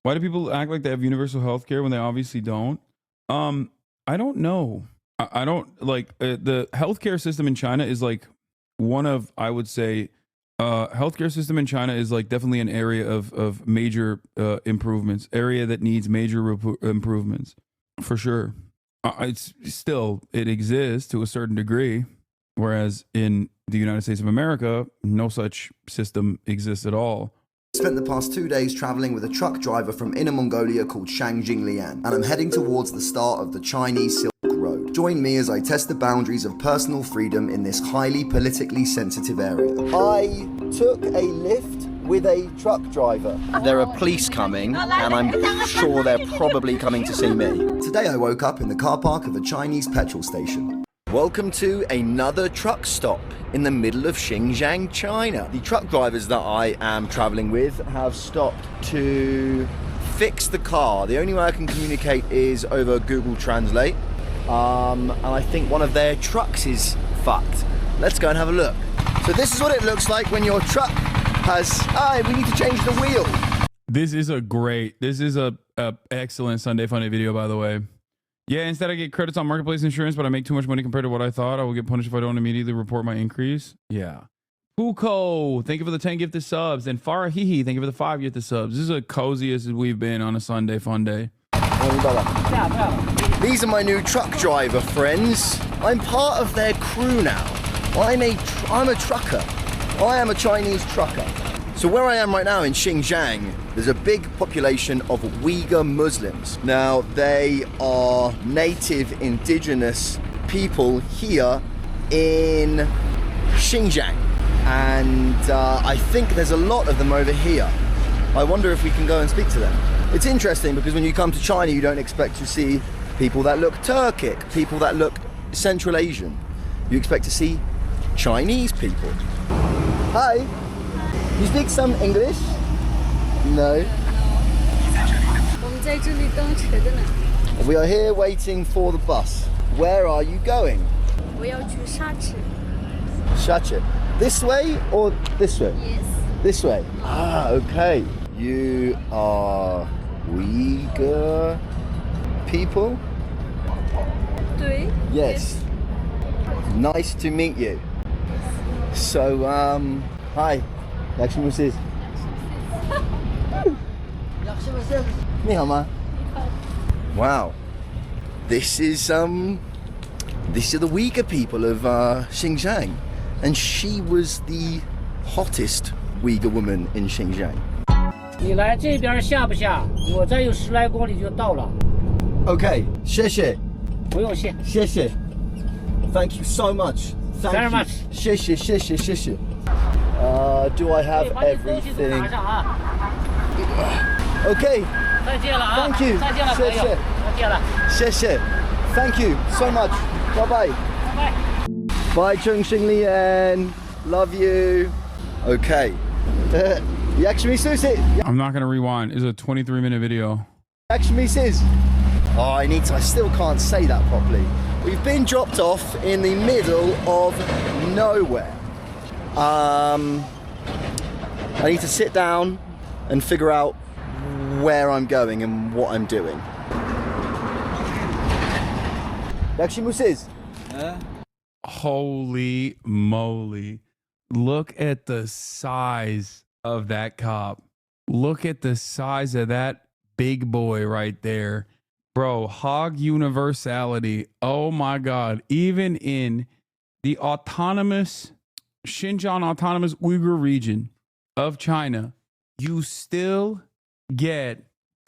Why do people act like they have universal health care when they obviously don't? I don't know. I don't like the healthcare system in China is like one of, I would say, healthcare system in China is like definitely an area of major improvements, area that needs major improvements for sure. It's still, it exists to a certain degree, whereas in the United States of America, no such system exists at all. Spent the past 2 days traveling with a truck driver from Inner Mongolia called Shang Jinglian, and I'm heading towards the start of the Chinese Silk Road. Join me as I test the boundaries of personal freedom in this highly politically sensitive area. I took a lift with a truck driver. There are police coming, and I'm sure they're probably coming to see me. Today I woke up in the car park of a Chinese petrol station. Welcome to another truck stop in the middle of Xinjiang, China. The truck drivers that I am traveling with have stopped to fix the car. The only way I can communicate is over Google Translate. And I think one of their trucks is fucked. Let's go and have a look. So this is what it looks like when your truck has, we need to change the wheel. This is a excellent Sunday Funday video, by the way. Yeah, instead I get credits on marketplace insurance, but I make too much money compared to what I thought. I will get punished if I don't immediately report my increase. Yeah. Hukou, thank you for the 10 gifted subs. And Farahihi, thank you for the 5 gifted subs. This is the coziest we've been on a Sunday Funday. These are my new truck driver friends. I'm part of their crew now. I'm a trucker. I am a Chinese trucker. So where I am right now in Xinjiang, there's a big population of Uyghur Muslims. Now, they are native indigenous people here in Xinjiang. And I think there's a lot of them over here. I wonder if we can go and speak to them. It's interesting because when you come to China, you don't expect to see people that look Turkic, people that look Central Asian. You expect to see Chinese people. Hi. You speak some English? No. We are here waiting for the bus. Where are you going? Shachi. This way or this way? Yes. This way? Ah, okay. You are Uyghur people? Yes. Nice to meet you. So, hi. Wow. This is the Uyghur people of Xinjiang, and she was the hottest Uyghur woman in Xinjiang. 你来这边下不下？我再有10来公里就到了。 Okay, 谢谢。不用谢。谢谢。Thank you so much. Thank Very you. much. 谢谢谢谢谢谢。Do I have everything? Okay. 再见了啊。 Thank you. 再见了，朋友。再见了。谢谢。Thank you so much. Bye bye. Bye. Bye, Chung Xing Lian. Love you. Okay. I'm not gonna rewind. It's a 23-minute video. Oh, I still can't say that properly. We've been dropped off in the middle of nowhere. I need to sit down and figure out where I'm going and what I'm doing. Holy moly. Look at the size of that cop. Look at the size of that big boy right there. Bro, hog universality. Oh my God. Even in the autonomous Xinjiang Autonomous Uyghur region of China, you still get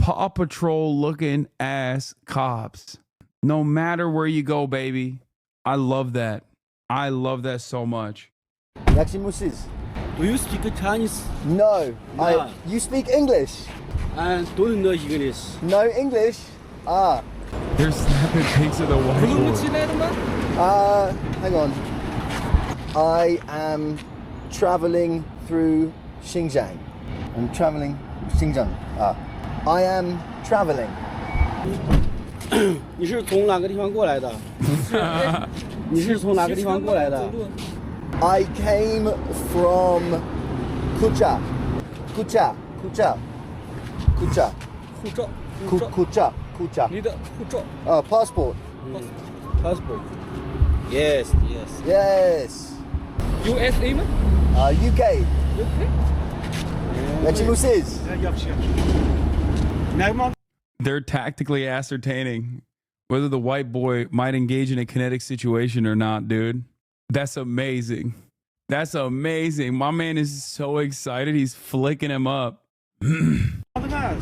Paw Patrol looking ass cops. No matter where you go, baby. I love that. I love that so much. Maximuses. Do you speak Chinese? No. You speak English? I don't know English. No English? Ah. They're snapping pics of the whiteboard. Hang on. I am traveling through Xinjiang. I'm traveling Xinjiang. I am traveling. 你是从哪个地方过来的？你是从哪个地方过来的？ I came from Kucha. Kucha. Kucha. Kucha. 护照。 Kucha. Kucha. 你的护照。Passport. Passport. Yes. Yes. Yes. USA 吗？ UK. UK. Maximuses. They're tactically ascertaining whether the white boy might engage in a kinetic situation or not, dude. That's amazing. That's amazing. My man is so excited. He's flicking him up. Minecraft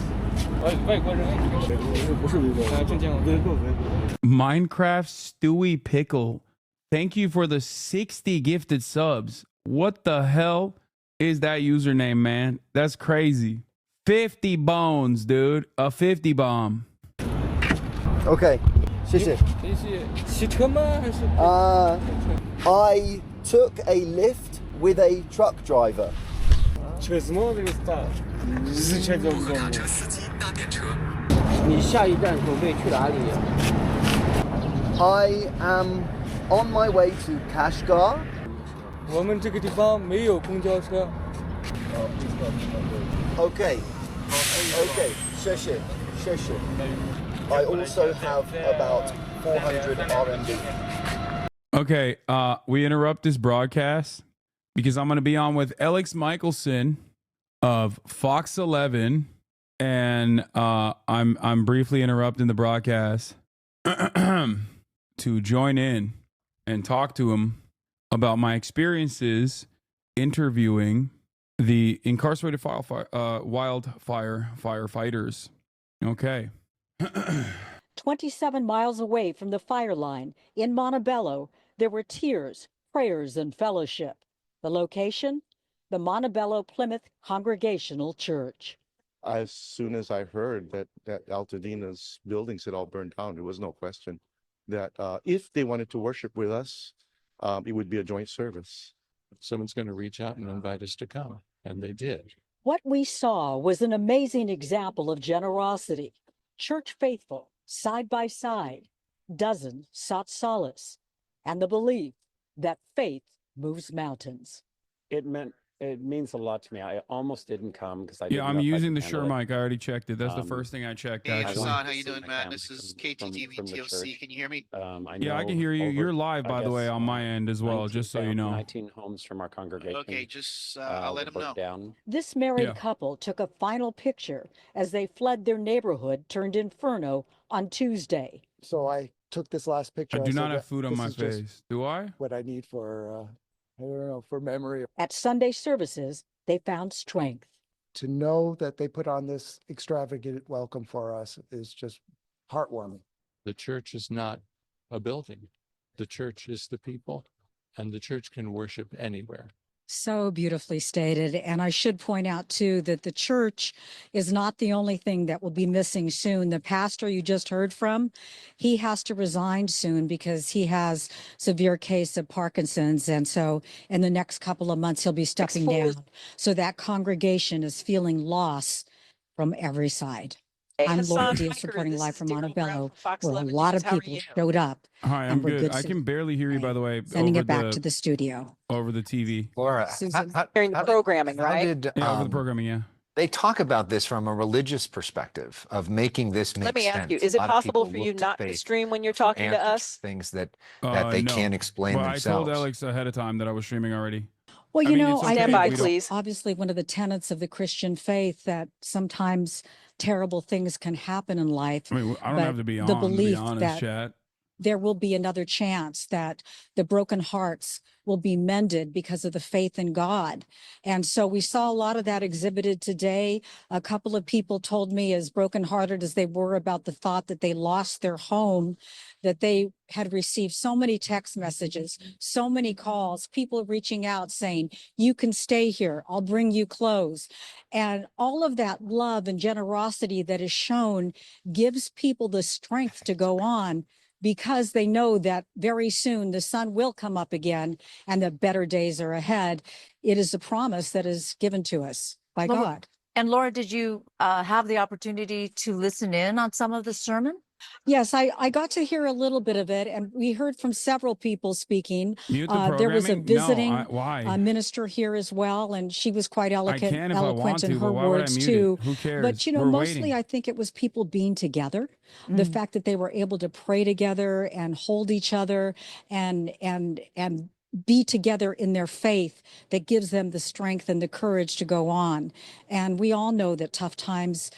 Stewie Pickle. Thank you for the 60 gifted subs. What the hell is that username, man? That's crazy. 50 bones, dude. A 50 bomb. Okay. 谢谢。骑车吗？还是I took a lift with a truck driver. 车子吗？这个是啥？是车子不？你下一站准备去哪里？I am on my way to Kashgar. 我们这个地方没有公交车。Okay. Okay. 谢谢。谢谢。I also have about 400 RMB. Okay, we interrupt this broadcast because I'm going to be on with Alex Michelson of Fox 11, and I'm briefly interrupting the broadcast to join in and talk to him about my experiences interviewing the incarcerated wildfire firefighters. Okay. 27 miles away from the fire line in Montebello, there were tears, prayers, and fellowship. The location? The Montebello Plymouth Congregational Church. As soon as I heard that Altadina's buildings had all burned down, there was no question that if they wanted to worship with us, it would be a joint service. Someone's going to reach out and invite us to come, and they did. What we saw was an amazing example of generosity. Church faithful, side by side, dozens sought solace, and the belief that faith moves mountains. It means a lot to me. I almost didn't come because I'm using the Shure mic. I already checked it. That's the first thing I checked. Hey, actually. Hasan, how you doing, man? This is KTTV TLC. Can you hear me? Yeah, I can hear you. You're live, by the way, on my end as well, just so you know. 19 homes from our congregation. Okay, just I'll let them know. Down. This married couple took a final picture as they fled their neighborhood turned inferno on Tuesday. So I took this last picture. I do not have food on my face. Do I? What I need for, I don't know, for memory. At Sunday services, they found strength. To know that they put on this extravagant welcome for us is just heartwarming. The church is not a building. The church is the people, and the church can worship anywhere. So beautifully stated. And I should point out, too, that the church is not the only thing that will be missing soon. The pastor you just heard from, he has to resign soon because he has severe case of Parkinson's. And so in the next couple of months, he'll be stepping down. So that congregation is feeling loss from every side. I'm Laura Diaz reporting live from Montebello, where a lot of people showed up. Hi, I'm good. I can barely hear you, by the way. Sending it back to the studio. Over the TV. Laura, hearing the programming, right? Over the programming, yeah. They talk about this from a religious perspective of making this make sense. Let me ask you, is it possible for you not to stream when you're talking to us? Things that they can't explain themselves. I told Alex ahead of time that I was streaming already. Well, you know, stand by, please. Obviously, one of the tenets of the Christian faith that sometimes terrible things can happen in life. I mean, I don't have to be on, to be honest, chat. there will be another chance, that the broken hearts will be mended because of the faith in God. And so we saw a lot of that exhibited today. A couple of people told me, as brokenhearted as they were about the thought that they lost their home, that they had received so many text messages, so many calls, people reaching out saying, you can stay here, I'll bring you clothes. And all of that love and generosity that is shown gives people the strength to go on, because they know that very soon the sun will come up again and that better days are ahead. It is a promise that is given to us by God. And Laura, did you have the opportunity to listen in on some of the sermon? Yes, I got to hear a little bit of it, and we heard from several people speaking. Mute the There was a programming? visiting No, why? Minister here as well, and she was quite can if I want eloquent in to, her but why would I words mute it? too. Who cares? But We're mostly waiting. I think it was people being together, the fact that they were able to pray together and hold each other and be together in their faith, that gives them the strength and the courage to go on. And we all know that tough times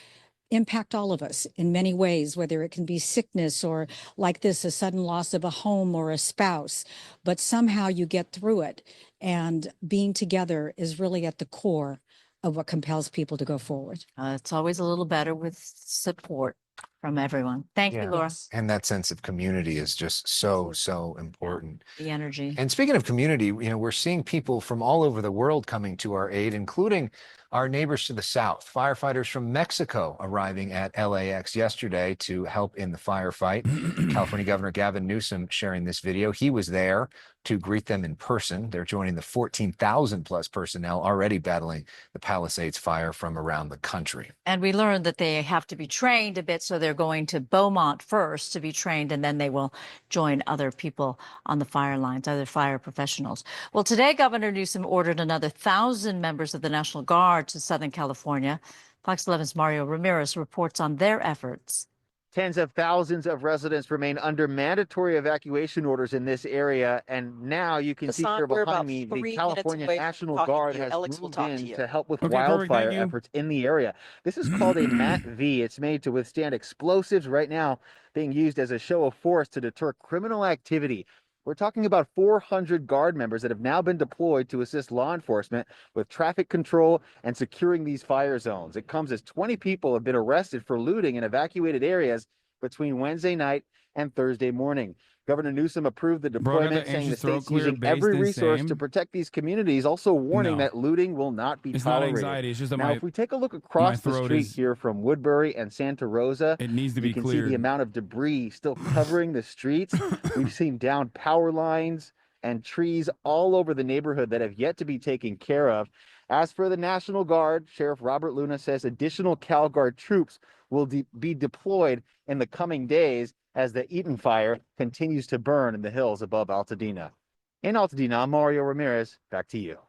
impact all of us in many ways, whether it can be sickness or, like this, a sudden loss of a home or a spouse. But somehow you get through it, and being together is really at the core of what compels people to go forward. It's always a little better with support from everyone. Thank you, Laura. And that sense of community is just so important. The energy. And speaking of community, we're seeing people from all over the world coming to our aid, including our neighbors to the south. Firefighters from Mexico arriving at LAX yesterday to help in the firefight. California Governor Gavin Newsom sharing this video. He was there to greet them in person. They're joining the 14,000 plus personnel already battling the Palisades fire from around the country. And we learned that they have to be trained a bit, so they're going to Beaumont first to be trained, and then they will join other people on the fire lines, other fire professionals. Well, today, Governor Newsom ordered another 1,000 members of the National Guard to Southern California. Fox 11's Mario Ramirez reports on their efforts. Tens of thousands of residents remain under mandatory evacuation orders in this area. And now you can see here behind me, the California National Guard has moved in to help with wildfire efforts in the area. This is called a MAT-V. It's made to withstand explosives, right now being used as a show of force to deter criminal activity. We're talking about 400 Guard members that have now been deployed to assist law enforcement with traffic control and securing these fire zones. It comes as 20 people have been arrested for looting in evacuated areas between Wednesday night and Thursday morning. Governor Newsom approved the deployment, saying the state's using every resource to protect these communities, also warning that looting will not be tolerated. Not anxiety, it's just that now, if we take a look across the street here from Woodbury and Santa Rosa, it needs to be you can cleared. see the amount of debris still covering the streets. We've seen downed power lines and trees all over the neighborhood that have yet to be taken care of. As for the National Guard, Sheriff Robert Luna says additional CalGuard troops will be deployed in the coming days as the Eaton fire continues to burn in the hills above Altadena. In Altadena, I'm Mario Ramirez. Back to you.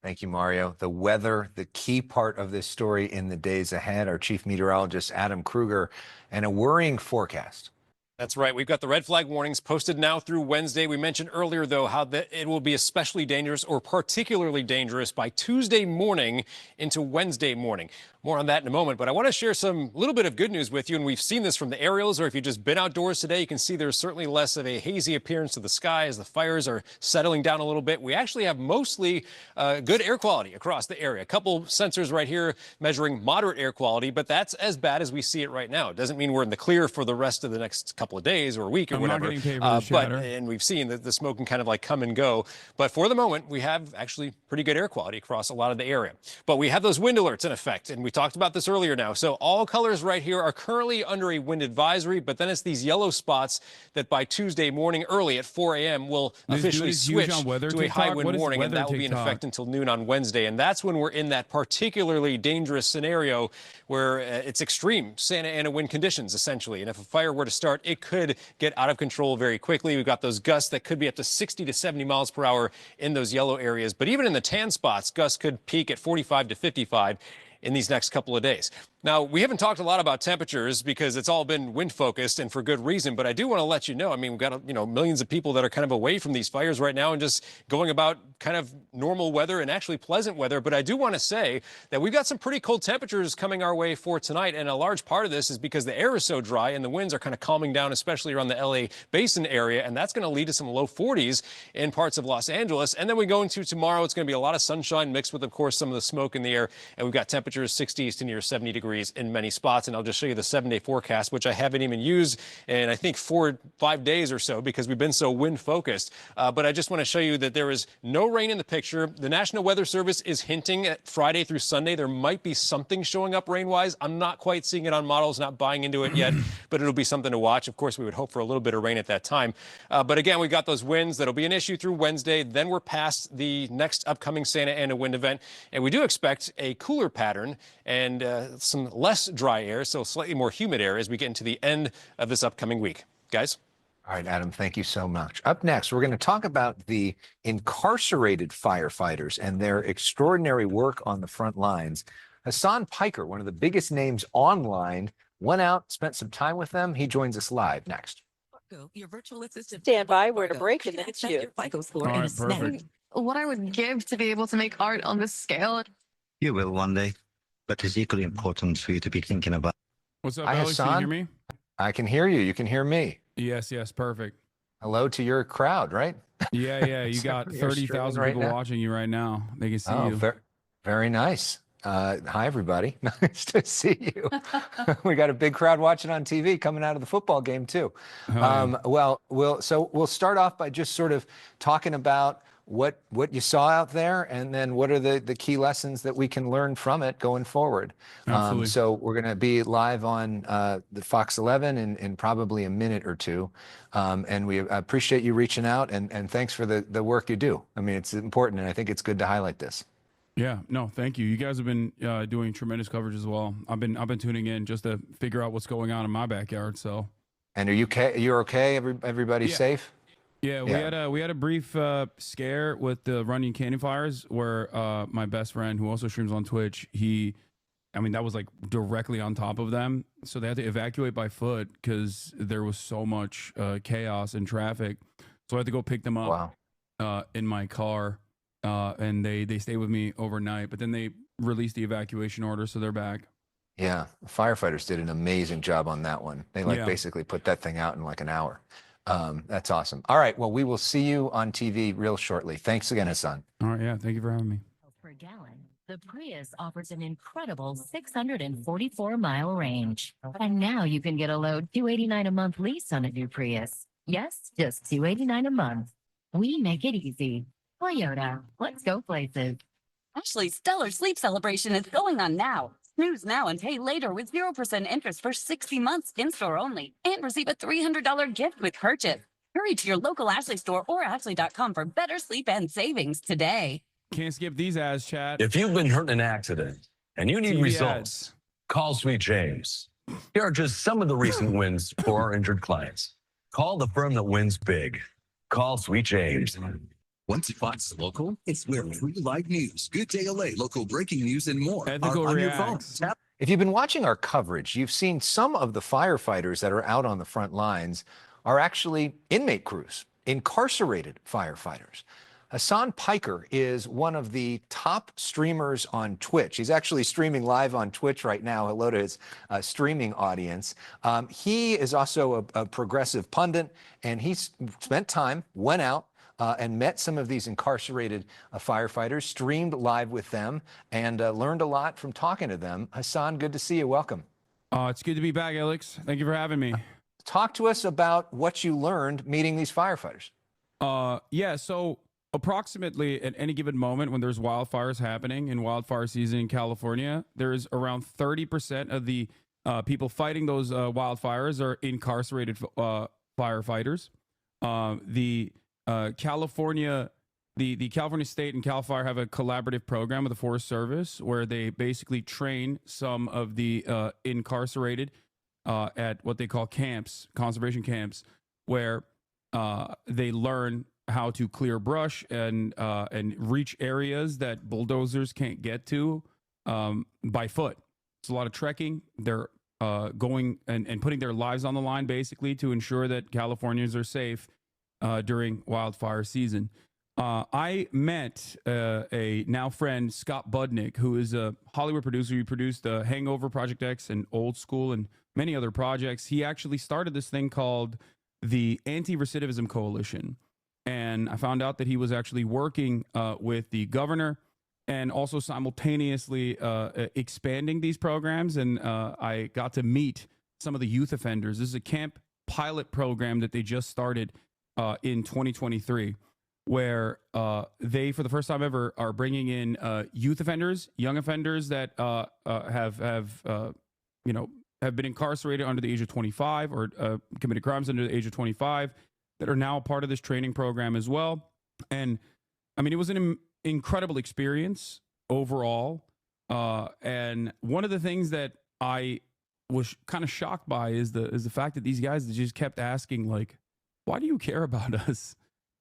Thank you, Mario. The weather, the key part of this story in the days ahead. Our chief meteorologist, Adam Kruger, and a worrying forecast. That's right. We've got the red flag warnings posted now through Wednesday. We mentioned earlier, though, how it will be especially dangerous or particularly dangerous by Tuesday morning into Wednesday morning. More on that in a moment, but I want to share some little bit of good news with you, and we've seen this from the aerials, or if you've just been outdoors today, you can see there's certainly less of a hazy appearance to the sky as the fires are settling down a little bit. We actually have mostly good air quality across the area. A couple sensors right here measuring moderate air quality, but that's as bad as we see it right now. It doesn't mean we're in the clear for the rest of the next couple of days or a week or whatever. And we've seen that the smoke can kind of like come and go. But for the moment, we have actually pretty good air quality across a lot of the area. But we have those wind alerts in effect, and we talked about this earlier now. So all colors right here are currently under a wind advisory, but then it's these yellow spots that by Tuesday morning early at 4 a.m. will officially switch to a high wind warning, and that will be in effect until noon on Wednesday. And that's when we're in that particularly dangerous scenario where it's extreme Santa Ana wind conditions, essentially. And if a fire were to start, it could get out of control very quickly. We've got those gusts that could be up to 60 to 70 miles per hour in those yellow areas. But even in the tan spots, gusts could peak at 45 to 55. in these next couple of days. Now, we haven't talked a lot about temperatures because it's all been wind focused and for good reason, but I do want to let you know, I mean, we've got, millions of people that are kind of away from these fires right now and just going about kind of normal weather and actually pleasant weather. But I do want to say that we've got some pretty cold temperatures coming our way for tonight. And a large part of this is because the air is so dry and the winds are kind of calming down, especially around the LA Basin area. And that's going to lead to some low 40s in parts of Los Angeles. And then we go into tomorrow, it's going to be a lot of sunshine mixed with, of course, some of the smoke in the air. And we've got temperatures 60s to near 70 degrees in many spots. And I'll just show you the 7-day forecast, which I haven't even used in, I think, 4 or 5 days or so because we've been so wind focused. But I just want to show you that there is no rain in the picture. The National Weather Service is hinting at Friday through Sunday there might be something showing up rain-wise. I'm not quite seeing it on models, not buying into it yet, but it'll be something to watch. Of course, we would hope for a little bit of rain at that time. But again, we got those winds. That'll be an issue through Wednesday. Then we're past the next upcoming Santa Ana wind event. And we do expect a cooler pattern and some less dry air, so slightly more humid air as we get into the end of this upcoming week. Guys? All right, Adam, thank you so much. Up next, we're going to talk about the incarcerated firefighters and their extraordinary work on the front lines. Hasan Piker, one of the biggest names online, went out, spent some time with them. He joins us live next. Your virtual assistant. Stand by. We're to break and then it's you. All right, perfect. What I would give to be able to make art on this scale. You will one day, but it's equally important for you to be thinking about. What's up, Hi, Alex? Can you Hasan. hear me? I can hear you. You can hear me. Yes, perfect. Hello to your crowd, right? Yeah. You got You're 30,000 streaming right people now? watching you right now. They can see Oh, you. very nice. Hi, everybody. Nice to see you. We got a big crowd watching on TV coming out of the football game, too. Well, we'll start off by just sort of talking about what you saw out there, and then what are the key lessons that we can learn from it going forward. Absolutely. So we're going to be live on the Fox 11 in probably a minute or two. And we appreciate you reaching out, and thanks for the work you do. I mean, it's important, and I think it's good to highlight this. Yeah, no, thank you. You guys have been doing tremendous coverage as well. I've been tuning in just to figure out what's going on in my backyard. So. And are you okay? You're okay? Everybody's safe? Yeah, we had a brief scare with the Runyon Canyon fires where my best friend, who also streams on Twitch, that was like directly on top of them. So they had to evacuate by foot because there was so much chaos and traffic. So I had to go pick them up in my car. And they stayed with me overnight, but then they released the evacuation order, so they're back. Yeah, firefighters did an amazing job on that one. They basically put that thing out in like an hour. That's awesome. All right, well, we will see you on TV real shortly. Thanks again, Hasan. All right, yeah, thank you for having me. Per gallon, the Prius offers an incredible 644-mile range. And now you can get a low $289 a month lease on a new Prius. Yes, just $289 a month. We make it easy. Toyota, let's go places. Ashley's Stellar Sleep Celebration is going on now. Snooze now and pay later with 0% interest for 60 months in-store only. And receive a $300 gift with purchase. Hurry to your local Ashley store or Ashley.com for better sleep and savings today. Can't skip these ads, chat. If you've been hurt in an accident and you need TV results, call Sweet James. Here are just some of the recent wins for our injured clients. Call the firm that wins big. Call Sweet James. Once Fox is local, it's where free live news, Good Day LA, local breaking news, and more are on your phone. If you've been watching our coverage, you've seen some of the firefighters that are out on the front lines are actually inmate crews, incarcerated firefighters. Hasan Piker is one of the top streamers on Twitch. He's actually streaming live on Twitch right now. Hello to his streaming audience. He is also a progressive pundit, and he spent time, went out, and met some of these incarcerated firefighters, streamed live with them, and learned a lot from talking to them. Hasan, good to see you. Welcome. It's good to be back, Alex. Thank you for having me. Talk to us about what you learned meeting these firefighters. So approximately at any given moment when there's wildfires happening in wildfire season in California, there's around 30% of the people fighting those wildfires are incarcerated firefighters. California State and Cal Fire have a collaborative program with the Forest Service where they basically train some of the incarcerated at what they call camps, conservation camps, where they learn how to clear brush and reach areas that bulldozers can't get to. by foot. It's a lot of trekking. They're going and putting their lives on the line, basically, to ensure that Californians are safe during wildfire season. I met a now friend, Scott Budnick, who is a Hollywood producer. He produced Hangover, Project X, and Old School, and many other projects. He actually started this thing called the Anti-Recidivism Coalition. And I found out that he was actually working with the governor and also simultaneously expanding these programs. And I got to meet some of the youth offenders. This is a camp pilot program that they just started in 2023, where they, for the first time ever, are bringing in youth offenders, young offenders that have been incarcerated under the age of 25 or committed crimes under the age of 25 that are now part of this training program as well. And I mean, it was an incredible experience overall. And one of the things that I was kind of shocked by is the fact that these guys just kept asking, like, why do you care about us?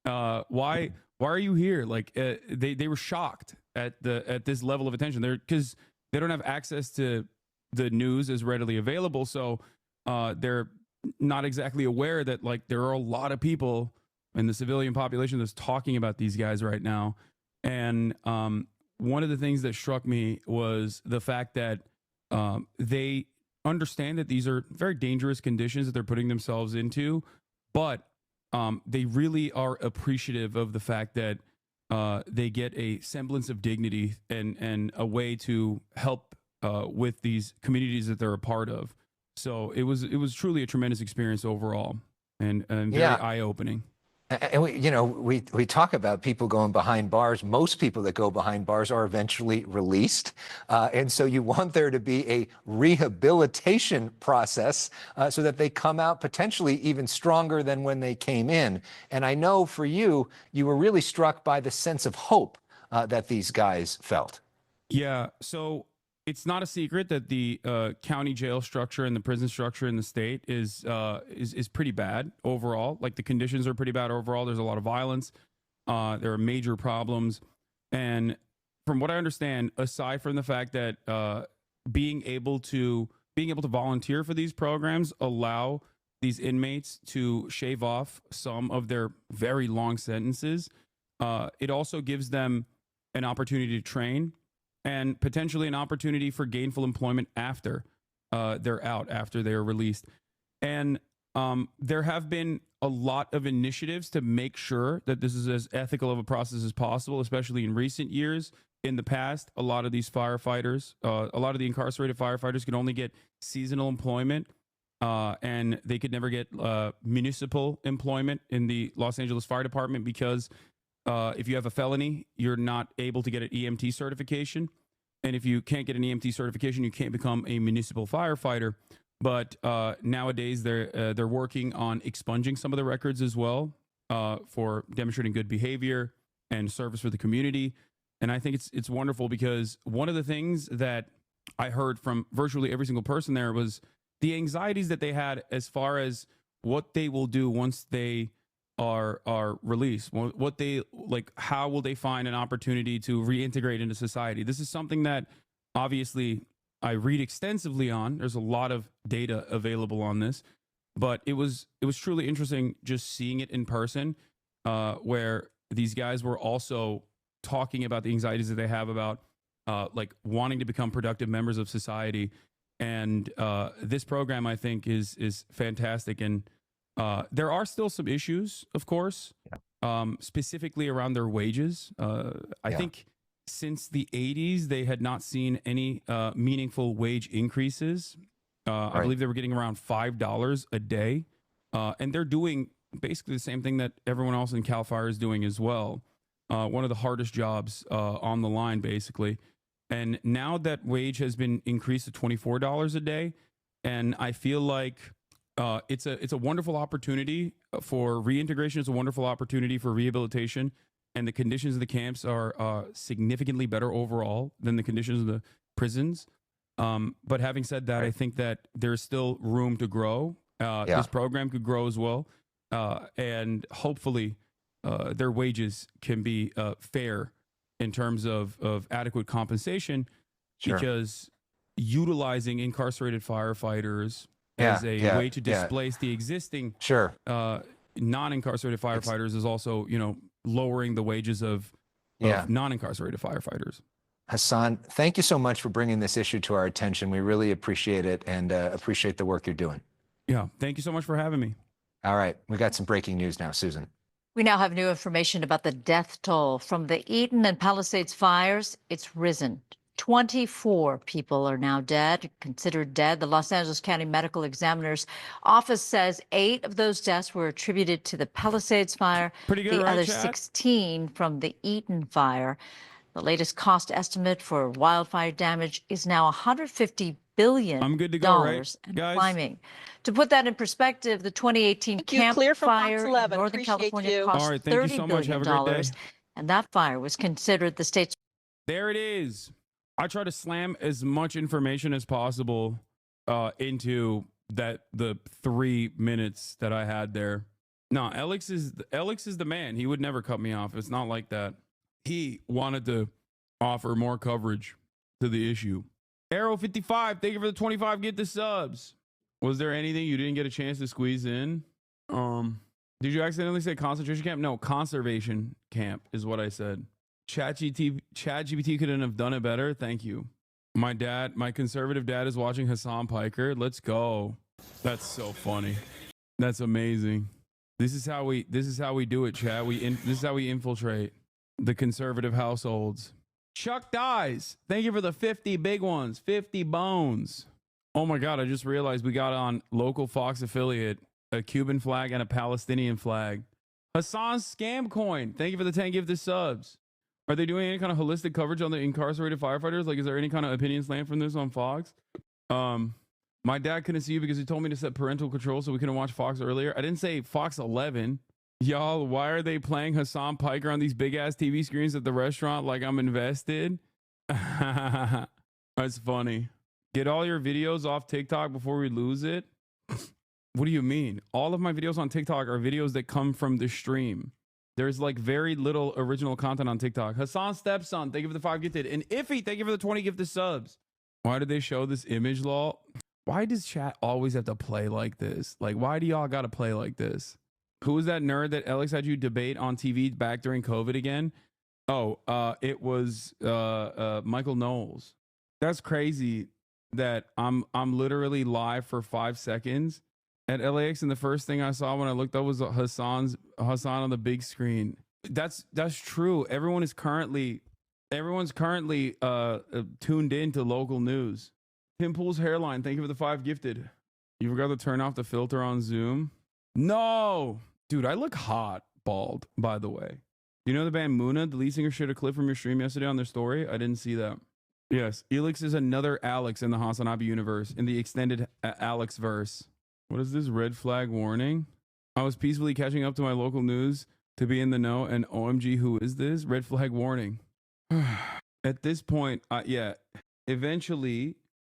Why are you here? Like, they were shocked at this level of attention there, because they don't have access to the news as readily available. So they're not exactly aware that, like, there are a lot of people in the civilian population that's talking about these guys right now. And one of the things that struck me was the fact that they understand that these are very dangerous conditions that they're putting themselves into, but they really are appreciative of the fact that they get a semblance of dignity and a way to help with these communities that they're a part of. So it was truly a tremendous experience overall, and very eye-opening. And we talk about people going behind bars. Most people that go behind bars are eventually released. And so you want there to be a rehabilitation process so that they come out potentially even stronger than when they came in. And I know for you, you were really struck by the sense of hope that these guys felt. Yeah. So it's not a secret that the county jail structure and the prison structure in the state is pretty bad overall. Like, the conditions are pretty bad overall. There's a lot of violence. There are major problems. And from what I understand, aside from the fact that being able to volunteer for these programs allow these inmates to shave off some of their very long sentences, it also gives them an opportunity to train and potentially an opportunity for gainful employment after they're out, after they're released. And there have been a lot of initiatives to make sure that this is as ethical of a process as possible, especially in recent years. In the past, a lot of these firefighters, a lot of the incarcerated firefighters could only get seasonal employment, and they could never get municipal employment in the Los Angeles Fire Department because if you have a felony, you're not able to get an EMT certification. And if you can't get an EMT certification, you can't become a municipal firefighter. But nowadays, they're working on expunging some of the records as well for demonstrating good behavior and service for the community. And I think it's wonderful, because one of the things that I heard from virtually every single person there was the anxieties that they had as far as what they will do once they are released, what they like, how will they find an opportunity to reintegrate into society. This is something that obviously I read extensively on. There's a lot of data available on this, but it was truly interesting just seeing it in person, where these guys were also talking about the anxieties that they have about like wanting to become productive members of society. And this program, I think, is fantastic. And there are still some issues, of course, specifically around their wages. I think since the 80s, they had not seen any meaningful wage increases. I believe they were getting around $5 a day. And they're doing basically the same thing that everyone else in CAL FIRE is doing as well. One of the hardest jobs on the line, basically. And now that wage has been increased to $24 a day, and I feel like it's a wonderful opportunity for reintegration. It's a wonderful opportunity for rehabilitation, and the conditions of the camps are significantly better overall than the conditions of the prisons. But having said that, I think that there's still room to grow. This program could grow as well, and hopefully their wages can be fair in terms of adequate compensation. because utilizing incarcerated firefighters as a way to displace the existing non-incarcerated firefighters is also, lowering the wages of non-incarcerated firefighters. Hasan, thank you so much for bringing this issue to our attention. We really appreciate it and appreciate the work you're doing. Yeah, thank you so much for having me. All right, we got some breaking news now, Susan. We now have new information about the death toll from the Eaton and Palisades fires. It's risen. 24 people are now considered dead. The Los Angeles County Medical Examiner's Office says 8 of those deaths were attributed to the Palisades fire. Pretty good, the right, other Chad? 16 from the Eaton fire. The latest cost estimate for wildfire damage is now $150 billion. I'm good to go, right, and guys? climbing. To put that in perspective, the 2018 Camp Fire in Northern Appreciate California you. cost All right, thank you so $30 much. billion, Have a great day. and that fire was considered the state's. There it is. I try to slam as much information as possible into the 3 minutes that I had there. No, Alex is the man. He would never cut me off. It's not like that. He wanted to offer more coverage to the issue. Arrow 55, thank you for the 25. Get the subs. Was there anything you didn't get a chance to squeeze in? Did you accidentally say concentration camp? No, conservation camp is what I said. ChatGPT couldn't have done it better. Thank you. My conservative dad is watching Hasan Piker. Let's go. That's so funny. That's amazing. This is how we do it, chat. This is how we infiltrate the conservative households. Chuck Dies. Thank you for the 50 big ones. 50 bones. Oh my God, I just realized we got on local Fox affiliate a Cuban flag and a Palestinian flag. Hasan's Scam Coin. Thank you for the 10 gifted subs. Are they doing any kind of holistic coverage on the incarcerated firefighters? Like, is there any kind of opinion slant from this on Fox? My dad couldn't see you because he told me to set parental control so we couldn't watch Fox earlier. I didn't say Fox 11. Y'all, why are they playing Hasan Piker on these big ass TV screens at the restaurant like I'm invested? That's funny. Get all your videos off TikTok before we lose it. What do you mean? All of my videos on TikTok are videos that come from the stream. There's like very little original content on TikTok. Hasan's stepson, thank you for the 5 gifted. And Iffy, thank you for the 20 gifted subs. Why did they show this image law? Why does chat always have to play like this? Like, why do y'all got to play like this? Who was that nerd that Alex had you debate on TV back during COVID again? Oh, it was Michael Knowles. That's crazy that I'm literally live for 5 seconds at LAX, and the first thing I saw when I looked up was Hasan on the big screen. That's true. Everyone's currently tuned in to local news. Tim Pool's hairline, thank you for the 5 gifted. You forgot to turn off the filter on Zoom? No, dude, I look hot bald, by the way. You know the band Muna? The lead singer shared a clip from your stream yesterday on their story. I didn't see that. Yes, Elix is another Alex in the HasanAbi universe, in the extended Alex verse. What is this red flag warning? I was peacefully catching up to my local news to be in the know, and OMG, who is this? Red flag warning. At this point, yeah, eventually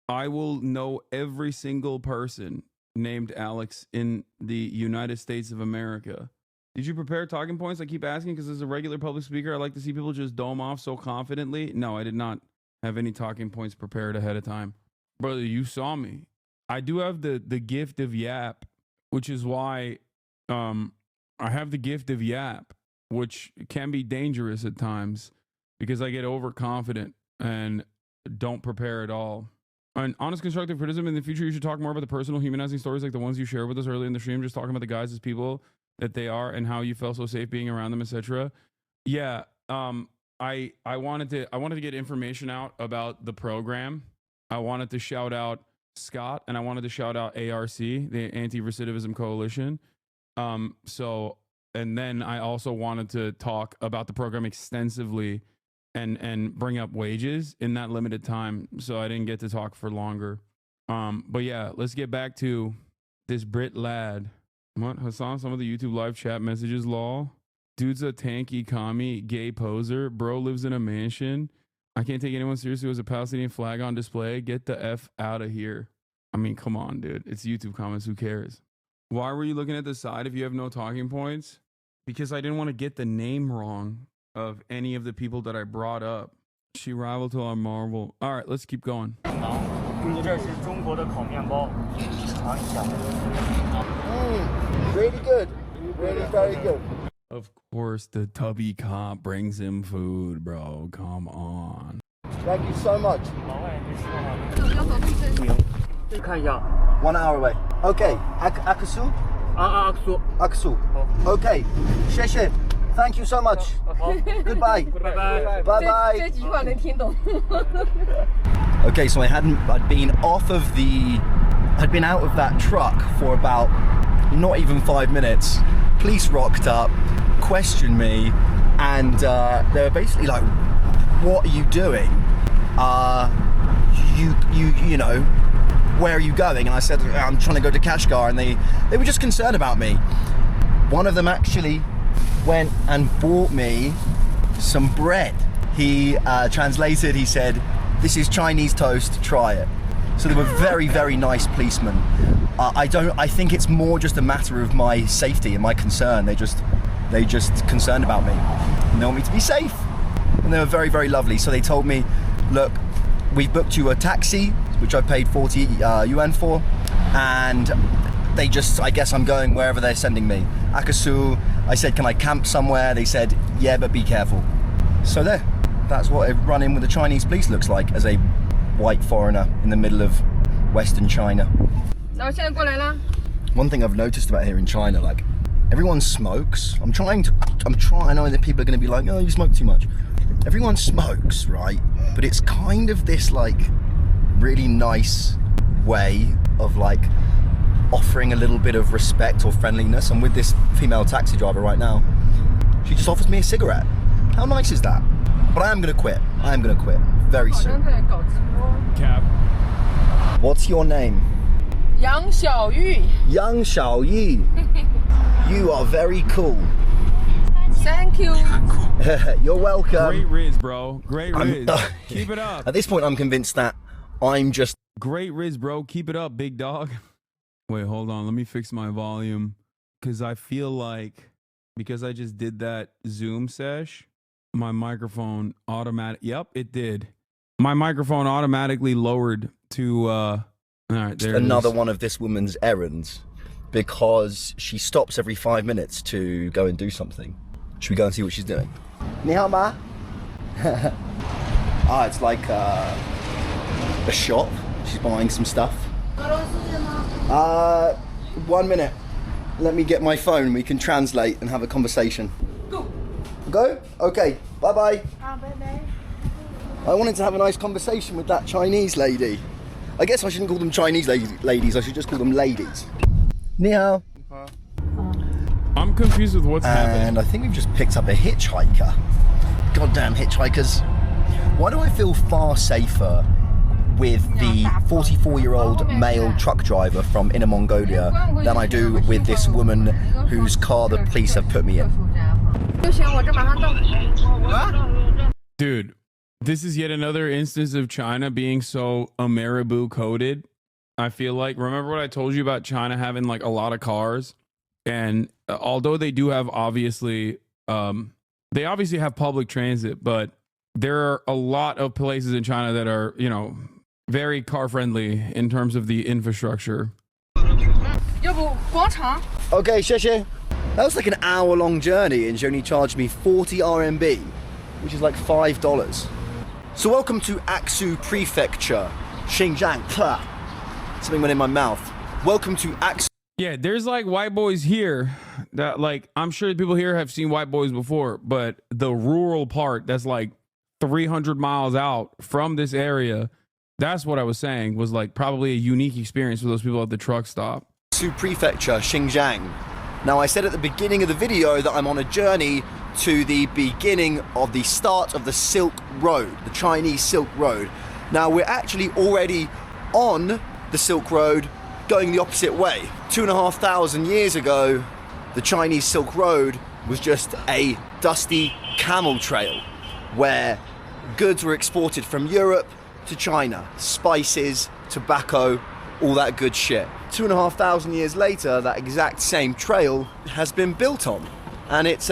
I will know every single person named Alex in the United States of America. Did you prepare talking points? I keep asking because as a regular public speaker, I like to see people just dome off so confidently. No, I did not have any talking points prepared ahead of time. Brother, you saw me. I do have the gift of yap, which is why I have the gift of yap, which can be dangerous at times because I get overconfident and don't prepare at all. An honest constructive criticism: in the future, you should talk more about the personal humanizing stories like the ones you shared with us earlier in the stream, just talking about the guys as people that they are and how you felt so safe being around them, etc. Yeah, I wanted to get information out about the program. I wanted to shout out Scott, and I wanted to shout out ARC, the Anti-Recidivism Coalition. And then I also wanted to talk about the program extensively and bring up wages in that limited time, so I didn't get to talk for longer. But yeah, let's get back to this Brit lad. What, Hasan? Some of the YouTube live chat messages, lol. Dude's a tanky commie, gay poser. Bro lives in a mansion. I can't take anyone seriously who has a Palestinian flag on display. Get the F out of here. I mean, come on, dude. It's YouTube comments. Who cares? Why were you looking at the side if you have no talking points? Because I didn't want to get the name wrong of any of the people that I brought up. She rival to our Marvel. All right, let's keep going. Really good. Really very good. Of course, the tubby cop brings him food, bro. Come on. Thank you so much. 1 hour away. Okay. Akasu? Akasu. Okay. 谢谢. Thank you so much. Goodbye. Bye bye. Okay, so I'd been out of that truck for about not even 5 minutes. Police rocked up, questioned me, and they were basically like, "What are you doing? You know, where are you going?" And I said, "I'm trying to go to Kashgar," and they were just concerned about me. One of them actually went and bought me some bread. He translated, he said, "This is Chinese toast, try it." So they were very, very nice policemen. I think it's more just a matter of my safety and my concern. They just concerned about me. And they want me to be safe. And they were very, very lovely. So they told me, "Look, we've booked you a taxi," which I paid 40 yuan for. And they just, I guess I'm going wherever they're sending me. Akasu, I said, "Can I camp somewhere?" They said, "Yeah, but be careful." So there, that's what a run-in with the Chinese police looks like as a white foreigner in the middle of Western China. One thing I've noticed about here in China, like, everyone smokes. I know that people are going to be like, "Oh, you smoke too much." Everyone smokes, right? But it's kind of this, like, really nice way of, like, offering a little bit of respect or friendliness. And with this female taxi driver right now, she just offers me a cigarette. How nice is that? But I am going to quit. I am going to quit very soon. Cap. What's your name? Yang Xiaoyu. Yang Xiaoyu. You are very cool. Thank you. You're welcome. Great riz, bro. Great riz. Keep it up. At this point, I'm convinced that I'm just... Great riz, bro. Keep it up, big dog. Wait, hold on. Let me fix my volume. Because I feel like, because I just did that Zoom sesh, my microphone Yep, it did. My microphone automatically lowered to... all right, there another one of this woman's errands, because she stops every 5 minutes to go and do something. Should we go and see what she's doing? Ni hao ma? It's like a shop. She's buying some stuff. 1 minute. Let me get my phone. We can translate and have a conversation. Go? Okay. Bye-bye. I wanted to have a nice conversation with that Chinese lady. I guess I shouldn't call them Chinese ladies. I should just call them ladies. Ni hao. I'm confused with what's happening. And I think we've just picked up a hitchhiker. Goddamn hitchhikers. Why do I feel far safer with the 44-year-old male truck driver from Inner Mongolia than I do with this woman whose car the police have put me in? Dude, this is yet another instance of China being so Ameribu coded. I feel like, remember what I told you about China having like a lot of cars? And although they do have obviously have public transit, but there are a lot of places in China that are, you know, very car friendly in terms of the infrastructure. Okay, 谢谢. That was like an hour-long journey, and she only charged me 40 RMB, which is like $5. So welcome to Aksu Prefecture, Xinjiang. Something went in my mouth. Welcome to Aksu. Yeah, there's like white boys here that, like, I'm sure people here have seen white boys before, but the rural part that's like 300 miles out from this area, that's what I was saying was like probably a unique experience for those people at the truck stop. Aksu Prefecture, Xinjiang. Now, I said at the beginning of the video that I'm on a journey to the beginning of the start of the Silk Road, the Chinese Silk Road. Now, we're actually already on the Silk Road going the opposite way. 2,500 years ago, the Chinese Silk Road was just a dusty camel trail where goods were exported from Europe to China. Spices, tobacco, all that good shit. 2,500 years later, that exact same trail has been built on. And it's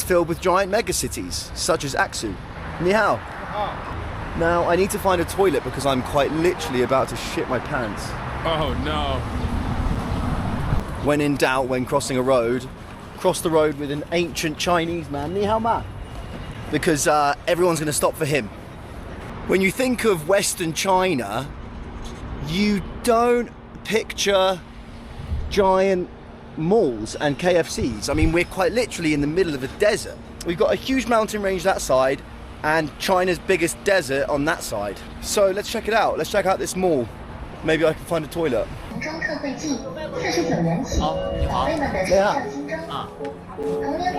filled with giant megacities, such as Aksu. Ni hao. Now, I need to find a toilet because I'm quite literally about to shit my pants. Oh, no. When in doubt, when crossing a road, cross the road with an ancient Chinese man, ni hao ma. Because everyone's going to stop for him. When you think of Western China, you don't picture giant malls and KFCs. I mean, we're quite literally in the middle of a desert. We've got a huge mountain range that side and China's biggest desert on that side. So let's check it out. Let's check out this mall. Maybe I can find a toilet. Yeah.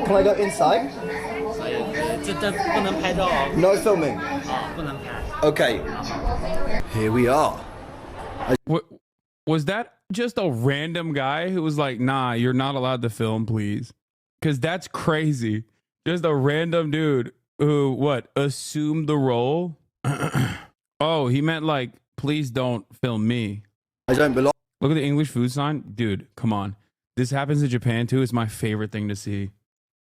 Can I go inside? No filming. Okay. Here we are. Was that just a random guy who was like, nah, you're not allowed to film, please? Because that's crazy. Just a random dude who, assumed the role? Oh, he meant like, please don't film me. I don't belong. Look at the English food sign. Dude, come on. This happens in Japan too. It's my favorite thing to see.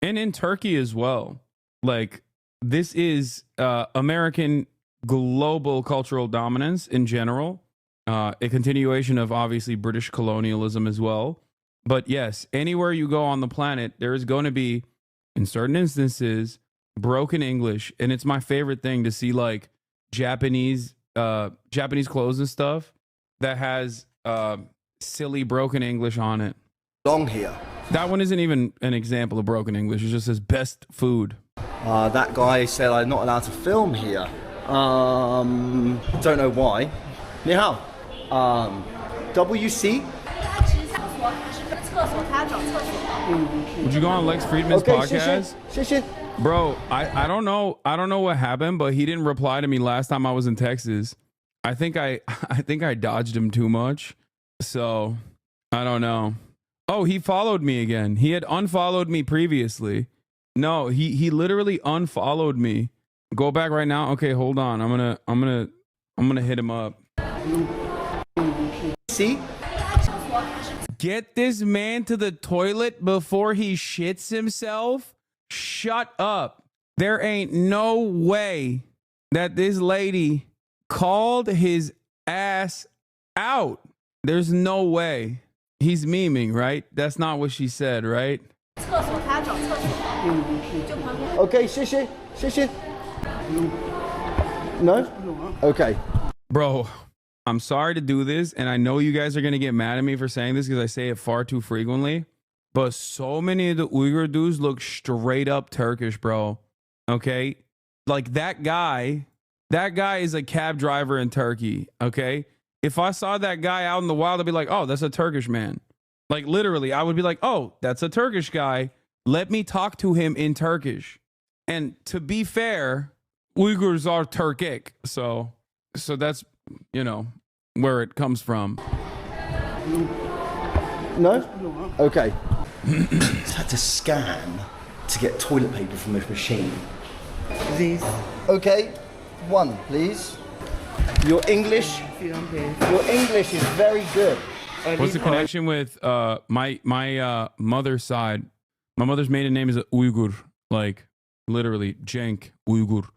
And in Turkey as well. Like, this is American global cultural dominance in general. A continuation of obviously British colonialism as well. But yes, anywhere you go on the planet, there is going to be, in certain instances, broken English. And it's my favorite thing to see like Japanese clothes and stuff that has silly broken English on it. Long here. That one isn't even an example of broken English. It just says best food. That guy said I'm not allowed to film here. Don't know why. Ni hao. WC? Would you go on Lex Friedman's podcast? Shit. Bro, I don't know what happened, but he didn't reply to me last time I was in Texas. I think I dodged him too much. So, I don't know. Oh, he followed me again. He had unfollowed me previously. No, he literally unfollowed me. Go back right now. Okay, hold on. I'm gonna hit him up. See? Get this man to the toilet before he shits himself? Shut up. There ain't no way that this lady called his ass out. There's no way. He's memeing, right? That's not what she said, right? Okay, 谢谢. No? Okay. Bro, I'm sorry to do this, and I know you guys are going to get mad at me for saying this because I say it far too frequently, but so many of the Uyghur dudes look straight up Turkish, bro. Okay? Like that guy is a cab driver in Turkey, okay? If I saw that guy out in the wild, I'd be like, oh, that's a Turkish man. Like literally, I would be like, oh, that's a Turkish guy. Let me talk to him in Turkish. And to be fair, Uyghurs are Turkic. So that's, where it comes from. No? Okay. Just had to scan to get toilet paper from this machine. Please. Okay. One, please. Your English is very good. What's the connection with my mother's side? My mother's maiden name is Uyghur, like literally Cenk Uyghur.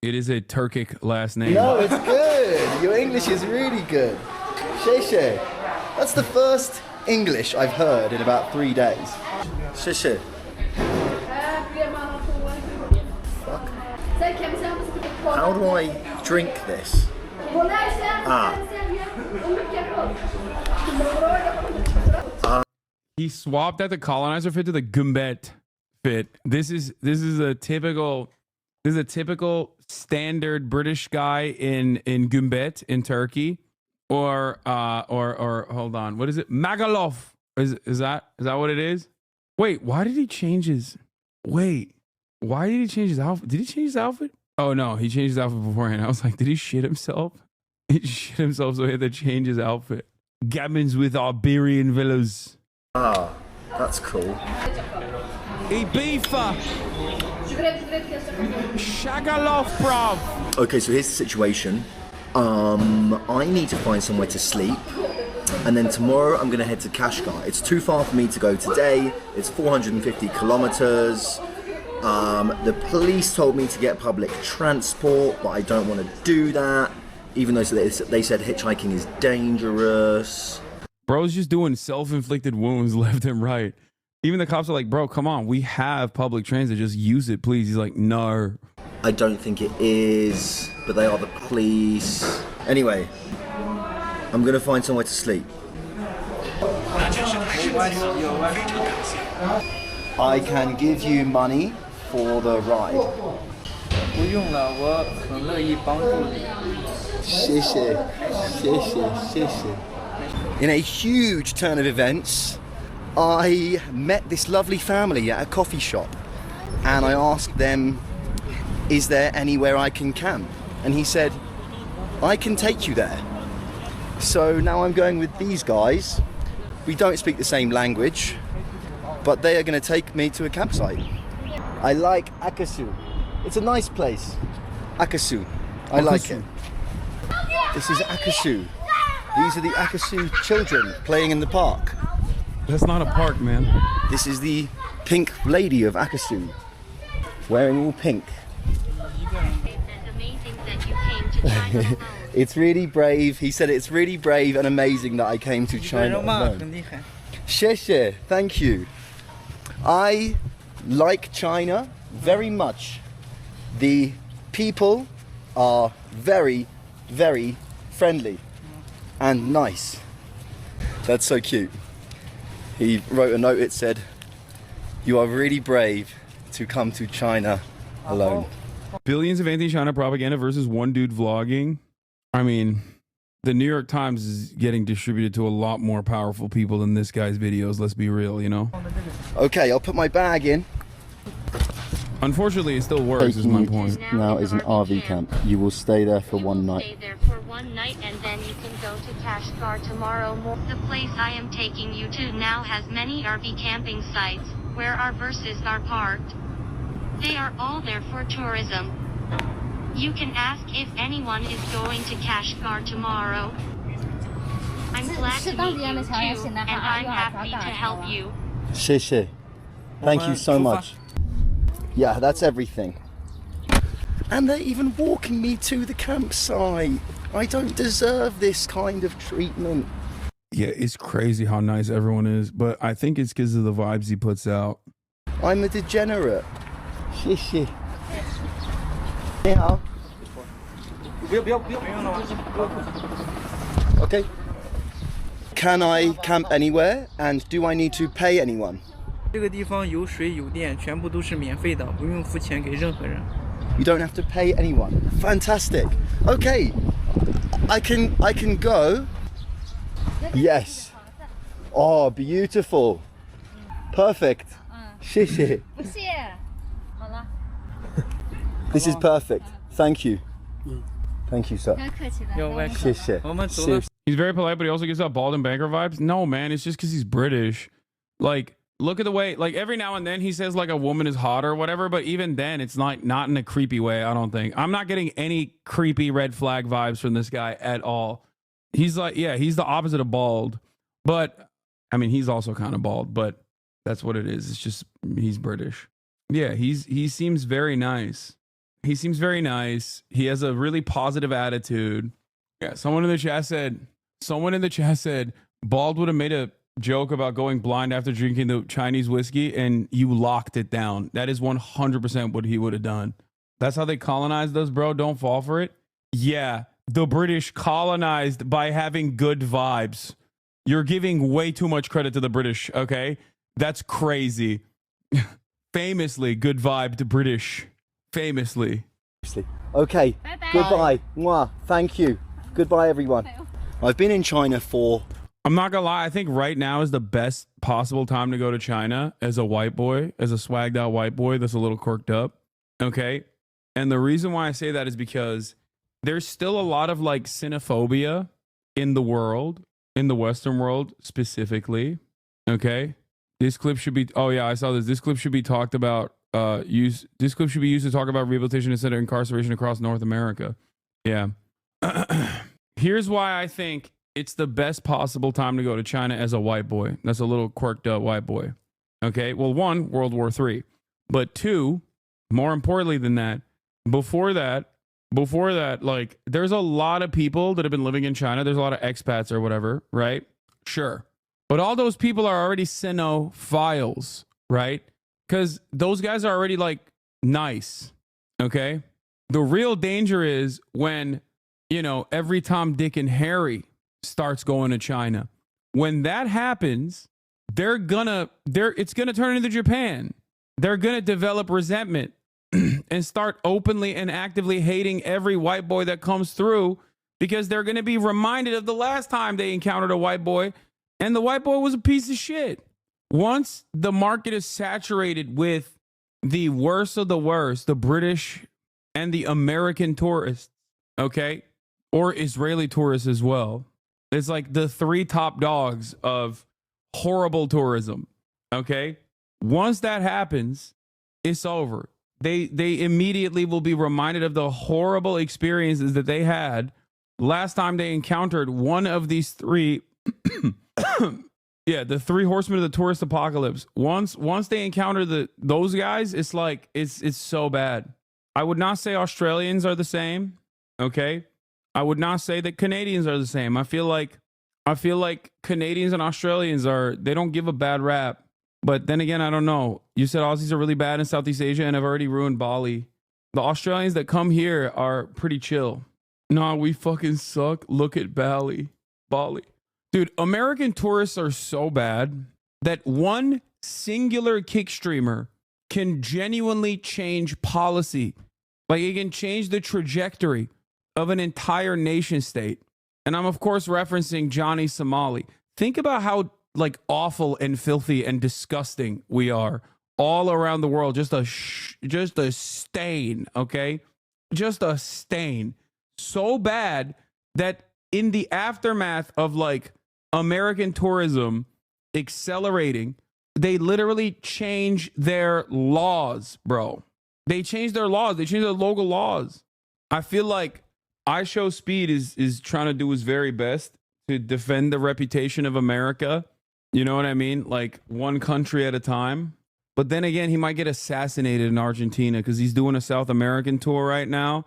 It is a Turkic last name. No, it's good. Your English is really good. Sheshe. That's the first English I've heard in about 3 days. Sheshe. Fuck. How do I drink this? He swapped out the colonizer fit to the gumbet fit. This is a typical standard British guy in gumbet in Turkey, or hold on, what is it? Magalov. Is that what it is? Wait, why did he change his? Wait, why did he change his outfit? Did he change his outfit? Oh no, he changed his outfit beforehand. I was like, did he shit himself? He shit himself, so he had to change his outfit. Gammons with Iberian villas. Ah, that's cool. Ibiza. Shagalov, bruv. Okay, so here's the situation. I need to find somewhere to sleep. And then tomorrow I'm going to head to Kashgar. It's too far for me to go today. It's 450 kilometers. The police told me to get public transport, but I don't want to do that, even though they said hitchhiking is dangerous. Bro's just doing self-inflicted wounds left and right. Even the cops are like, bro, come on, we have public transit, just use it, please. He's like, no. I don't think it is, but they are the police. Anyway, I'm gonna find somewhere to sleep. I can give you money for the ride. 不用了，我很乐意帮助你。谢谢，谢谢，谢谢。In a huge turn of events, I met this lovely family at a coffee shop, and I asked them, is there anywhere I can camp? And he said, I can take you there. So now I'm going with these guys. We don't speak the same language, but they are going to take me to a campsite. I like Akasu. It's a nice place. Akasu. I like it. This is Akasu. These are the Akasu children playing in the park. That's not a park, man. This is the pink lady of Akasu, wearing all pink. It's really brave. He said it's really brave and amazing that I came to China alone. 谢谢, thank you. I like China very much. The people are very, very friendly and nice. That's so cute. He wrote a note, it said, you are really brave to come to China alone. Billions of anti-China propaganda versus one dude vlogging. I mean, the New York Times is getting distributed to a lot more powerful people than this guy's videos, let's be real, you know? Okay, I'll put my bag in. Unfortunately, it still works, is my point. Now is an RV camp. You will stay there for one night. Stay there for one night and then you can go to Kashgar tomorrow. The place I am taking you to now has many RV camping sites, where our buses are parked. They are all there for tourism. You can ask if anyone is going to Kashgar tomorrow. I'm glad to meet you too, and I'm happy to help you. 谢谢. Thank you so much. Yeah, that's everything. And they're even walking me to the campsite. I don't deserve this kind of treatment. Yeah, it's crazy how nice everyone is, but I think it's because of the vibes he puts out. I'm a degenerate. 谢谢. 你好. Okay. Can I camp anywhere? And do I need to pay anyone? 这个地方有水有电，全部都是免费的，不用付钱给任何人。 You don't have to pay anyone. Fantastic. Okay. I can go. Yes. Oh, beautiful. Perfect. 谢谢. This is perfect. Thank you. Thank you, sir. You're welcome. 谢谢. He's very polite, but he also gives out bald and banker vibes. No, man, it's just because he's British. Like, look at the way, like every now and then he says like a woman is hot or whatever, but even then it's not in a creepy way, I don't think. I'm not getting any creepy red flag vibes from this guy at all. He's like, yeah, he's the opposite of bald. But, I mean, he's also kind of bald, but that's what it is. It's just, he's British. Yeah, he seems very nice. He seems very nice. He has a really positive attitude. Yeah, someone in the chat said, bald would have made a joke about going blind after drinking the Chinese whiskey, and you locked it down. That is 100% what he would have done. That's how they colonized us, bro. Don't fall for it. Yeah, the British colonized by having good vibes. You're giving way too much credit to the British, okay? That's crazy. Famously good vibe to British. Famously. Okay. Bye-bye. Goodbye. Mwah. Thank you. Goodbye, everyone. I've been in China for... I'm not gonna lie, I think right now is the best possible time to go to China as a white boy, as a swagged out white boy that's a little quirked up. Okay? And the reason why I say that is because there's still a lot of like xenophobia in the world, in the Western world specifically. Okay? This clip should be, oh yeah, I saw this. This clip should be talked about, this clip should be used to talk about rehabilitation instead of incarceration across North America. Yeah. Here's why I think it's the best possible time to go to China as a white boy. That's a little quirked up white boy. Okay. Well, one, World War III. But two, more importantly than that, before that, like there's a lot of people that have been living in China. There's a lot of expats or whatever, right? Sure. But all those people are already Sinophiles, right? Because those guys are already like nice. Okay. The real danger is when, you know, every Tom, Dick, and Harry starts going to China. When that happens, it's gonna turn into Japan. They're gonna develop resentment and start openly and actively hating every white boy that comes through, because they're gonna be reminded of the last time they encountered a white boy, and the white boy was a piece of shit. Once the market is saturated with the worst of the worst, the British and the American tourists, okay, or Israeli tourists as well. It's like the 3 top dogs of horrible tourism, okay? Once that happens, it's over. They immediately will be reminded of the horrible experiences that they had last time they encountered one of these 3 yeah, the 3 horsemen of the tourist apocalypse. Once they encounter those guys, it's like it's so bad. I would not say Australians are the same, okay? I would not say that Canadians are the same. I feel like Canadians and Australians they don't give a bad rap. But then again, I don't know. You said Aussies are really bad in Southeast Asia and have already ruined Bali. The Australians that come here are pretty chill. Nah, we fucking suck. Look at Bali. Dude, American tourists are so bad that one singular kick streamer can genuinely change policy. Like, it can change the trajectory of an entire nation state. And I'm, of course, referencing Johnny Somali. Think about how, like, awful and filthy and disgusting we are all around the world. Just a stain, okay? Just a stain. So bad that in the aftermath of, like, American tourism accelerating, they literally change their laws, bro. They change their laws. They change their local laws. I feel like iShowSpeed is trying to do his very best to defend the reputation of America. You know what I mean? Like, one country at a time. But then again, he might get assassinated in Argentina because he's doing a South American tour right now.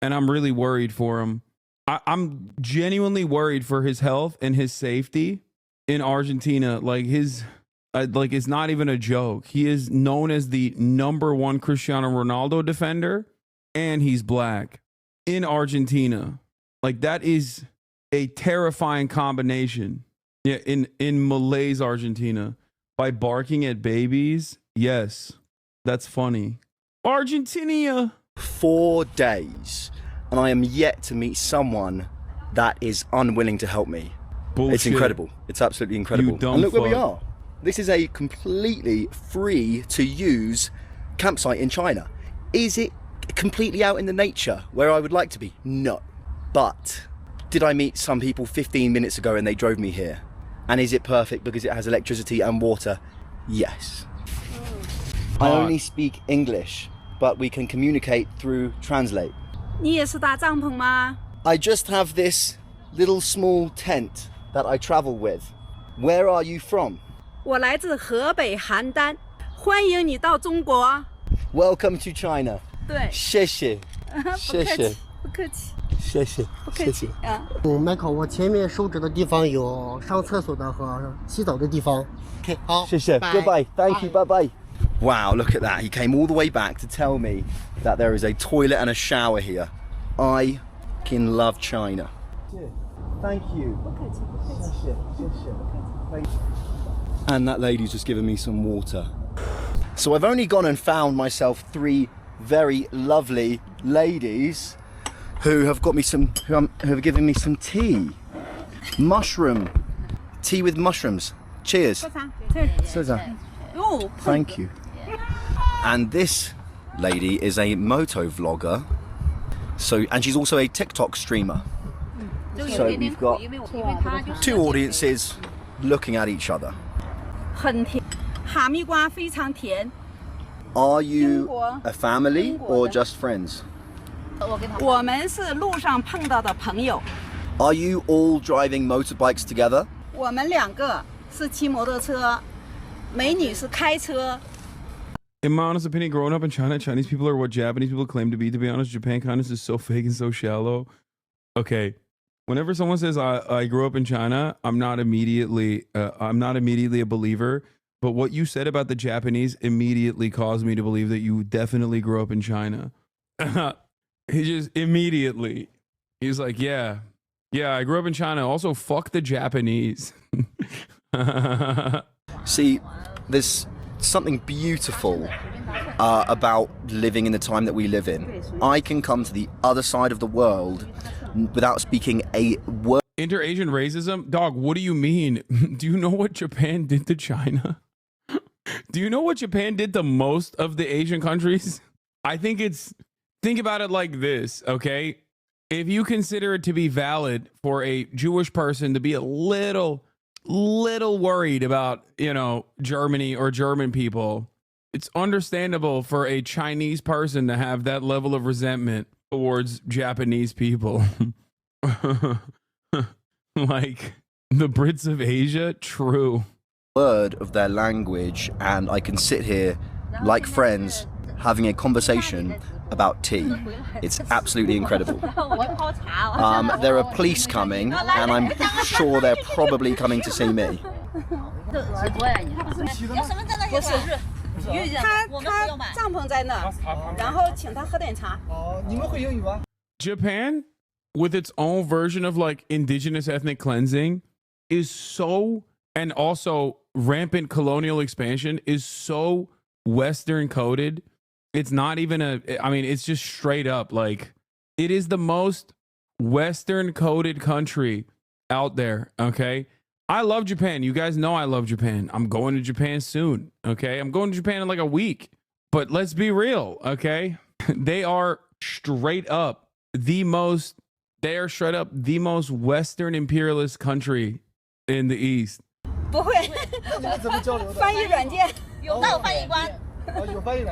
And I'm really worried for him. I'm genuinely worried for his health and his safety in Argentina. Like, it's not even a joke. He is known as the #1 Cristiano Ronaldo defender, and he's black in Argentina. Like, that is a terrifying combination. Yeah, in Malay's Argentina, by barking at babies. Yes, that's funny. Argentina. 4 days, and I am yet to meet someone that is unwilling to help me. Bullshit. It's incredible. It's absolutely incredible. And look where we are. This is a completely free to use campsite in China. Is it completely out in the nature where I would like to be? No. But did I meet some people 15 minutes ago and they drove me here? And is it perfect because it has electricity and water? Yes. I only speak English, but we can communicate through Translate. 你也是搭帐篷吗? I just have this little small tent that I travel with. Where are you from? 我来自河北邯郸，欢迎你到中国。 Welcome to China. 对，谢谢，谢谢，不客气，谢谢，不客气啊。Michael， 我前面手指的地方有上厕所的和洗澡的地方。OK， 好，谢谢 ，Goodbye, thank you, bye bye. Wow, look at that. He came all the way back to tell me that there is a toilet and a shower here. I can love China. Thank you. And that lady's just given me some water. So I've only gone and found myself 3 very lovely ladies who have got me who have given me some tea. Tea with mushrooms. Cheers. Thank you. And this lady is a moto vlogger. And she's also a TikTok streamer. So we've got 2 audiences looking at each other. 很甜，哈密瓜非常甜。 Are you a family or just friends? 我们是路上碰到的朋友。 Are you all driving motorbikes together? 我们2个是骑摩托车，美女是开车。In my honest opinion, growing up in China, Chinese people are what Japanese people claim to be. To be honest, Japan kindness is so fake and so shallow. Okay, whenever someone says I grew up in China, I'm not immediately a believer. But what you said about the Japanese immediately caused me to believe that you definitely grew up in China. He just immediately, he's like, yeah, I grew up in China. Also, fuck the Japanese. See, there's something beautiful about living in the time that we live in. I can come to the other side of the world without speaking a word. Inter-Asian racism? Dog, what do you mean? Do you know what Japan did to China? Do you know what Japan did to most of the Asian countries? I think think about it like this, okay? If you consider it to be valid for a Jewish person to be a little worried about, Germany or German people, it's understandable for a Chinese person to have that level of resentment towards Japanese people. Like the Brits of Asia, true. Word of their language, and I can sit here like friends having a conversation about tea. It's absolutely incredible. There are police coming, and I'm sure they're probably coming to see me. Japan, with its own version of like indigenous ethnic cleansing, is so, and also rampant colonial expansion is so Western coded. It's not even it's just straight up like it is the most Western coded country out there. Okay. I love Japan. You guys know I love Japan. I'm going to Japan soon. Okay. I'm going to Japan in like a week, but let's be real. Okay. They are straight up the most Western imperialist country in the East. 不会，翻译软件有道翻译官。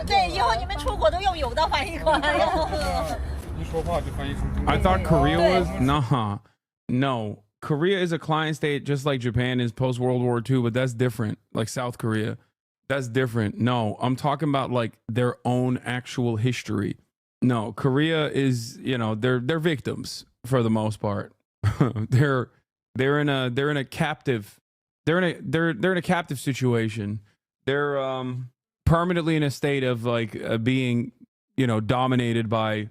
对，以后你们出国都用有道翻译官。I thought Korea was no. Korea is a client state just like Japan is post World War II, but that's different. Like South Korea, that's different. No, I'm talking about like their own actual history. No, Korea is, they're victims for the most part. they're in a captive situation. They're permanently in a state of like being, dominated by,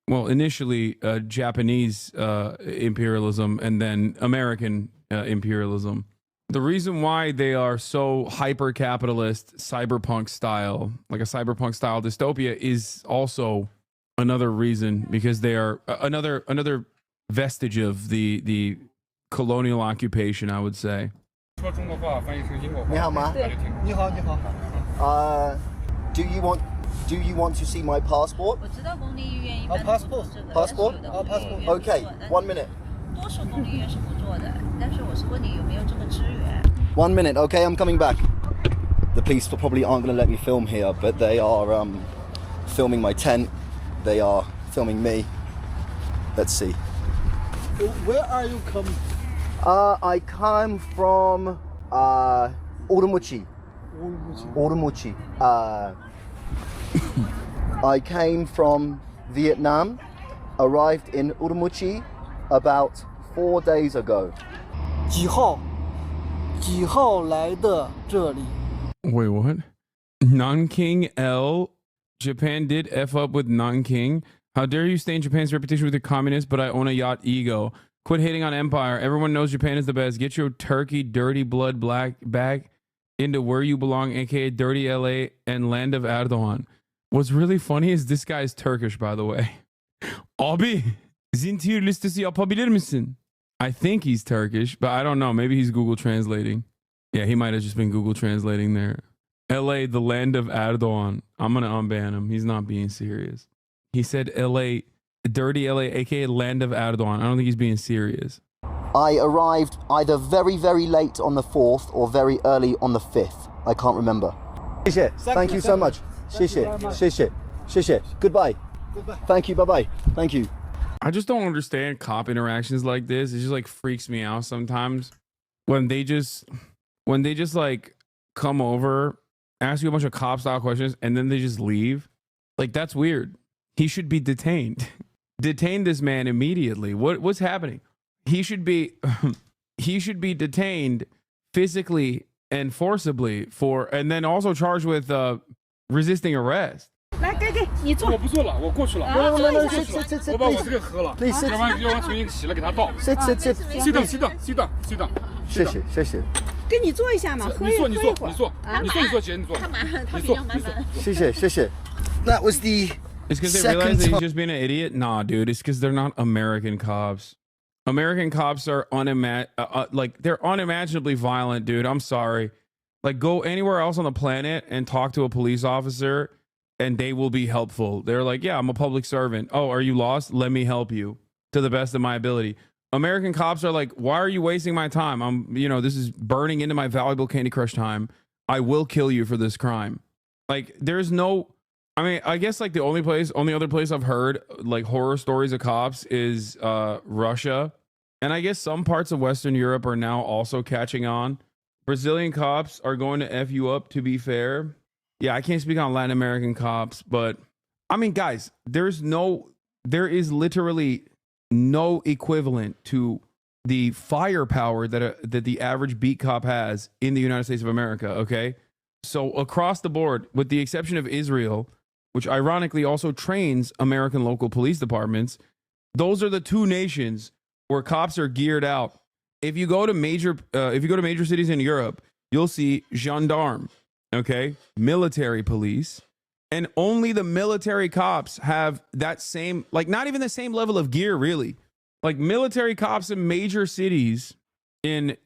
well, initially Japanese imperialism and then American imperialism. The reason why they are so hyper capitalist, cyberpunk style, like a cyberpunk style dystopia, is also another reason, because they are another vestige of the colonial occupation, I would say. 你好吗？你好，你好。Do you want to see my passport? Passport. Passport. Passport. Okay. 1 minute. 1 minute. Okay, I'm coming back. The police probably aren't going to let me film here, but they are filming my tent. They are filming me. Let's see. Where are you coming? I come from Urumqi. Urumqi. I came from Vietnam, arrived in Urumqi about 4 days ago. 几号来的这里? Wait, what? Nanking L? Japan did F up with Nanking. How dare you stain Japan's reputation with the communists, but I own a yacht ego. Quit hating on empire. Everyone knows Japan is the best. Get your turkey, dirty blood black back into where you belong, aka dirty LA and land of Erdogan. What's really funny is this guy is Turkish, by the way. Abi, Zintir listesi yapabilir misin? I think he's Turkish, but I don't know. Maybe he's Google translating. Yeah, he might have just been Google translating there. LA, the land of Erdogan. I'm going to unban him. He's not being serious. He said LA, dirty LA, aka land of Erdogan. I don't think he's being serious. I arrived either very, very late on the 4th or very early on the 5th. I can't remember. Thank you so much. Goodbye. Thank you. Bye-bye. Thank you. I just don't understand cop interactions like this. It just like freaks me out sometimes when they just like come over ask you a bunch of cop style questions, and then they just leave. Like, that's weird. He should be detained. Detain this man immediately. What's happening? He should be detained physically and forcibly and then also charged with resisting arrest. 来，给，你坐。我不坐了，我过去了。我把我这个喝了，要完重新洗了给他倒。sit down。谢谢。给你坐一下嘛，喝一会儿。你坐，姐，你坐。谢谢。That was the. It's because they realize that he's just being an idiot? Nah, dude. It's because they're not American cops. American cops are they're unimaginably violent, dude. I'm sorry. Like, go anywhere else on the planet and talk to a police officer, and they will be helpful. They're like, yeah, I'm a public servant. Oh, are you lost? Let me help you to the best of my ability. American cops are like, why are you wasting my time? This is burning into my valuable Candy Crush time. I will kill you for this crime. Like, there's no... I mean, I guess like the only other place I've heard like horror stories of cops is Russia. And I guess some parts of Western Europe are now also catching on. Brazilian cops are going to F you up, to be fair. Yeah, I can't speak on Latin American cops, but I mean, guys, there is literally no equivalent to the firepower that the average beat cop has in the United States of America, okay? So across the board, with the exception of Israel, which ironically also trains American local police departments, those are the two nations where cops are geared out. If you go to major cities in Europe, you'll see gendarme, okay, military police, and only the military cops have that same, like, not even the same level of gear, really. Like, military cops in major cities in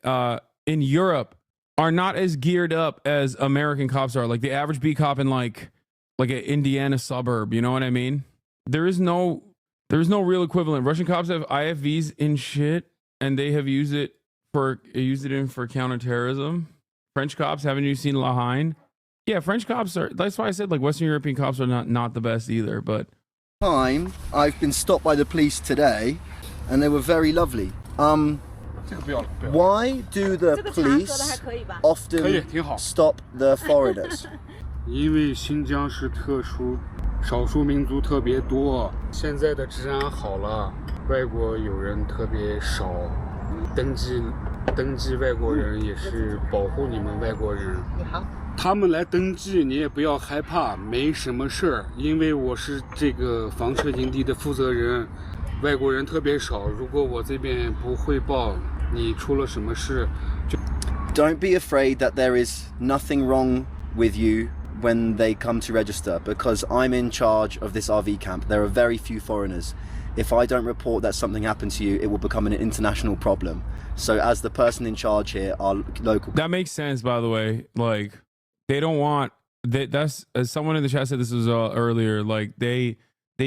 Europe are not as geared up as American cops are. Like, the average beat cop in like an Indiana suburb, you know what I mean? There's no real equivalent. Russian cops have IFVs in shit, and they have used it for counterterrorism. French cops, haven't you seen Lahain? Yeah, French cops are, that's why I said like Western European cops are not the best either, but I've been stopped by the police today, and they were very lovely. Why do the police often stop the foreigners? 因为新疆是特殊，少数民族特别多，现在的治安好了，外国友人特别少，登记外国人也是保护你们外国人。他们来登记你也不要害怕，没什么事儿，因为我是这个房车营地的负责人，外国人特别少，如果我这边不汇报你出了什么事就 Don't be afraid that there is nothing wrong with you when they come to register, because I'm in charge of this RV camp. There are very few foreigners. If I don't report that something happened to you, it will become an international problem. So as the person in charge here, our local... That makes sense, by the way. Like, they don't want... That's, as someone in the chat said this was earlier, like, they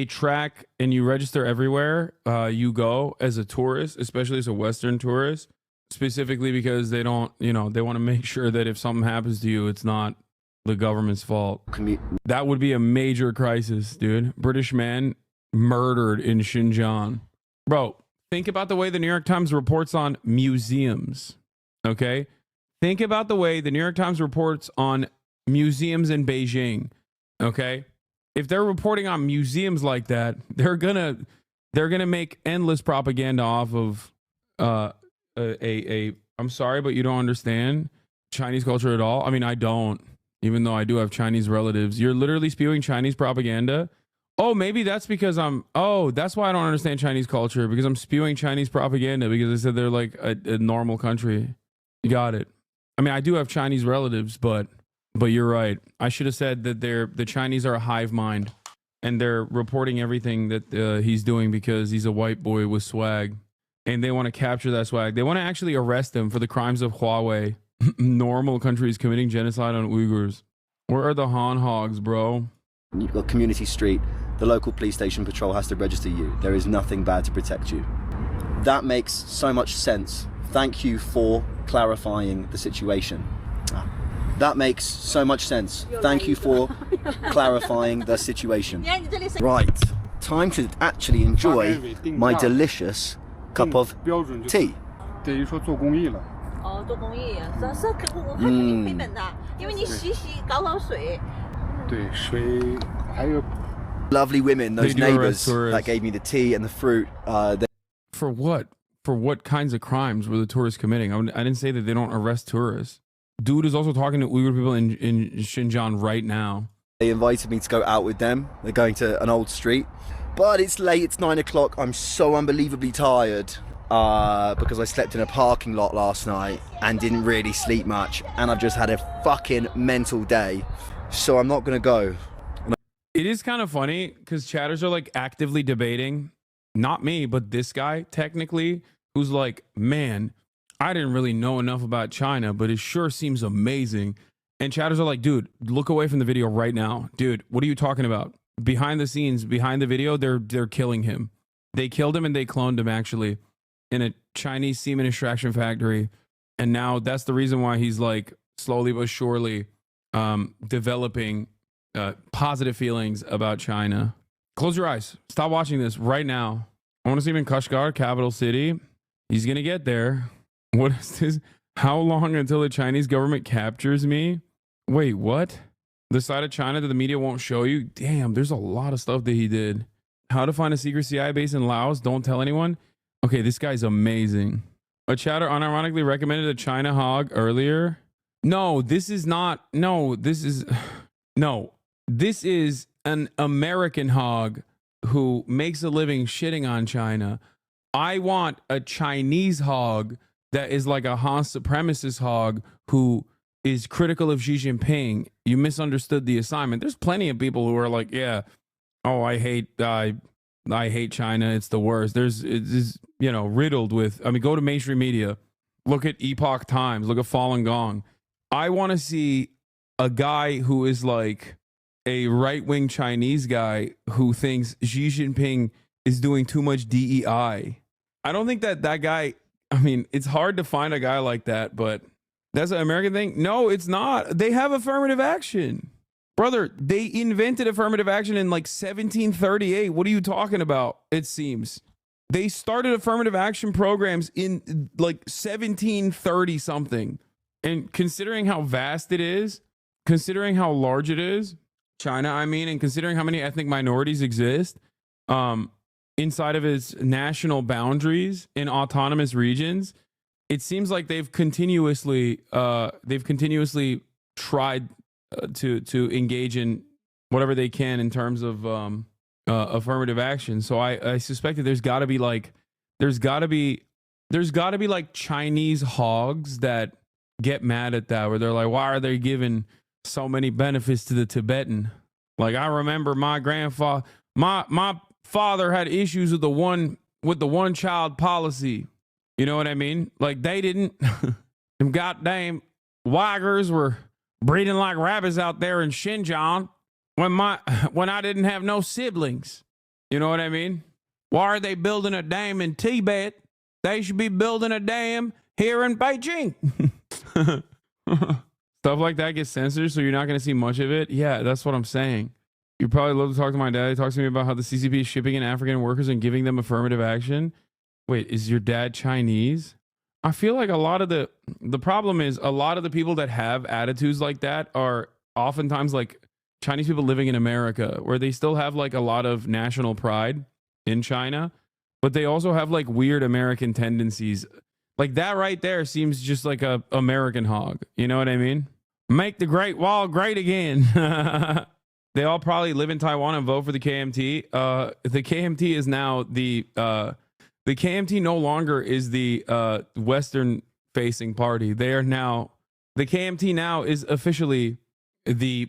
track and you register everywhere you go as a tourist, especially as a Western tourist, specifically because they don't, they want to make sure that if something happens to you, it's not the government's fault. That would be a major crisis, dude. British man murdered in Xinjiang. Bro, think about the way the New York Times reports on museums, okay? Think about the way the New York Times reports on museums in Beijing, okay? If they're reporting on museums like that, they're gonna make endless propaganda off of I'm sorry, but you don't understand Chinese culture at all. I mean, I don't. Even though I do have Chinese relatives, you're literally spewing Chinese propaganda. Oh, maybe that's because that's why I don't understand Chinese culture, because I'm spewing Chinese propaganda because I said they're like a normal country. You got it. I mean, I do have Chinese relatives, but you're right. I should have said that the Chinese are a hive mind and they're reporting everything that he's doing because he's a white boy with swag and they want to capture that swag. They want to actually arrest him for the crimes of Huawei. Normal countries committing genocide on Uyghurs. Where are the Han hogs, bro? You've got Community Street. The local police station patrol has to register you. There is nothing bad to protect you. That makes so much sense. Thank you for clarifying the situation. That makes so much sense. Thank you for clarifying the situation. Right, time to actually enjoy my delicious cup of tea. 等于说做公益了。哦，做公益，这肯定赔本的。因为你洗搞搞水。对，水还有 Lovely women, those They do arrest neighbours tourists. that gave me the tea and the fruit. For what? For what kinds of crimes were the tourists committing? I didn't say that they don't arrest tourists. Dude is also talking to Uyghur people in Xinjiang right now. They invited me to go out with them. They're going to an old street. But it's late, it's 9 o'clock. I'm so unbelievably tired because I slept in a parking lot last night and didn't really sleep much. And I've just had a fucking mental day. So I'm not going to go. It is kind of funny because chatters are like actively debating, not me, but this guy technically, who's like, man, I didn't really know enough about China, but it sure seems amazing. And chatters are like, dude, look away from the video right now. Dude, what are you talking about? Behind the scenes, behind the video, they're killing him. They killed him and they cloned him actually in a Chinese semen extraction factory. And now that's the reason why he's like slowly but surely developing positive feelings about China. Close your eyes. Stop watching this right now. I want to see him in Kashgar, capital city. He's going to get there. What is this? How long until the Chinese government captures me? Wait, what? The side of China that the media won't show you? Damn, there's a lot of stuff that he did. How to find a secret CIA base in Laos. Don't tell anyone. Okay, this guy's amazing. A chatter unironically recommended a China hog earlier. No, this is not. No, this is. No. This is an American hog who makes a living shitting on China. I want a Chinese hog that is like a Han supremacist hog who is critical of Xi Jinping. You misunderstood the assignment. There's plenty of people who are like, yeah, oh, I hate China. It's the worst. It's riddled with, I mean, go to mainstream media. Look at Epoch Times. Look at Falun Gong. I want to see a guy who is like a right-wing Chinese guy who thinks Xi Jinping is doing too much DEI. I don't think that guy, I mean, it's hard to find a guy like that, but that's an American thing. No, it's not. They have affirmative action. Brother, they invented affirmative action in like 1738. What are you talking about? It seems. They started affirmative action programs in like 1730 something. And considering how vast it is, considering how large it is, China, I mean, and considering how many ethnic minorities exist inside of its national boundaries in autonomous regions, it seems like they've continuously tried to engage in whatever they can in terms of affirmative action. So I suspect that there's got to be like Chinese hogs that get mad at that, where they're like, why are they giving so many benefits to the Tibetan? Like, I remember my grandfather, my father had issues with the one child policy. You know what I mean? Like, they didn't. Them goddamn Uyghurs were breeding like rabbits out there in Xinjiang when I didn't have no siblings. You know what I mean? Why are they building a dam in Tibet? They should be building a dam here in Beijing. Stuff like that gets censored, so you're not going to see much of it. Yeah, that's what I'm saying. You probably love to talk to my dad. He talks to me about how the CCP is shipping in African workers and giving them affirmative action. Wait, is your dad Chinese? I feel like a lot of the problem is a lot of the people that have attitudes like that are oftentimes like Chinese people living in America, where they still have like a lot of national pride in China, but they also have like weird American tendencies. Like that right there seems just like a American hog. You know what I mean? Make the Great Wall great again. They all probably live in Taiwan and vote for the KMT. The KMT is now the KMT no longer is the Western facing party. They are now, the KMT now is officially the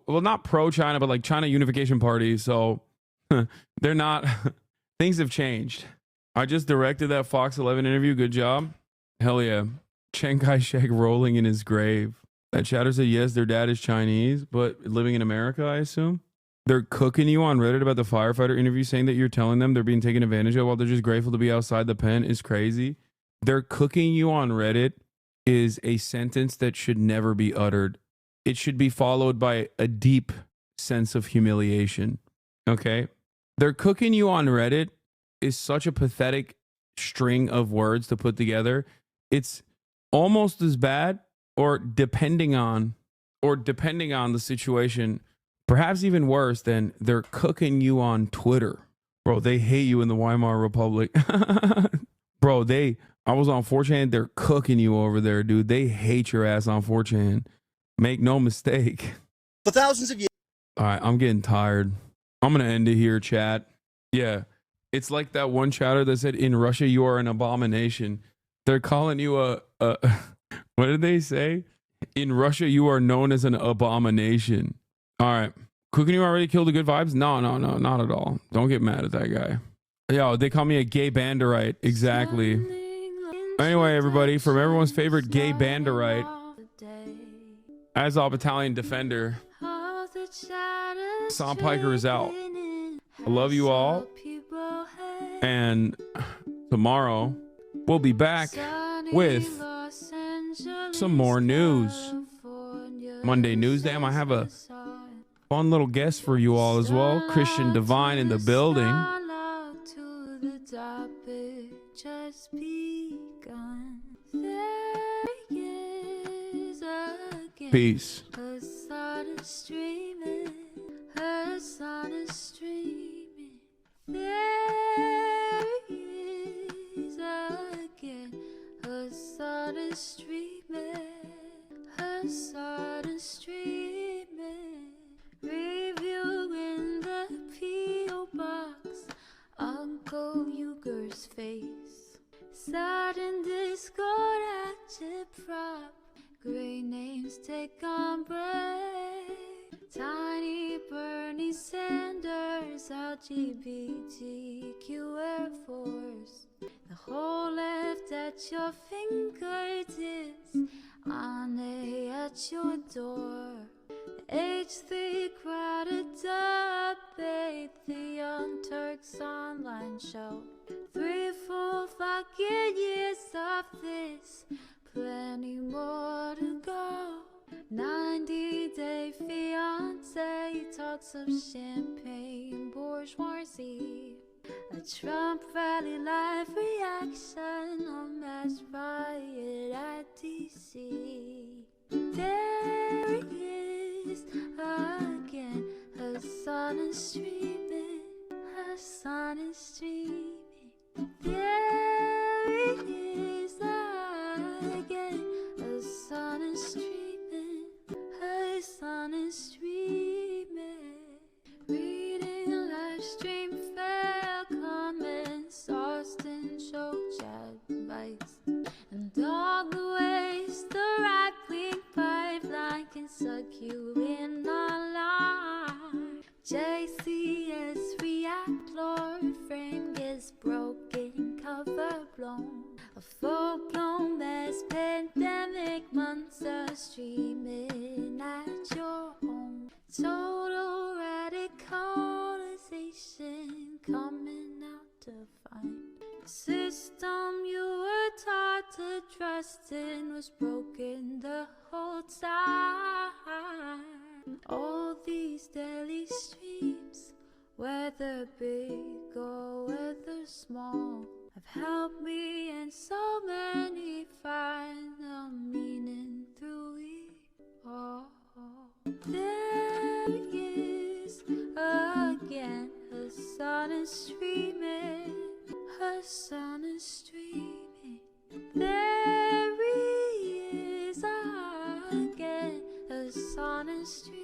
not pro China, but like China Unification Party. So they're not, things have changed. I just directed that Fox 11 interview. Good job. Hell yeah. Chiang Kai-shek rolling in his grave. That chatter said, yes, their dad is Chinese, but living in America, I assume. They're cooking you on Reddit about the firefighter interview, saying that you're telling them they're being taken advantage of while they're just grateful to be outside the pen is crazy. They're cooking you on Reddit is a sentence that should never be uttered. It should be followed by a deep sense of humiliation. Okay? They're cooking you on Reddit is such a pathetic string of words to put together. It's almost as bad, or depending on or depending on the situation, perhaps even worse than they're cooking you on Twitter. Bro, they hate you in the Weimar Republic. Bro, I was on 4chan. They're cooking you over there, dude. They hate your ass on 4chan. Make no mistake. For thousands of years. All right, I'm getting tired. I'm going to end it here, chat. Yeah, it's like that one chatter that said, in Russia, you are an abomination. They're calling you a what did they say? In Russia, you are known as an abomination. All right. Cooking you already killed the good vibes? No, not at all. Don't get mad at that guy. Yo, they call me a gay banderite. Exactly. Anyway, everybody, from everyone's favorite gay banderite, Azov Battalion Defender, Sam Piker is out. I love you all. And tomorrow, we'll be back with some more news. Monday News Day. I might have a fun little guest for you all as well. Christian Divine in the building. Peace. Reviewing the P.O. box, Uncle Uger's face. Sudden discord active prop, great names take on break. Tiny Bernie Sanders, LGBTQ Air Force. The whole left at your fingertips, on A at your door. H3 crowded debate, the Young Turks online show. 3 full fucking years of this, plenty more to go. 90-day fiance, talks of champagne bourgeoisie. A Trump rally live reaction, a mass riot at DC. There he is again, her son is streaming, her son is streaming. There he is again, her son is streaming, her son is streaming. Reading live stream fail comments, Austin show chat advice, and all the ways the right-wing pipeline can suck you in online. JCS react, Lord frame gets broken, cover blown. A full-blown mass pandemic, monster streaming at your home. Total radicalization coming out to find. The system you were taught to trust in was broken the whole time. All these daily streams, whether big or whether small, have helped me and so many find the meaning through it all. There he is again, her son is streaming, her son is streaming. There he is again, her son is streaming.